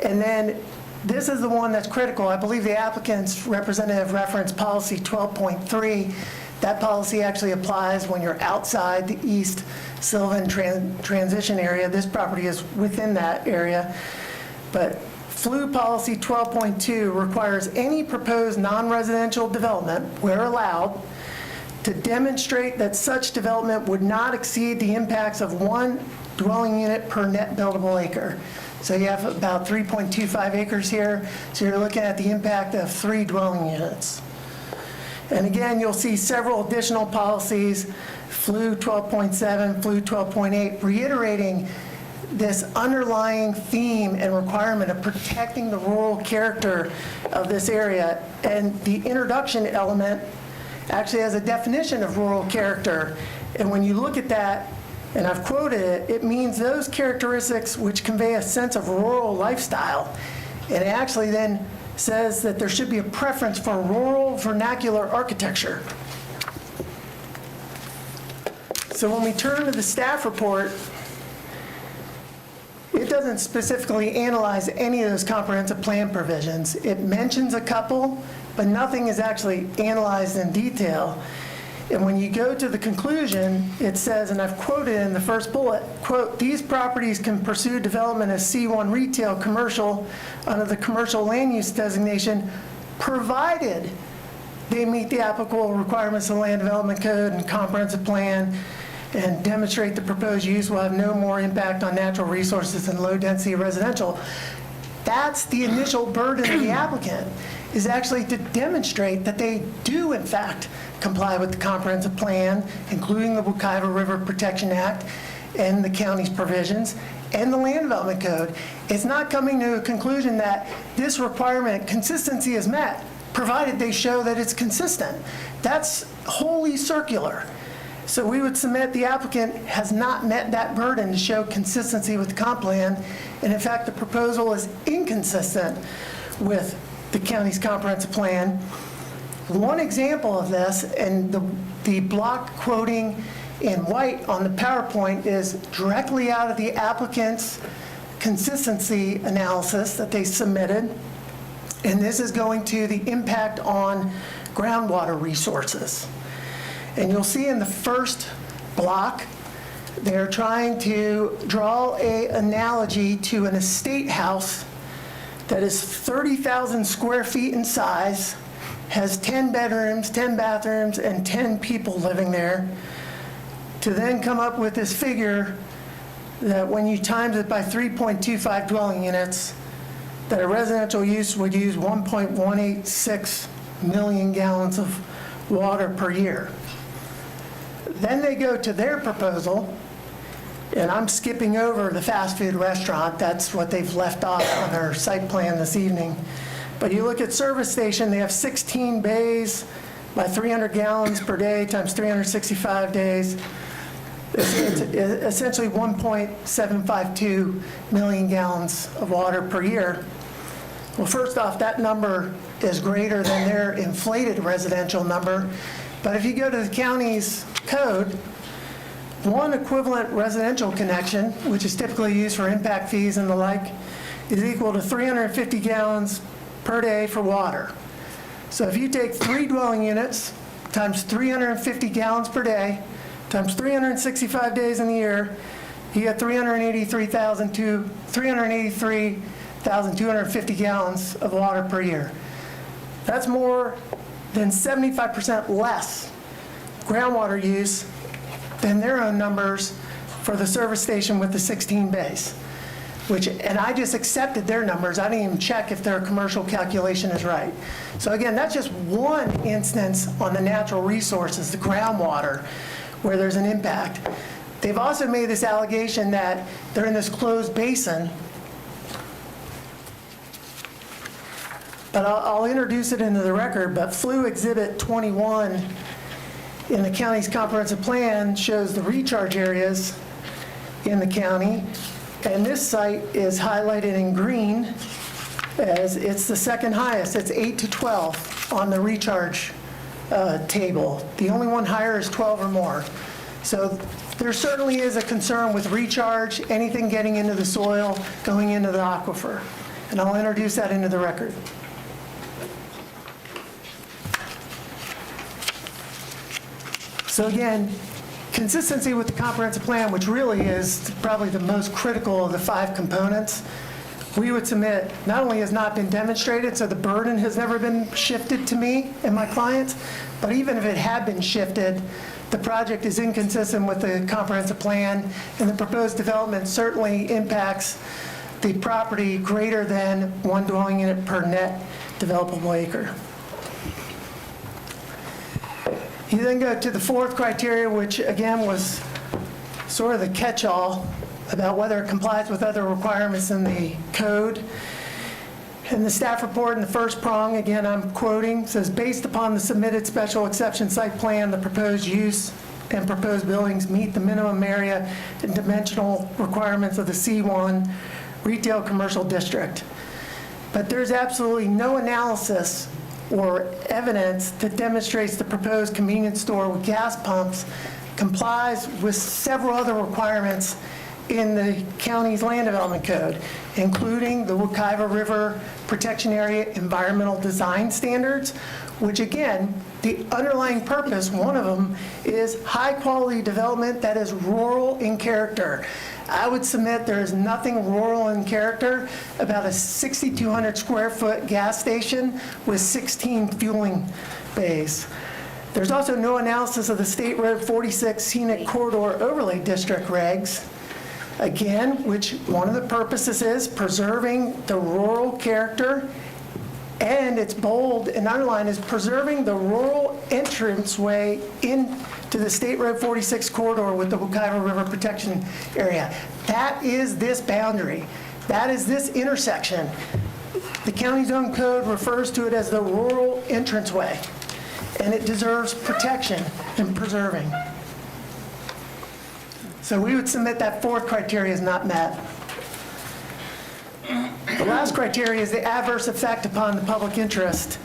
And then this is the one that's critical. I believe the applicant's representative referenced policy 12.3. That policy actually applies when you're outside the East Sylvan transition area. This property is within that area. But FLU policy 12.2 requires any proposed non-residential development, where allowed, to demonstrate that such development would not exceed the impacts of one dwelling unit per net buildable acre. So you have about 3.25 acres here, so you're looking at the impact of 3 dwelling units. And again, you'll see several additional policies, FLU 12.7, FLU 12.8, reiterating this underlying theme and requirement of protecting the rural character of this area. And the introduction element actually has a definition of rural character. And when you look at that, and I've quoted it, it means those characteristics which convey a sense of rural lifestyle. And it actually then says that there should be a preference for rural vernacular architecture. So when we turn to the staff report, it doesn't specifically analyze any of those comprehensive plan provisions. It mentions a couple, but nothing is actually analyzed in detail. And when you go to the conclusion, it says, and I've quoted in the first bullet, quote, "These properties can pursue development as C1 retail commercial under the commercial land use designation, provided they meet the applicable requirements of the Land Development Code and comprehensive plan, and demonstrate the proposed use will have no more impact on natural resources than low-density residential." That's the initial burden of the applicant, is actually to demonstrate that they do, in fact, comply with the comprehensive plan, including the Wekiva River Protection Act and the county's provisions, and the Land Development Code. It's not coming to a conclusion that this requirement, consistency is met, provided they show that it's consistent. That's wholly circular. So we would submit the applicant has not met that burden to show consistency with the comp plan, and in fact, the proposal is inconsistent with the county's comprehensive plan. One example of this, and the block quoting in white on the PowerPoint is directly out of the applicant's consistency analysis that they submitted, and this is going to the impact on groundwater resources. And you'll see in the first block, they're trying to draw an analogy to an estate house that is 30,000 square feet in size, has 10 bedrooms, 10 bathrooms, and 10 people living there, to then come up with this figure that when you times it by 3.25 dwelling units, that a residential use would use 1.186 million gallons of water per year. Then they go to their proposal, and I'm skipping over the fast food restaurant. That's what they've left off on their site plan this evening. But you look at service station, they have 16 bays by 300 gallons per day times 365 days. It's essentially 1.752 million gallons of water per year. Well, first off, that number is greater than their inflated residential number. But if you go to the county's code, one equivalent residential connection, which is typically used for impact fees and the like, is equal to 350 gallons per day for water. So if you take 3 dwelling units times 350 gallons per day times 365 days in the year, you get 383,250 gallons of water per year. That's more than 75% less groundwater use than their own numbers for the service station with the 16 bays. And I just accepted their numbers. I didn't even check if their commercial calculation is right. So again, that's just one instance on the natural resources, the groundwater, where there's an impact. They've also made this allegation that they're in this closed basin. But I'll introduce it into the record, but Flu Exhibit 21 in the county's comprehensive plan shows the recharge areas in the county. And this site is highlighted in green as it's the second highest. It's 8 to 12 on the recharge table. The only one higher is 12 or more. So there certainly is a concern with recharge, anything getting into the soil, going into the aquifer. And I'll introduce that into the record. So again, consistency with the comprehensive plan, which really is probably the most critical of the 5 components, we would submit not only has not been demonstrated, so the burden has never been shifted to me and my clients, but even if it had been shifted, the project is inconsistent with the comprehensive plan, and the proposed development certainly impacts the property greater than 1 dwelling unit per net developable acre. You then go to the 4th criteria, which again was sort of the catch-all about whether it complies with other requirements in the code. In the staff report in the first prong, again, I'm quoting, says, based upon the submitted special exception site plan, the proposed use and proposed buildings meet the minimum area and dimensional requirements of the C1 retail commercial district. But there's absolutely no analysis or evidence that demonstrates the proposed convenience store with gas pumps complies with several other requirements in the county's land development code, including the Wekiva River Protection Area environmental design standards, which again, the underlying purpose, one of them, is high-quality development that is rural in character. I would submit there is nothing rural in character about a 6,200 square foot gas station with 16 fueling bays. There's also no analysis of the State Road 46 Scenic Corridor Overlay District regs, again, which one of the purposes is preserving the rural character, and it's bold and underlined is preserving the rural entranceway into the State Road 46 corridor with the Wekiva River Protection Area. That is this boundary. That is this intersection. The county's own code refers to it as the rural entranceway, and it deserves protection and preserving. So we would submit that 4th criteria is not met. The last criteria is the adverse effect upon the public interest.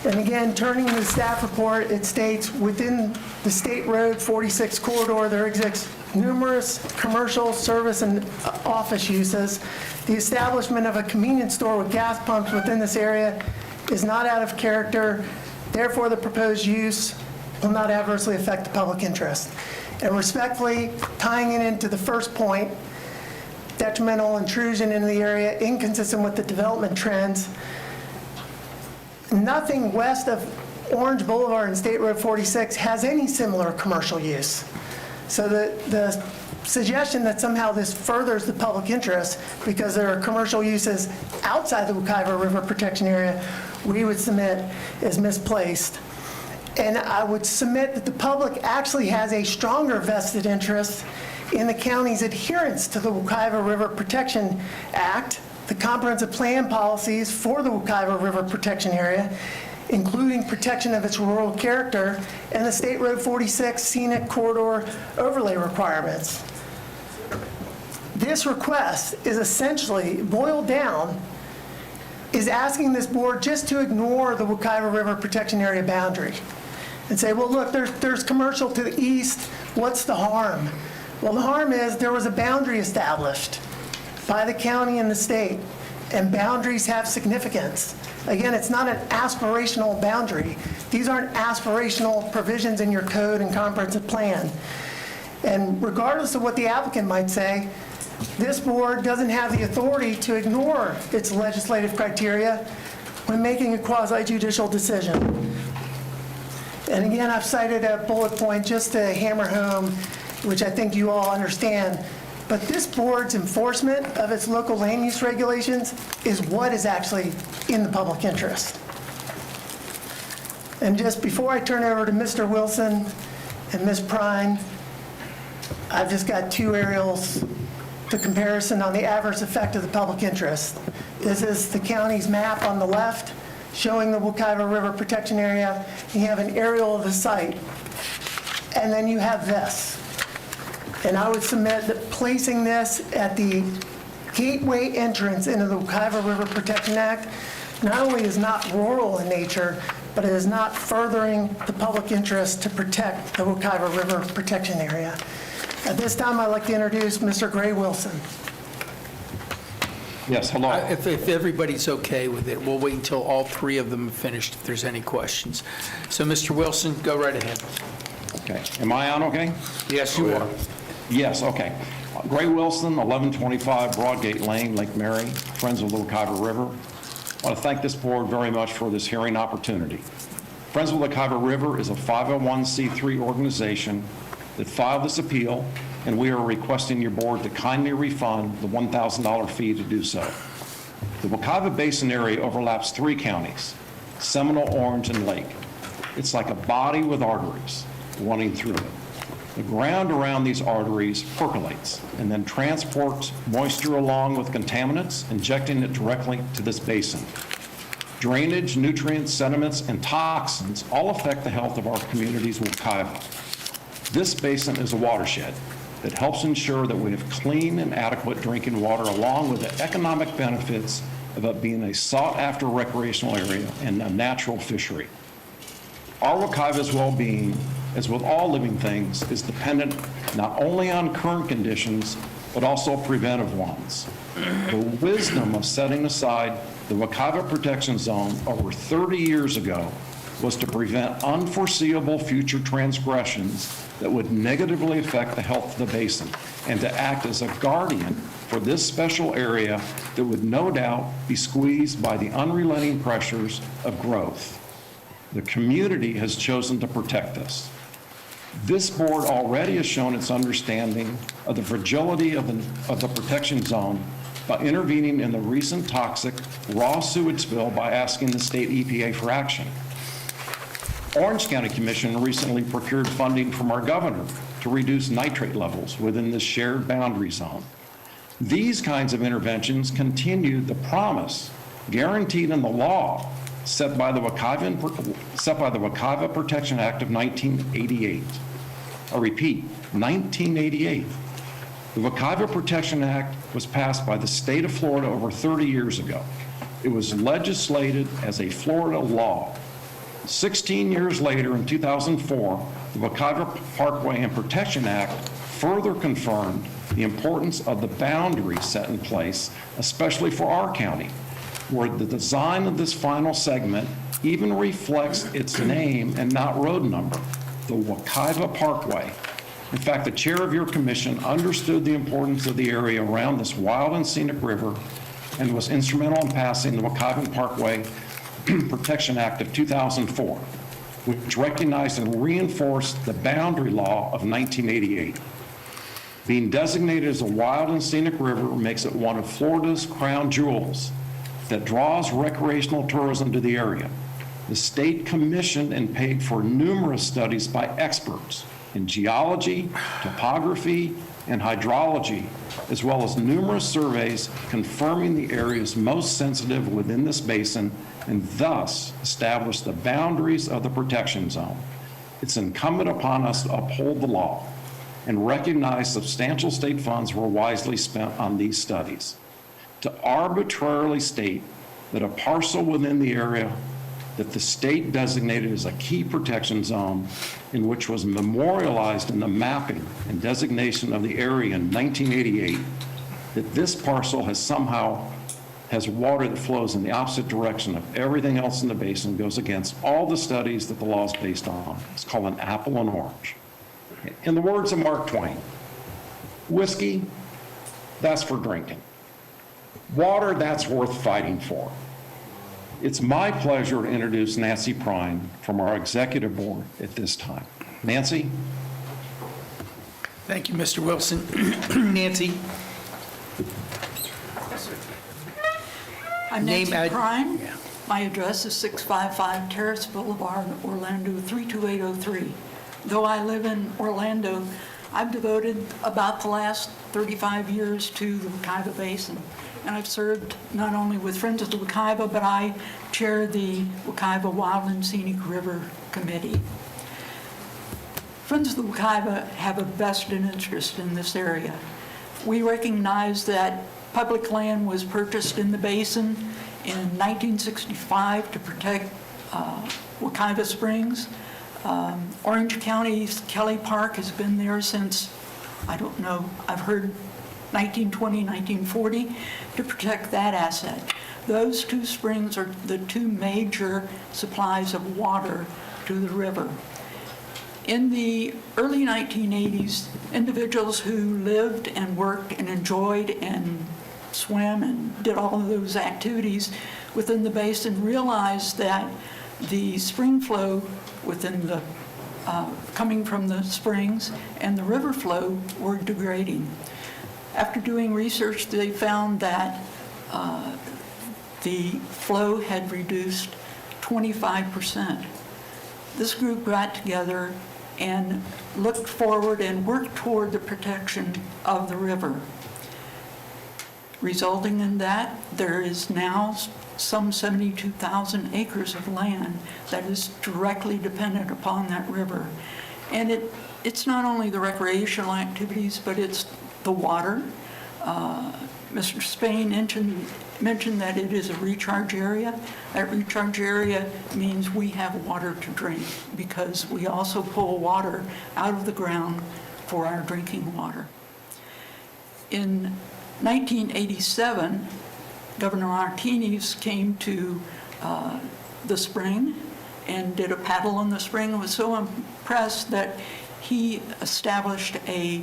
And again, turning to the staff report, it states within the State Road 46 corridor, there exists numerous commercial, service, and office uses. The establishment of a convenience store with gas pumps within this area is not out of character. Therefore, the proposed use will not adversely affect the public interest. And respectfully, tying it into the first point, detrimental intrusion into the area, inconsistent with the development trends. Nothing west of Orange Boulevard and State Road 46 has any similar commercial use. So the suggestion that somehow this furthers the public interest because there are commercial uses outside the Wekiva River Protection Area, we would submit is misplaced. And I would submit that the public actually has a stronger vested interest in the county's adherence to the Wekiva River Protection Act, the comprehensive plan policies for the Wekiva River Protection Area, including protection of its rural character, and the State Road 46 Scenic Corridor overlay requirements. This request is essentially, boiled down, is asking this board just to ignore the Wekiva River Protection Area boundary and say, well, look, there's commercial to the east, what's the harm? Well, the harm is there was a boundary established by the county and the state, and boundaries have significance. Again, it's not an aspirational boundary. These aren't aspirational provisions in your code and comprehensive plan. And regardless of what the applicant might say, this board doesn't have the authority to ignore its legislative criteria when making a quasi-judicial decision. And again, I've cited a bullet point just to hammer home, which I think you all understand, but this board's enforcement of its local land use regulations is what is actually in the public interest. And just before I turn it over to Mr. Wilson and Ms. Prine, I've just got two aerials to comparison on the adverse effect of the public interest. This is the county's map on the left showing the Wekiva River Protection Area. You have an aerial of the site. And then you have this. And I would submit that placing this at the gateway entrance into the Wekiva River Protection Act not only is not rural in nature, but it is not furthering the public interest to protect the Wekiva River Protection Area. At this time, I'd like to introduce Mr. Gray Wilson. Yes, hello. If everybody's okay with it, we'll wait until all three of them have finished if there's any questions. So, Mr. Wilson, go right ahead. Okay. Am I on okay? Yes, you are. Yes, okay. Gray Wilson, 1125 Broadgate Lane, Lake Mary, Friends of the Wekiva River. I want to thank this board very much for this hearing opportunity. Friends of the Wekiva River is a 501c3 organization that filed this appeal, and we are requesting your board to kindly refund the $1,000 fee to do so. The Wekiva Basin area overlaps 3 counties, Seminole, Orange, and Lake. It's like a body with arteries running through it. The ground around these arteries percolates and then transports moisture along with contaminants, injecting it directly to this basin. Drainage, nutrients, sediments, and toxins all affect the health of our communities with Wekiva. This basin is a watershed that helps ensure that we have clean and adequate drinking water, along with the economic benefits of it being a sought-after recreational area and a natural fishery. Our Wekiva's well-being, as with all living things, is dependent not only on current conditions, but also preventive ones. The wisdom of setting aside the Wekiva Protection Zone over 30 years ago was to prevent unforeseeable future transgressions that would negatively affect the health of the basin, and to act as a guardian for this special area that would no doubt be squeezed by the unrelenting pressures of growth. The community has chosen to protect us. This board already has shown its understanding of the fragility of the protection zone by intervening in the recent toxic raw sewage spill by asking the state EPA for action. Orange County Commission recently procured funding from our governor to reduce nitrate levels within this shared boundary zone. These kinds of interventions continue the promise guaranteed in the law set by the Wekiva Protection Act of 1988. I repeat, 1988. The Wekiva Protection Act was passed by the state of Florida over 30 years ago. It was legislated as a Florida law. 16 years later, in 2004, the Wekiva Parkway and Protection Act further confirmed the importance of the boundaries set in place, especially for our county, where the design of this final segment even reflects its name and not road number, the Wekiva Parkway. In fact, the chair of your commission understood the importance of the area around this wild and scenic river and was instrumental in passing the Wekiva Parkway Protection Act of 2004, which recognized and reinforced the boundary law of 1988. Being designated as a wild and scenic river makes it one of Florida's crown jewels that draws recreational tourism to the area. The state commissioned and paid for numerous studies by experts in geology, topography, and hydrology, as well as numerous surveys confirming the areas most sensitive within this basin, and thus establish the boundaries of the protection zone. It's incumbent upon us to uphold the law and recognize substantial state funds were wisely spent on these studies. To arbitrarily state that a parcel within the area that the state designated as a key protection zone, in which was memorialized in the mapping and designation of the area in 1988, that this parcel has water that flows in the opposite direction of everything else in the basin, goes against all the studies that the law is based on. It's called an apple and orange. In the words of Mark Twain, whiskey, that's for drinking. Water, that's worth fighting for. It's my pleasure to introduce Nancy Prine from our executive board at this time. Nancy? Thank you, Mr. Wilson. Nancy? I'm Name, Nancy ad- Prime. My address is 655 Terrace Boulevard, Orlando, 32803. Though I live in Orlando, I've devoted about the last 35 years to the Wekiva Basin. And I've served not only with Friends of the Wekiva, but I chair the Wekiva Wild and Scenic River Committee. Friends of the Wekiva have a vested interest in this area. We recognize that public land was purchased in the basin in 1965 to protect Wekiva Springs. Orange County's Kelly Park has been there since, I don't know, I've heard 1920, 1940, to protect that asset. Those two springs are the two major supplies of water to the river. In the early 1980s, individuals who lived and worked and enjoyed and swam and did all of those activities within the basin realized that the spring flow within the coming from the springs and the river flow were degrading. After doing research, they found that the flow had reduced 25%. This group got together and looked forward and worked toward the protection of the river. Resulting in that, there is now some 72,000 acres of land that is directly dependent upon that river. And it's not only the recreational activities, but it's the water. Mr. Spain mentioned that it is a recharge area. That recharge area means we have water to drink because we also pull water out of the ground for our drinking water. In 1987, Governor Martinez came to the spring and did a paddle on the spring and was so impressed that he established a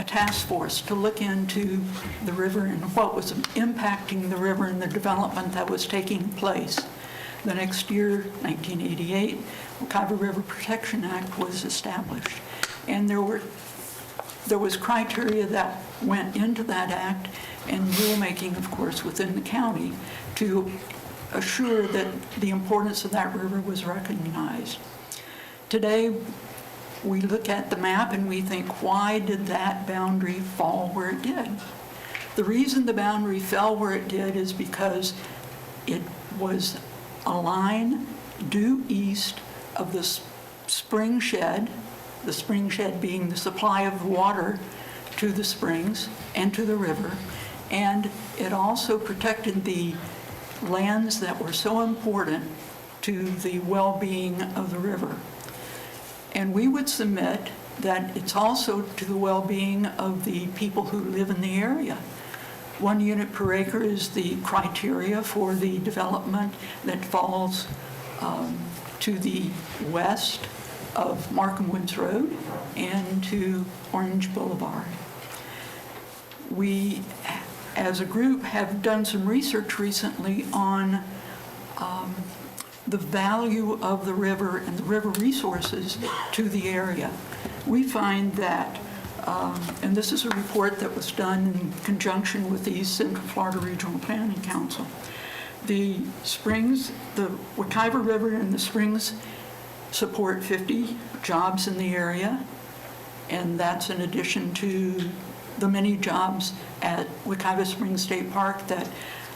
task force to look into the river and what was impacting the river and the development that was taking place. The next year, 1988, Wekiva River Protection Act was established. And there was criteria that went into that act and rulemaking, of course, within the county to assure that the importance of that river was recognized. Today, we look at the map and we think, why did that boundary fall where it did? The reason the boundary fell where it did is because it was a line due east of the spring shed being the supply of water to the springs and to the river, and it also protected the lands that were so important to the well-being of the river. And we would submit that it's also to the well-being of the people who live in the area. 1 unit per acre is the criteria for the development that falls to the west of Markham Woods Road and to Orange Boulevard. We, as a group, have done some research recently on the value of the river and the river resources to the area. We find that, and this is a report that was done in conjunction with the East Central Florida Regional Planning Council, the springs, the Wekiva River and the springs support 50 jobs in the area, and that's in addition to the many jobs at Wekiva Springs State Park that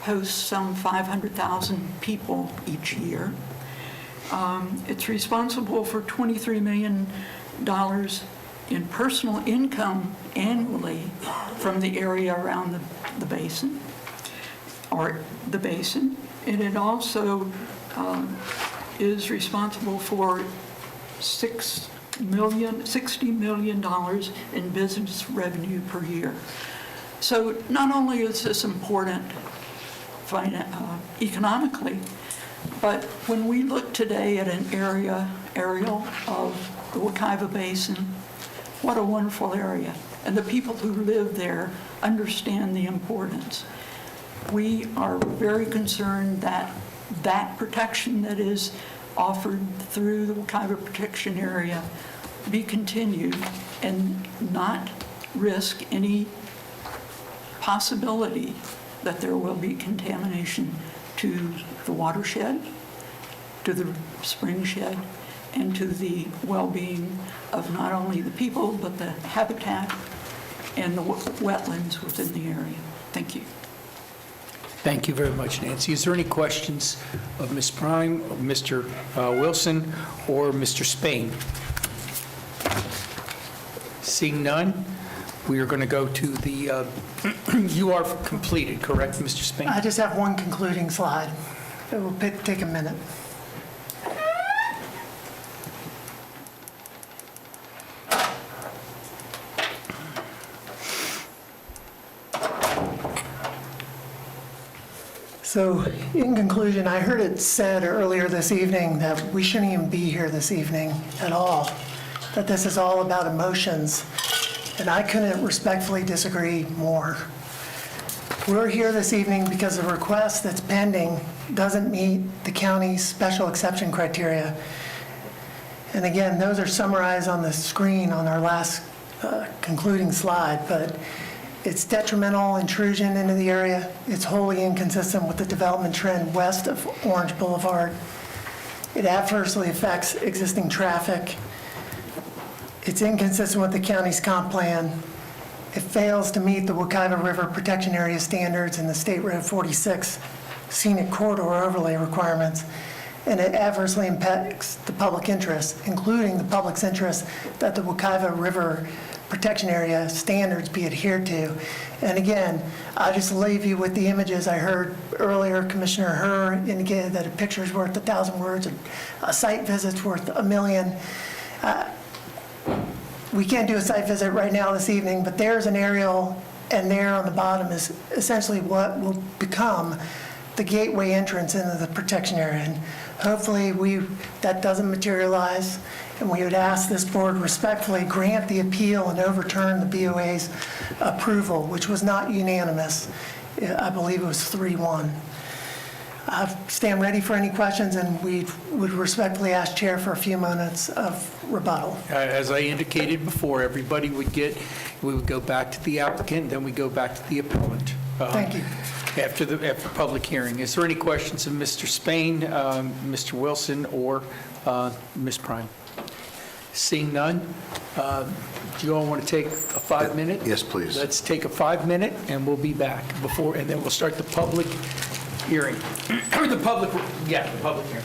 hosts some 500,000 people each year. It's responsible for $23 million in personal income annually from the area around the basin, and it also is responsible for $60 million in business revenue per year. So not only is this important economically, but when we look today at an aerial of the Wekiva Basin. What a wonderful area. And the people who live there understand the importance. We are very concerned that that protection that is offered through the Wekiva Protection Area be continued and not risk any possibility that there will be contamination to the watershed, to the spring shed, and to the well-being of not only the people, but the habitat and the wetlands within the area. Thank you. Thank you very much, Nancy. Is there any questions of Ms. Prime, of Mr. Wilson, or Mr. Spain? Seeing none, we are going to go to the, you are completed, correct, Mr. Spain? I just have one concluding slide. It will take a minute. So in conclusion, I heard it said earlier this evening that we shouldn't even be here this evening at all, that this is all about emotions, and I couldn't respectfully disagree more. We're here this evening because the request that's pending doesn't meet the county's special exception criteria. And again, those are summarized on the screen on our last concluding slide, but it's detrimental intrusion into the area. It's wholly inconsistent with the development trend west of Orange Boulevard. It adversely affects existing traffic. It's inconsistent with the county's comp plan. It fails to meet the Wekiva River Protection Area standards and the State Road 46 scenic corridor overlay requirements. And it adversely impacts the public interest, including the public's interest that the Wekiva River Protection Area standards be adhered to. And again, I just leave you with the images I heard earlier. Commissioner Herr indicated that a picture is worth 1,000 words, and a site visit's worth 1,000,000. We can't do a site visit right now this evening, but there's an aerial, and there on the bottom is essentially what will become the gateway entrance into the protection area. And hopefully that doesn't materialize, and we would ask this board respectfully grant the appeal and overturn the BOA's approval, which was not unanimous. I believe it was 3-1. I stand ready for any questions, and we would respectfully ask Chair for a few minutes of rebuttal. As I indicated before, everybody we would go back to the applicant, then we go back to the appellant. Thank you. After public hearing. Is there any questions of Mr. Spain, Mr. Wilson, or Ms. Prime? Seeing none, do you all want to take a 5-minute? Yes, please. Let's take a 5-minute, and we'll be back and then we'll start the public hearing. Or the public hearing.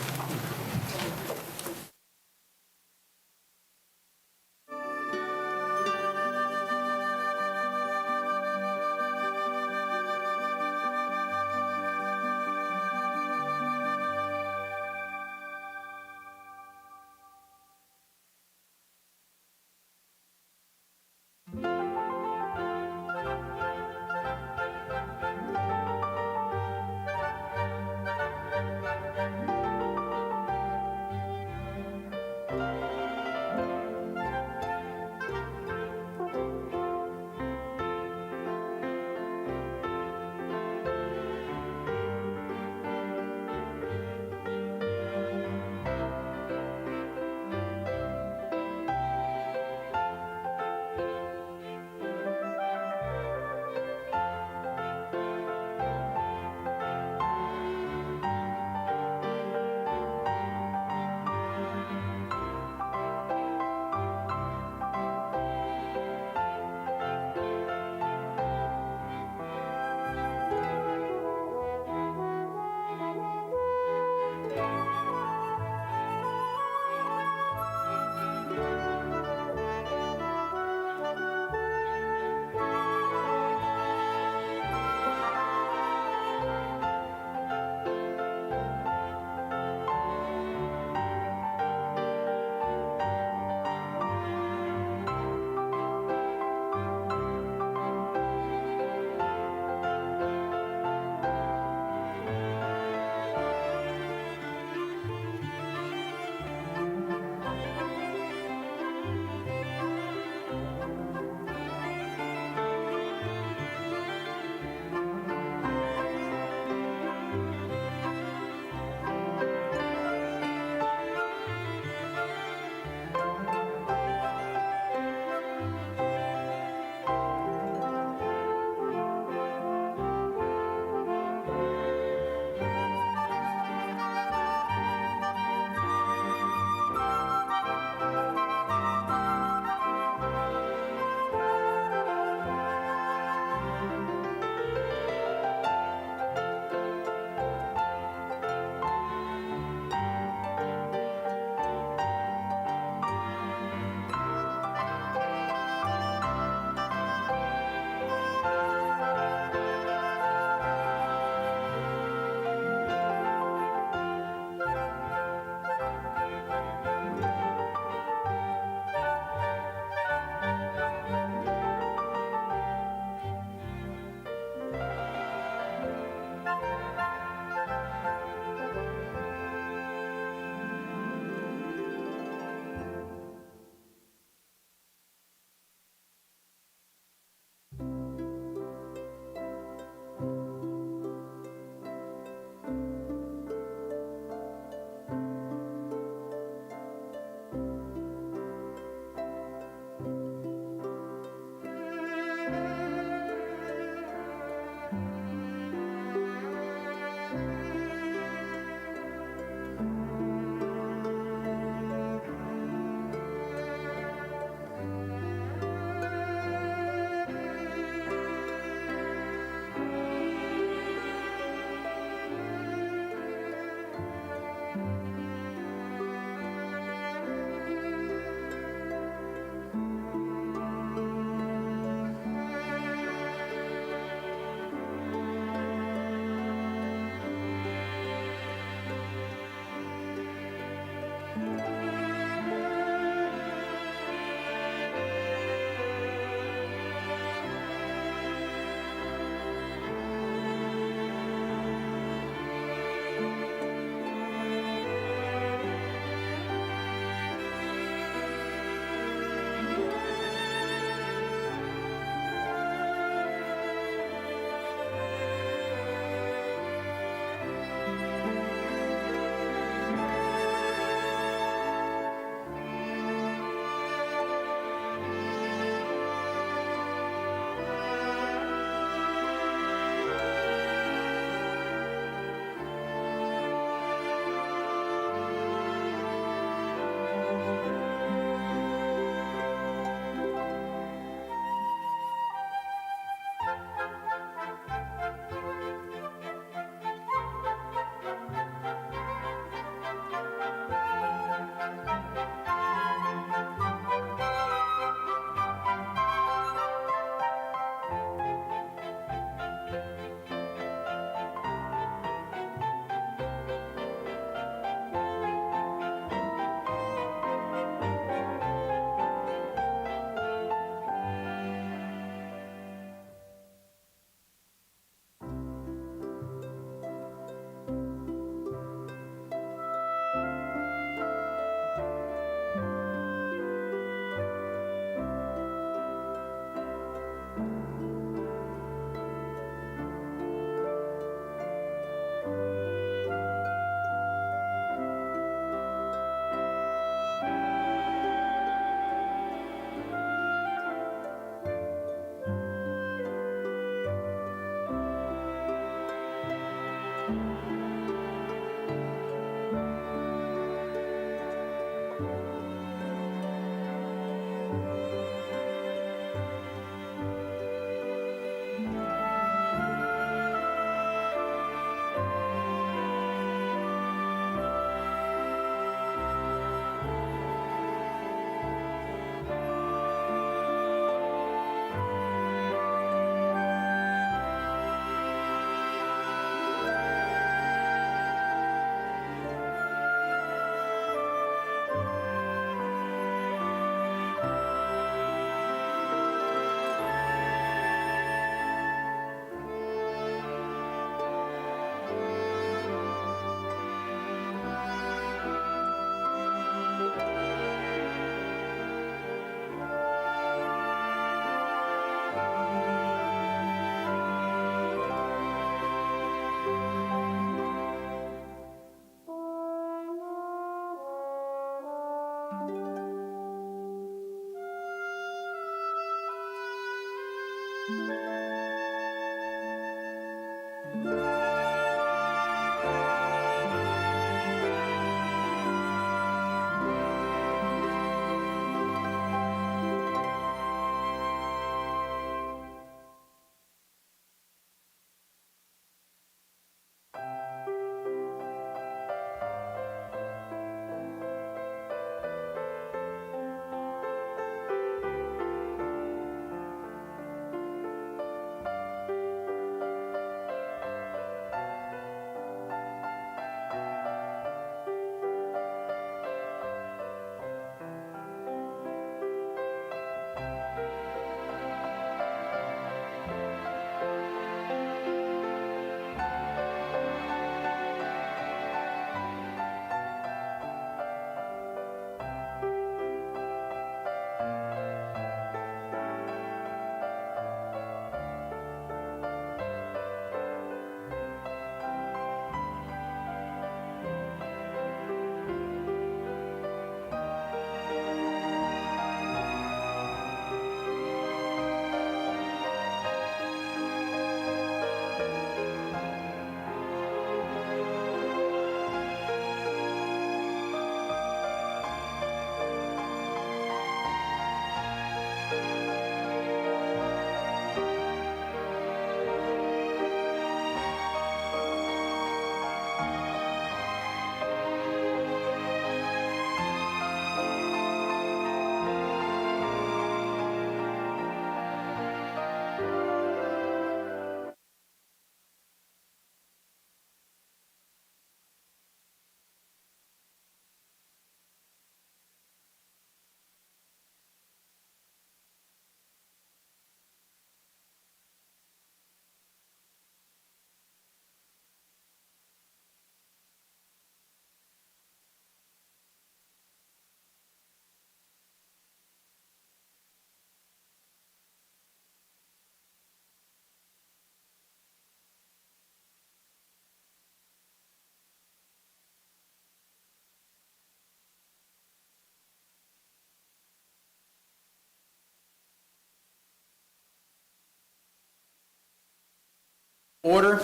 Order.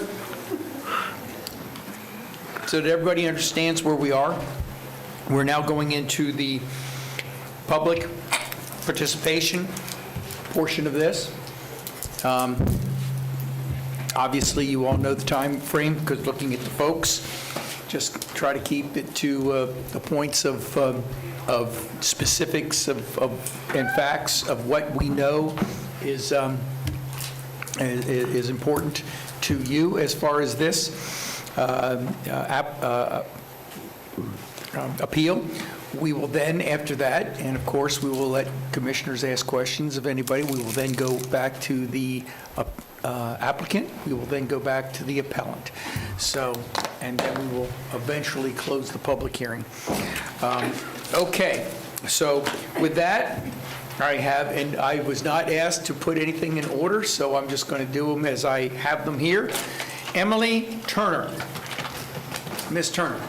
So that everybody understands where we are. We're now going into the public participation portion of this. Obviously, you all know the time frame because looking at the folks, just try to keep it to the points of specifics and facts of what we know is important to you as far as this appeal. We will then, after that, and of course, we will let commissioners ask questions of anybody. We will then go back to the applicant. We will then go back to the appellant. So, and then we will eventually close the public hearing. Okay, so with that, I have, and I was not asked to put anything in order, so I'm just going to do them as I have them here. Emily Turner. Ms. Turner.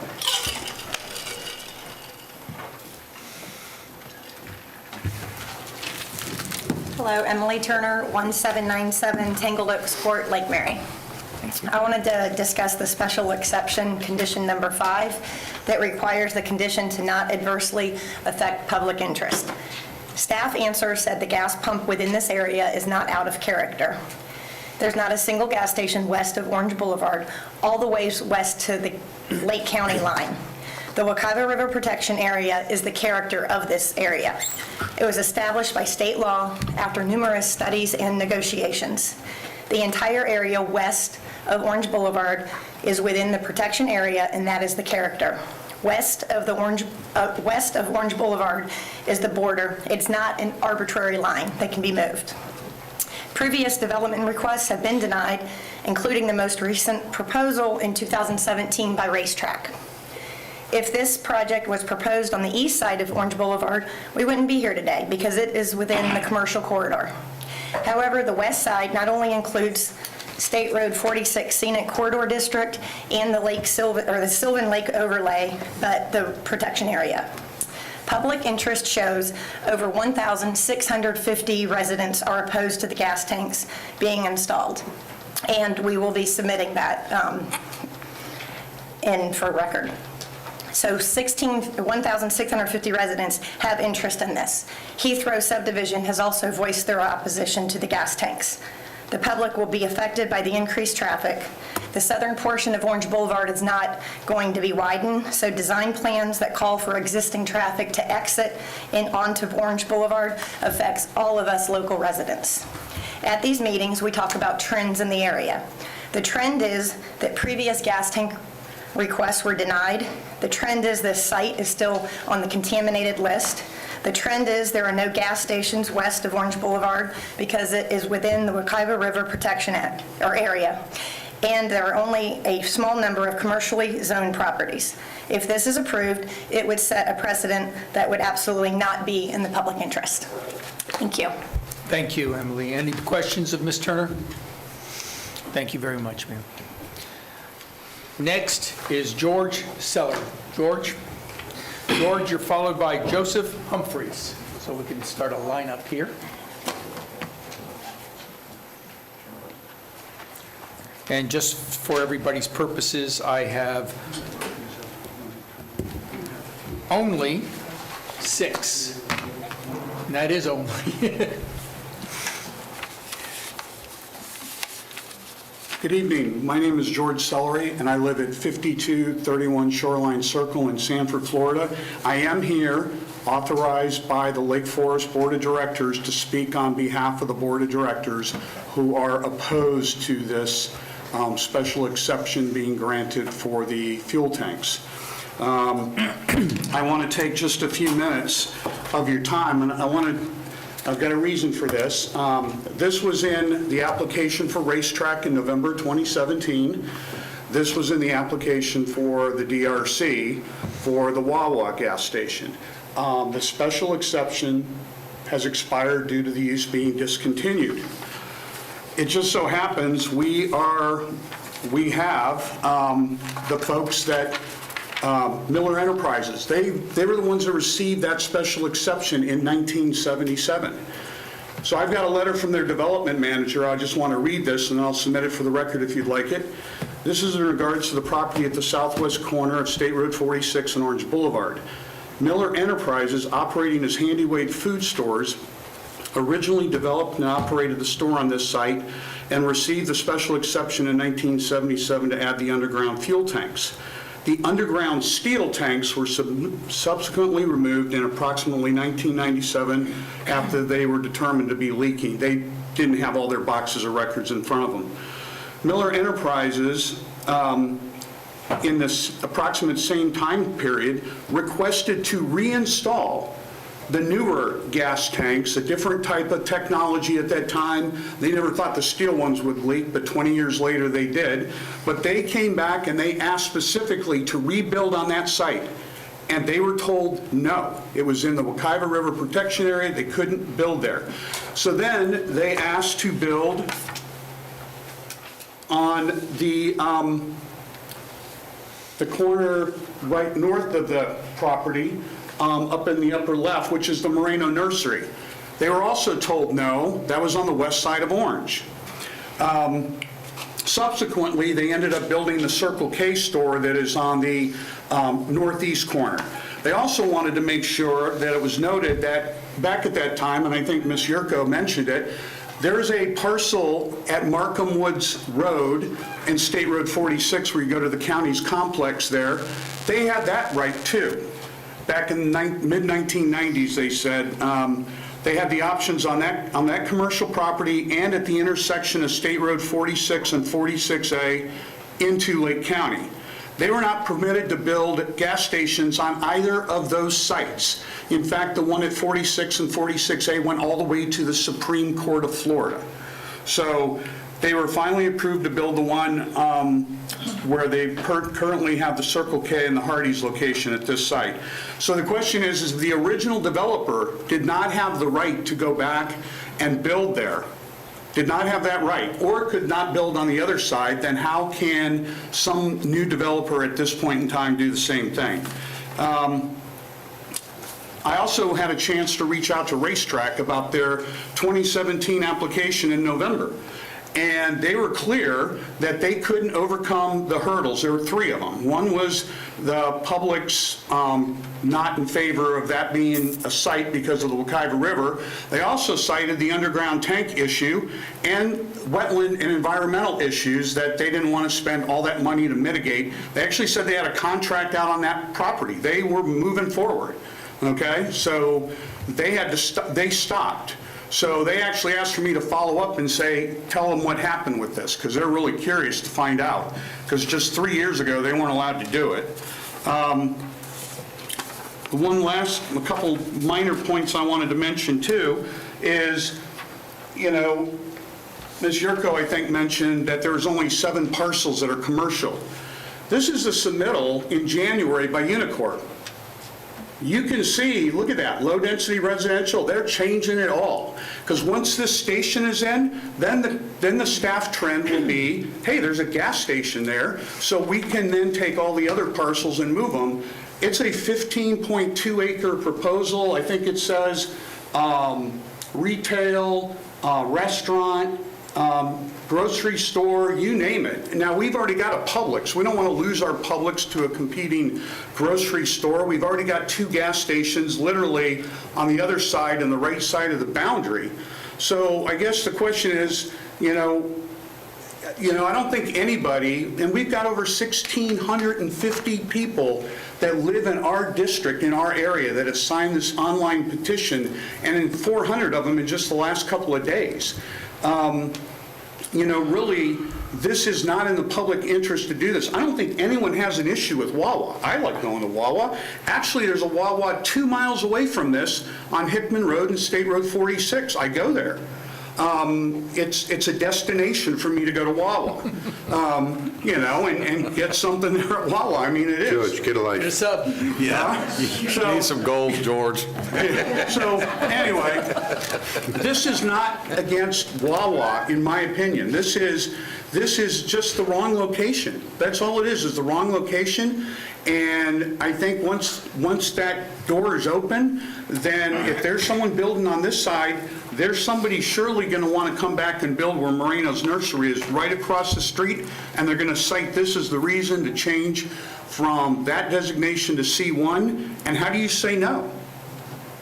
Hello, Emily Turner, 1797 Tangle Oaks Court, Lake Mary. I wanted to discuss the special exception, condition number 5, that requires the condition to not adversely affect public interest. Staff answer said the gas pump within this area is not out of character. There's not a single gas station west of Orange Boulevard, all the way west to the Lake County line. The Wekiva River Protection Area is the character of this area. It was established by state law after numerous studies and negotiations. The entire area west of Orange Boulevard is within the protection area, and that is the character. West of Orange Boulevard is the border. It's not an arbitrary line that can be moved. Previous development requests have been denied, including the most recent proposal in 2017 by Racetrack. If this project was proposed on the east side of Orange Boulevard, we wouldn't be here today because it is within the commercial corridor. However, the west side not only includes State Road 46 Scenic Corridor District and the Sylvan Lake Overlay, but the protection area. public interest shows over 1,650 residents are opposed to the gas tanks being installed. And we will be submitting that in for record. So 1,650 residents have interest in this. Heathrow subdivision has also voiced their opposition to the gas tanks. The public will be affected by the increased traffic. The southern portion of Orange Boulevard is not going to be widened, so design plans that call for existing traffic to exit in onto Orange Boulevard affects all of us local residents. At these meetings, we talk about trends in the area. The trend is that previous gas tank requests were denied. The trend is this site is still on the contaminated list. The trend is there are no gas stations west of Orange Boulevard because it is within the Wekiva River Protection Act, or area. And there are only a small number of commercially zoned properties. If this is approved, it would set a precedent that would absolutely not be in the public interest. Thank you. Thank you, Emily. Any questions of Ms. Turner? Thank you very much, ma'am. Next is George Seller. George, you're followed by Joseph Humphreys. So we can start a lineup here. And just for everybody's purposes, I have only 6. And that is only. Good evening. My name is George Sellery, and I live at 5231 Shoreline Circle in Sanford, Florida. I am here authorized by the Lake Forest Board of Directors to speak on behalf of the Board of Directors who are opposed to this special exception being granted for the fuel tanks. I want to take just a few minutes of your time, and I've got a reason for this. This was in the application for racetrack in November 2017. This was in the application for the DRC for the Wawa gas station. The special exception has expired due to the use being discontinued. It just so happens we have the folks that Miller Enterprises, they were the ones that received that special exception in 1977. So I've got a letter from their development manager. I just want to read this, and I'll submit it for the record if you'd like it. This is in regards to the property at the southwest corner of State Road 46 and Orange Boulevard. Miller Enterprises, operating as Handyweight food stores, originally developed and operated the store on this site and received the special exception in 1977 to add the underground fuel tanks. The underground steel tanks were subsequently removed in approximately 1997 after they were determined to be leaking. They didn't have all their boxes of records in front of them. Miller Enterprises, in this approximate same time period, requested to reinstall the newer gas tanks, a different type of technology at that time. They never thought the steel ones would leak, but 20 years later they did. But they came back and they asked specifically to rebuild on that site. And they were told no. It was in the Wekiva River Protection Area. They couldn't build there. So then they asked to build on the corner right north of the property, up in the upper left, which is the Moreno Nursery. They were also told no. That was on the west side of Orange. Subsequently, they ended up building the Circle K store that is on the northeast corner. They also wanted to make sure that it was noted that back at that time, and I think Ms. Yurko mentioned it, there's a parcel at Markham Woods Road and State Road 46 where you go to the county's complex there. They had that right too. Back in the mid-1990s, they said they had the options on that commercial property and at the intersection of State Road 46 and 46A into Lake County. They were not permitted to build gas stations on either of those sites. In fact, the one at 46 and 46A went all the way to the Supreme Court of Florida. So they were finally approved to build the one where they currently have the Circle K and the Hardee's location at this site. So the question is the original developer did not have the right to go back and build there, did not have that right, or could not build on the other side, then how can some new developer at this point in time do the same thing? I also had a chance to reach out to Racetrack about their 2017 application in November. And they were clear that they couldn't overcome the hurdles. There were 3 of them. One was the public's not in favor of that being a site because of the Wekiva River. They also cited the underground tank issue and wetland and environmental issues that they didn't want to spend all that money to mitigate. They actually said they had a contract out on that property. They were moving forward, okay? So they had to, they stopped. So they actually asked for me to follow up and say, tell them what happened with this, because they're really curious to find out, because just 3 years ago, they weren't allowed to do it. A couple minor points I wanted to mention too is, you know, Ms. Yurko, I think, mentioned that there's only 7 parcels that are commercial. This is a submittal in January by Unicorp. You can see, look at that, low-density residential, they're changing it all. Because once this station is in, then the staff trend will be, hey, there's a gas station there, so we can then take all the other parcels and move them. It's a 15.2 acre proposal. I think it says retail, restaurant, grocery store, you name it. Now, we've already got a Publix. We don't want to lose our Publix to a competing grocery store. We've already got 2 gas stations literally on the other side and the right side of the boundary. So I guess the question is, I don't think anybody, and we've got over 1,650 people that live in our district, in our area, that have signed this online petition, and in 400 of them in just the last couple of days. Really, this is not in the public interest to do this. I don't think anyone has an issue with Wawa. I like going to Wawa. Actually, there's a Wawa 2 miles away from this on Hickman Road and State Road 46. I go there. It's a destination for me to go to Wawa, and get something there at Wawa. I mean, it is. George, get a life. It's up. Yeah. You need some goals, George. So anyway, this is not against Wawa, in my opinion. This is just the wrong location. That's all it is the wrong location. And I think once that door is open, then if there's someone building on this side, there's somebody surely going to want to come back and build where Moreno's Nursery is, right across the street, and they're going to cite this as the reason to change from that designation to C1. And how do you say no?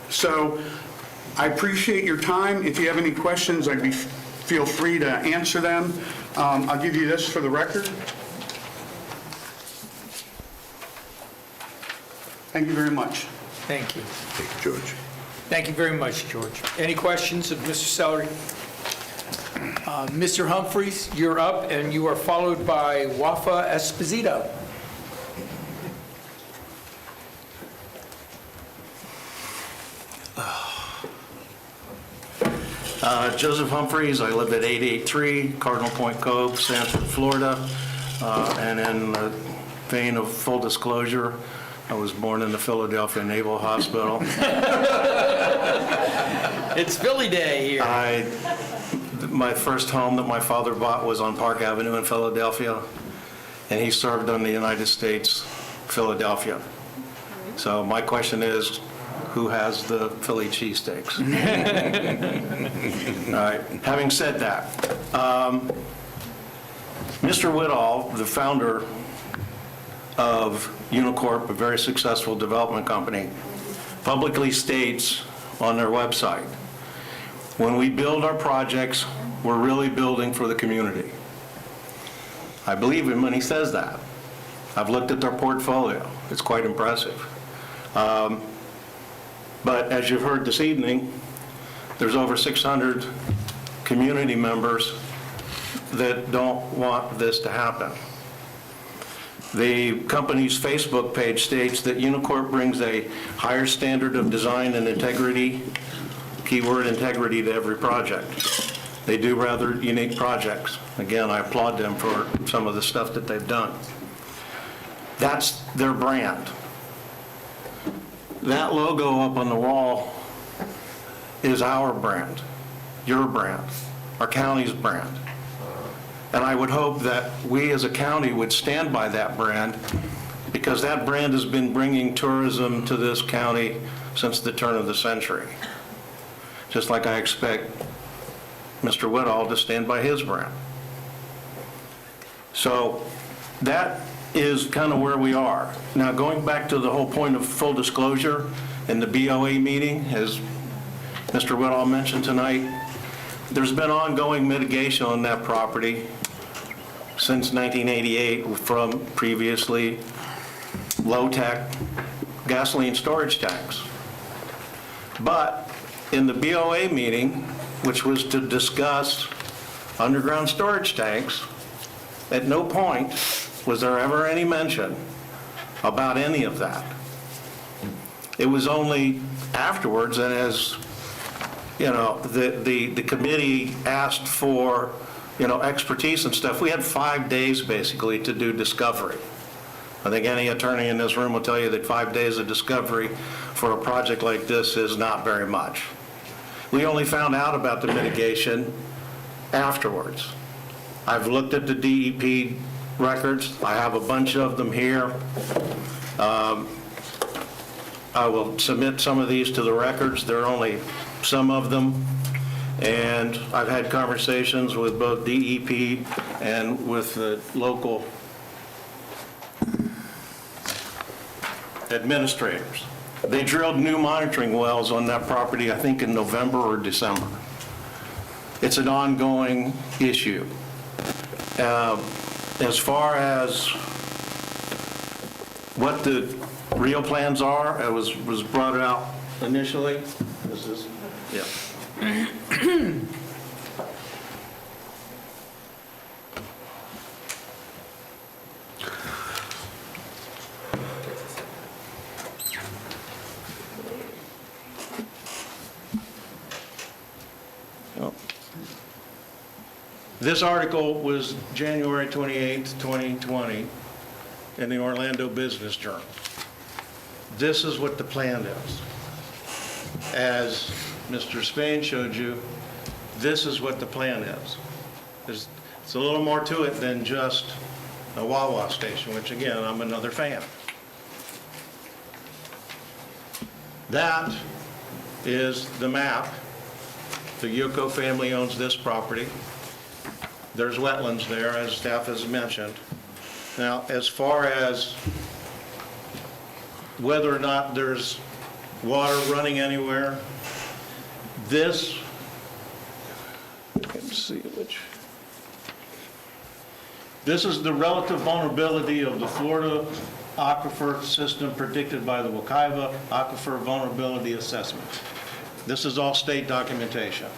So I appreciate your time. If you have any questions, feel free to answer them. I'll give you this for the record. Thank you very much. Thank you. Thank you, George. Thank you very much, George. Any questions of Mr. Sellery? Mr. Humphreys, you're up, and you are followed by Wafa Esposito. Joseph Humphreys, I live at 883 Cardinal Point Cove, Sanford, Florida. And in the vein of full disclosure, I was born in the Philadelphia Naval Hospital. It's Philly Day here. My first home that my father bought was on Park Avenue in Philadelphia, and he served on the United States, Philadelphia. So my question is, who has the Philly cheesesteaks? All right. Having said that, Mr. Whittall, the founder of Unicorp, a very successful development company, publicly states on their website, when we build our projects, we're really building for the community. I believe him when he says that. I've looked at their portfolio. It's quite impressive. But as you've heard this evening, there's over 600 community members that don't want this to happen. The company's Facebook page states that Unicorp brings a higher standard of design and integrity, keyword integrity, to every project. They do rather unique projects. Again, I applaud them for some of the stuff that they've done. That's their brand. That logo up on the wall is our brand, your brand, our county's brand. And I would hope that we as a county would stand by that brand, because that brand has been bringing tourism to this county since the turn of the century. Just like I expect Mr. Woodall to stand by his brand. So that is kind of where we are. Now, going back to the whole point of full disclosure in the BOA meeting, as Mr. Woodall mentioned tonight, there's been ongoing mitigation on that property since 1988 from previously low-tech gasoline storage tanks. But in the BOA meeting, which was to discuss underground storage tanks, at no point was there ever any mention about any of that. It was only afterwards, and as you know, the committee asked for, you know, expertise and stuff. We had 5 days basically to do discovery. I think any attorney in this room will tell you that 5 days of discovery for a project like this is not very much. We only found out about the mitigation afterwards. I've looked at the DEP records. I have a bunch of them here. I will submit some of these to the records. There are only some of them. And I've had conversations with both DEP and with the local administrators. They drilled new monitoring wells on that property, I think in November or December. It's an ongoing issue. As far as what the real plans are, it was brought out initially. This is, yeah. This article was January 28, 2020, in the Orlando Business Journal. This is what the plan is. As Mr. Spain showed you, this is what the plan is. It's a little more to it than just a Wawa station, which again, I'm another fan. That is the map. The Yuko family owns this property. There's wetlands there, as staff has mentioned. Now, as far as whether or not there's water running anywhere, this, let's see which. This is the relative vulnerability of the Florida aquifer system predicted by the Wekiva Aquifer Vulnerability Assessment. This is all state documentation.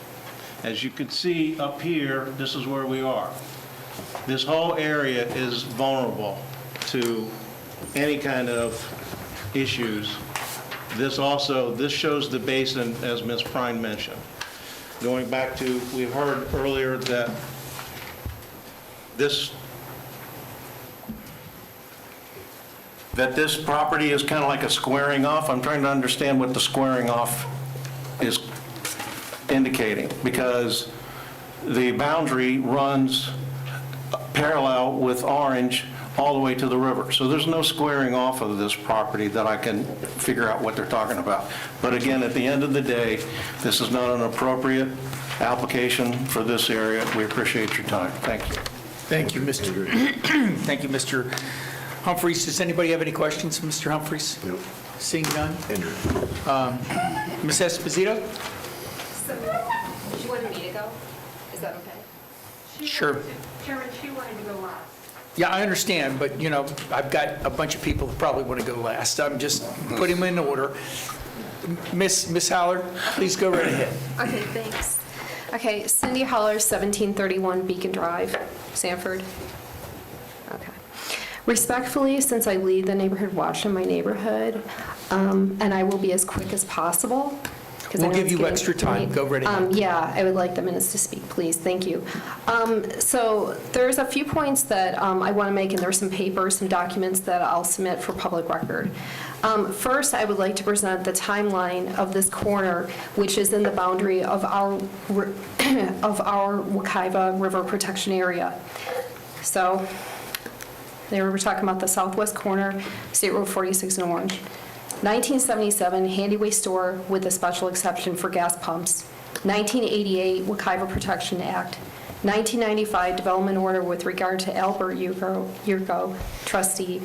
As you can see up here, this is where we are. This whole area is vulnerable to any kind of issues. This shows the basin, as Ms. Prine mentioned. Going back to, we heard earlier that this property is kind of like a squaring off. I'm trying to understand what the squaring off is indicating, because the boundary runs parallel with Orange all the way to the river. So there's no squaring off of this property that I can figure out what they're talking about. But again, at the end of the day, this is not an appropriate application for this area. We appreciate your time. Thank you. Thank you, Thank you, Mr. Humphreys. Does anybody have any questions for Mr. Humphreys? Nope. Seeing none? Ms. Esposito? She wanted me to go? Is that okay? Sure. Chairman, she wanted to go last. Yeah, I understand, but, you know, I've got a bunch of people who probably want to go last. I'm just putting them in order. Miss Haller, please go right ahead. Okay, thanks. Okay, Cindy Haller, 1731 Beacon Drive, Sanford. Okay. Respectfully, since I lead the neighborhood watch in my neighborhood, and I will be as quick as possible. We'll give you extra time. Go right ahead. Yeah, I would like the minutes to speak, please. Thank you. So there's a few points that I want to make, and there's some papers, some documents that I'll submit for public record. First, I would like to present the timeline of this corner, which is in the boundary of our Wekiva River Protection Area. So there we're talking about the southwest corner, State Road 46 in orange. 1977, Handy Waste Store with a special exception for gas pumps. 1988, Wekiva Protection Act. 1995, development order with regard to Albert Yurko, trustee,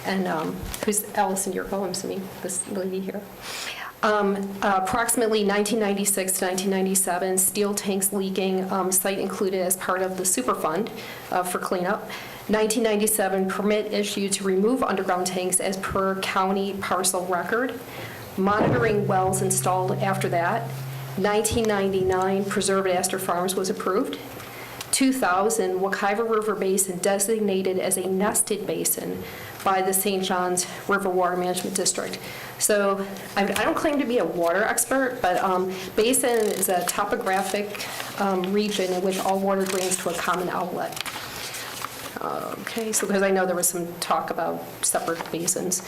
and who's Allison Yurko, I'm assuming, this lady here. Approximately 1996 to 1997, steel tanks leaking, site included as part of the Superfund for cleanup. 1997, permit issued to remove underground tanks as per county parcel record. Monitoring wells installed after that. 1999, Preserve at Astor Farms was approved. 2000, Wekiva River Basin designated as a nested basin by the St. Johns River Water Management District. So I don't claim to be a water expert, but basin is a topographic region in which all water drains to a common outlet. Okay, so because I know there was some talk about separate basins.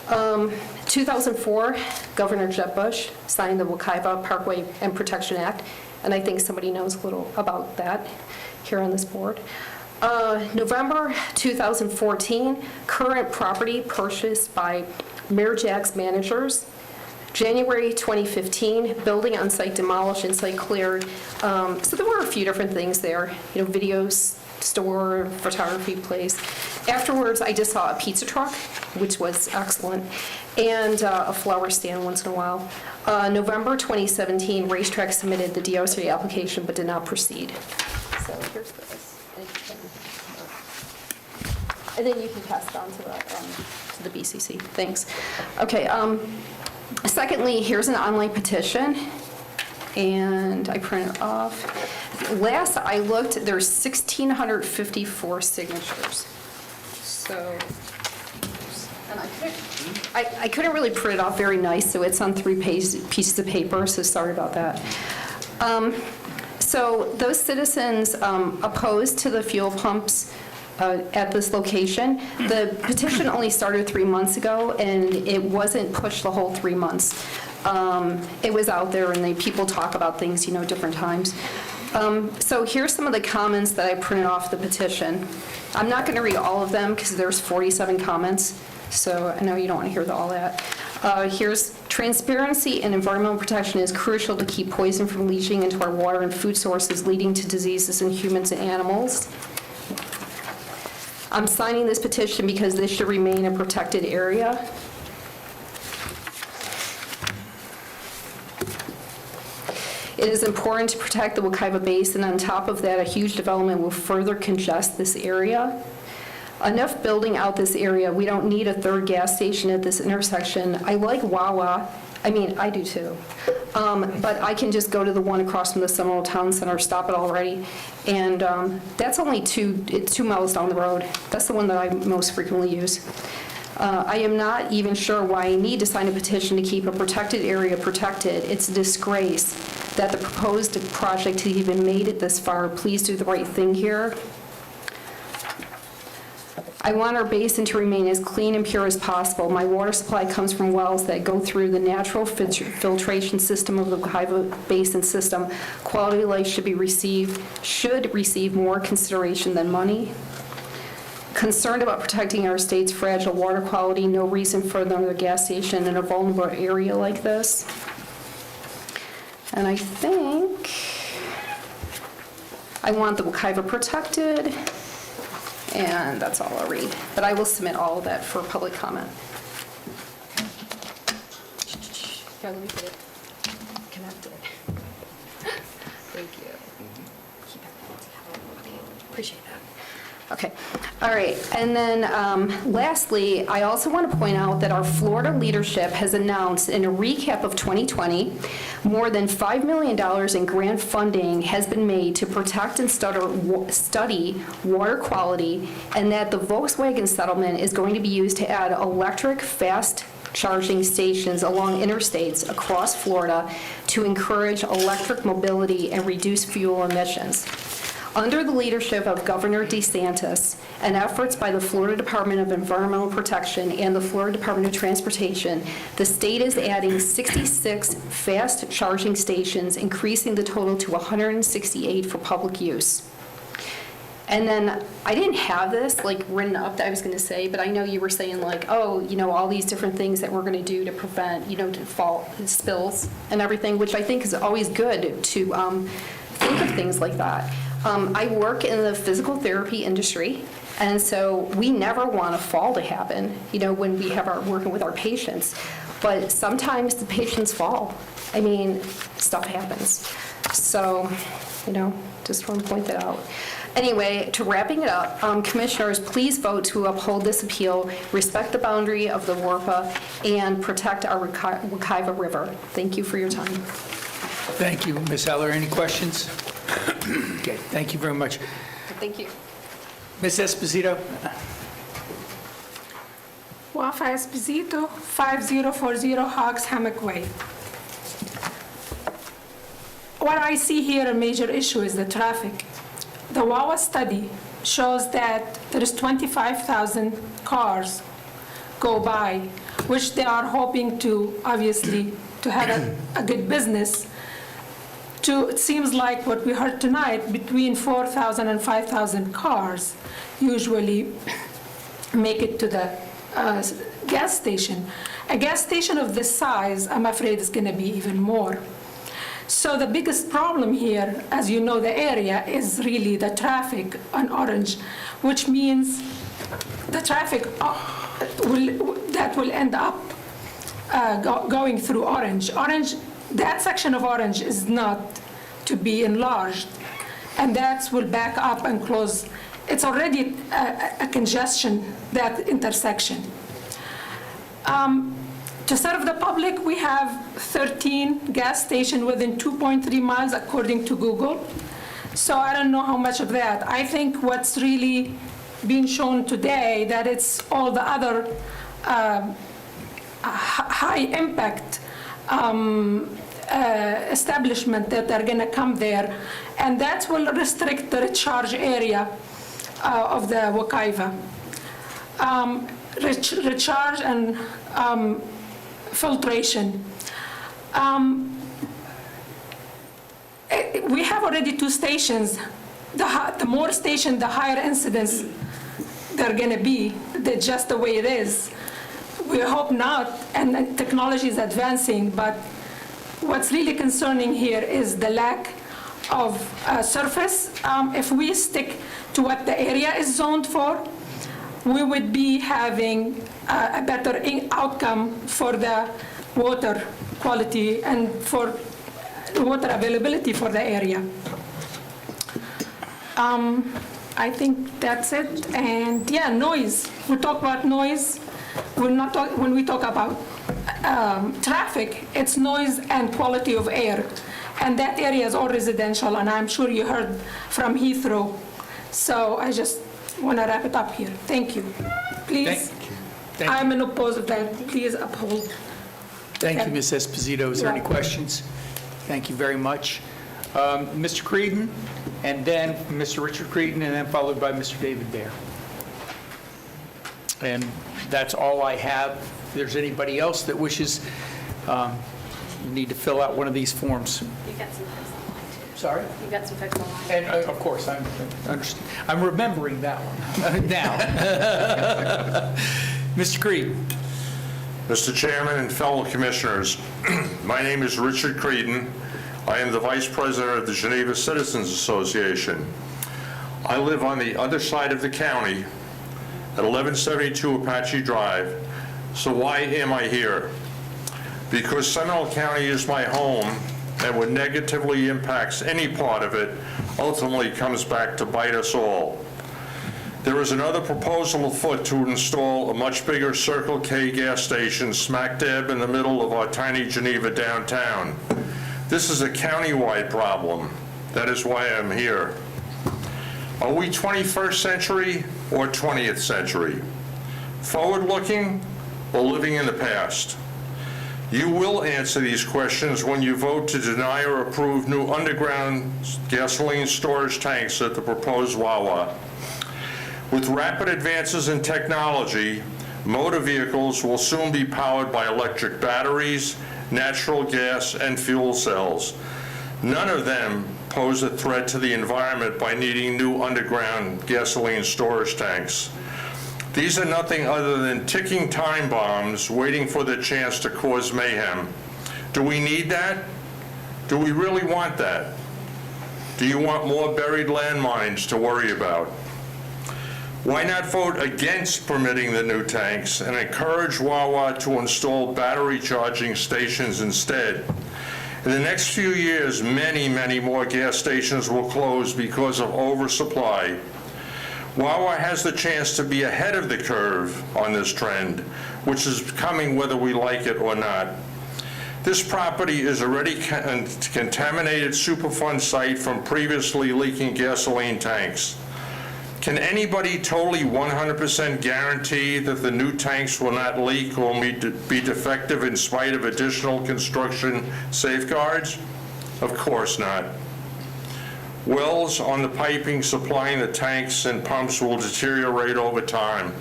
2004, Governor Jeb Bush signed the Wekiva Parkway and Protection Act, and I think somebody knows a little about that here on this board. November 2014, current property purchased by Mayor Jack's managers. January 2015, building on site demolished and site cleared. So there were a few different things there, video store, photography place. Afterwards, I just saw a pizza truck, which was excellent, and a flower stand once in a while. November 2017, Racetrack submitted the DOC application but did not proceed. So here's this. And then you can pass it on to the BCC. Thanks. Okay. Secondly, here's an online petition, and I printed it off. Last I looked, there's 1,654 signatures. So, and I couldn't really print it off very nice, so it's on 3 pieces of paper, so sorry about that. So those citizens opposed to the fuel pumps at this location. The petition only started 3 months ago, and it wasn't pushed the whole 3 months. It was out there, and people talk about things, different times. So here's some of the comments that I printed off the petition. I'm not going to read all of them because there's 47 comments, so I know you don't want to hear all that. Here's transparency and environmental protection is crucial to keep poison from leaching into our water and food sources, leading to diseases in humans and animals. I'm signing this petition because this should remain a protected area. It is important to protect the Wekiva Basin. On top of that, a huge development will further congest this area. Enough building out this area. We don't need a third gas station at this intersection. I like Wawa. I mean, I do too. But I can just go to the one across from the Seminole Town Center, stop it already. And that's only 2 miles down the road. That's the one that I most frequently use. I am not even sure why I need to sign a petition to keep a protected area protected. It's a disgrace that the proposed project has even made it this far. Please do the right thing here. I want our basin to remain as clean and pure as possible. My water supply comes from wells that go through the natural filtration system of the Wekiva Basin system. Quality of life should receive more consideration than money. Concerned about protecting our state's fragile water quality, no reason for another gas station in a vulnerable area like this. And I think I want the Wekiva protected. And that's all I'll read. But I will submit all of that for public comment. Here, let me get it connected. Thank you. Okay, appreciate that. Okay, all right. And then lastly, I also want to point out that our Florida leadership has announced in a recap of 2020, more than $5 million in grant funding has been made to protect and study water quality, and that the Volkswagen settlement is going to be used to add electric fast charging stations along interstates across Florida to encourage electric mobility and reduce fuel emissions. Under the leadership of Governor DeSantis and efforts by the Florida Department of Environmental Protection and the Florida Department of Transportation, the state is adding 66 fast charging stations, increasing the total to 168 for public use. And then I didn't have this like written up that I was going to say, but I know you were saying like, oh, you know, all these different things that we're going to do to prevent, you know, spills and everything, which I think is always good to think of things like that. I work in the physical therapy industry, and so we never want a fall to happen, you know, when we have our working with our patients. But sometimes the patients fall. I mean, stuff happens. So, you know, just want to point that out. Anyway, to wrapping it up, commissioners, please vote to uphold this appeal, respect the boundary of the WRPA, and protect our Wekiva River. Thank you for your time. Thank you, Ms. Heller. Any questions? Okay, thank you very much. Thank you. Ms. Esposito? Wafa Esposito, 5040 Hogs Hammock Way. What I see here, a major issue is the traffic. The WAWA study shows that there is 25,000 cars go by, which they are hoping to, obviously, to have a good business. It seems like what we heard tonight, between 4,000 and 5,000 cars usually make it to the gas station. A gas station of this size, I'm afraid, is going to be even more. So the biggest problem here, as you know the area, is really the traffic on Orange, which means the traffic that will end up going through Orange. That section of Orange is not to be enlarged, and that will back up and close. It's already a congestion, that intersection. To serve the public, we have 13 gas stations within 2.3 miles, according to Google. So I don't know how much of that. I think what's really being shown today, that it's all the other high-impact establishment that are going to come there, and that will restrict the recharge area of the Wekiva. Recharge and filtration. We have already 2 stations. The more stations, the higher incidence they're going to be. That's just the way it is. We hope not, and technology is advancing, but what's really concerning here is the lack of surface. If we stick to what the area is zoned for, we would be having a better outcome for the water quality and for water availability for the area. I think that's it. And yeah, noise. We talk about noise. When we talk about traffic, it's noise and quality of air. And that area is all residential, and I'm sure you heard from Heathrow. So I just want to wrap it up here. Thank you. Please, I'm in opposed of that. Please uphold. Thank you, Ms. Esposito. Is there any questions? Thank you very much. Mr. Creedon, and then Mr. Richard Creedon, and then followed by Mr. David Baer. And that's all I have. If there's anybody else that wishes, you need to fill out one of these forms. You've got some folks online too. Sorry? You've got some folks online. And of course, I'm remembering that one now. Mr. Creedon. Mr. Chairman and fellow commissioners, my name is Richard Creedon. I am the Vice President of the Geneva Citizens Association. I live on the other side of the county at 1172 Apache Drive. So why am I here? Because Seminole County is my home, and what negatively impacts any part of it ultimately comes back to bite us all. There is another proposal afoot to install a much bigger Circle K gas station smack dab in the middle of our tiny Geneva downtown. This is a county-wide problem. That is why I'm here. Are we 21st century or 20th century? Forward-looking or living in the past? You will answer these questions when you vote to deny or approve new underground gasoline storage tanks at the proposed Wawa. With rapid advances in technology, motor vehicles will soon be powered by electric batteries, natural gas, and fuel cells. None of them pose a threat to the environment by needing new underground gasoline storage tanks. These are nothing other than ticking time bombs waiting for the chance to cause mayhem. Do we need that? Do we really want that? Do you want more buried landmines to worry about? Why not vote against permitting the new tanks and encourage Wawa to install battery charging stations instead? In the next few years, many, many more gas stations will close because of oversupply. Wawa has the chance to be ahead of the curve on this trend, which is coming whether we like it or not. This property is already a contaminated Superfund site from previously leaking gasoline tanks. Can anybody totally 100% guarantee that the new tanks will not leak or be defective in spite of additional construction safeguards? Of course not. Wells on the piping supplying the tanks and pumps will deteriorate over time.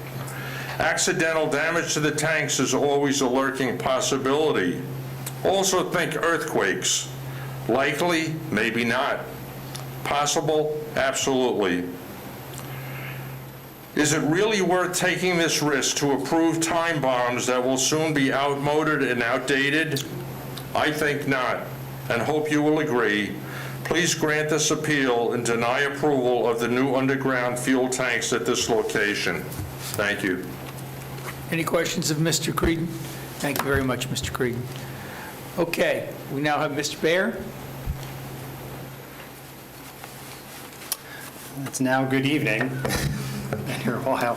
Accidental damage to the tanks is always a lurking possibility. Also think earthquakes. Likely, maybe not. Possible, absolutely. Is it really worth taking this risk to approve time bombs that will soon be outmoded and outdated? I think not, and hope you will agree. Please grant this appeal and deny approval of the new underground fuel tanks at this location. Thank you. Any questions of Mr. Creedon? Thank you very much, Mr. Creedon. Okay, we now have Mr. Baer. It's now good evening. Been here a while.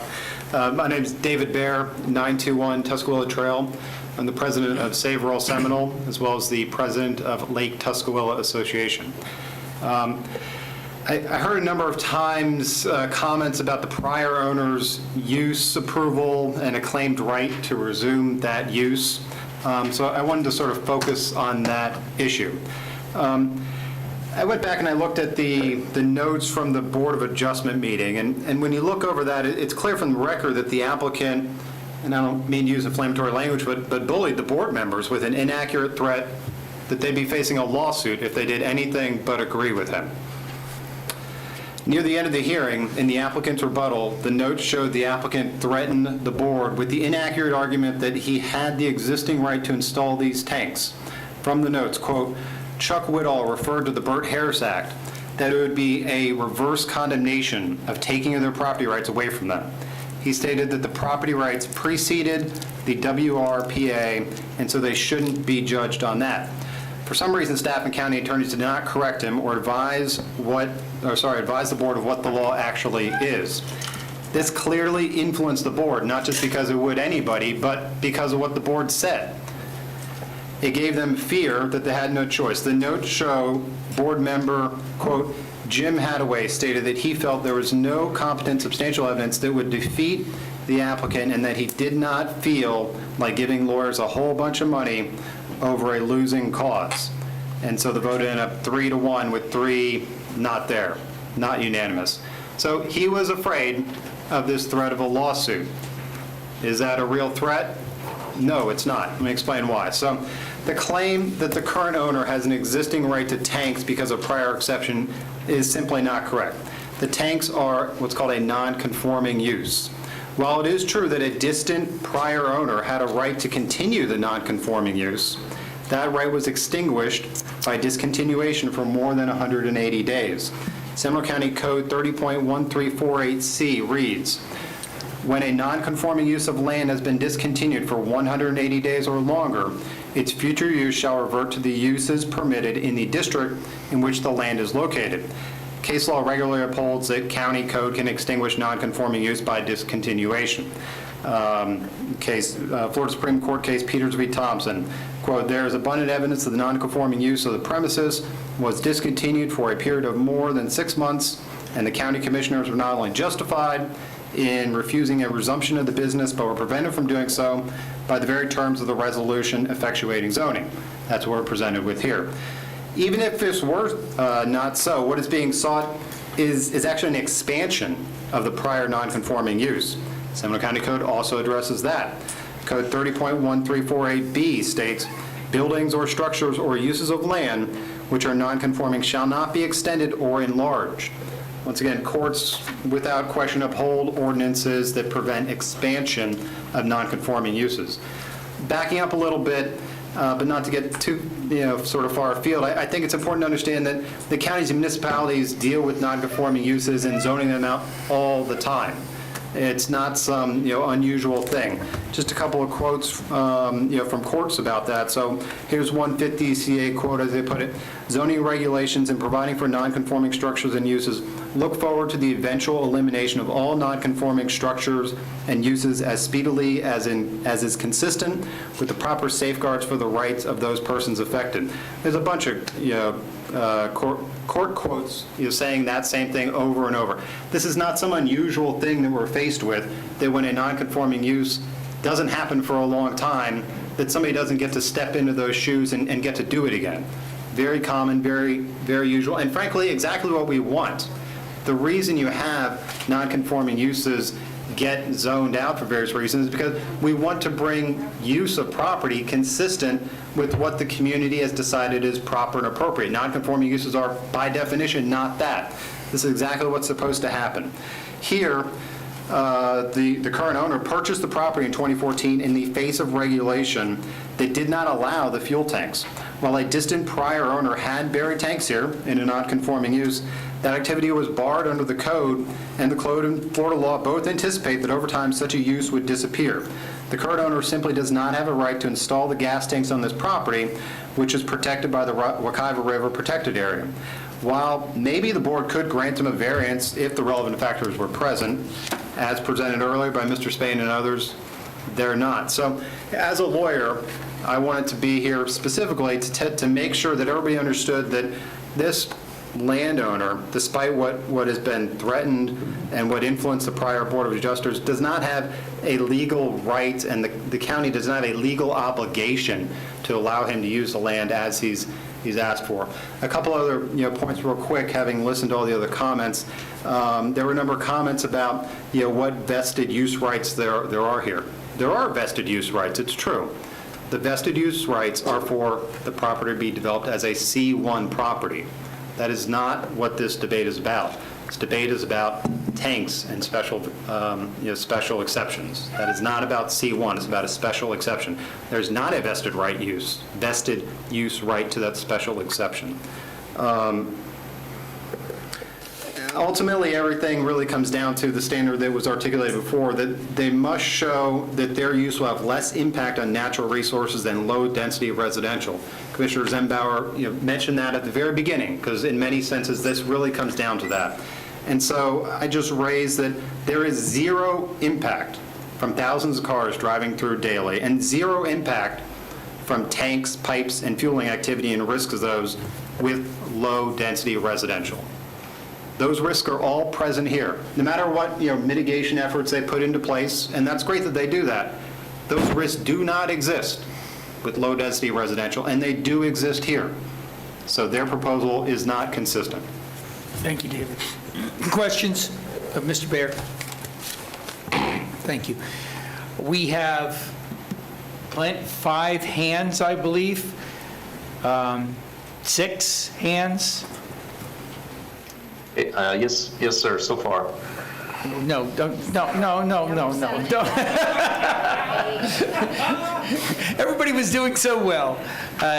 My name is David Baer, 921 Tuscaloosa Trail. I'm the president of Save Rural Seminole, as well as the president of Lake Tuscaloosa Association. I heard a number of times comments about the prior owner's use approval and a claimed right to resume that use. So I wanted to sort of focus on that issue. I went back and I looked at the notes from the Board of Adjustment meeting, and when you look over that, it's clear from the record that the applicant, and I don't mean to use inflammatory language, but bullied the board members with an inaccurate threat that they'd be facing a lawsuit if they did anything but agree with him. Near the end of the hearing, in the applicant's rebuttal, the notes showed the applicant threatened the board with the inaccurate argument that he had the existing right to install these tanks. From the notes, quote, Chuck Whittall referred to the Burt Harris Act, that it would be a reverse condemnation of taking their property rights away from them. He stated that the property rights preceded the WRPA, and so they shouldn't be judged on that. For some reason, staff and county attorneys did not correct him or advise the board of what the law actually is. This clearly influenced the board, not just because it would anybody, but because of what the board said. It gave them fear that they had no choice. The notes show board member, quote, Jim Hadaway stated that he felt there was no competent substantial evidence that would defeat the applicant and that he did not feel like giving lawyers a whole bunch of money over a losing cause. And so the vote ended up 3-1 with 3 not there, not unanimous. So he was afraid of this threat of a lawsuit. Is that a real threat? No, it's not. Let me explain why. So the claim that the current owner has an existing right to tanks because of prior exception is simply not correct. The tanks are what's called a non-conforming use. While it is true that a distant prior owner had a right to continue the non-conforming use, that right was extinguished by discontinuation for more than 180 days. Seminole County Code 30.1348C reads, when a non-conforming use of land has been discontinued for 180 days or longer, its future use shall revert to the uses permitted in the district in which the land is located. Case law regularly upholds that county code can extinguish non-conforming use by discontinuation. Florida Supreme Court case Peters v. Thompson, quote, there is abundant evidence that the non-conforming use of the premises was discontinued for a period of more than 6 months, and the county commissioners were not only justified in refusing a resumption of the business, but were prevented from doing so by the very terms of the resolution effectuating zoning. That's what we're presented with here. Even if this were not so, what is being sought is actually an expansion of the prior non-conforming use. Seminole County Code also addresses that. Code 30.1348B states, buildings or structures or uses of land which are non-conforming shall not be extended or enlarged. Once again, courts without question uphold ordinances that prevent expansion of non-conforming uses. Backing up a little bit, but not to get too, sort of far afield, I think it's important to understand that the counties and municipalities deal with non-conforming uses and zoning them out all the time. It's not some, unusual thing. Just a couple of quotes, from courts about that. So here's 150 CA quote, as they put it: zoning regulations and providing for non-conforming structures and uses look forward to the eventual elimination of all non-conforming structures and uses as speedily as is consistent with the proper safeguards for the rights of those persons affected. There's a bunch of, court quotes saying that same thing over and over. This is not some unusual thing that we're faced with, that when a non-conforming use doesn't happen for a long time, that somebody doesn't get to step into those shoes and get to do it again. Very common, very, very usual, and frankly, exactly what we want. The reason you have non-conforming uses get zoned out for various reasons is because we want to bring use of property consistent with what the community has decided is proper and appropriate. Non-conforming uses are, by definition, not that. This is exactly what's supposed to happen. Here, the current owner purchased the property in 2014 in the face of regulation that did not allow the fuel tanks. While a distant prior owner had buried tanks here in a non-conforming use, that activity was barred under the code, and the code and Florida law both anticipate that over time such a use would disappear. The current owner simply does not have a right to install the gas tanks on this property, which is protected by the Wekiva River Protected Area. While maybe the board could grant him a variance if the relevant factors were present, as presented earlier by Mr. Spain and others, they're not. So as a lawyer, I wanted to be here specifically to make sure that everybody understood that this landowner, despite what has been threatened and what influenced the prior Board of Adjusters, does not have a legal right, and the county does not have a legal obligation to allow him to use the land as he's asked for. A couple other points real quick, having listened to all the other comments. There were a number of comments about what vested use rights there are here. There are vested use rights, it's true. The vested use rights are for the property to be developed as a C1 property. That is not what this debate is about. This debate is about tanks and special exceptions. That is not about C1. It's about a special exception. There's not a vested use right to that special exception. Ultimately, everything really comes down to the standard that was articulated before, that they must show that their use will have less impact on natural resources than low-density residential. Commissioner Zembauer mentioned that at the very beginning, because in many senses, this really comes down to that. And so I just raised that there is zero impact from thousands of cars driving through daily, and zero impact from tanks, pipes, and fueling activity and risks of those with low-density residential. Those risks are all present here. No matter what mitigation efforts they put into place, and that's great that they do that, those risks do not exist with low-density residential, and they do exist here. So their proposal is not consistent. Thank you, David. Questions of Mr. Baer? Thank you. We have 5 hands, I believe. 6 hands. Yes, sir, so far. No, no. Don't. Everybody was doing so well.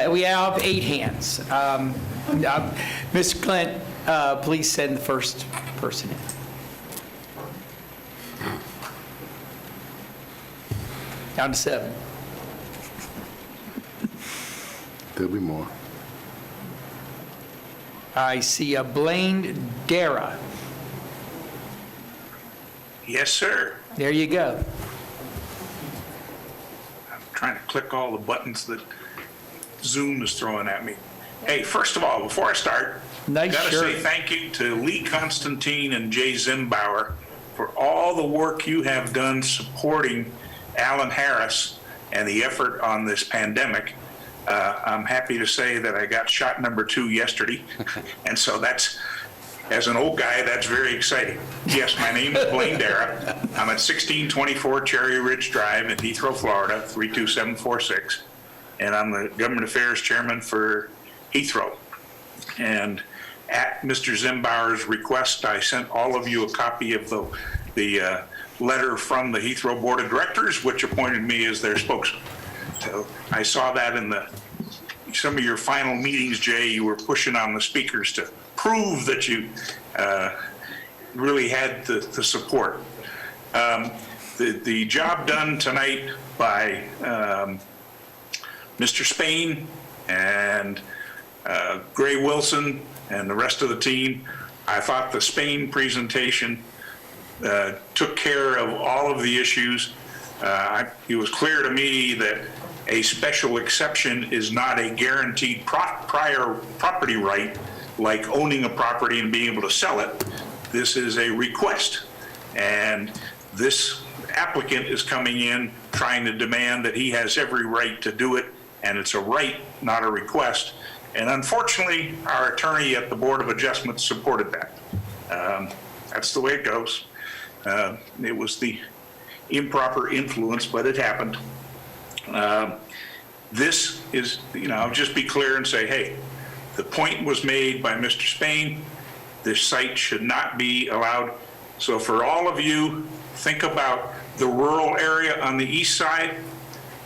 We have 8 hands. Mr. Clint, please send the first person in. Down to 7. There'll be more. I see a Blaine Dara. Yes, sir. There you go. I'm trying to click all the buttons that Zoom is throwing at me. Hey, first of all, before I start, Nice got to shirt. say thank you to Lee Constantine and Jay Zembauer for all the work you have done supporting Alan Harris and the effort on this pandemic. I'm happy to say that I got shot number 2 yesterday, and so that's, as an old guy, that's very exciting. Yes, my name is Blaine Dara. I'm at 1624 Cherry Ridge Drive in Heathrow, Florida, 32746, and I'm the Government Affairs Chairman for Heathrow. And at Mr. Zimbauer's request, I sent all of you a copy of the letter from the Heathrow Board of Directors, which appointed me as their spokesman. So I saw that in some of your final meetings, Jay. You were pushing on the speakers to prove that you really had the support. The job done tonight by Mr. Spain and Gray Wilson and the rest of the team, I thought the Spain presentation took care of all of the issues. It was clear to me that a special exception is not a guaranteed prior property right, like owning a property and being able to sell it. This is a request. And this applicant is coming in trying to demand that he has every right to do it, and it's a right, not a request. And unfortunately, our attorney at the Board of Adjustment supported that. That's the way it goes. It was the improper influence, but it happened. This is, I'll just be clear and say, hey, the point was made by Mr. Spain. This site should not be allowed. So for all of you, think about the rural area on the east side.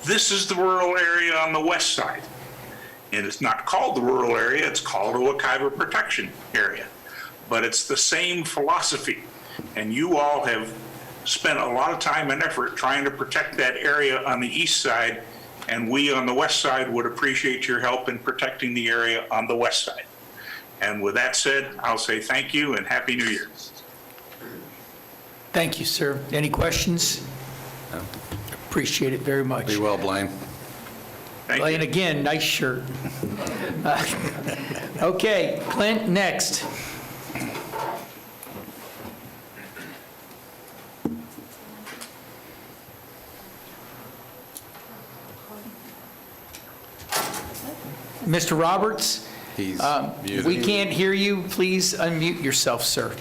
This is the rural area on the west side. And it's not called the rural area, it's called the Wekiva Protection Area. But it's the same philosophy. And you all have spent a lot of time and effort trying to protect that area on the east side, and we on the west side would appreciate your help in protecting the area on the west side. And with that said, I'll say thank you and Happy New Year. Thank you, sir. Any questions? No. Appreciate it very much. Be well, Blaine. Blaine, again, nice shirt. Okay, Clint, next. Mr. Roberts? He's muted. We can't hear you. Please unmute yourself, sir.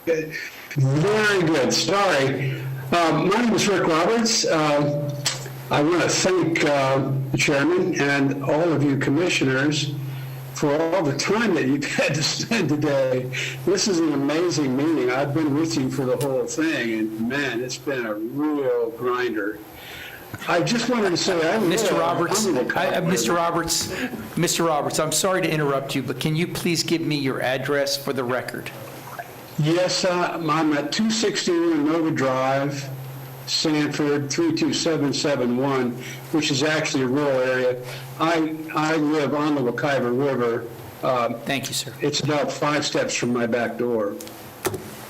Good. Very good. Sorry. My name is Rick Roberts. I want to thank the chairman and all of you commissioners for all the time that you've had to spend today. This is an amazing meeting. I've been with you for the whole thing, and man, it's been a real grinder. I just wanted to say, Mr. Roberts, I'm sorry to interrupt you, but can you please give me your address for the record? Yes, I'm at 261 Nova Drive, Sanford, 32771, which is actually a rural area. I live on the Wekiva River. Thank you, sir. It's about 5 steps from my back door.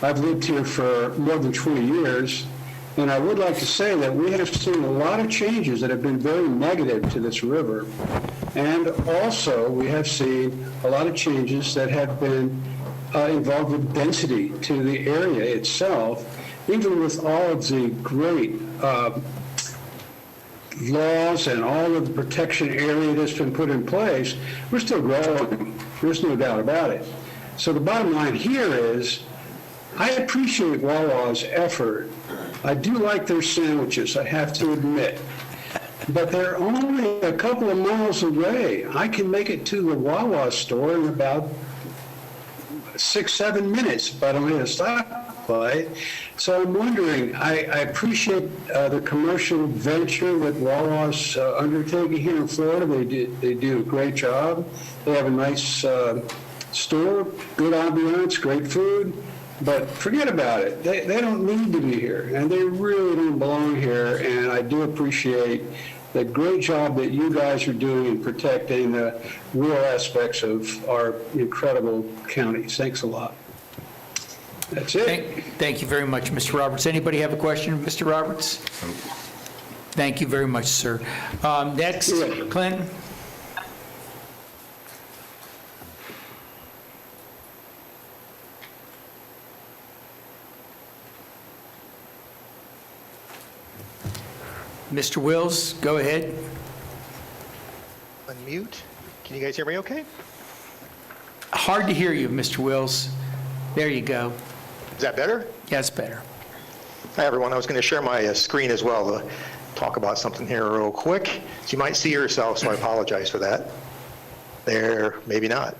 I've lived here for more than 20 years, and I would like to say that we have seen a lot of changes that have been very negative to this river. And also, we have seen a lot of changes that have been involved with density to the area itself, even with all of the great laws and all of the protection area that's been put in place, we're still growing. There's no doubt about it. So the bottom line here is, I appreciate Wawa's effort. I do like their sandwiches, I have to admit. But they're only a couple of miles away. I can make it to the Wawa store in about 6-7 minutes if I don't hit a stoplight. So I'm wondering, I appreciate the commercial venture that Wawa's undertaking here in Florida. They do a great job. They have a nice store, good ambiance, great food. But forget about it. They don't need to be here, and they really don't belong here. And I do appreciate the great job that you guys are doing in protecting the rural aspects of our incredible counties. Thanks a lot. That's it. Thank you very much, Mr. Roberts. Anybody have a question of Mr. Roberts? Thank you very much, sir. Next, Clinton. Mr. Wills, go ahead. Unmute. Can you guys hear me okay? Hard to hear you, Mr. Wills. There you go. Is that better? Yeah, it's better. Hi, everyone. I was going to share my screen as well to talk about something here real quick. So you might see yourself, so I apologize for that. there, maybe not.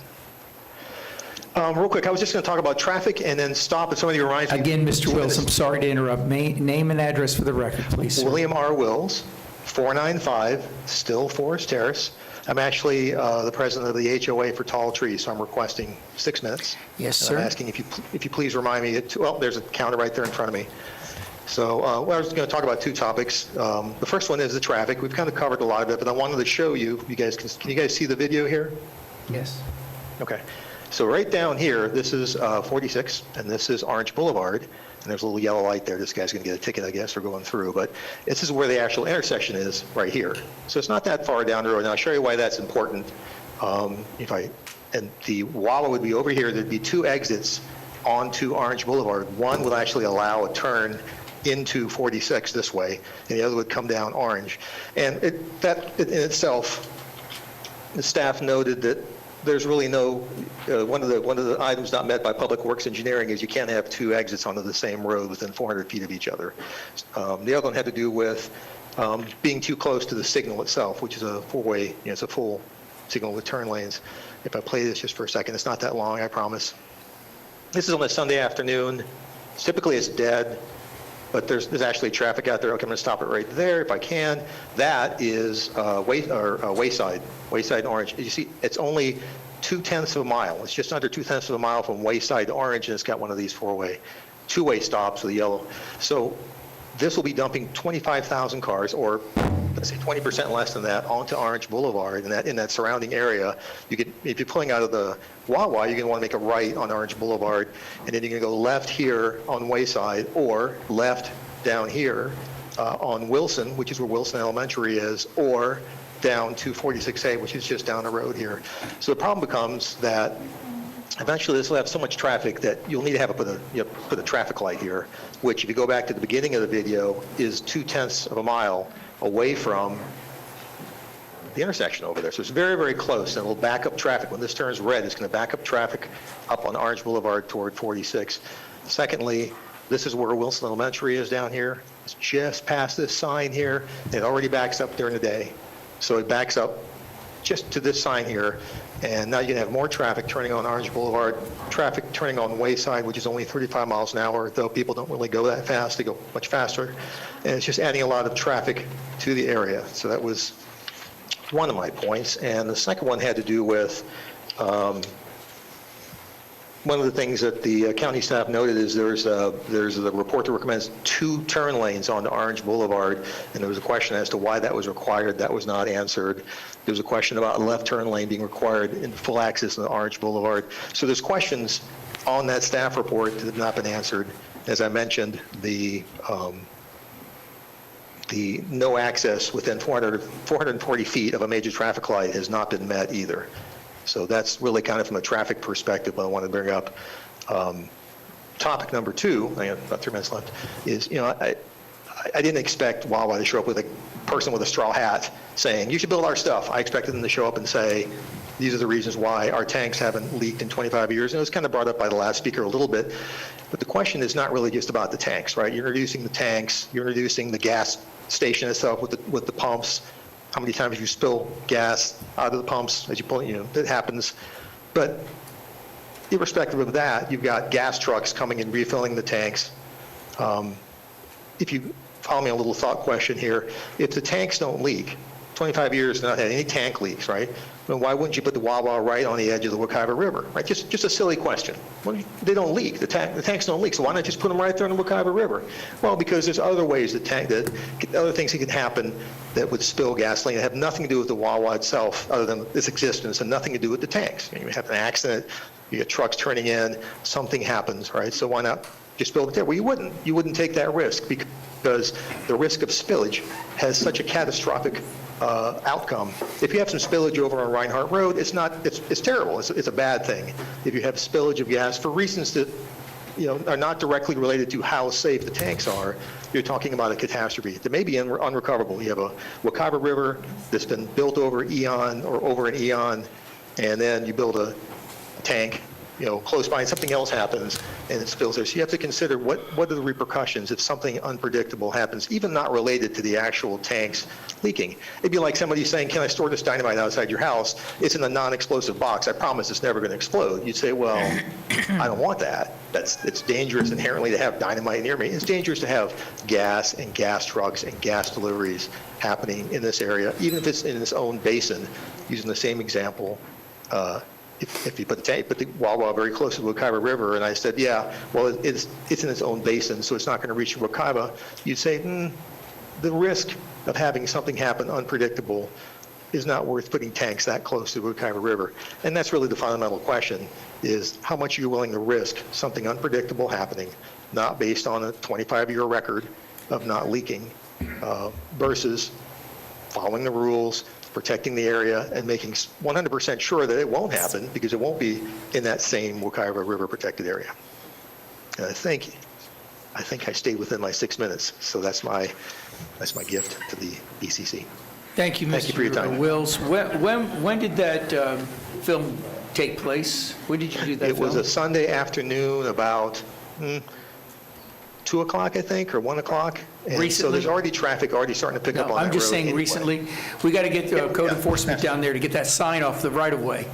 Real quick, I was just going to talk about traffic and then stop, if somebody reminds me. Again, Mr. Wills, I'm sorry to interrupt. Name and address for the record, please, sir. William R. Wills, 495 Still Forest Terrace. I'm actually the president of the HOA for Tall Trees, so I'm requesting 6 minutes. Yes, And sir. I'm asking if you please remind me, well, there's a counter right there in front of me. So I was going to talk about 2 topics. The first one is the traffic. We've kind of covered a lot of it, but I wanted to show you, can you guys see the video here? Yes. Okay. So right down here, this is 46, and this is Orange Boulevard, and there's a little yellow light there. This guy's going to get a ticket, I guess, for going through, but this is where the actual intersection is, right here. So it's not that far down the road, and I'll show you why that's important. And the Wawa would be over here. There'd be 2 exits onto Orange Boulevard. One would actually allow a turn into 46 this way, and the other would come down Orange. And that in itself, the staff noted that there's really no, one of the items not met by Public Works Engineering is you can't have 2 exits onto the same road within 400 feet of each other. The other one had to do with being too close to the signal itself, which is a 4-way, it's a full signal with turn lanes. If I play this just for a second, it's not that long, I promise. This is on a Sunday afternoon. Typically it's dead, but there's actually traffic out there. Okay, I'm going to stop it right there if I can. That is Wayside Orange. You see, it's only 0.2 of a mile. It's just under 0.2 of a mile from Wayside to Orange, and it's got one of these 2-way stops with yellow. So this will be dumping 25,000 cars, or let's say 20% less than that, onto Orange Boulevard. And in that surrounding area, if you're pulling out of the Wawa, you're going to want to make a right on Orange Boulevard, and then you're going to go left here on Wayside, or left down here on Wilson, which is where Wilson Elementary is, or down to 46A, which is just down the road here. So the problem becomes that eventually this will have so much traffic that you'll need to have put a traffic light here, which, if you go back to the beginning of the video, is 0.2 of a mile away from the intersection over there. So it's very, very close, and it will back up traffic. When this turns red, it's going to back up traffic up on Orange Boulevard toward 46. Secondly, this is where Wilson Elementary is down here. It's just past this sign here. It already backs up during the day. So it backs up just to this sign here, and now you can have more traffic turning on Orange Boulevard, traffic turning on Wayside, which is only 35 miles an hour, though people don't really go that fast. They go much faster, and it's just adding a lot of traffic to the area. So that was one of my points, and the second one had to do with one of the things that the county staff noted is there's a report that recommends 2 turn lanes onto Orange Boulevard, and there was a question as to why that was required. That was not answered. There was a question about a left turn lane being required in full access on Orange Boulevard. So there's questions on that staff report that have not been answered. As I mentioned, the no access within 440 feet of a major traffic light has not been met either. So that's really kind of from a traffic perspective what I want to bring up. Topic number 2, I have about 3 minutes left, is, I didn't expect Wawa to show up with a person with a straw hat saying, you should build our stuff. I expected them to show up and say, these are the reasons why our tanks haven't leaked in 25 years. And it was kind of brought up by the last speaker a little bit. But the question is not really just about the tanks, right? You're introducing the tanks, you're introducing the gas station itself with the pumps. How many times you spill gas out of the pumps as you pull it, that happens. But irrespective of that, you've got gas trucks coming and refilling the tanks. If you follow me on a little thought question here, if the tanks don't leak, 25 years not had any tank leaks, right? Then why wouldn't you put the Wawa right on the edge of the Wekiva River, right? Just a silly question. Well, they don't leak. The tanks don't leak, so why not just put them right there in the Wekiva River? Well, because there's other ways other things that can happen that would spill gasoline that have nothing to do with the Wawa itself, other than its existence, and nothing to do with the tanks. You have an accident, you get trucks turning in, something happens, right? So why not just build it there? Well, you wouldn't. You wouldn't take that risk because the risk of spillage has such a catastrophic outcome. If you have some spillage over on Reinhardt Road, it's terrible. It's a bad thing. If you have spillage of gas for reasons that are not directly related to how safe the tanks are, you're talking about a catastrophe that may be unrecoverable. You have a Wekiva River that's been built over an eon, and then you build a tank close by and something else happens and it spills there. So you have to consider what are the repercussions if something unpredictable happens, even not related to the actual tanks leaking. It'd be like somebody saying, can I store this dynamite outside your house? It's in a non-explosive box. I promise it's never going to explode. You'd say, well, I don't want that. It's dangerous inherently to have dynamite near me. It's dangerous to have gas and gas trucks and gas deliveries happening in this area, even if it's in its own basin. Using the same example, if you put the Wawa very close to the Wekiva River, and I said, yeah, well, it's in its own basin, so it's not going to reach Wekiva, you'd say, the risk of having something happen unpredictable is not worth putting tanks that close to the Wekiva River. And that's really the fundamental question, is how much are you willing to risk something unpredictable happening, not based on a 25-year record of not leaking, versus following the rules, protecting the area, and making 100% sure that it won't happen, because it won't be in that same Wekiva River protected area. And I think I stayed within my 6 minutes, so that's my gift to the BCC. Thank you, Mr. Thank you for your time. Wills. When did that film take place? When did you do that It was film? a Sunday afternoon about 2 o'clock, I think, or 1 o'clock. And so Recently? there's already traffic already starting to pick up on that road. I'm just saying anyway. recently. We got to get code enforcement down there to get that sign off the right-of-way.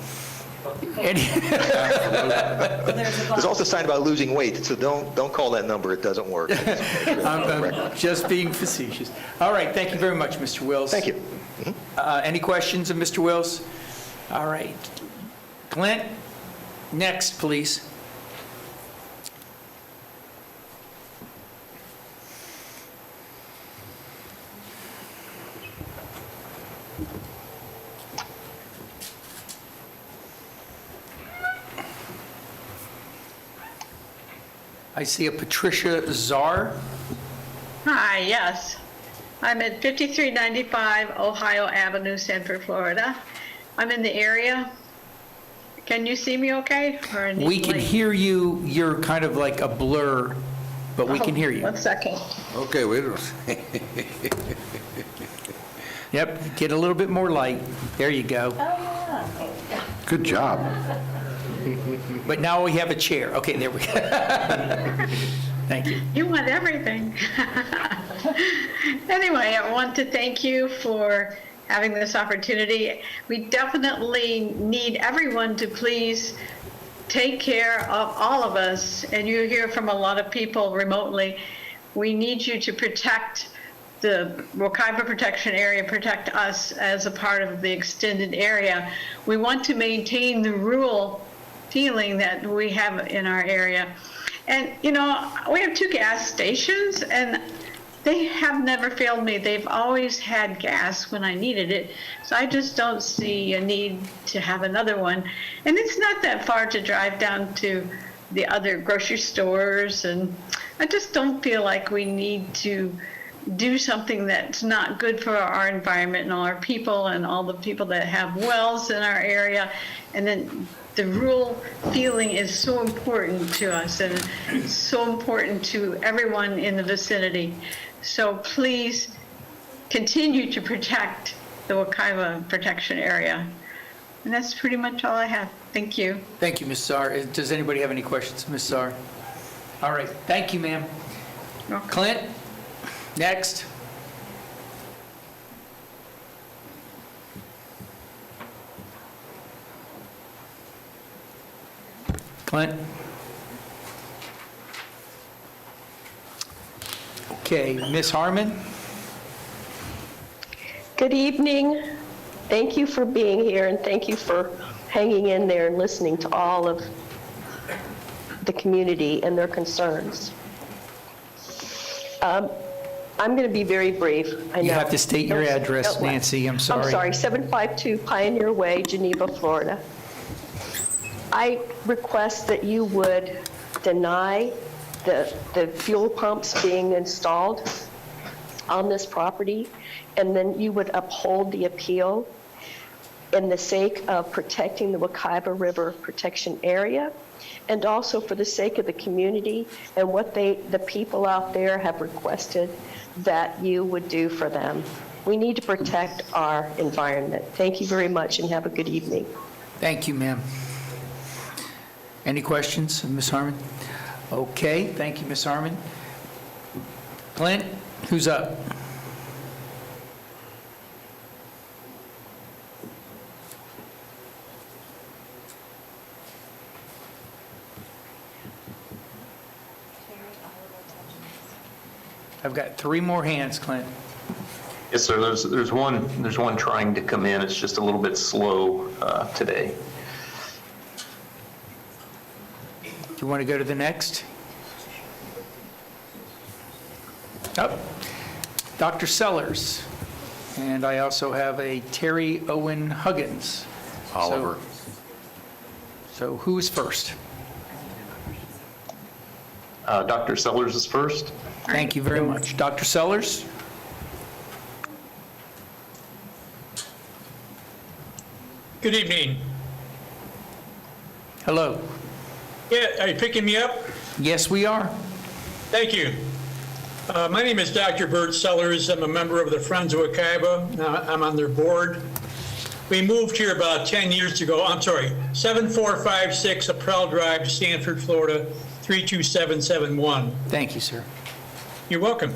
There's also a sign about losing weight, so don't call that number. It doesn't work. I'm just being facetious. All right, thank you very much, Mr. Wills. Thank you. Any questions of Mr. Wills? All right. Clint, next, please. I see a Patricia Czar. Hi, yes. I'm at 5395 Ohio Avenue, Sanford, Florida. I'm in the area. Can you see me okay? Or need We can light? hear you. You're kind of like a blur, but we can hear you. 1 second. Okay, wait a Yep, get a little bit more light. There you go. Good job. But now we have a chair. Okay, there we go. Thank you. You want everything. Anyway, I want to thank you for having this opportunity. We definitely need everyone to please take care of all of us, and you hear from a lot of people remotely. We need you to protect the Wekiva Protection Area, protect us as a part of the extended area. We want to maintain the rural feeling that we have in our area. And, we have 2 gas stations, and they have never failed me. They've always had gas when I needed it, so I just don't see a need to have another one. And it's not that far to drive down to the other grocery stores, and I just don't feel like we need to do something that's not good for our environment and all our people and all the people that have wells in our area. And then the rural feeling is so important to us, and it's so important to everyone in the vicinity. So please continue to protect the Wekiva Protection Area. And that's pretty much all I have. Thank you. Thank you, Ms. Czar. Does anybody have any questions, Ms. Czar? All right, thank you, ma'am. Clint, next. Clint? Okay, Ms. Harmon? Good evening. Thank you for being here, and thank you for hanging in there and listening to all of the community and their concerns. I'm going to be very brief. I know. You have to state your address, Don't let- Nancy. I'm sorry. I'm sorry, 752 Pioneer Way, Geneva, Florida. I request that you would deny the fuel pumps being installed on this property, and then you would uphold the appeal in the sake of protecting the Wekiva River Protection Area, and also for the sake of the community and what the people out there have requested that you would do for them. We need to protect our environment. Thank you very much, and have a good evening. Thank you, ma'am. Any questions, Ms. Harmon? Okay, thank you, Ms. Harmon. Clint, who's up? I've got 3 more hands, Clint. Yes, sir. There's one trying to come in. It's just a little bit slow today. Do you want to go to the next? Oh, Dr. Sellers. And I also have a Terry Owen Huggins. Oliver. So who is first? Dr. Sellers is first. Thank you very much. Dr. Sellers? Good evening. Hello. Yeah, are you picking me up? Yes, we are. Thank you. My name is Dr. Bert Sellers. I'm a member of the Friends of Wekiva. I'm on their board. We moved here about 10 years ago. 7456 April Drive, Stanford, Florida, 32771. Thank you, sir. You're welcome.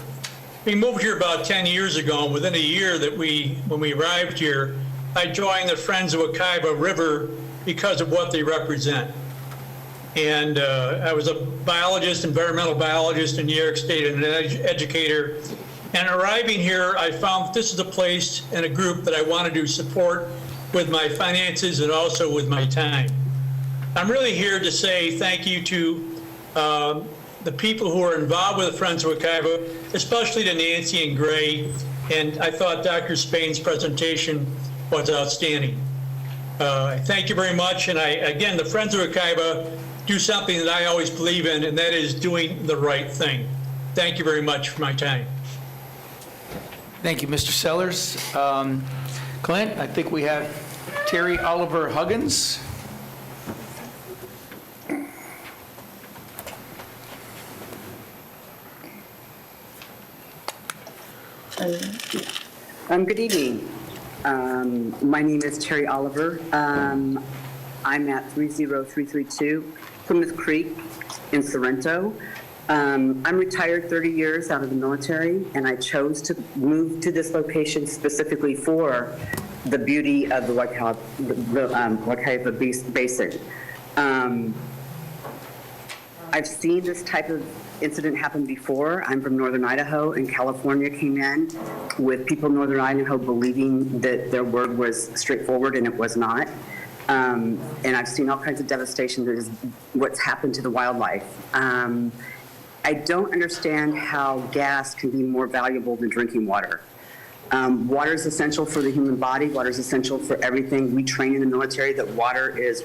We moved here about 10 years ago, and within a year when we arrived here, I joined the Friends of Wekiva River because of what they represent. And I was a biologist, environmental biologist in New York State, and an educator. And arriving here, I found this is a place and a group that I wanted to support with my finances and also with my time. I'm really here to say thank you to the people who are involved with the Friends of Wekiva, especially to Nancy and Gray. And I thought Dr. Spain's presentation was outstanding. Thank you very much. And again, the Friends of Wekiva do something that I always believe in, and that is doing the right thing. Thank you very much for my time. Thank you, Mr. Sellers. Clint, I think we have Terry Oliver Huggins. Good evening. My name is Terry Oliver. I'm at 30332 Plymouth Creek in Sorrento. I'm retired 30 years out of the military, and I chose to move to this location specifically for the beauty of the Wekiva Basin. I've seen this type of incident happen before. I'm from Northern Idaho, and California came in with people in Northern Idaho believing that their word was straightforward, and it was not. And I've seen all kinds of devastation that is what's happened to the wildlife. I don't understand how gas can be more valuable than drinking water. Water is essential for the human body. Water is essential for everything. We train in the military that water is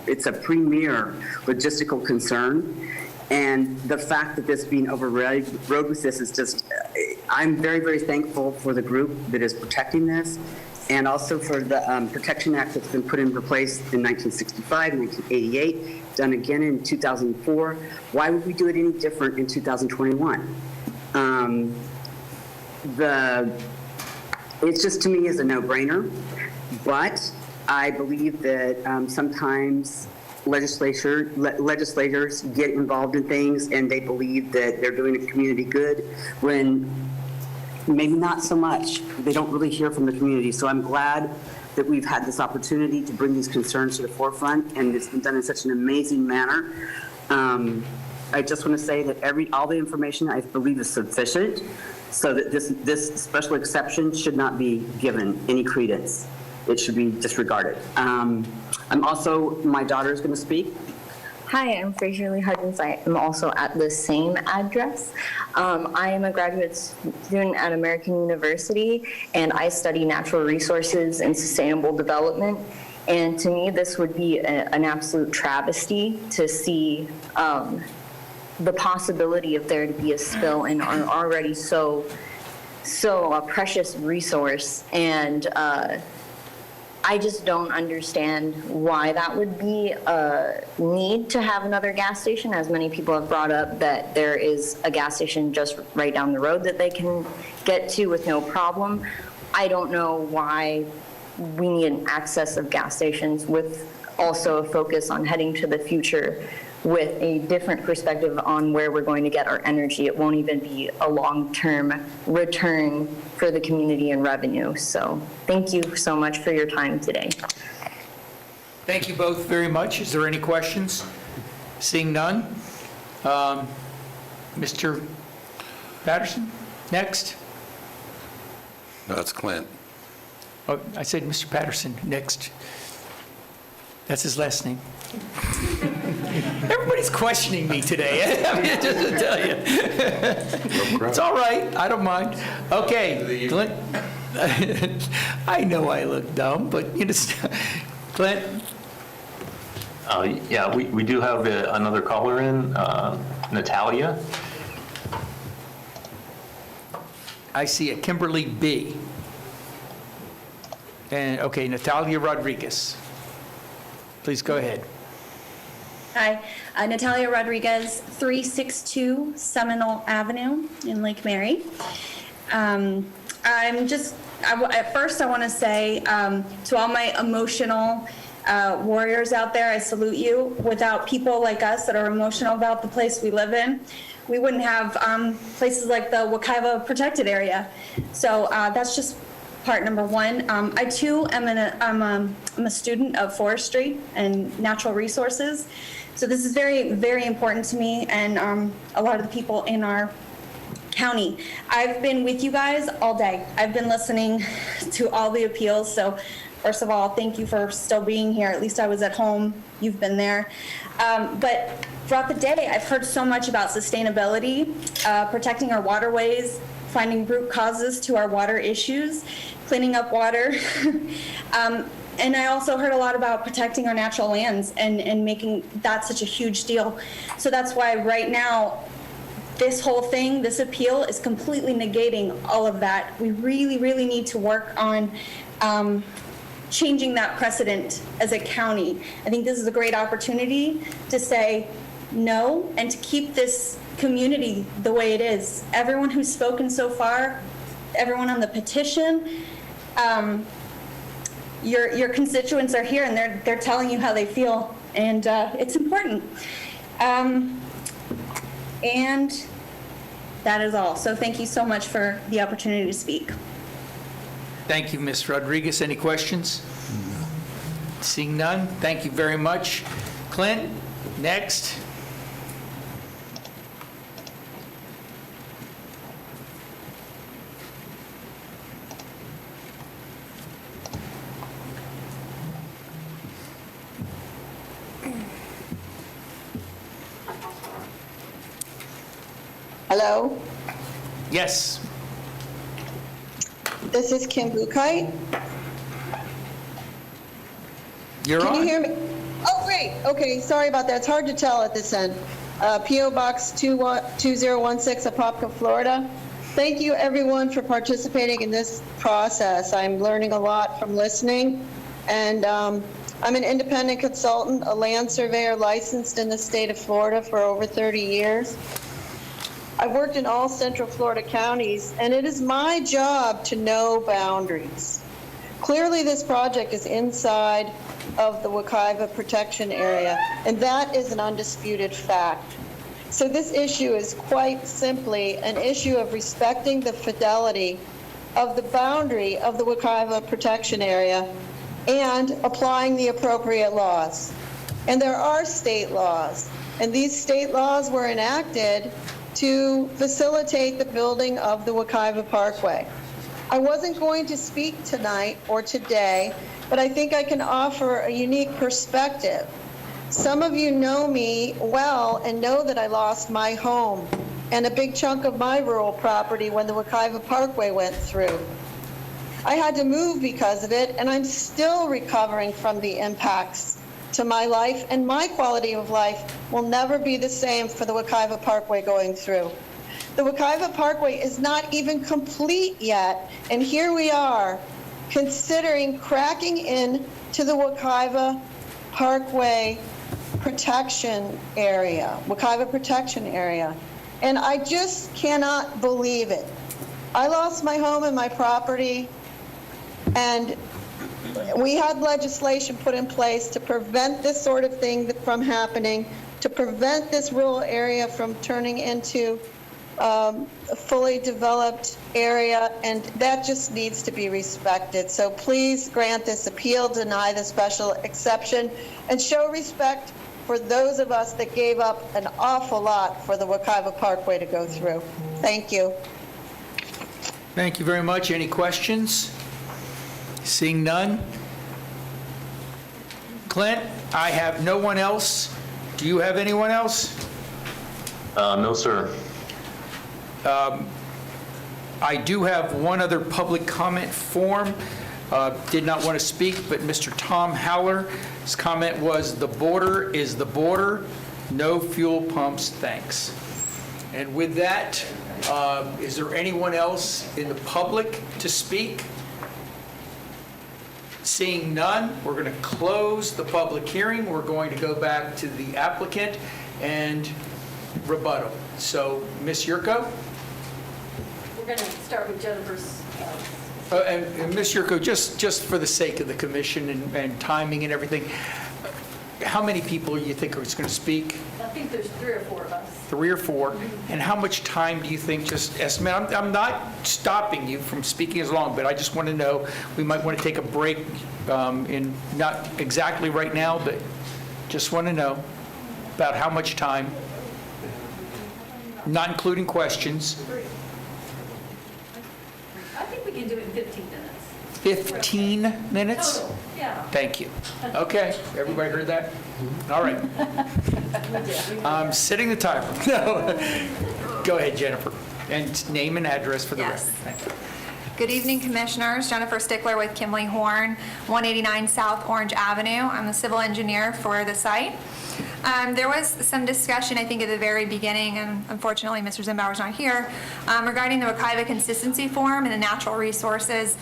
it's a premier logistical concern. And the fact that this being overrode with this is just, I'm very, very thankful for the group that is protecting this, and also for the Protection Act that's been put into place in 1965, 1988, done again in 2004. Why would we do it any different in 2021? It's just, to me, is a no-brainer, but I believe that sometimes legislators get involved in things and they believe that they're doing a community good when maybe not so much. They don't really hear from the community. So I'm glad that we've had this opportunity to bring these concerns to the forefront, and it's been done in such an amazing manner. I just want to say that all the information I believe is sufficient, so that this special exception should not be given any credence. It should be disregarded. My daughter is going to speak. Hi, I'm Fraser Lee Huggins. I am also at the same address. I am a graduate student at American University, and I study natural resources and sustainable development. And to me, this would be an absolute travesty to see the possibility of there to be a spill in our already so precious resource. And I just don't understand why that would be a need to have another gas station, as many people have brought up that there is a gas station just right down the road that they can get to with no problem. I don't know why we need an access of gas stations with also a focus on heading to the future with a different perspective on where we're going to get our energy. It won't even be a long-term return for the community and revenue. So thank you so much for your time today. Thank you both very much. Is there any questions? Seeing none. Mr. Patterson, next. No, that's Clint. Oh, I said Mr. Patterson, next. That's his last name. Everybody's questioning me today. I mean, just to tell you. It's all right. I don't mind. Okay, Clint. I know I look dumb, but you know, Clint. Yeah, we do have another caller in, Natalia. I see a Kimberly B. And, okay, Natalia Rodriguez. Please go ahead. Hi, Natalia Rodriguez, 362 Seminole Avenue in Lake Mary. At first I want to say to all my emotional warriors out there, I salute you. Without people like us that are emotional about the place we live in, we wouldn't have places like the Wekiva Protected Area. So that's just part number one. I too am I'm a student of forestry and natural resources. So this is very, very important to me and a lot of the people in our county. I've been with you guys all day. I've been listening to all the appeals. So first of all, thank you for still being here. At least I was at home. You've been there. But throughout the day, I've heard so much about sustainability, protecting our waterways, finding root causes to our water issues, cleaning up water. And I also heard a lot about protecting our natural lands and making that such a huge deal. So that's why right now, this whole thing, this appeal is completely negating all of that. We really, really need to work on changing that precedent as a county. I think this is a great opportunity to say no and to keep this community the way it is. Everyone who's spoken so far, everyone on the petition, your constituents are here and they're telling you how they feel, and it's important. And that is all. So thank you so much for the opportunity to speak. Thank you, Ms. Rodriguez. Any questions? Seeing none, thank you very much. Clint, next. Hello? Yes. This is Kim Bukite. You're on. Can you hear me? Oh, great. Okay, sorry about that. It's hard to tell at this end. P.O. Box 2016, Apopka, Florida. Thank you, everyone, for participating in this process. I'm learning a lot from listening. And I'm an independent consultant, a land surveyor licensed in the state of Florida for over 30 years. I've worked in all Central Florida counties, and it is my job to know boundaries. Clearly, this project is inside of the Wekiva Protection Area, and that is an undisputed fact. So this issue is quite simply an issue of respecting the fidelity of the boundary of the Wekiva Protection Area and applying the appropriate laws. And there are state laws, and these state laws were enacted to facilitate the building of the Wekiva Parkway. I wasn't going to speak tonight or today, but I think I can offer a unique perspective. Some of you know me well and know that I lost my home and a big chunk of my rural property when the Wekiva Parkway went through. I had to move because of it, and I'm still recovering from the impacts to my life, and my quality of life will never be the same for the Wekiva Parkway going through. The Wekiva Parkway is not even complete yet, and here we are considering cracking in to the Wekiva Parkway protection area, Wekiva protection area, and I just cannot believe it. I lost my home and my property, and We had legislation put in place to prevent this sort of thing from happening, to prevent this rural area from turning into a fully developed area, and that just needs to be respected. So please grant this appeal, deny the special exception, and show respect for those of us that gave up an awful lot for the Wekiva Parkway to go through. Thank you. Thank you very much. Any questions? Seeing none? Clint, I have no one else. Do you have anyone else? No, sir. I do have one other public comment form. Did not want to speak, but Mr. Tom Howler, his comment was, "The border is the border. No fuel pumps, thanks." And with that, is there anyone else in the public to speak? Seeing none, we're going to close the public hearing. We're going to go back to the applicant and rebuttal. So, Ms. Yurko? We're going to start with Jennifer's. And Ms. Yurko, just for the sake of the commission and timing and everything, how many people you think are going to speak? I think there's 3 or 4 of us. 3 or 4? And how much time do you think, just estimate? I'm not stopping you from speaking as long, but I just want to know, we might want to take a break in, not exactly right now, but just want to know about how much time, not including questions. I think we can do it in 15 minutes. 15 minutes? Total, yeah. Thank you. Okay, everybody heard that? All right. I'm setting the timer. No. Go ahead, Jennifer, and name and address for the Yes. record. Thank you. Good evening, Commissioners. Jennifer Stickler with Kimley Horn, 189 South Orange Avenue. I'm the civil engineer for the site. There was some discussion, I think, at the very beginning, and unfortunately Mr. Zimbauer's not here, regarding the Wekiva consistency form and the natural resources.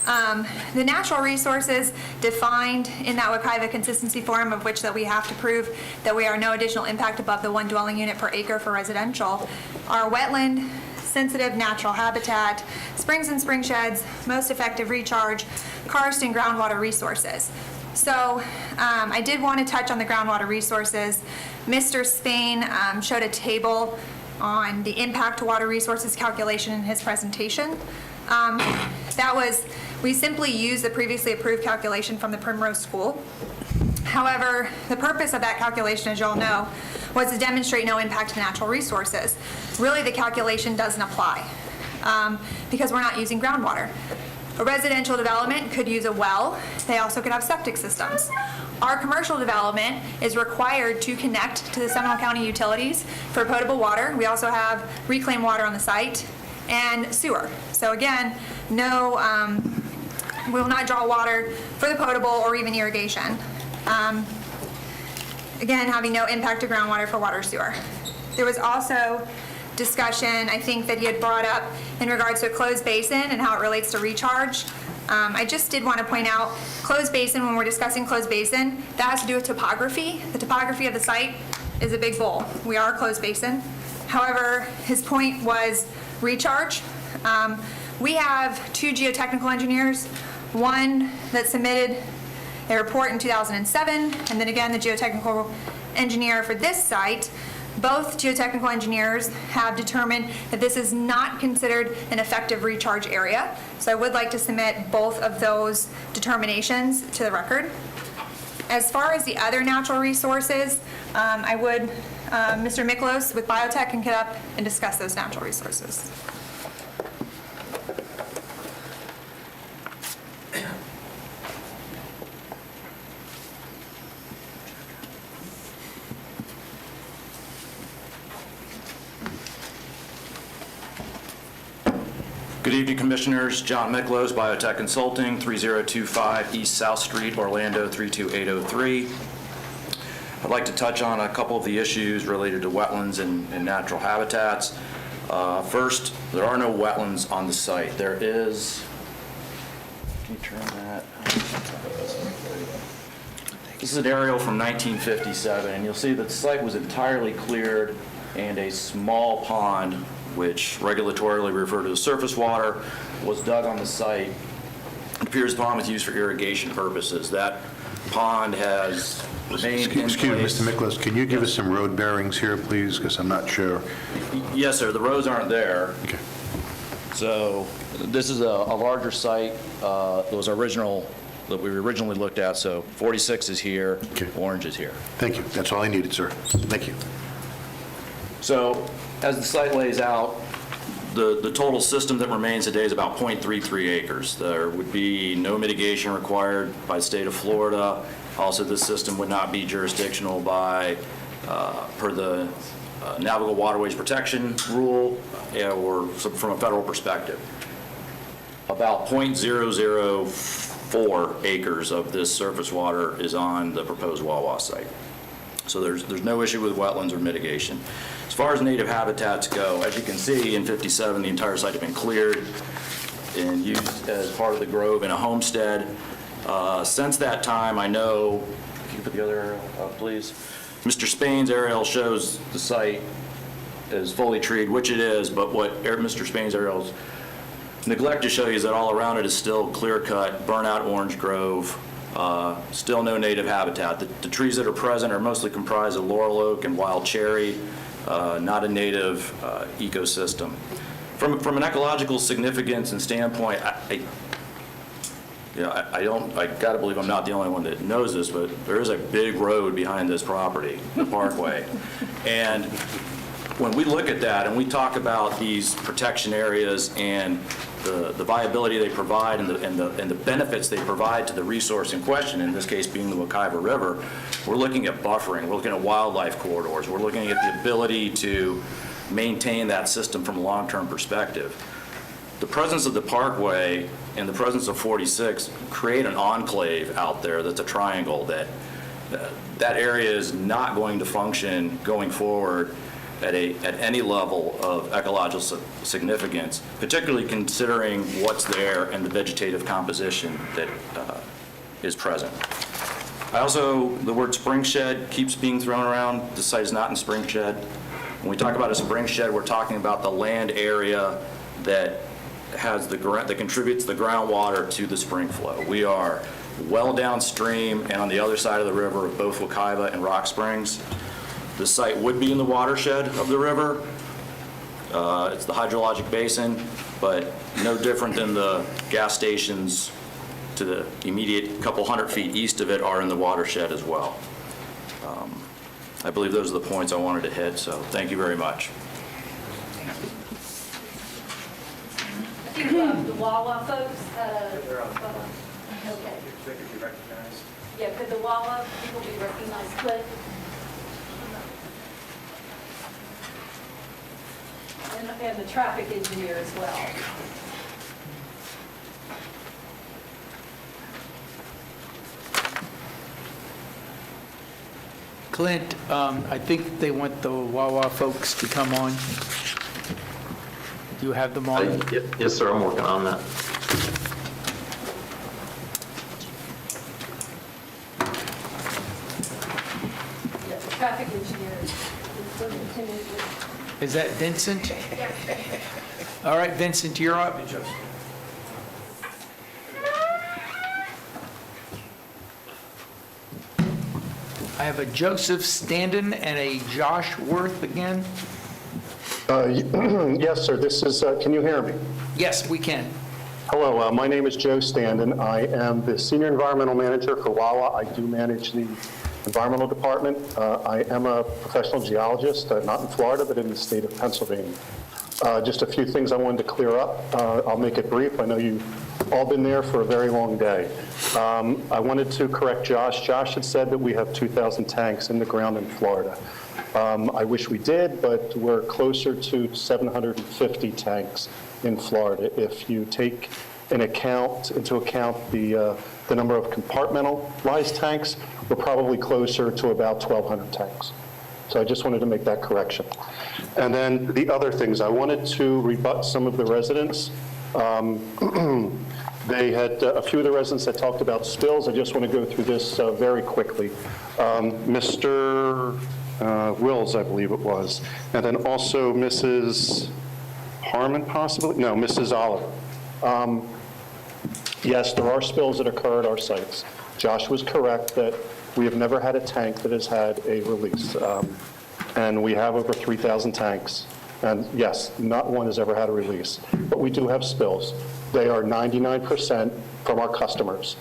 The natural resources defined in that Wekiva consistency form, of which that we have to prove that we are no additional impact above the 1 dwelling unit per acre for residential, are wetland, sensitive natural habitat, springs and spring sheds, most effective recharge, karst and groundwater resources. So I did want to touch on the groundwater resources. Mr. Spain showed a table on the impact to water resources calculation in his presentation. We simply used the previously approved calculation from the Primrose School. However, the purpose of that calculation, as you all know, was to demonstrate no impact to natural resources. Really, the calculation doesn't apply because we're not using groundwater. A residential development could use a well. They also could have septic systems. Our commercial development is required to connect to the Seminole County utilities for potable water. We also have reclaimed water on the site and sewer. So again, no, we will not draw water for the potable or even irrigation. Again, having no impact to groundwater for water sewer. There was also discussion, I think, that he had brought up in regards to a closed basin and how it relates to recharge. I just did want to point out, closed basin, when we're discussing closed basin, that has to do with topography. The topography of the site is a big bowl. We are a closed basin. However, his point was recharge. We have 2 geotechnical engineers, one that submitted a report in 2007, and then again, the geotechnical engineer for this site. Both geotechnical engineers have determined that this is not considered an effective recharge area. So I would like to submit both of those determinations to the record. As far as the other natural resources, I would, Mr. Miklos with Biotech can get up and discuss those natural resources. Good evening, Commissioners. John Miklos, Biotech Consulting, 3025 East South Street, Orlando 32803. I'd like to touch on a couple of the issues related to wetlands and natural habitats. First, there are no wetlands on the site. There is, can you turn that? This is an aerial from 1957, and you'll see that the site was entirely cleared and a small pond, which regulatorily referred to as surface water, was dug on the site appears the pond was used for irrigation purposes. That pond has remained in Excuse me, place. Mr. Miklos, can you give us some road bearings here, please? Because I'm not sure. Yes, sir, the roads aren't there. Okay. So this is a larger site. That was original, that we originally looked at, so 46 is here, Orange is here. Thank you. That's all I needed, sir. Thank you. So as the site lays out, the total system that remains today is about 0.33 acres. There would be no mitigation required by the state of Florida. Also, this system would not be jurisdictional per the Navigable Waterways Protection Rule or from a federal perspective. About 0.004 acres of this surface water is on the proposed Wawa site. So there's no issue with wetlands or mitigation. As far as native habitats go, as you can see in 57, the entire site has been cleared and used as part of the grove and a homestead. Since that time, I know, can you put the other arrow up, please? Mr. Spain's aerial shows the site is fully treed, which it is, but what Mr. Spain's aerials neglect to show you is that all around it is still clear-cut, burnt-out orange grove, still no native habitat. The trees that are present are mostly comprised of laurel oak and wild cherry, not a native ecosystem. From an ecological significance and standpoint, I gotta believe I'm not the only one that knows this, but there is a big road behind this property, the Parkway. And when we look at that and we talk about these protection areas and the viability they provide and the benefits they provide to the resource in question, in this case being the Wekiva River, we're looking at buffering, we're looking at wildlife corridors, we're looking at the ability to maintain that system from a long-term perspective. The presence of the Parkway and the presence of 46 create an enclave out there that's a triangle that area is not going to function going forward at any level of ecological significance, particularly considering what's there and the vegetative composition that is present. The word spring shed keeps being thrown around. The site is not in spring shed. When we talk about a spring shed, we're talking about the land area that that contributes the groundwater to the spring flow. We are well downstream and on the other side of the river of both Wekiva and Rock Springs. The site would be in the watershed of the river. It's the hydrologic basin, but no different than the gas stations to the immediate couple hundred feet east of it are in the watershed as well. I believe those are the points I wanted to hit, so thank you very much. I think the Wawa folks, okay. Yeah, could the Wawa people be recognized, Cliff? And the traffic engineer as well. Clint, I think they want the Wawa folks to come on. Do you have them on? Yes, sir, I'm working on that. Yeah, the traffic engineer. Is that Vincent? All right, Vincent, you're up. I have a Joseph Standen and a Josh Worth again. Yes, sir. This is, can you hear me? Yes, we can. Hello, my name is Joe Standen. I am the Senior Environmental Manager for Wawa. I do manage the Environmental Department. I am a professional geologist, not in Florida, but in the state of Pennsylvania. Just a few things I wanted to clear up. I'll make it brief. I know you've all been there for a very long day. I wanted to correct Josh. Josh had said that we have 2,000 tanks in the ground in Florida. I wish we did, but we're closer to 750 tanks in Florida. If you take into account the number of compartmentalized tanks, we're probably closer to about 1,200 tanks. So I just wanted to make that correction. And then the other things, I wanted to rebut some of the residents. They had a few of the residents that talked about spills. I just want to go through this very quickly. Mr. Wills, I believe it was, and then also Mrs. Harmon, possibly? No, Mrs. Oliver. Yes, there are spills that occur at our sites. Josh was correct that we have never had a tank that has had a release. And we have over 3,000 tanks. And yes, not one has ever had a release. But we do have spills. They are 99% from our customers.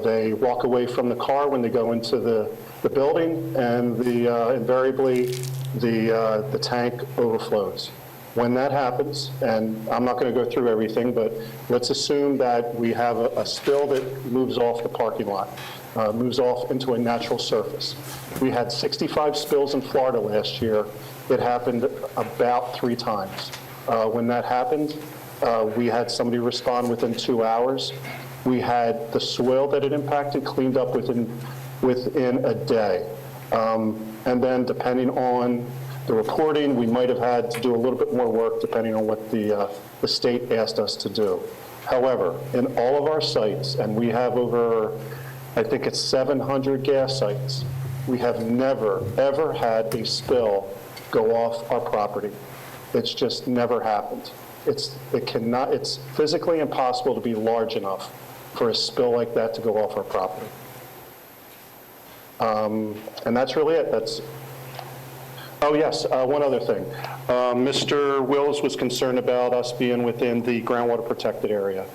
They walk away from the car when they go into the building, and invariably the tank overflows. When that happens, and I'm not going to go through everything, but let's assume that we have a spill that moves off the parking lot, moves off into a natural surface. We had 65 spills in Florida last year. It happened about 3 times. When that happened, we had somebody respond within 2 hours. We had the soil that it impacted cleaned up within a day. And then depending on the reporting, we might have had to do a little bit more work depending on what the state asked us to do. However, in all of our sites, and we have over, I think it's 700 gas sites, we have never, ever had a spill go off our property. It's just never happened. It's physically impossible to be large enough for a spill like that to go off our property. And that's really it. Oh, yes, one other thing. Mr. Wills was concerned about us being within the groundwater protected area.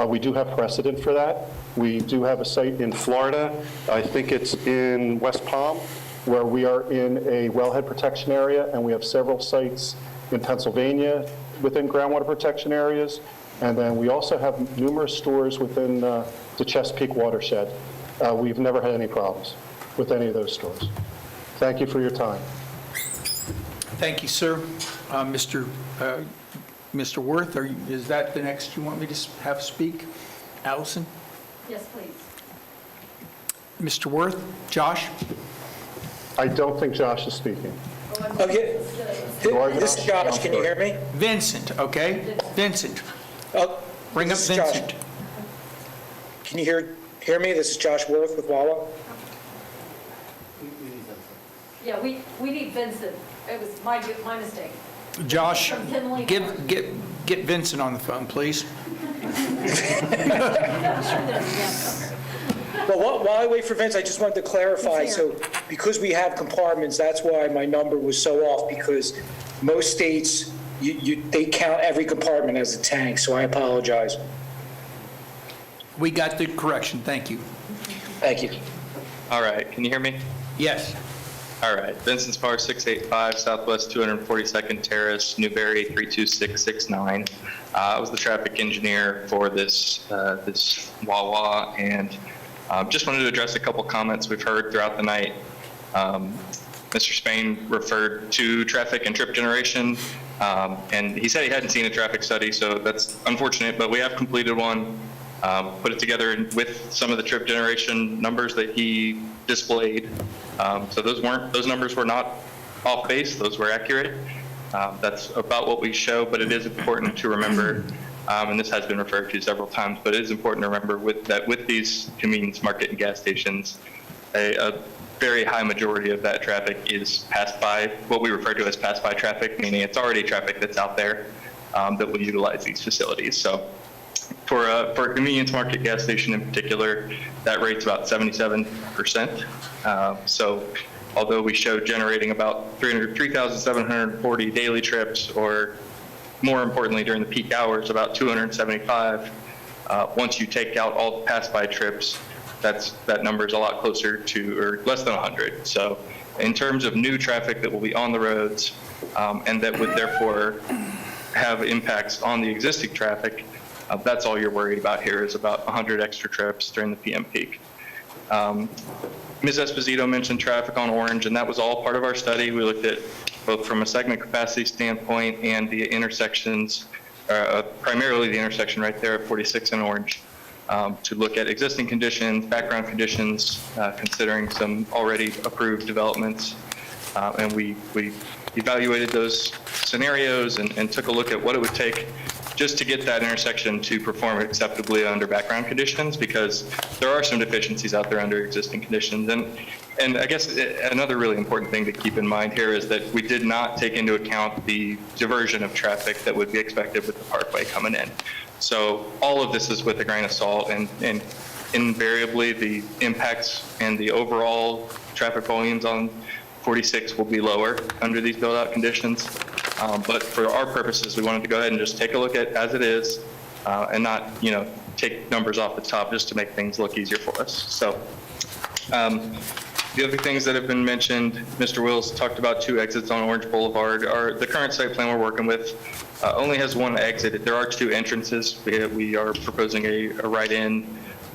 We do have precedent for that. We do have a site in Florida, I think it's in West Palm, where we are in a wellhead protection area, and we have several sites in Pennsylvania within groundwater protection areas. And then we also have numerous stores within the Chesapeake watershed. We've never had any problems with any of those stores. Thank you for your time. Thank you, sir. Mr. Worth, is that the next you want me to have speak? Allison? Yes, please. Mr. Worth? Josh? I don't think Josh is speaking. Okay. This is Josh. Can you hear me? Vincent, okay? Vincent. Bring up This is Josh. Vincent. Can you hear me? This is Josh Worth with Wawa. Yeah, we need Vincent. It was my mistake. Josh, From Kinley. get Vincent on the phone, please. Well, while I wait for Vince, I just wanted to clarify. So because we have compartments, that's why my number was so off, because most states, they count every compartment as a tank, so I apologize. We got the correction. Thank you. Thank you. All right, can you hear me? Yes. All right, Vincent Spar, 685 Southwest 242nd Terrace, Newberry 32669. I was the traffic engineer for this Wawa, and just wanted to address a couple comments we've heard throughout the night. Mr. Spain referred to traffic and trip generation, and he said he hadn't seen a traffic study, so that's unfortunate, but we have completed one, put it together with some of the trip generation numbers that he displayed. So those numbers were not off base, those were accurate. That's about what we show, but it is important to remember, and this has been referred to several times, but it is important to remember with these convenience market and gas stations, a very high majority of that traffic is passed by, what we refer to as passed by traffic, meaning it's already traffic that's out there that will utilize these facilities. So for a convenience market gas station in particular, that rate's about 77%. So although we show generating about 3,740 daily trips, or more importantly during the peak hours, about 275, once you take out all the pass-by trips, that number is a lot closer to, or less than 100. So in terms of new traffic that will be on the roads, and that would therefore have impacts on the existing traffic, that's all you're worried about here, is about 100 extra trips during the PM peak. Ms. Esposito mentioned traffic on Orange, and that was all part of our study. We looked at both from a segment capacity standpoint and the intersections, primarily the intersection right there at 46 and Orange, to look at existing conditions, background conditions, considering some already approved developments. And we evaluated those scenarios and took a look at what it would take just to get that intersection to perform acceptably under background conditions, because there are some deficiencies out there under existing conditions. And I guess another really important thing to keep in mind here is that we did not take into account the diversion of traffic that would be expected with the parkway coming in. So all of this is with a grain of salt, and invariably the impacts and the overall traffic volumes on 46 will be lower under these build-out conditions. But for our purposes, we wanted to go ahead and just take a look at as it is, and not, take numbers off the top just to make things look easier for us. So the other things that have been mentioned, Mr. Wills talked about 2 exits on Orange Boulevard. The current site plan we're working with only has 1 exit. There are 2 entrances. We are proposing a right-in,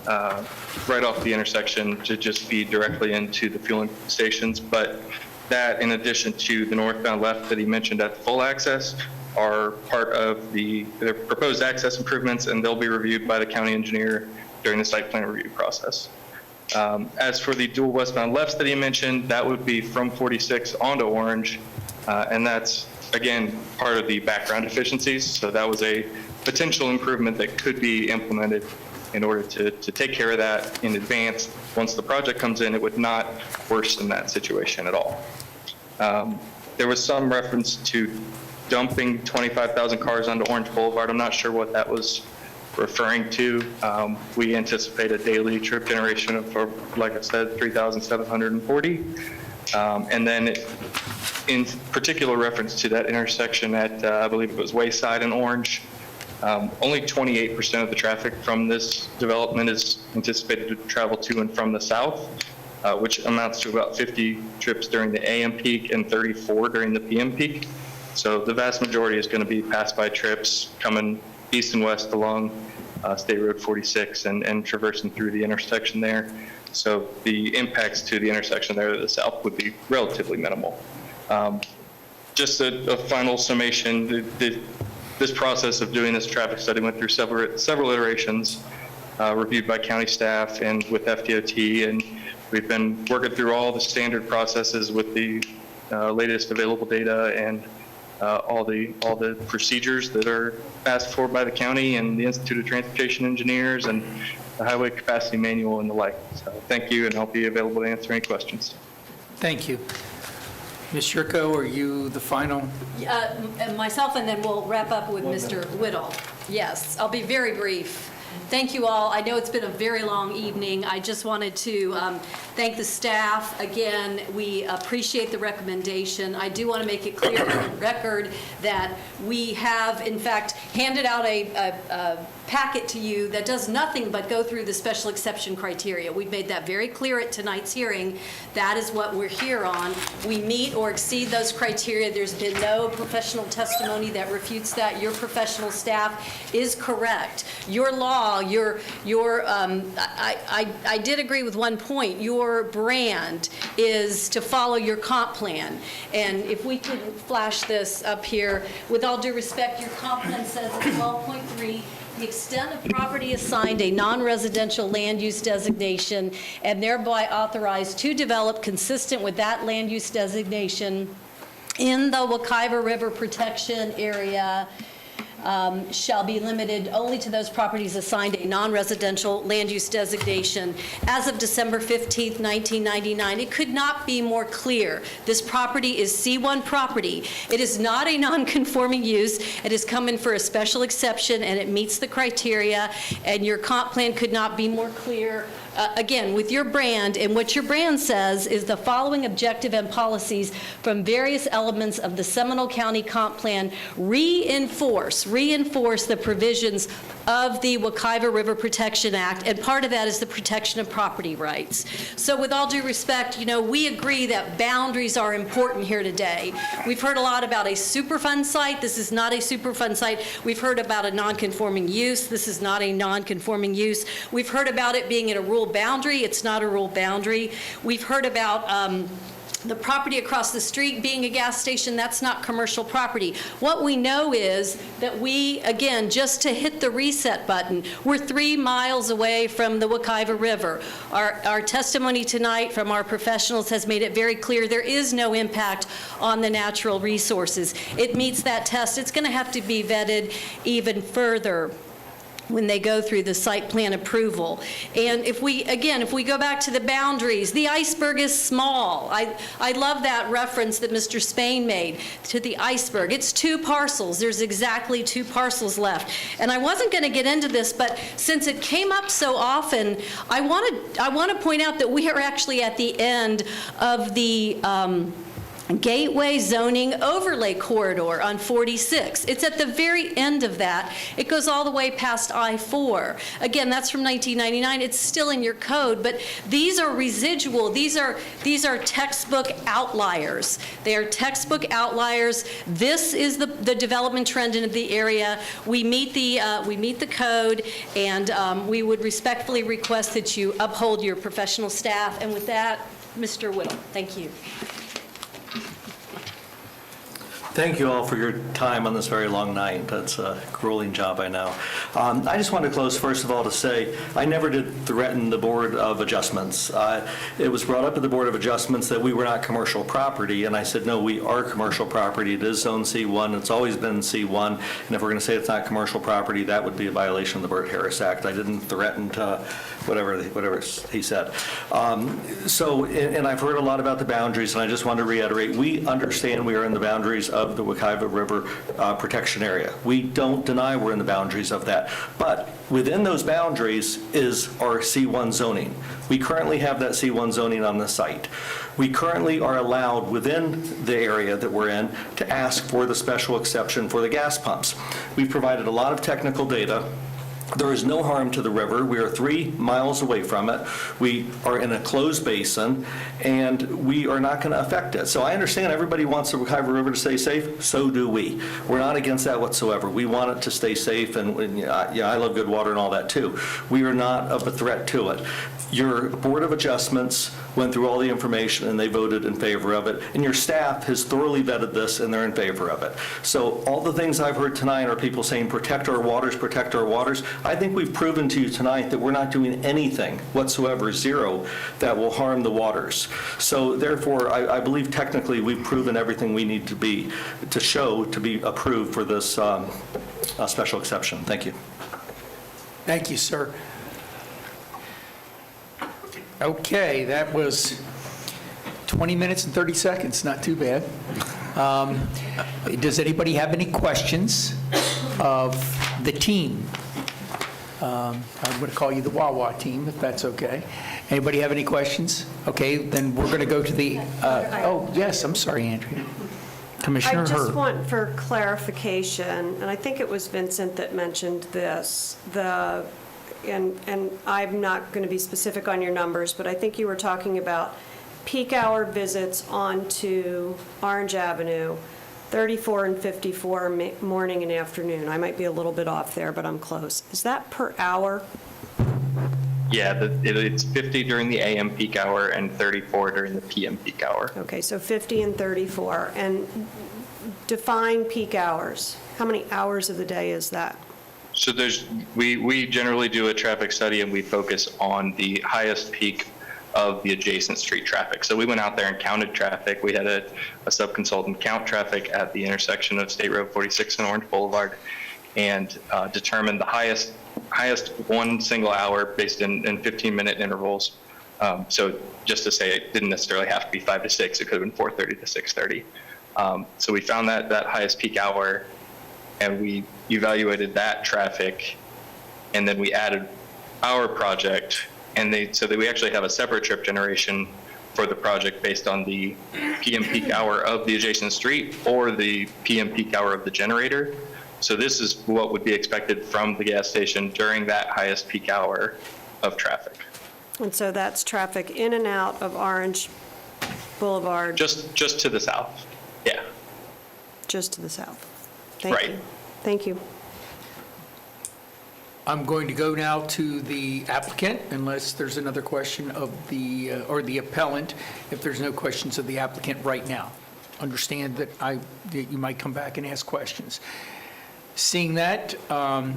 right off the intersection to just feed directly into the fueling stations. But that, in addition to the northbound left that he mentioned at the full access, are part of the proposed access improvements, and they'll be reviewed by the county engineer during the site plan review process. As for the dual westbound lefts that he mentioned, that would be from 46 onto Orange, and that's, again, part of the background efficiencies. So that was a potential improvement that could be implemented in order to take care of that in advance. Once the project comes in, it would not worsen that situation at all. There was some reference to dumping 25,000 cars onto Orange Boulevard. I'm not sure what that was referring to. We anticipate a daily trip generation of, like I said, 3,740. And then in particular reference to that intersection at, I believe it was Wayside and Orange, only 28% of the traffic from this development is anticipated to travel to and from the south, which amounts to about 50 trips during the AM peak and 34 during the PM peak. So the vast majority is going to be pass-by trips coming east and west along State Road 46 and traversing through the intersection there. So the impacts to the intersection there to the south would be relatively minimal. Just a final summation, this process of doing this traffic study went through several iterations, reviewed by county staff and with FDOT, and we've been working through all the standard processes with the latest available data and all the procedures that are asked for by the county and the Institute of Transportation Engineers and the Highway Capacity Manual and the like. So thank you, and I'll be available to answer any questions. Thank you. Ms. Shirko, are you the final? Myself, and then we'll wrap up with Mr. Whittle. Yes, I'll be very brief. Thank you all. I know it's been a very long evening. I just wanted to thank the staff. Again, we appreciate the recommendation. I do want to make it clear on the record that we have, in fact, handed out a packet to you that does nothing but go through the special exception criteria. We've made that very clear at tonight's hearing. That is what we're here on. We meet or exceed those criteria. There's been no professional testimony that refutes that. Your professional staff is correct. Your law, I did agree with one point. Your brand is to follow your comp plan. And if we could flash this up here, with all due respect, your comp plan says in 12.3, the extent of property assigned a non-residential land use designation and thereby authorized to develop consistent with that land use designation in the Wekiva River Protection Area shall be limited only to those properties assigned a non-residential land use designation. As of December 15th, 1999, it could not be more clear. This property is C1 property. It is not a non-conforming use. It has come in for a special exception, and it meets the criteria, and your comp plan could not be more clear. Again, with your brand, and what your brand says is the following objective and policies from various elements of the Seminole County Comp Plan reinforce the provisions of the Wekiva River Protection Act, and part of that is the protection of property rights. So with all due respect, we agree that boundaries are important here today. We've heard a lot about a Superfund site. This is not a Superfund site. We've heard about a non-conforming use. This is not a non-conforming use. We've heard about it being in a rural boundary. It's not a rural boundary. We've heard about the property across the street being a gas station. That's not commercial property. What we know is that we, again, just to hit the reset button, we're 3 miles away from the Wekiva River. Our testimony tonight from our professionals has made it very clear there is no impact on the natural resources. It meets that test. It's going to have to be vetted even further. when they go through the site plan approval. And if we go back to the boundaries, the iceberg is small. I love that reference that Mr. Spain made to the iceberg. It's 2 parcels. There's exactly 2 parcels left. And I wasn't going to get into this, but since it came up so often, I want to point out that we are actually at the end of the Gateway Zoning Overlay Corridor on 46. It's at the very end of that. It goes all the way past I-4. Again, that's from 1999. It's still in your code, but these are residual. These are textbook outliers. They are textbook outliers. This is the development trend in the area. We meet the code, and we would respectfully request that you uphold your professional staff. And with that, Mr. Whittle, thank you. Thank you all for your time on this very long night. That's a grueling job, I know. I just want to close, first of all, to say I never did threaten the Board of Adjustments. It was brought up at the Board of Adjustments that we were not commercial property, and I said, no, we are commercial property. It is Zone C1. It's always been C1, and if we're going to say it's not commercial property, that would be a violation of the Burt-Harris Act. I didn't threaten to whatever he said. And I've heard a lot about the boundaries, and I just want to reiterate, we understand we are in the boundaries of the Wekiva River protection area. We don't deny we're in the boundaries of that. But within those boundaries is our C1 zoning. We currently have that C1 zoning on the site. We currently are allowed within the area that we're in to ask for the special exception for the gas pumps. We've provided a lot of technical data. There is no harm to the river. We are 3 miles away from it. We are in a closed basin, and we are not going to affect it. So I understand everybody wants the Wekiva River to stay safe. So do we. We're not against that whatsoever. We want it to stay safe, and I love good water and all that too. We are not of a threat to it. Your Board of Adjustments went through all the information, and they voted in favor of it. And your staff has thoroughly vetted this, and they're in favor of it. So all the things I've heard tonight are people saying, protect our waters, protect our waters. I think we've proven to you tonight that we're not doing anything whatsoever, zero, that will harm the waters. So therefore, I believe technically we've proven everything we need to be approved for this special exception. Thank you. Thank you, sir. Okay, that was 20 minutes and 30 seconds, not too bad. Does anybody have any questions of the team? I'm going to call you the Wawa team, if that's okay. Anybody have any questions? Okay, then we're going to go to the, oh, yes, I'm sorry, Andrea. Commissioner I just Hurd. want for clarification, and I think it was Vincent that mentioned this, and I'm not going to be specific on your numbers, but I think you were talking about peak hour visits onto Orange Avenue, 34 and 54 morning and afternoon. I might be a little bit off there, but I'm close. Is that per hour? Yeah, it's 50 during the AM peak hour and 34 during the PM peak hour. Okay, so 50 and 34. And define peak hours. How many hours of the day is that? So we generally do a traffic study, and we focus on the highest peak of the adjacent street traffic. So we went out there and counted traffic. We had a sub-consultant count traffic at the intersection of State Road 46 and Orange Boulevard, and determined the highest one single hour based in 15-minute intervals. So just to say, it didn't necessarily have to be 5 to 6. It could have been 4:30 to 6:30. So we found that highest peak hour, and we evaluated that traffic, and then we added our project, so that we actually have a separate trip generation for the project based on the PM peak hour of the adjacent street or the PM peak hour of the generator. So this is what would be expected from the gas station during that highest peak hour of traffic. And so that's traffic in and out of Orange Boulevard? Just to the south, yeah. Just to the south. Thank you. Thank you. I'm going to go now to the applicant, unless there's another question of or the appellant, if there's no questions of the applicant right now. Understand that you might come back and ask questions. Seeing that, I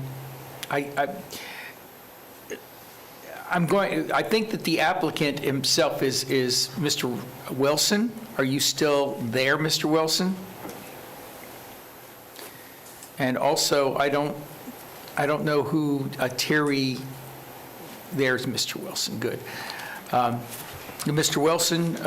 think that the applicant himself is Mr. Wilson. Are you still there, Mr. Wilson? And also, I I don't know who, Terry, there's Mr. Wilson, good. Mr. Wilson,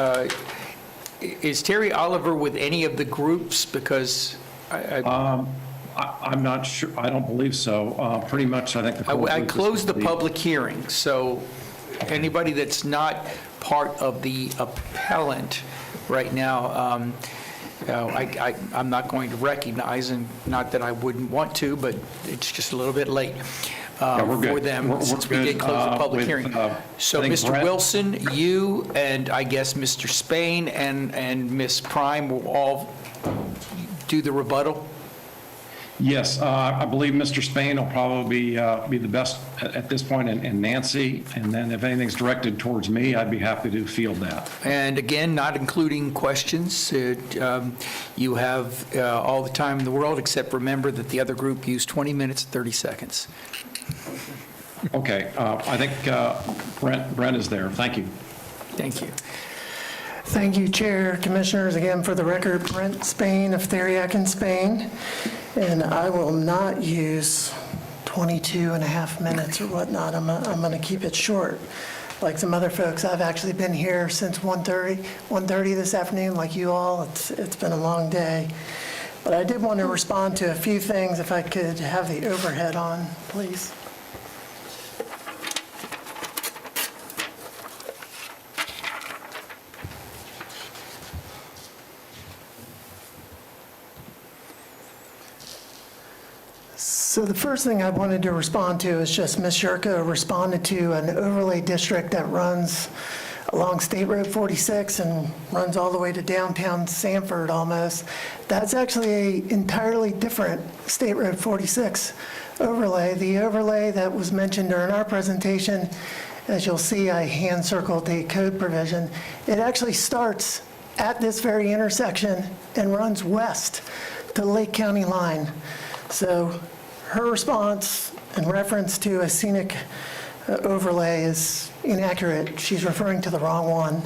is Terry Oliver with any of the groups? Because I'm not sure, I don't believe so. Pretty much, I think the code I was closed the to be- public hearing, so anybody that's not part of the appellant right now, I'm not going to recognize, and not that I wouldn't want to, but it's just a little bit late we're good. for them, We're since we good, did close the public with, hearing. So, I think Mr. Brett- Wilson, you and I guess Mr. Spain and Ms. Prime will all do the rebuttal? Yes, I believe Mr. Spain will probably be the best at this point, and Nancy, and then if anything's directed towards me, I'd be happy to field that. And again, not including questions. You have all the time in the world, except remember that the other group used 20 minutes, 30 seconds. Okay, I think Brent is there. Thank you. Thank you. Thank you, Chair, Commissioners. Again, for the record, Brent Spain of Theriac in Spain. And I will not use 22 and a half minutes or whatnot. I'm going to keep it short. Like some other folks, I've actually been here since 1:30 this afternoon, like you all. It's been a long day. But I did want to respond to a few things, if I could have the overhead on, please. So the first thing I wanted to respond to is just Ms. Shurka responded to an overlay district that runs along State Road 46 and runs all the way to downtown Sanford almost. That's actually an entirely different State Road 46 overlay. The overlay that was mentioned during our presentation, as you'll see, I hand circled the code provision. It actually starts at this very intersection and runs west to the Lake County line. So her response in reference to a scenic overlay is inaccurate. She's referring to the wrong one.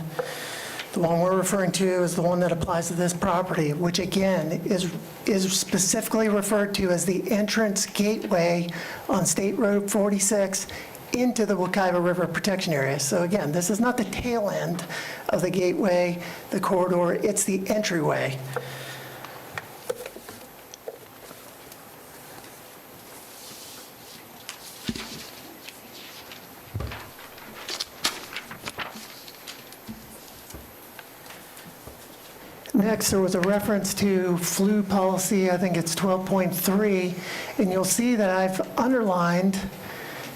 The one we're referring to is the one that applies to this property, which again is specifically referred to as the entrance gateway on State Road 46 into the Wekiva River Protection Area. So again, this is not the tail end of the gateway, the corridor, it's the entryway. Next, there was a reference to flu policy, I think it's 12.3, and you'll see that I've underlined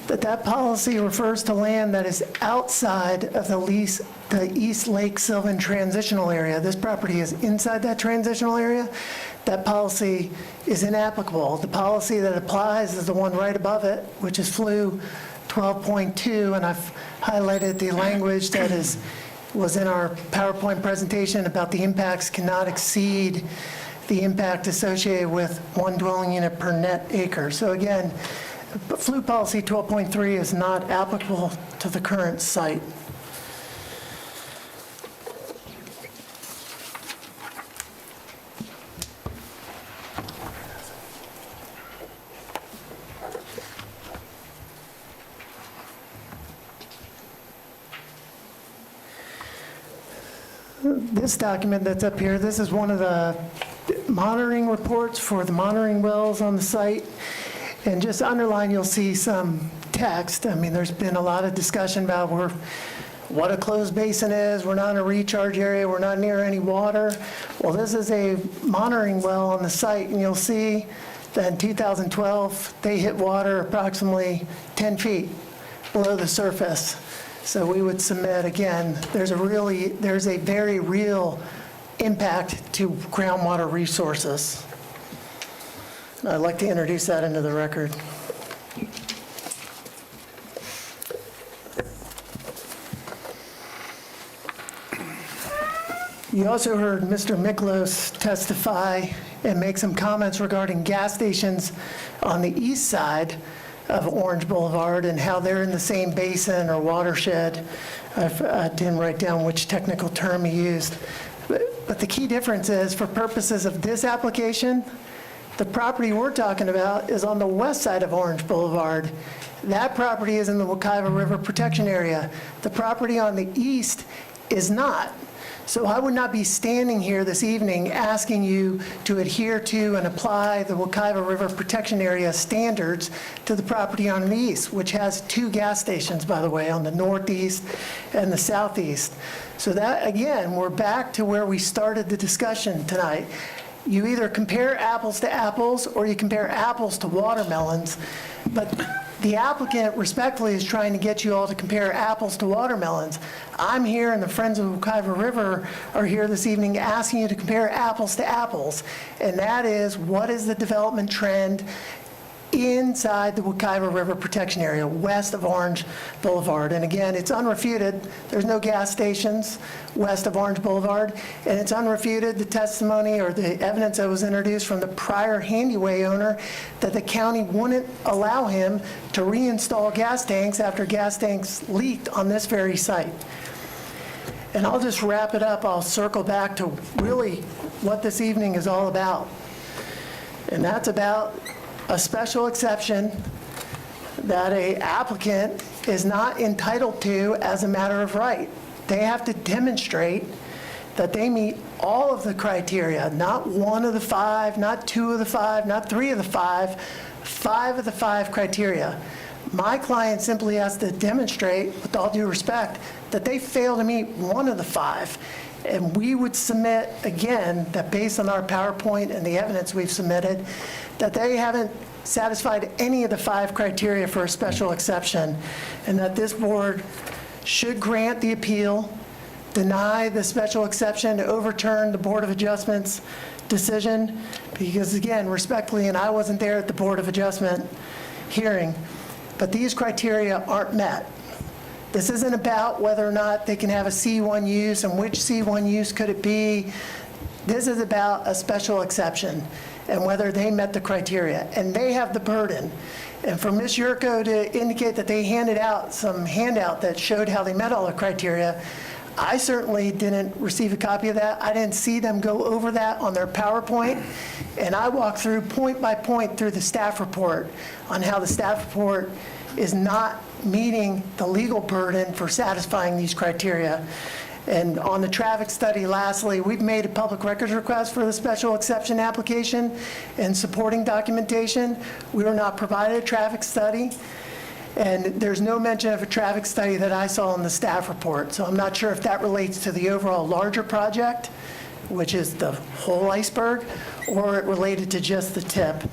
that policy refers to land that is outside of the East Lake Sylvan transitional area. This property is inside that transitional area. That policy is inapplicable. The policy that applies is the one right above it, which is flu 12.2, and I've highlighted the language that was in our PowerPoint presentation about the impacts cannot exceed the impact associated with one dwelling unit per net acre. So again, flu policy 12.3 is not applicable to the current site. This document that's up here, this is one of the monitoring reports for the monitoring wells on the site. And just underline, you'll see some text. I mean, there's been a lot of discussion about what a closed basin is. We're not in a recharge area. We're not near any water. Well, this is a monitoring well on the site, and you'll see that in 2012, they hit water approximately 10 feet below the surface. So we would submit, again, there's a very real impact to groundwater resources. I'd like to introduce that into the record. You also heard Mr. Miklos testify and make some comments regarding gas stations on the east side of Orange Boulevard and how they're in the same basin or watershed. I didn't write down which technical term he used. But the key difference is, for purposes of this application, The property we're talking about is on the west side of Orange Boulevard. That property is in the Wekiva River Protection Area. The property on the east is not. So I would not be standing here this evening asking you to adhere to and apply the Wekiva River Protection Area standards to the property on the east, which has 2 gas stations, by the way, on the northeast and the southeast. So that, again, we're back to where we started the discussion tonight. You either compare apples to apples or you compare apples to watermelons, but the applicant respectfully is trying to get you all to compare apples to watermelons. I'm here and the Friends of the Wekiva River are here this evening asking you to compare apples to apples, and that is, what is the development trend inside the Wekiva River Protection Area, west of Orange Boulevard? And again, it's unrefuted. There's no gas stations west of Orange Boulevard, and it's unrefuted, the testimony or the evidence that was introduced from the prior Handyway owner, that the county wouldn't allow him to reinstall gas tanks after gas tanks leaked on this very site. And I'll just wrap it up. I'll circle back to really what this evening is all about. And that's about a special exception that an applicant is not entitled to as a matter of right. They have to demonstrate that they meet all of the criteria, not 1 of the 5, not 2 of the 5, not 3 of the 5, 5 of the 5 criteria. My client simply has to demonstrate, with all due respect, that they fail to meet 1 of the 5. And we would submit, again, that based on our PowerPoint and the evidence we've submitted, that they haven't satisfied any of the 5 criteria for a special exception, and that this board should grant the appeal, deny the special exception, overturn the Board of Adjustment's decision, because again, respectfully, and I wasn't there at the Board of Adjustment hearing, but these criteria aren't met. This isn't about whether or not they can have a C1 use and which C1 use could it be. This is about a special exception and whether they met the criteria, and they have the burden. And for Ms. Yurko to indicate that they handed out some handout that showed how they met all the criteria, I certainly didn't receive a copy of that. I didn't see them go over that on their PowerPoint, and I walked through point by point through the staff report on how the staff report is not meeting the legal burden for satisfying these criteria. And on the traffic study, lastly, we've made a public records request for the special exception application and supporting documentation. We were not provided a traffic study, and there's no mention of a traffic study that I saw in the staff report. So I'm not sure if that relates to the overall larger project, which is the whole iceberg, or it related to just the tip.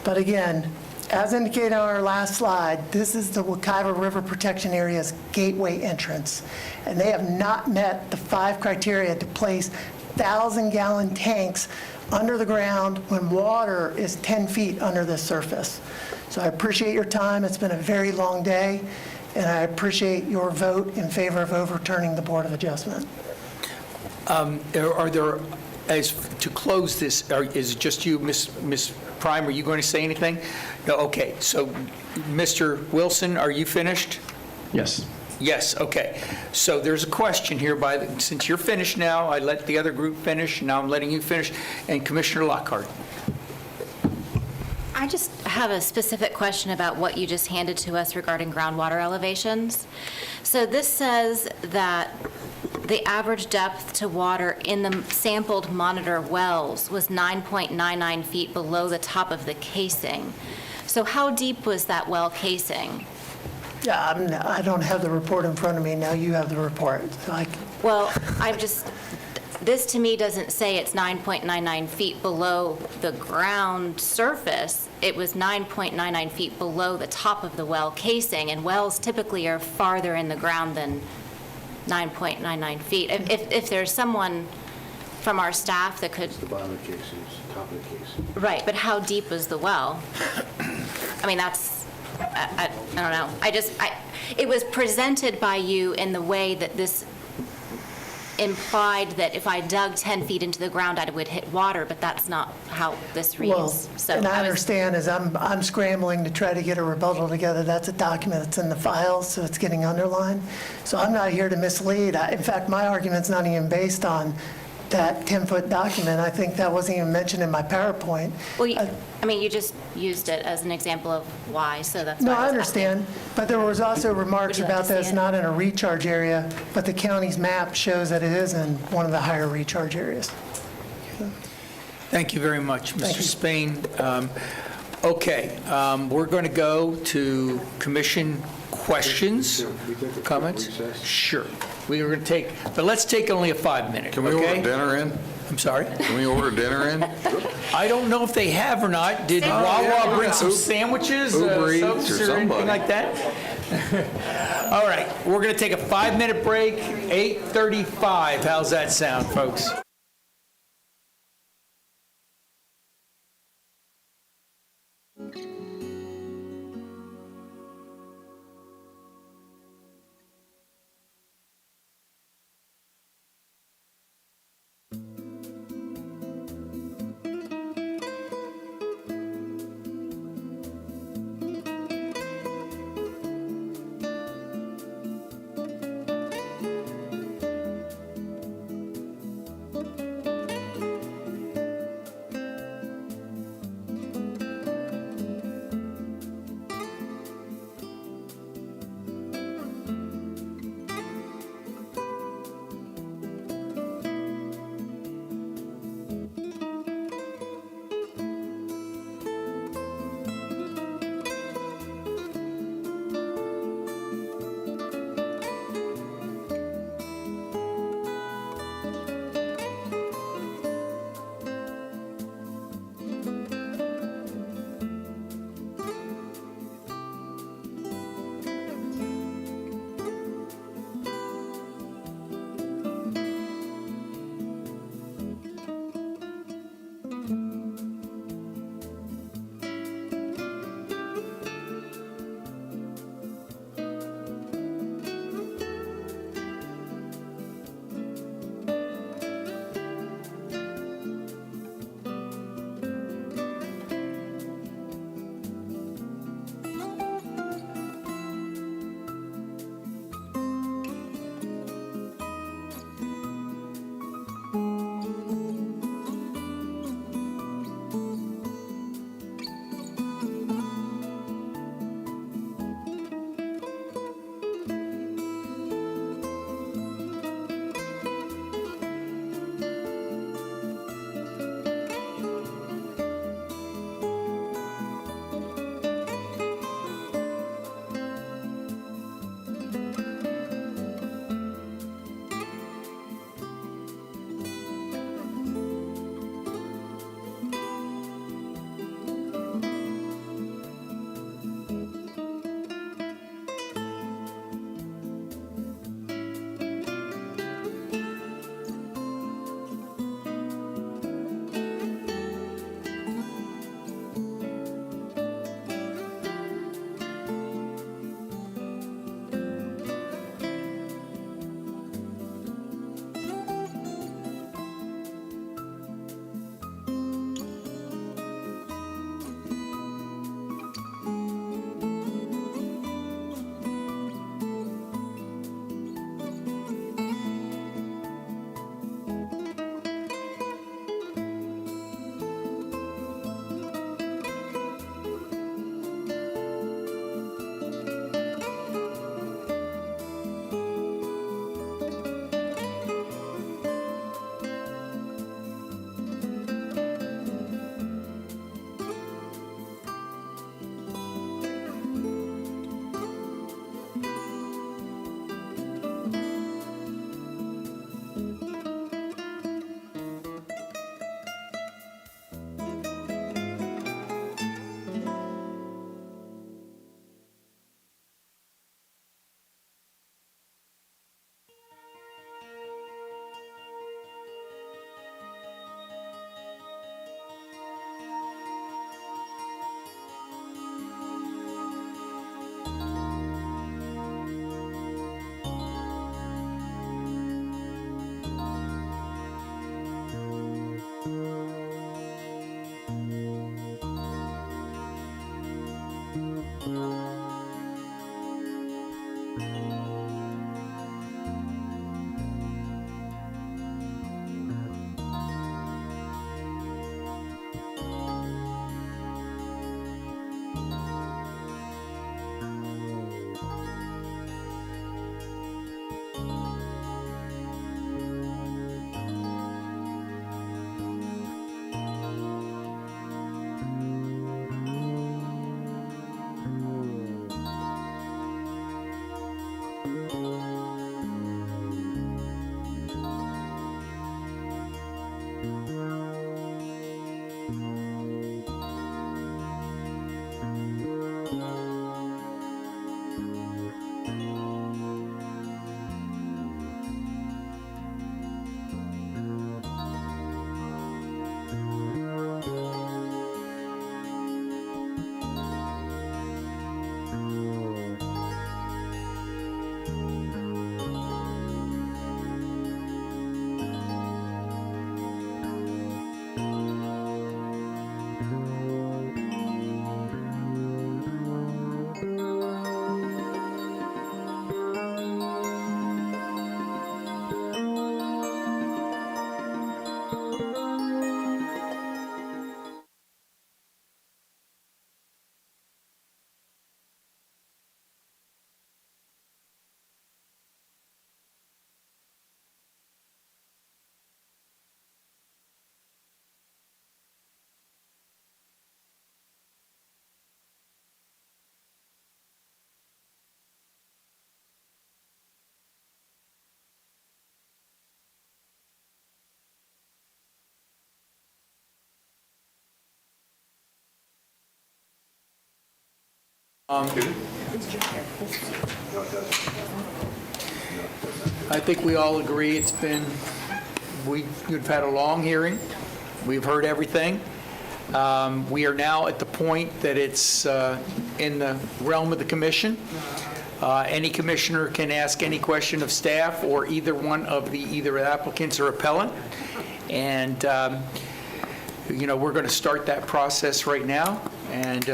But again, as indicated on our last slide, this is the Wekiva River Protection Area's gateway entrance, and they have not met the 5 criteria to place 1,000-gallon tanks under the ground when water is 10 feet under the surface. So I appreciate your time. It's been a very long day, and I appreciate your vote in favor of overturning the Board of Adjustment. Are there, as to close this, is it just you, Ms. Prime, are you going to say anything? No, okay. So, Mr. Wilson, are you finished? Yes. Yes, okay. So there's a question here since you're finished now, I let the other group finish, now I'm letting you finish, and Commissioner Lockhart. I just have a specific question about what you just handed to us regarding groundwater elevations. So this says that the average depth to water in the sampled monitor wells was 9.99 feet below the top of the casing. So how deep was that well casing? Yeah, I don't have the report in front of me. Now you have the report. So Well, this to me doesn't say it's 9.99 feet below the ground surface. It was 9.99 feet below the top of the well casing, and wells typically are farther in the ground than 9.99 feet. If there's someone from our staff that could... The bottom of the casing, top of the casing. Right, but how deep was the well? I mean, that's... I don't know. It was presented by you in the way that this implied that if I dug 10 feet into the ground, I would hit water, but that's not how this reads. Well, and I understand as I'm scrambling to try to get a rebuttal together, that's a document that's in the files, so it's getting underlined. So I'm not here to mislead. In fact, my argument's not even based on that 10-foot document. I think that wasn't even mentioned in my PowerPoint. Well, I mean, you just used it as an example of why, so that's why No, I was asking. understand, but there was also remarks Would you like about to that see it's it? not in a recharge area, but the county's map shows that it is in one of the higher recharge areas. Thank you very much, Thank Mr. you. Spain. Okay, we're going to go to commission questions, comments? Sure. We are going to take, but let's take only a 5-minute, Can we order okay? dinner in? I'm sorry? Can we order dinner in? I don't know if they have or not. Did Oh, Wawa yeah, bring yeah. some sandwiches, Uber Eats soaps, or or anything somebody. like that? All right, we're going to take a 5-minute break, 8:35. How's that sound, folks? I think we all agree you've had a long hearing. We've heard everything. We are now at the point that it's in the realm of the commission. Any commissioner can ask any question of staff or either one of either applicants or appellant. And, we're going to start that process right now, and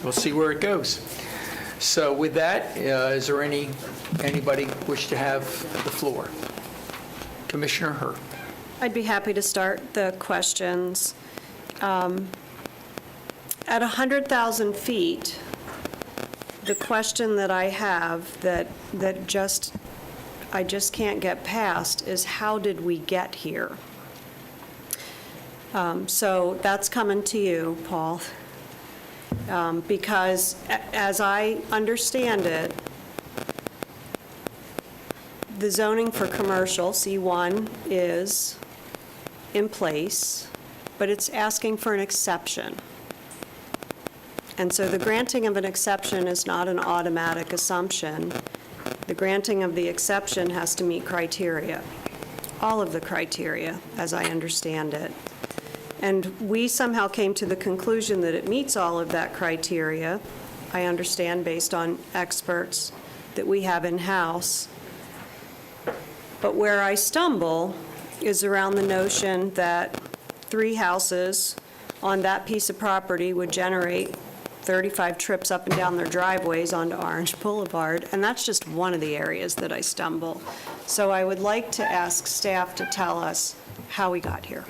we'll see where it goes. So with that, is there anybody wish to have the floor? Commissioner Herr. I'd be happy to start the questions. At 100,000 feet, the question that I have that I just can't get past is, how did we get here? So that's coming to you, Paul. Because as I understand it, the zoning for commercial, C1, is in place, but it's asking for an exception. And so the granting of an exception is not an automatic assumption. The granting of the exception has to meet criteria, all of the criteria, as I understand it. And we somehow came to the conclusion that it meets all of that criteria, I understand, based on experts that we have in-house. But where I stumble is around the notion that 3 houses on that piece of property would generate 35 trips up and down their driveways onto Orange Boulevard, and that's just one of the areas that I stumble. So I would like to ask staff to tell us how we got here.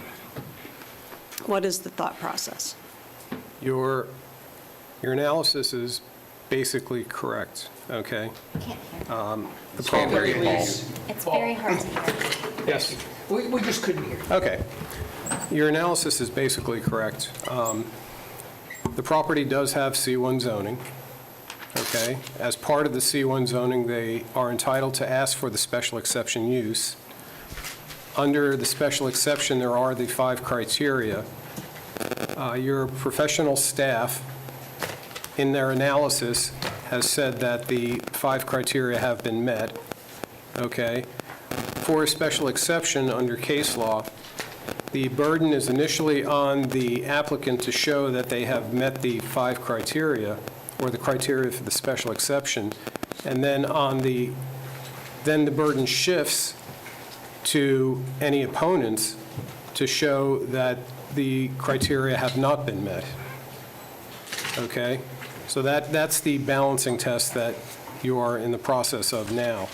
What is the thought process? Your analysis is basically correct, okay? The property. It's very hard to hear. Yes. We just couldn't hear. Okay. Your analysis is basically correct. The property does have C1 zoning, okay? As part of the C1 zoning, they are entitled to ask for the special exception use. Under the special exception, there are the 5 criteria. Your professional staff, in their analysis, has said that the 5 criteria have been met, okay? For a special exception under case law, the burden is initially on the applicant to show that they have met the 5 criteria, or the criteria for the special exception, and then then the burden shifts to any opponents to show that the criteria have not been met. Okay? So that's the balancing test that you are in the process of now.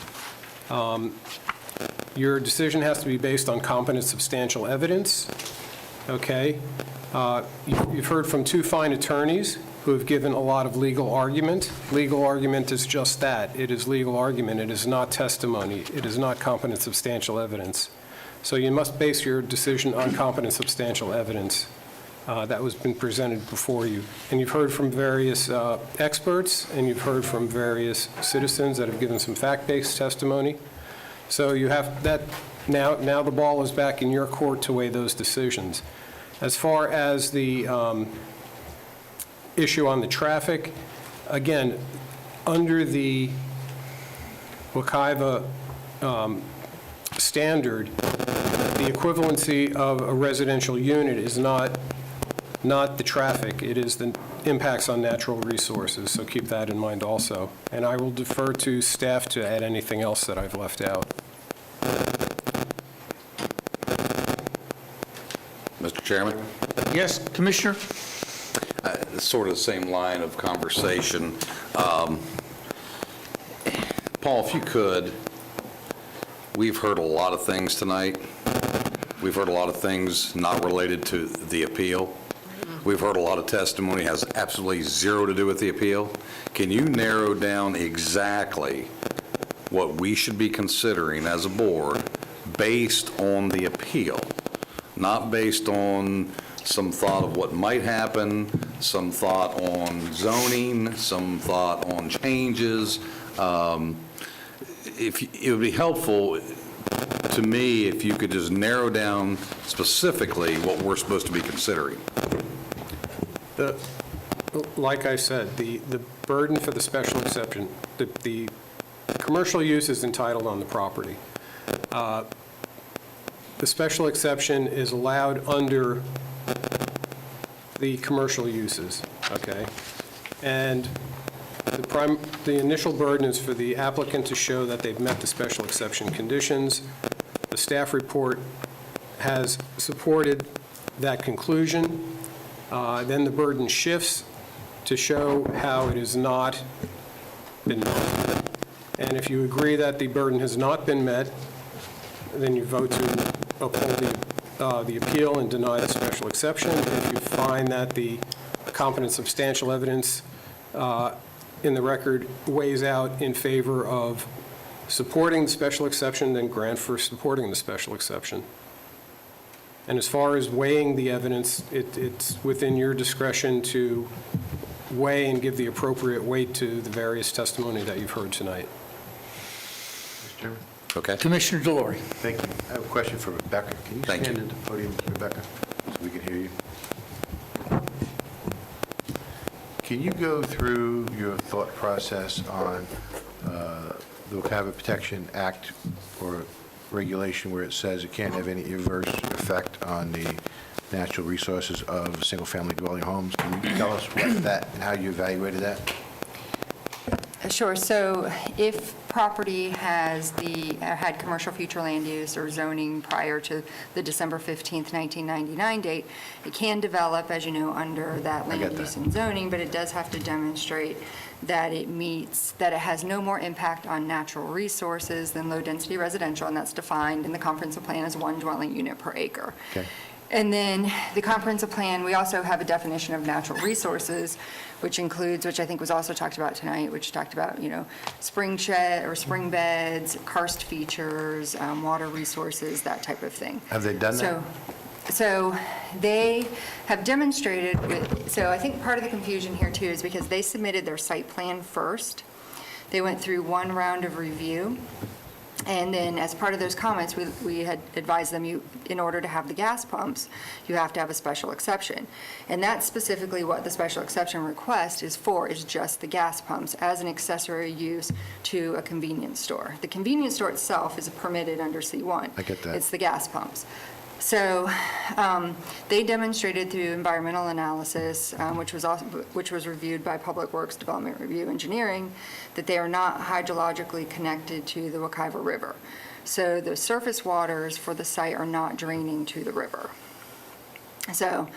Your decision has to be based on competent substantial evidence. Okay? You've heard from 2 fine attorneys who have given a lot of legal argument. Legal argument is just that. It is legal argument. It is not testimony. It is not competent substantial evidence. So you must base your decision on competent substantial evidence that was been presented before you. And you've heard from various experts, and you've heard from various citizens that have given some fact-based testimony. So you have that. Now the ball is back in your court to weigh those decisions. As far as the issue on the traffic, again, under the Wekiva standard, the equivalency of a residential unit is not the traffic, it is the impacts on natural resources, so keep that in mind also. And I will defer to staff to add anything else that I've left out. Mr. Chairman? Yes, Commissioner? Sort of the same line of conversation. Paul, if you could, we've heard a lot of things tonight. We've heard a lot of things not related to the appeal. We've heard a lot of testimony has absolutely zero to do with the appeal. Can you narrow down exactly what we should be considering as a board based on the appeal, not based on some thought of what might happen, some thought on zoning, some thought on changes? It would be helpful to me if you could just narrow down specifically what we're supposed to be considering. Like I said, the burden for the special exception, the commercial use is entitled on the property. The special exception is allowed under the commercial uses, okay? And the initial burden is for the applicant to show that they've met the special exception conditions. The staff report has supported that conclusion. Then the burden shifts to show how it has not been met. And if you agree that the burden has not been met, then you vote to uphold the appeal and deny the special exception. If you find that the competent substantial evidence in the record weighs out in favor of supporting the special exception, then grant for supporting the special exception. And as far as weighing the evidence, it's within your discretion to weigh and give the appropriate weight to the various testimony that you've heard tonight. Mr. Chairman? Okay. Commissioner Delory. Thank you. I have a question for Rebecca. Can you Thank stand you. at the podium, Rebecca, so we can hear you? Can you go through your thought process on the Wekiva Protection Act or regulation where it says it can't have any adverse effect on the natural resources of single-family dwelling homes? Can you tell us what that and how you evaluated that? Sure. So if property has had commercial future land use or zoning prior to the December 15th, 1999 date, it can develop, as you know, under that land use and zoning, but it does have to demonstrate that it has no more impact on natural resources than low-density residential, and that's defined in the comprehensive plan as 1 dwelling unit per acre. Okay. And then the comprehensive plan, we also have a definition of natural resources, which includes, which I think was also talked about tonight, which talked about, spring shed or spring beds, karst features, water resources, that type of thing. Have they done that? So they have demonstrated so I think part of the confusion here too is because they submitted their site plan first. They went through one round of review. And then as part of those comments, we had advised them in order to have the gas pumps, you have to have a special exception. And that's specifically what the special exception request is for, is just the gas pumps as an accessory use to a convenience store. The convenience store itself is permitted under C1. I get that. It's the gas pumps. So they demonstrated through environmental analysis, which was reviewed by Public Works Development Review Engineering, that they are not hydrologically connected to the Wekiva River. So the surface waters for the site are not draining to the river. So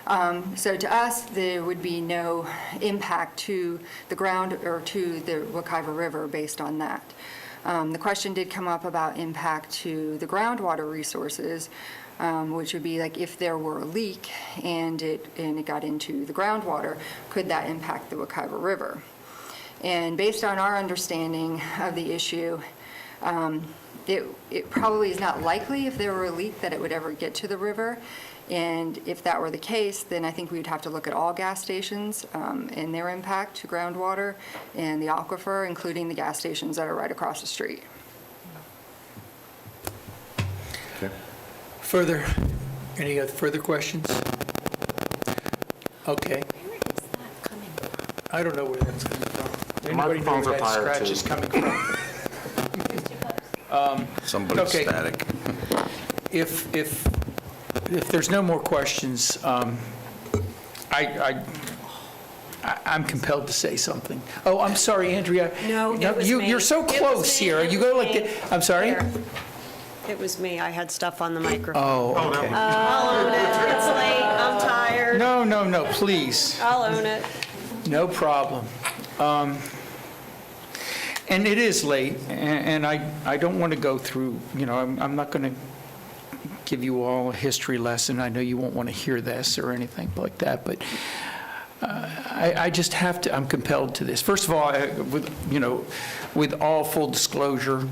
to us, there would be no impact to the ground or to the Wekiva River based on that. The question did come up about impact to the groundwater resources, which would be like if there were a leak and it got into the groundwater, could that impact the Wekiva River? And based on our understanding of the issue, it probably is not likely if there were a leak that it would ever get to the river. And if that were the case, then I think we would have to look at all gas stations and their impact to groundwater and the aquifer, including the gas stations that are right across the street. Further, any other further questions? Okay. I don't know where that's coming from. Anybody know where that scratch is coming from? Somebody's Okay. static. If there's no more questions, I'm compelled to say something. Oh, I'm sorry, Andrea. No, it was me. You're so close here. You go like this. I'm sorry? It was me. I had stuff on the microphone. Oh, okay. I'll own it. It's late. I'm tired. No, please. I'll own it. No problem. And it is late, and I don't want to go through, I'm not going to give you all a history lesson. I know you won't want to hear this or anything like that, but I just have to, I'm compelled to this. First of all, with all full disclosure,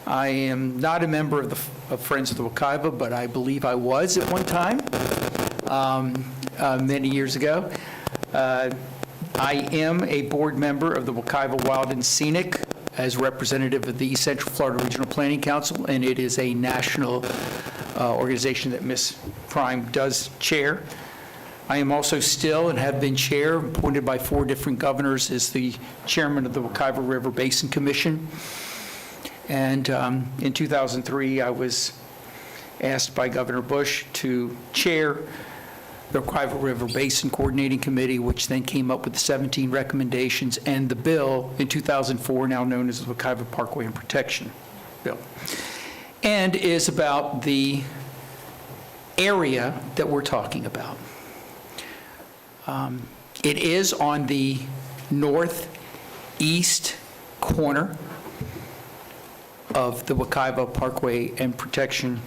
I am not a member of Friends of the Wekiva, but I believe I was at one time, many years ago. I am a board member of the Wekiva Wild and Scenic as representative of the East Central Florida Regional Planning Council, and it is a national organization that Ms. Prime does chair. I am also still and have been chair, appointed by 4 different governors, as the chairman of the Wekiva River Basin Commission. And in 2003, I was asked by Governor Bush to chair the Wekiva River Basin Coordinating Committee, which then came up with the 17 recommendations and the bill in 2004, now known as the Wekiva Parkway and Protection Bill, and is about the area that we're talking about. It is on the northeast corner of the Wekiva Parkway and Protection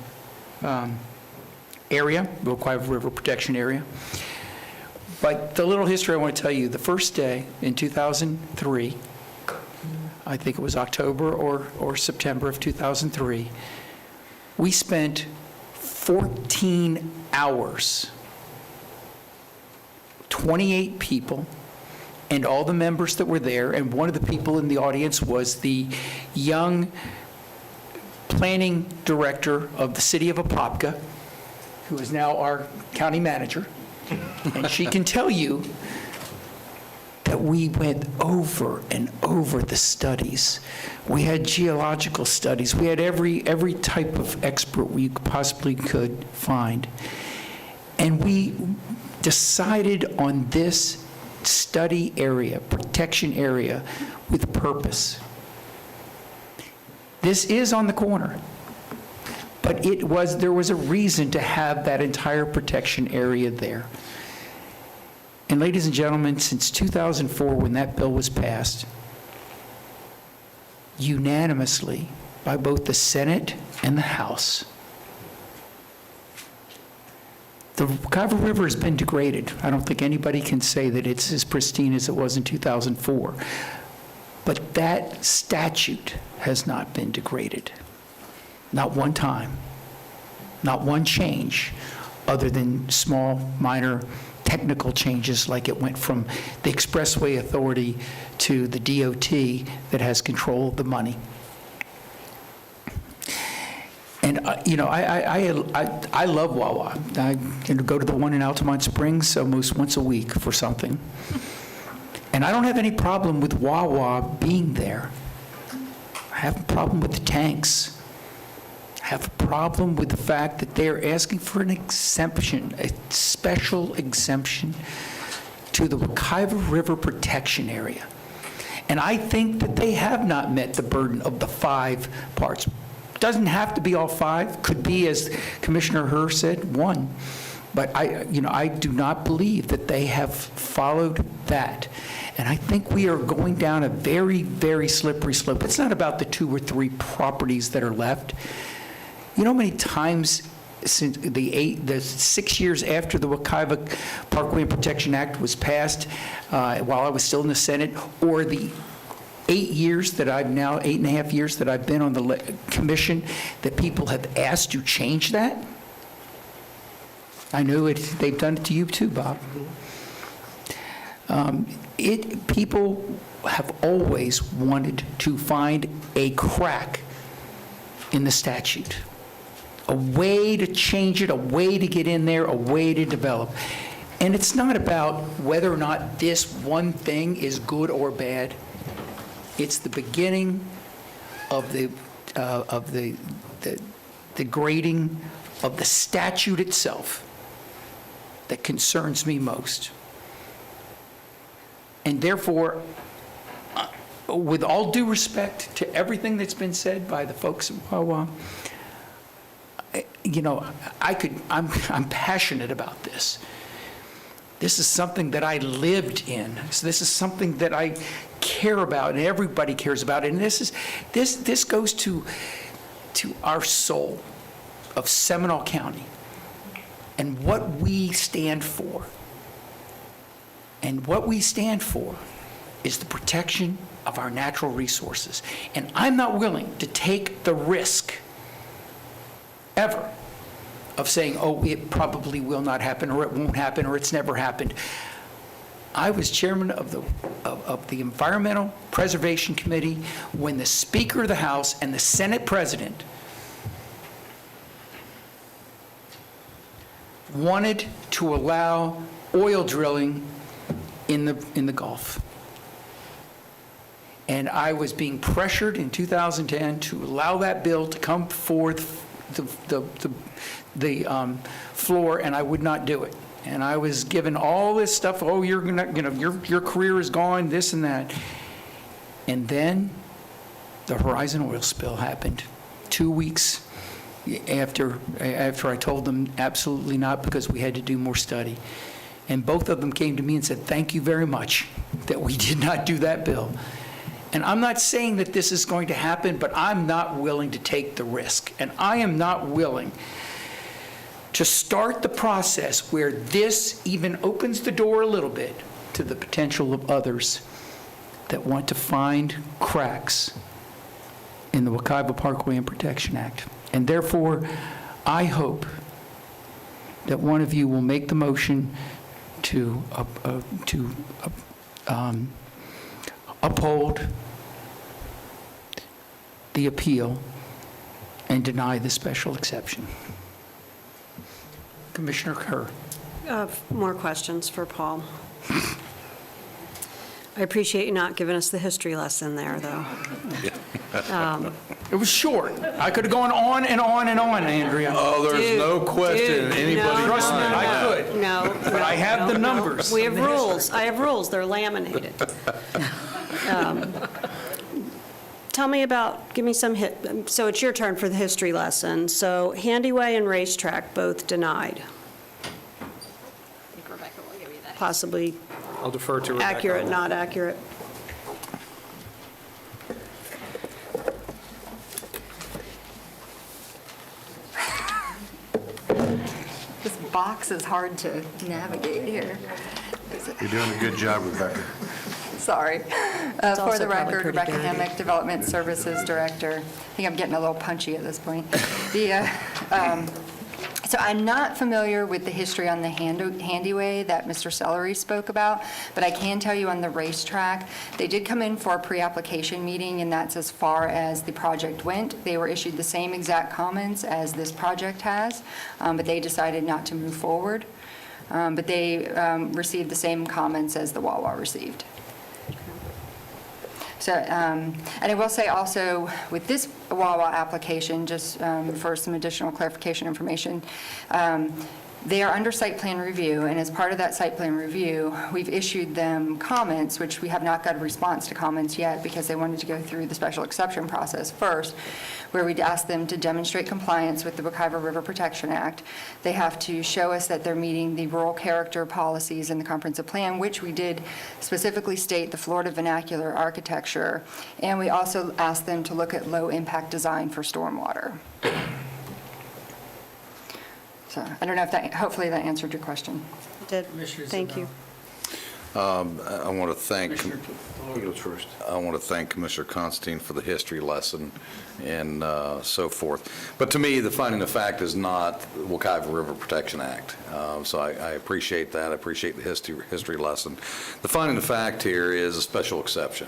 area, the Wekiva River Protection Area. But the little history I want to tell you, the first day in 2003, I think it was October or September of 2003, we spent 14 hours, 28 people, and all the members that were there, and one of the people in the audience was the young planning director of the city of Apopka, who is now our county manager, and she can tell you that we went over and over the studies. We had geological studies. We had every type of expert we possibly could find. And we decided on this study area, protection area, with purpose. This is on the corner, but there was a reason to have that entire protection area there. And ladies and gentlemen, since 2004, when that bill was passed, unanimously by both the Senate and the House, the Wekiva River has been degraded. I don't think anybody can say that it's as pristine as it was in 2004. But that statute has not been degraded. Not one time. Not one change, other than small, minor technical changes, like it went from the Expressway Authority to the DOT that has control of the money. And, I love Wawa. I go to the one in Altamont Springs almost once a week for something. And I don't have any problem with Wawa being there. I have a problem with the tanks. I have a problem with the fact that they're asking for an exemption, a special exemption to the Wekiva River Protection Area. And I think that they have not met the burden of the 5 parts. Doesn't have to be all 5, could be, as Commissioner Herr said, 1. But I do not believe that they have followed that. And I think we are going down a very, very slippery slope. It's not about the 2 or 3 properties that are left. You know how many times since the 6 years after the Wekiva Parkway and Protection Act was passed, while I was still in the Senate, or the 8 years that I've now, 8.5 years that I've been on the commission, that people have asked to change that? I know they've done it to you too, Bob. People have always wanted to find a crack in the statute, a way to change it, a way to get in there, a way to develop. And it's not about whether or not this one thing is good or bad. It's the beginning of the grading of the statute itself that concerns me most. And therefore, with all due respect to everything that's been said by the folks at Wawa, I'm passionate about this. This is something that I lived in. So this is something that I care about, and everybody cares about. And this goes to our soul of Seminole County and what we stand for. And what we stand for is the protection of our natural resources. And I'm not willing to take the risk ever of saying, oh, it probably will not happen, or it won't happen, or it's never happened. I was chairman of the Environmental Preservation Committee when the Speaker of the House and the Senate President wanted to allow oil drilling in the Gulf. And I was being pressured in 2010 to allow that bill to come forth the floor, and I would not do it. And I was given all this stuff, oh, you're gonna, your career is gone, this and that. And then the Horizon oil spill happened 2 weeks after I told them absolutely not, because we had to do more study. And both of them came to me and said, thank you very much that we did not do that bill. And I'm not saying that this is going to happen, but I'm not willing to take the risk. And I am not willing to start the process where this even opens the door a little bit to the potential of others that want to find cracks in the Wekiva Parkway and Protection Act. And therefore, I hope that one of you will make the motion to uphold the appeal and deny the special exception. Commissioner Kerr. More questions for Paul. I appreciate you not giving us the history lesson there, though. It was short. I could have gone on and on and on, Andrea. Oh, there's no question in anybody's Trust me, mind. I could. No. But I have the numbers. We have and the history. rules. I have rules. They're laminated. Tell me about, give me some so it's your turn for the history lesson. So Handyway and Racetrack both denied. I think Rebecca will give you that. Possibly I'll defer to Rebecca. accurate, not accurate. This box is hard to navigate here. You're doing a good job, Rebecca. Sorry. It's For also the probably record, pretty Rebecca dirty. Hammock, Development Services Director. I think I'm getting a little punchy at this point. So I'm not familiar with the history on the Handyway that Mr. Sellery spoke about, but I can tell you on the Racetrack, they did come in for a pre-application meeting, and that's as far as the project went. They were issued the same exact comments as this project has, but they decided not to move forward. But they received the same comments as the Wawa received. So, and I will say also, with this Wawa application, just for some additional clarification information, they are under site plan review, and as part of that site plan review, we've issued them comments, which we have not got a response to comments yet because they wanted to go through the special exception process first, where we'd ask them to demonstrate compliance with the Wekiva River Protection Act. They have to show us that they're meeting the rural character policies in the comprehensive plan, which we did specifically state the Florida vernacular architecture, and we also asked them to look at low-impact design for stormwater. So I don't know if that, hopefully that answered your question. It did. Thank you. I want to thank, He goes first. I want to thank Commissioner Constantine for the history lesson and so forth. But to me, the finding of fact is not the Wekiva River Protection Act. So I appreciate that. I appreciate the history lesson. The finding of fact here is a special exception.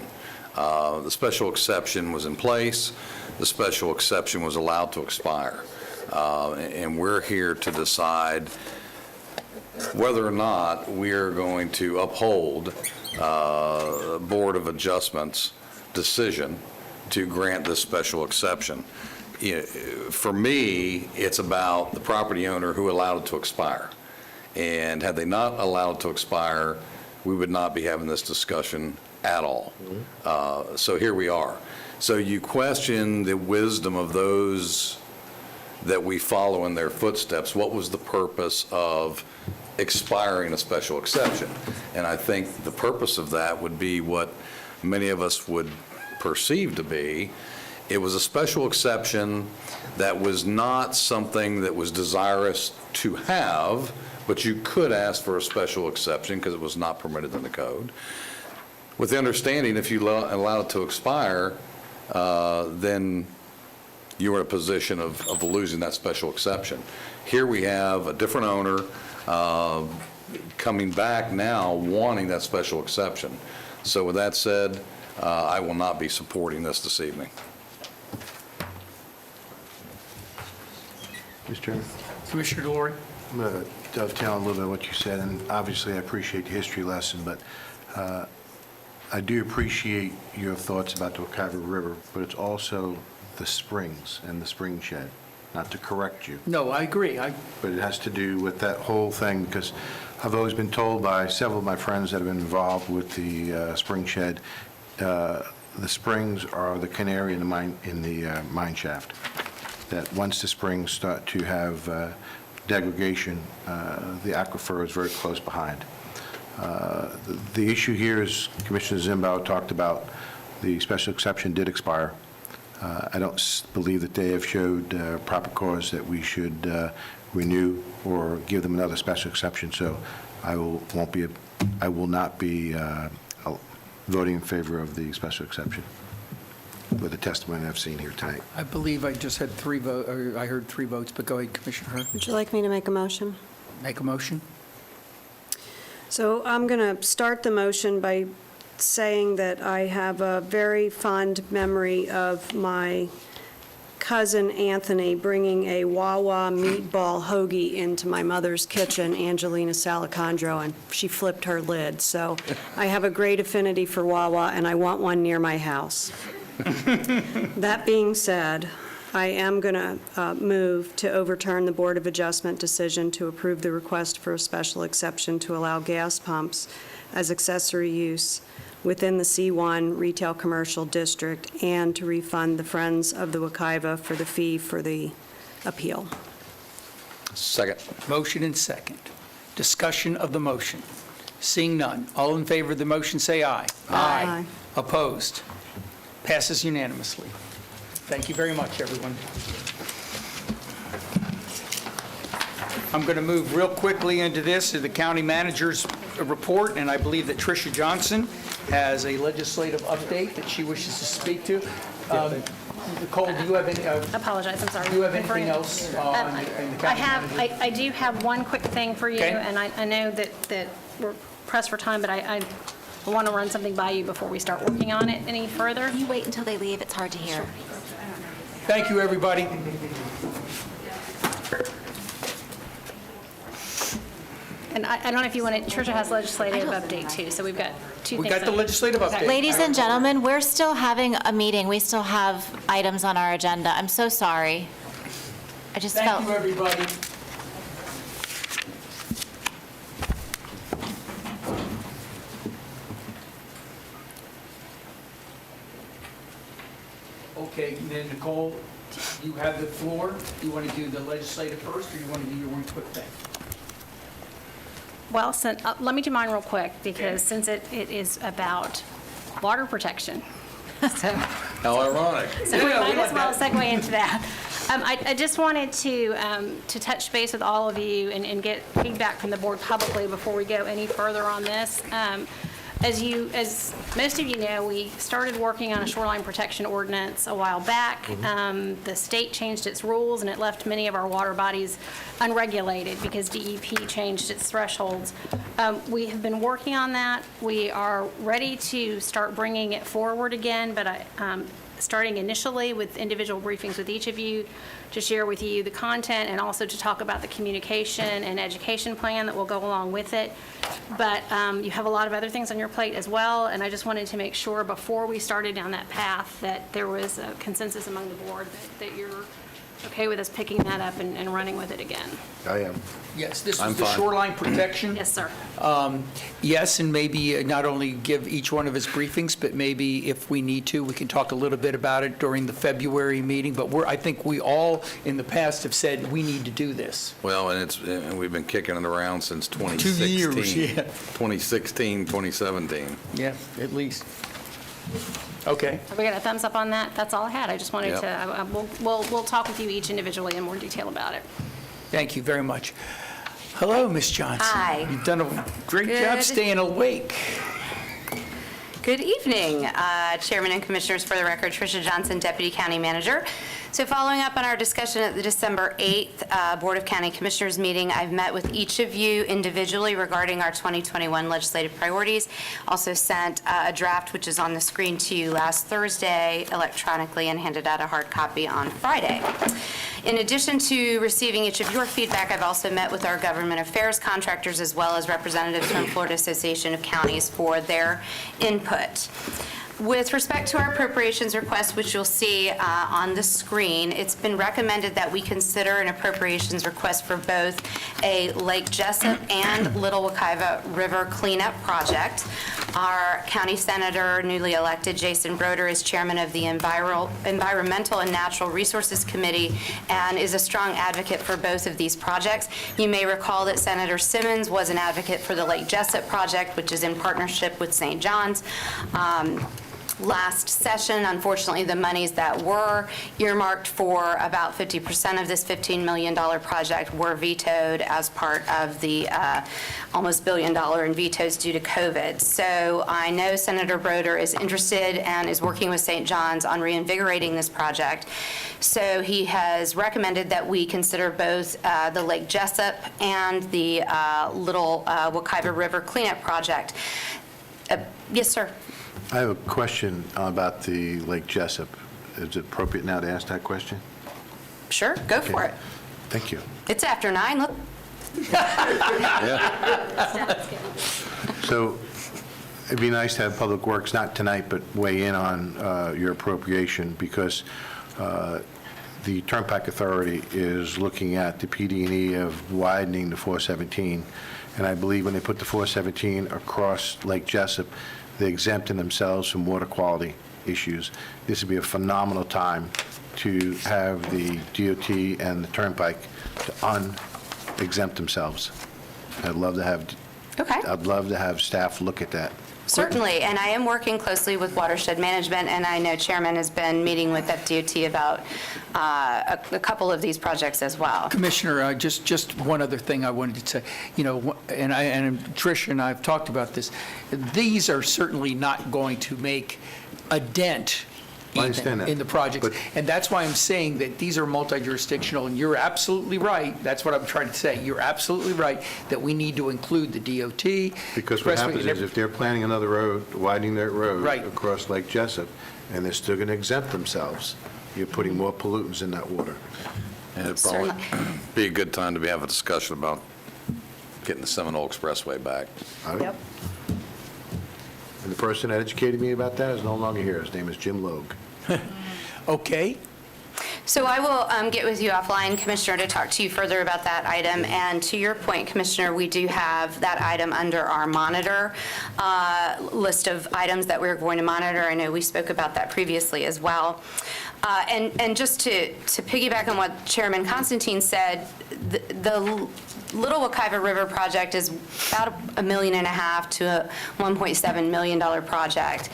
The special exception was in place. The special exception was allowed to expire. And we're here to decide whether or not we're going to uphold Board of Adjustments' decision to grant this special exception. For me, it's about the property owner who allowed it to expire. And had they not allowed it to expire, we would not be having this discussion at all. So here we are. So you question the wisdom of those that we follow in their footsteps. What was the purpose of expiring a special exception? And I think the purpose of that would be what many of us would perceive to be. It was a special exception that was not something that was desirous to have, but you could ask for a special exception because it was not permitted in the code. With the understanding, if you allow it to expire, then you were in a position of losing that special exception. Here we have a different owner coming back now wanting that special exception. So with that said, I will not be supporting this evening. Mr. Chairman? Commissioner Delory? I'm going to dovetail a little bit what you said, and obviously I appreciate the history lesson, but I do appreciate your thoughts about the Wekiva River, but it's also the springs and the spring shed, not to correct you. No, I agree. But it has to do with that whole thing, because I've always been told by several of my friends that have been involved with the spring shed, the springs are the canary in the mine shaft. That once the springs start to have degradation, the aquifer is very close behind. The issue here is Commissioner Zimbow talked about the special exception did expire. I don't believe that they have showed proper cause that we should renew or give them another special exception, so I will not be voting in favor of the special exception with the testimony I've seen here tonight. I believe I just had I heard 3 votes, but go ahead, Commissioner Hurd. Would you like me to make a motion? Make a motion? So I'm going to start the motion by saying that I have a very fond memory of my cousin Anthony bringing a Wawa meatball hoagie into my mother's kitchen, Angelina Salicandro, and she flipped her lid. So I have a great affinity for Wawa, and I want one near my house. That being said, I am going to move to overturn the Board of Adjustment decision to approve the request for a special exception to allow gas pumps as accessory use within the C1 Retail Commercial District and to refund the Friends of the Wekiva for the fee for the appeal. Second. Motion and second. Discussion of the motion. Seeing none. All in favor of the motion, say aye. Aye. Opposed? Passes unanimously. Thank you very much, everyone. I'm going to move real quickly into this, to the county manager's report, and I believe that Tricia Johnson has a legislative update that she wishes to speak to. Nicole, do you have any? Apologize, I'm sorry. Do you have anything else in the county manager? I do have one quick thing for you, Okay. and I know that we're pressed for time, but I want to run something by you before we start working on it any further. You wait until they leave, it's hard to hear. Thank you, everybody. And I don't know if you want to, Tricia has legislative update too, so we've got 2 things. We got the legislative update. Ladies and gentlemen, we're still having a meeting. We still have items on our agenda. I'm so sorry. I just felt... Thank you, everybody. Okay, then Nicole, you have the floor. Do you want to do the legislative first, or you want to do your one quick thing? Well, let me do mine real quick, because since it is about water protection. How ironic. So we might as well segue into that. I just wanted to touch base with all of you and get feedback from the board publicly before we go any further on this. As most of you know, we started working on a shoreline protection ordinance a while back. The state changed its rules, and it left many of our water bodies unregulated because DEP changed its thresholds. We have been working on that. We are ready to start bringing it forward again, but starting initially with individual briefings with each of you to share with you the content and also to talk about the communication and education plan that will go along with it. But you have a lot of other things on your plate as well, and I just wanted to make sure before we started down that path that there was a consensus among the board that you're okay with us picking that up and running with it again. I am. Yes, this I'm is the fine. shoreline protection. Yes, sir. Yes, and maybe not only give each one of us briefings, but maybe if we need to, we can talk a little bit about it during the February meeting. But I think we all in the past have said we need to do this. Well, and we've been kicking it around since 2016. 2 years, yeah. 2016, 2017. Yeah, at least. Okay. Are we got a thumbs up on that? That's all I had. I just wanted Yep. to, we'll talk with you each individually in more detail about it. Thank you very much. Hello, Ms. Johnson. Hi. You've done a great job Good. staying awake. Good evening, Chairman and Commissioners. For the record, Tricia Johnson, Deputy County Manager. So following up on our discussion at the December 8th Board of County Commissioners meeting, I've met with each of you individually regarding our 2021 legislative priorities. Also sent a draft, which is on the screen to you last Thursday electronically, and handed out a hard copy on Friday. In addition to receiving each of your feedback, I've also met with our government affairs contractors as well as representatives from Florida Association of Counties for their input. With respect to our appropriations request, which you'll see on the screen, it's been recommended that we consider an appropriations request for both a Lake Jessup and Little Wekiva River cleanup project. Our county senator, newly elected, Jason Broder, is chairman of the Environmental and Natural Resources Committee and is a strong advocate for both of these projects. You may recall that Senator Simmons was an advocate for the Lake Jessup project, which is in partnership with St. John's. Last session, unfortunately, the monies that were earmarked for about 50% of this $15 million project were vetoed as part of the almost $1 billion in vetoes due to COVID. So I know Senator Broder is interested and is working with St. John's on reinvigorating this project. So he has recommended that we consider both the Lake Jessup and the Little Wekiva River cleanup project. Yes, sir. I have a question about the Lake Jessup. Is it appropriate now to ask that question? Sure, go for it. Thank you. It's after 9, look. So it'd be nice to have Public Works, not tonight, but weigh in on your appropriation, because the Turnpike Authority is looking at the PD&E of widening the 417, and I believe when they put the 417 across Lake Jessup, they exempted themselves from water quality issues. This would be a phenomenal time to have the DOT and the Turnpike to un-exempt themselves. I'd love to have staff look at that. Certainly, and I am working closely with Watershed Management, and I know Chairman has been meeting with FDOT about a couple of these projects as well. Commissioner, just one other thing I wanted to say, and Tricia and I have talked about this. These are certainly not going to make a dent I understand that. in the projects. And that's why I'm saying that these are multi-jurisdictional, and you're absolutely right. That's what I'm trying to say. You're absolutely right that we need to include the DOT. Because what happens is if they're planning another road, widening that road across Lake Jessup, and they're still going to exempt themselves, you're putting more pollutants in that water. And it'd probably be a good time to have a discussion about getting the Seminole Expressway back. Yep. And the person that educated me about that is no longer here. His name is Jim Logue. Okay. So I will get with you offline, Commissioner, to talk to you further about that item. And to your point, Commissioner, we do have that item under our monitor list of items that we're going to monitor. I know we spoke about that previously as well. And just to piggyback on what Chairman Constantine said, the Little Wekiva River project is about $1.5 million to a $1.7 million project.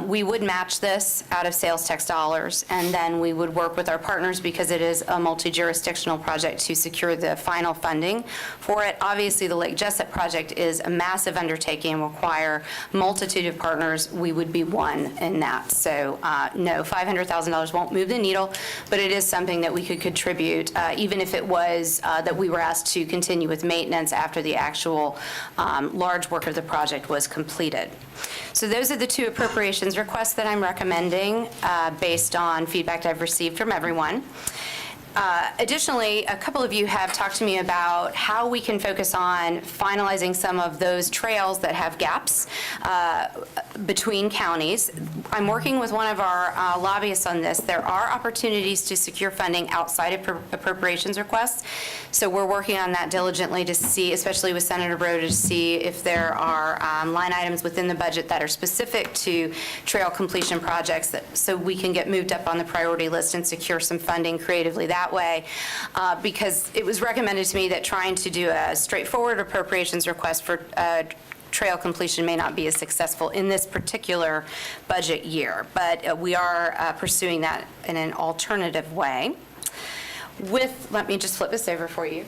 We would match this out of sales tax dollars, and then we would work with our partners, because it is a multi-jurisdictional project, to secure the final funding for it. Obviously, the Lake Jessup project is a massive undertaking and require multitude of partners. We would be one in that. So no, $500,000 won't move the needle, but it is something that we could contribute, even if it was that we were asked to continue with maintenance after the actual large work of the project was completed. So those are the two appropriations requests that I'm recommending based on feedback I've received from everyone. Additionally, a couple of you have talked to me about how we can focus on finalizing some of those trails that have gaps between counties. I'm working with one of our lobbyists on this. There are opportunities to secure funding outside of appropriations requests. So we're working on that diligently to see, especially with Senator Broder, to see if there are line items within the budget that are specific to trail completion projects, so we can get moved up on the priority list and secure some funding creatively that way. Because it was recommended to me that trying to do a straightforward appropriations request for trail completion may not be as successful in this particular budget year, but we are pursuing that in an alternative way. Let me just flip this over for you.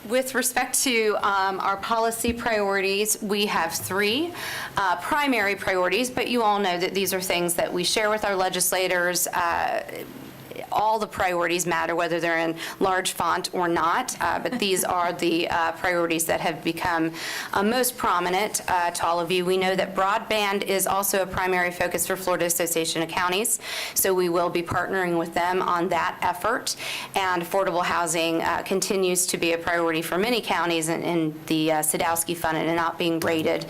With respect to our policy priorities, we have three primary priorities, but you all know that these are things that we share with our legislators all the priorities matter, whether they're in large font or not, but these are the priorities that have become most prominent to all of you. We know that broadband is also a primary focus for Florida Association of Counties, so we will be partnering with them on that effort. And affordable housing continues to be a priority for many counties in the Sadowski Fund and not being rated.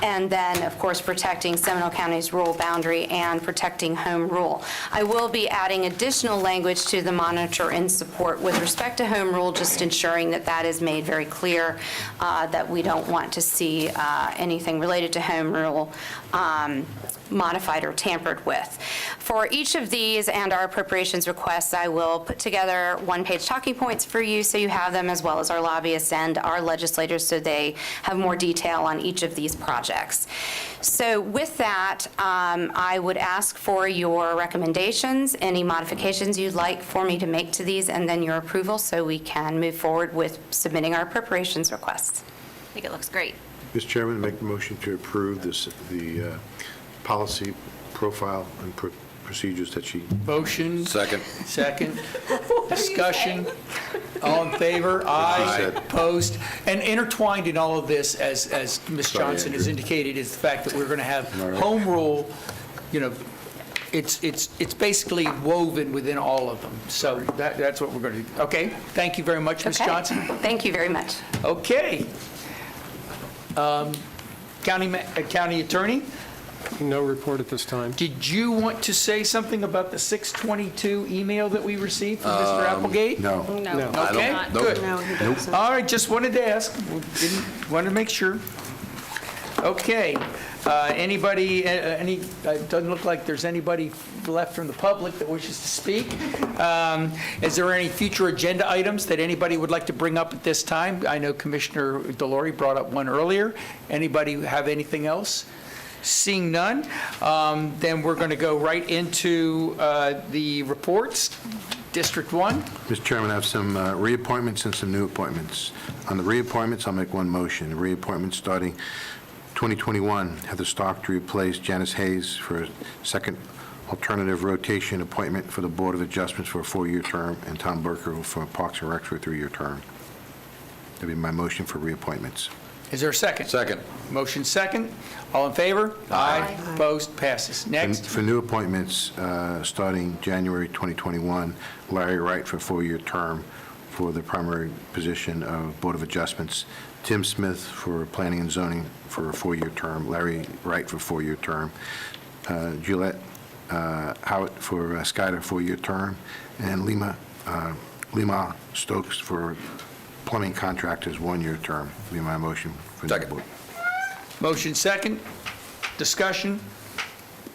And then, of course, protecting Seminole County's rural boundary and protecting home rule. I will be adding additional language to the monitor in support with respect to home rule, just ensuring that that is made very clear, that we don't want to see anything related to home rule modified or tampered with. For each of these and our appropriations requests, I will put together one-page talking points for you so you have them, as well as our lobbyists and our legislators, so they have more detail on each of these projects. So with that, I would ask for your recommendations, any modifications you'd like for me to make to these, and then your approval so we can move forward with submitting our appropriations requests. I think it looks great. Mr. Chairman, make the motion to approve the policy profile and procedures that she... Motion. Second. Second. Discussion. All in favor? Aye. Opposed? And intertwined in all of this, as Ms. Johnson has indicated, is the fact that we're going to have home rule, it's basically woven within all of them. So that's what we're going to do. Okay. Thank you very much, Ms. Johnson. Thank you very much. Okay. County Attorney? No report at this time. Did you want to say something about the 622 email that we received from Mr. Applegate? No. No. Okay, good. No, he doesn't. All right, just wanted to ask, wanted to make sure. Okay, anybody, doesn't look like there's anybody left from the public that wishes to speak. Is there any future agenda items that anybody would like to bring up at this time? I know Commissioner Delory brought up one earlier. Anybody have anything else? Seeing none, then we're going to go right into the reports. District 1. Mr. Chairman, I have some reappointments and some new appointments. On the reappointments, I'll make one motion. The reappointment starting 2021, Heather Stark to replace Janice Hayes for a second alternative rotation appointment for the Board of Adjustments for a 4-year term, and Tom Burker for Parks and Rec for a 3-year term. That'd be my motion for reappointments. Is there a second? Second. Motion second. All in favor? Aye. Opposed? Passes. Next. For new appointments, starting January 2021, Larry Wright for a 4-year term for the primary position of Board of Adjustments, Tim Smith for Planning and Zoning for a 4-year term, Larry Wright for a 4-year term, Juliette Howitt for Skyler 4-year term, and Lima Stokes for plumbing contractors 1-year term. Be my motion for the board. Motion second. Discussion?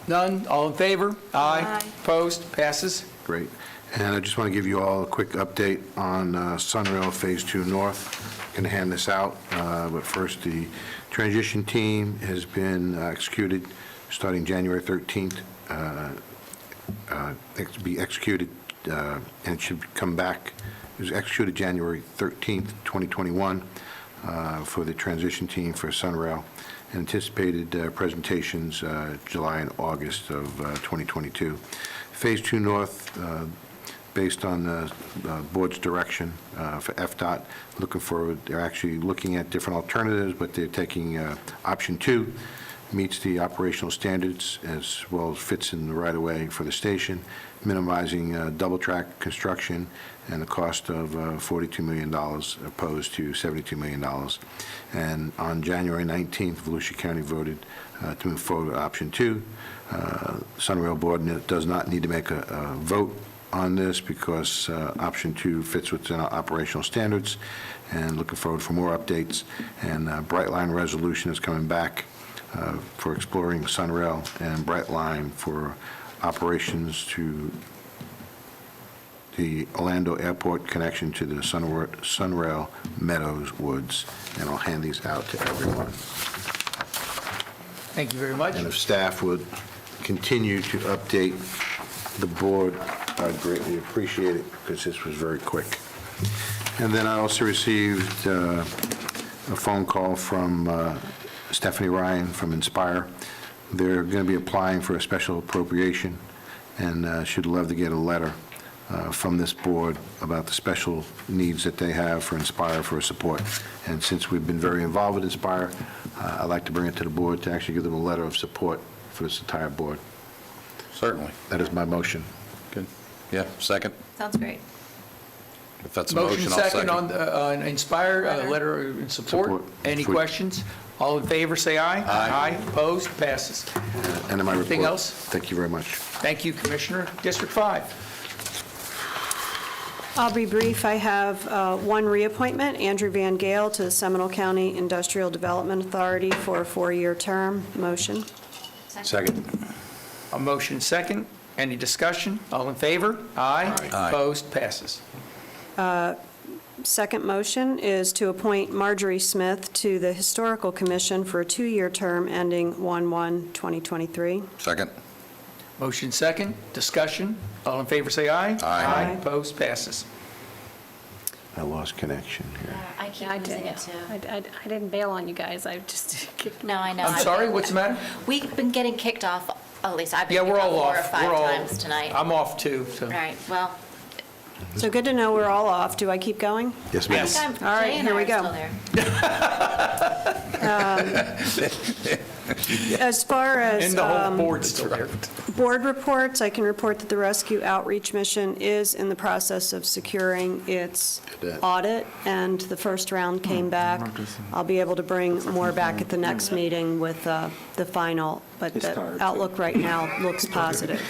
None? All in favor? Aye. Opposed? Passes. Great. And I just want to give you all a quick update on Sunrail Phase 2 North. Going to hand this out, but first, the transition team has been executed starting January 13th. To be executed, and it should come back. It was executed January 13th, 2021, for the transition team for Sunrail. Anticipated presentations July and August of 2022. Phase 2 North, based on the board's direction for FDOT, looking forward, they're actually looking at different alternatives, but they're taking option 2, meets the operational standards as well as fits in the right-of-way for the station, minimizing double-track construction and the cost of $42 million opposed to $72 million. And on January 19th, Volusia County voted to move forward with option 2. Sunrail Board does not need to make a vote on this because option 2 fits within our operational standards, and looking forward for more updates. And Brightline resolution is coming back for exploring Sunrail, and Brightline for operations to the Orlando Airport connection to the Sunrail Meadows Woods. And I'll hand these out to everyone. Thank you very much. And if staff would continue to update the board, I'd greatly appreciate it, because this was very quick. And then I also received a phone call from Stephanie Ryan from Inspire. They're going to be applying for a special appropriation, and should love to get a letter from this board about the special needs that they have for Inspire for support. And since we've been very involved with Inspire, I'd like to bring it to the board to actually give them a letter of support for this entire board. Certainly. That is my motion. Good. Yeah, second? Sounds great. If that's a motion, I'll second. Motion second on Inspire, letter in support. Support. Any questions? All in favor, say aye. Aye. Opposed? Passes. End of my report. Anything else? Thank you very much. Thank you, Commissioner. District 5. I'll be brief. I have one reappointment, Andrew Van Gale to the Seminole County Industrial Development Authority for a 4-year term. Motion. Second. A motion second. Any discussion? All in favor? Aye. Aye. Opposed? Passes. Second motion is to appoint Marjorie Smith to the Historical Commission for a 2-year term ending 1/1/2023. Second? Motion second. Discussion? All in favor, say aye. Aye. Opposed? Passes. I lost connection here. I keep I losing did. it too. I didn't bail on you guys. I just kicked. No, I know. I'm sorry, what's the matter? We've been getting kicked off, at least I've been Yeah, kicked we're off all 4 or off. 5 We're all- times tonight. I'm off too, so. All right, well, So good to know we're all off. Do I keep going? Yes, I ma'am. think I'm, All right, Jay and here I we are go. still there. As far as And the whole board's still there. board reports, I can report that the Rescue Outreach Mission is in the process of securing its Good. audit, and the first round came back. I'll be able to bring more back at the next meeting with the final, but the outlook right now looks positive.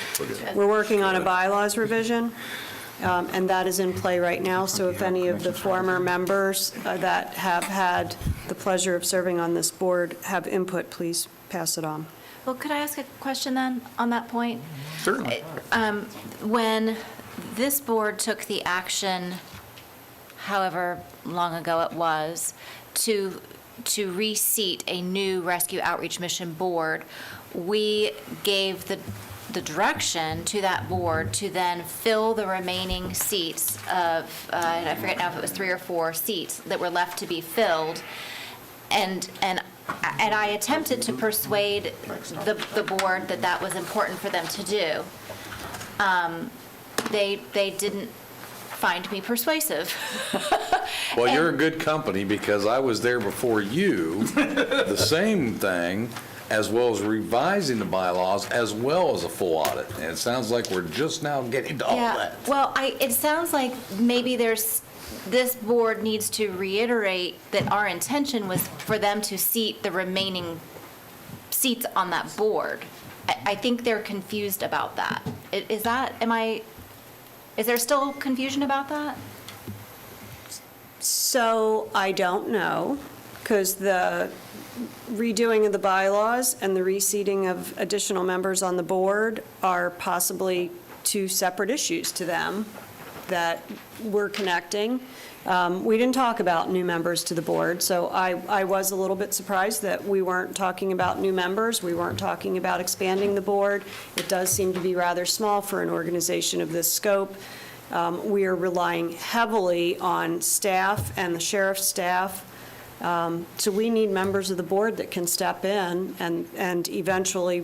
We're working on a bylaws revision, and that is in play right now, so if any of the former members that have had the pleasure of serving on this board have input, please pass it on. Well, could I ask a question then on that point? Certainly. When this board took the action, however long ago it was, to reseat a new Rescue Outreach Mission board, we gave the direction to that board to then fill the remaining seats of, and I forget now if it was 3 or 4 seats that were left to be filled. And I attempted to persuade the board that that was important for them to do. They didn't find me persuasive. Well, you're in good company because I was there before you, the same thing, as well as revising the bylaws, as well as a full audit. And it sounds like we're just now getting to all Yeah, that. well, it sounds like maybe this board needs to reiterate that our intention was for them to seat the remaining seats on that board. I think they're confused about that. Is there still confusion about that? So I don't know, because the redoing of the bylaws and the reseating of additional members on the board are possibly 2 separate issues to them that we're connecting. We didn't talk about new members to the board, so I was a little bit surprised that we weren't talking about new members. We weren't talking about expanding the board. It does seem to be rather small for an organization of this scope. We are relying heavily on staff and the sheriff's staff. So we need members of the board that can step in and eventually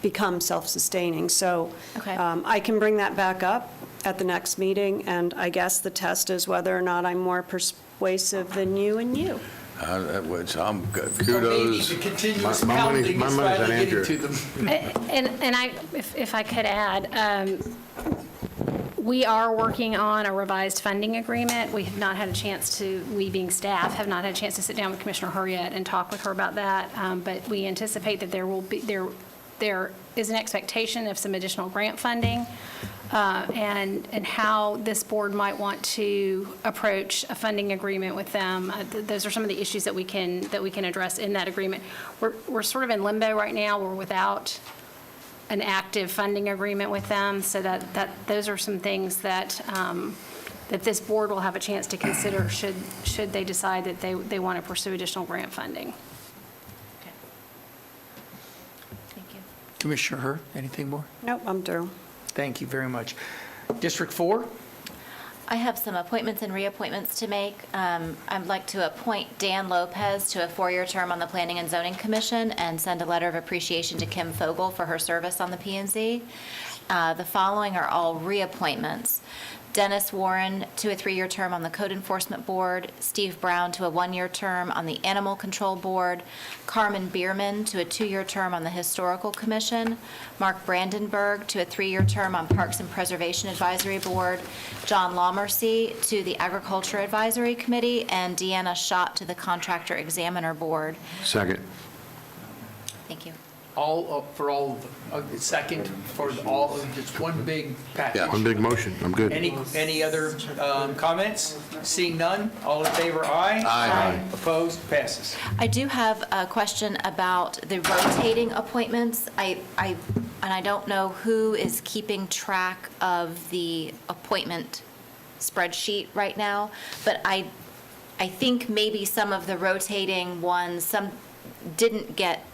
become self-sustaining. So Okay. I can bring that back up at the next meeting, and I guess the test is whether or not I'm more persuasive than you and you. Which I'm, kudos. Or maybe the continuous My money's- pounding my is money's on finally getting Andrew. to them. And I, if I could add, we are working on a revised funding agreement. We have not had a chance to, we being staff, have not had a chance to sit down with Commissioner Hur yet and talk with her about that. But we anticipate that there is an expectation of some additional grant funding, and how this board might want to approach a funding agreement with them. Those are some of the issues that we can address in that agreement. We're sort of in limbo right now. We're without an active funding agreement with them, so that those are some things that that this board will have a chance to consider should they decide that they want to pursue additional grant funding. Thank you. Commissioner Hur, anything more? Nope, I'm through. Thank you very much. District 4? I have some appointments and reappointments to make. I'd like to appoint Dan Lopez to a 4-year term on the Planning and Zoning Commission and send a letter of appreciation to Kim Fogel for her service on the P&Z. The following are all reappointments. Dennis Warren to a 3-year term on the Code Enforcement Board, Steve Brown to a 1-year term on the Animal Control Board, Carmen Bierman to a 2-year term on the Historical Commission, Mark Brandenburg to a 3-year term on Parks and Preservation Advisory Board, John Lawmercy to the Agriculture Advisory Committee, and Deanna Schott to the Contractor Examiner Board. Second. Thank you. For all of them. Second for all, just one big package. One big motion. I'm good. Any other comments? Seeing none, all in favor, aye? Aye. Opposed, passes. I do have a question about the rotating appointments. And I don't know who is keeping track of the appointment spreadsheet right now, but I think some of the rotating ones, some didn't get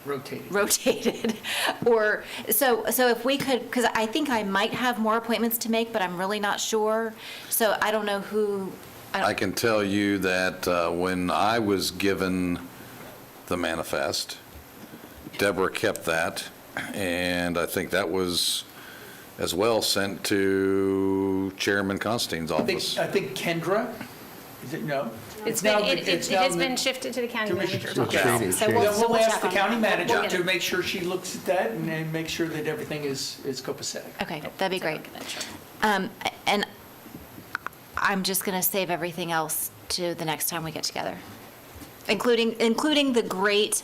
rotated. Or, so if we could, because I think I might have more appointments to make, but I'm really not sure. So I don't know who. I can tell you that when I was given the manifest, Deborah kept that, and I think that was as well sent to Chairman Constantine's office. I think Kendra, is it, no? It now has been shifted to the county manager's office. So Then we'll we'll ask check the on county that. manager We'll to get it. make sure she looks at that and make sure that everything is copacetic. Okay, that'd be great. And I'm just going to save everything else to the next time we get together, including the great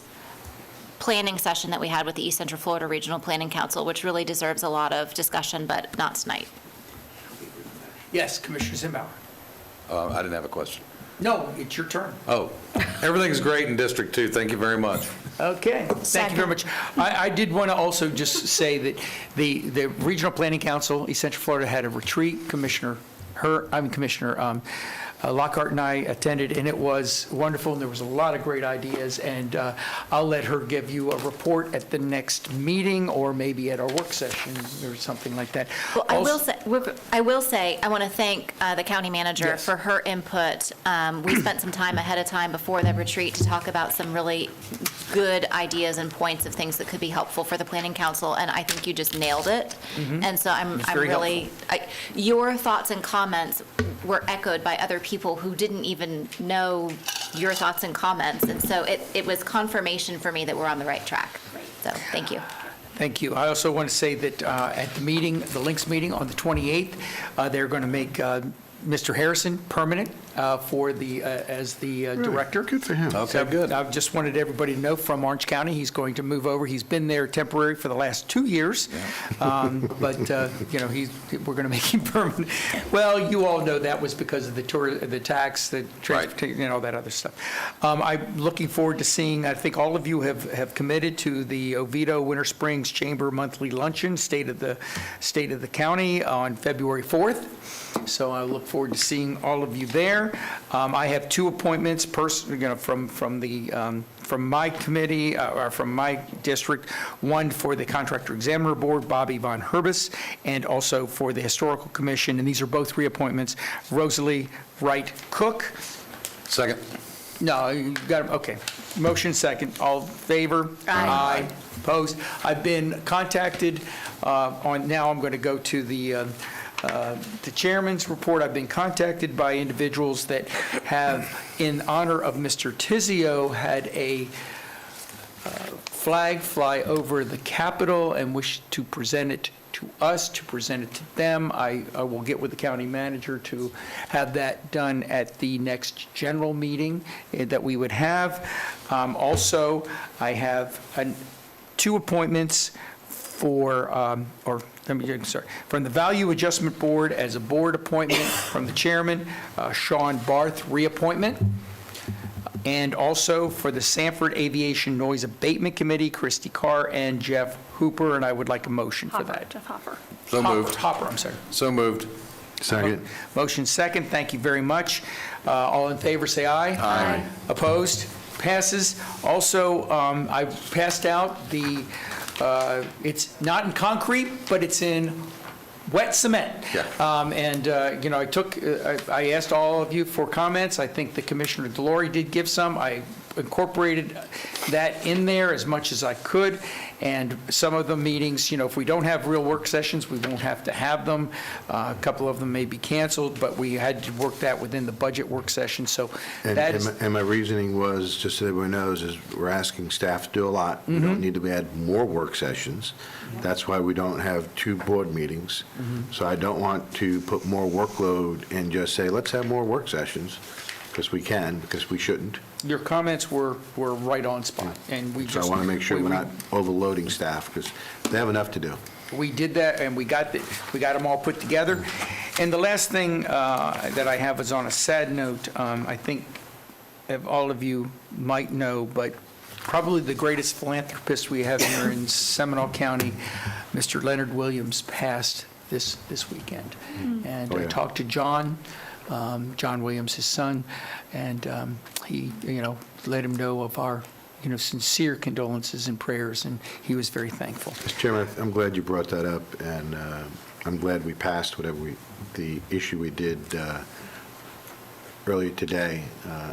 planning session that we had with the East Central Florida Regional Planning Council, which really deserves a lot of discussion, but not tonight. Yes, Commissioner Zimbauer. I didn't have a question. No, it's your turn. Oh, everything's great in District 2. Thank you very much. Okay, thank you very much. I did want to also just say that the Regional Planning Council, East Central Florida, had a retreat. Commissioner Lockhart and I attended, and it was wonderful, and there was a lot of great ideas, and I'll let her give you a report at the next meeting, or maybe at our work session, or something like that. Well, I will say, I want to thank the county manager for her input. We spent some time ahead of time before the retreat to talk about some really good ideas and points of things that could be helpful for the planning council, and I think you just nailed it. And so I'm really, your thoughts and comments were echoed by other people who didn't even know your thoughts and comments, and so it was confirmation for me that we're on the right track. So, thank you. Thank you. I also want to say that at the meeting, the Links meeting on the 28th, they're going to make Mr. Harrison permanent as the director. Good for him. Okay, good. I just wanted everybody to know from Orange County, he's going to move over. He's been there temporary for the last 2 years, but we're going to make him permanent. Well, you all know that was because of the tax, the transportation, all that other stuff. I'm looking forward to seeing. I think all of you have committed to the Oviedo Winter Springs Chamber Monthly Luncheon, State of the County, on February 4th. So I look forward to seeing all of you there. I have 2 appointments from my committee, or from my district, one for the Contractor Examiner Board, Bobby Von Herbis, and also for the Historical Commission, and these are both reappointments. Rosalie Wright Cook. Second. No, you got them, okay. Motion second. All in favor? Aye. Opposed? I've been contacted now I'm going to go to the chairman's report. I've been contacted by individuals that have, in honor of Mr. Tizio, had a flag fly over the Capitol and wish to present it to us, to present it to them. I will get with the county manager to have that done at the next general meeting that we would have. Also, I have 2 appointments from the Value Adjustment Board as a board appointment from the chairman, Sean Barth, reappointment. And also for the Sanford Aviation Noise Abatement Committee, Christy Carr and Jeff Hooper, and I would like a motion for that. Jeff Hopper. So moved. Hopper, I'm sorry. So moved. Second. Motion second, thank you very much. All in favor, say aye. Aye. Opposed? Passes. Also, I passed out it's not in concrete, but it's in wet cement. Yeah. I asked all of you for comments. I think the Commissioner Delory did give some. I incorporated that in there as much as I could, and some of the meetings, if we don't have real work sessions, we won't have to have them. A couple of them may be canceled, but we had to work that within the budget work session, so that is... And my reasoning was, just so everyone knows, is we're asking staff to do a lot. We don't need to add more work sessions. That's why we don't have 2 board meetings. So I don't want to put more workload and just say, let's have more work sessions, because we can, because we shouldn't. Your comments were right on spot, and we So just... I want to make sure we're not overloading staff, because they have enough to do. We did that, and we got them all put together. And the last thing that I have is on a sad note. I think all of you might know, but probably the greatest philanthropist we have here in Seminole County, Mr. Leonard Williams, passed this weekend. And I talked to John Williams, his son, and he, let him know of our, sincere condolences and prayers, and he was very thankful. Mr. Chairman, I'm glad you brought that up, and I'm glad we passed the issue we did earlier today.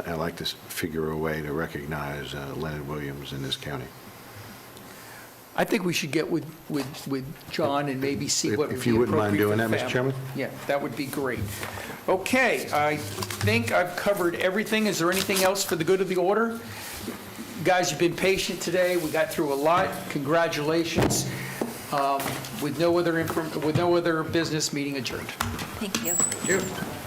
I'd like to figure a way to recognize Leonard Williams in this county. I think we should get with John and maybe see what would be appropriate. If you wouldn't mind doing for the that, Mr. family. Chairman? Yeah, that would be great. Okay, I think I've covered everything. Is there anything else for the good of the order? Guys, you've been patient today. We got through a lot. Congratulations. With no other business, meeting adjourned. Thank you. Thank you.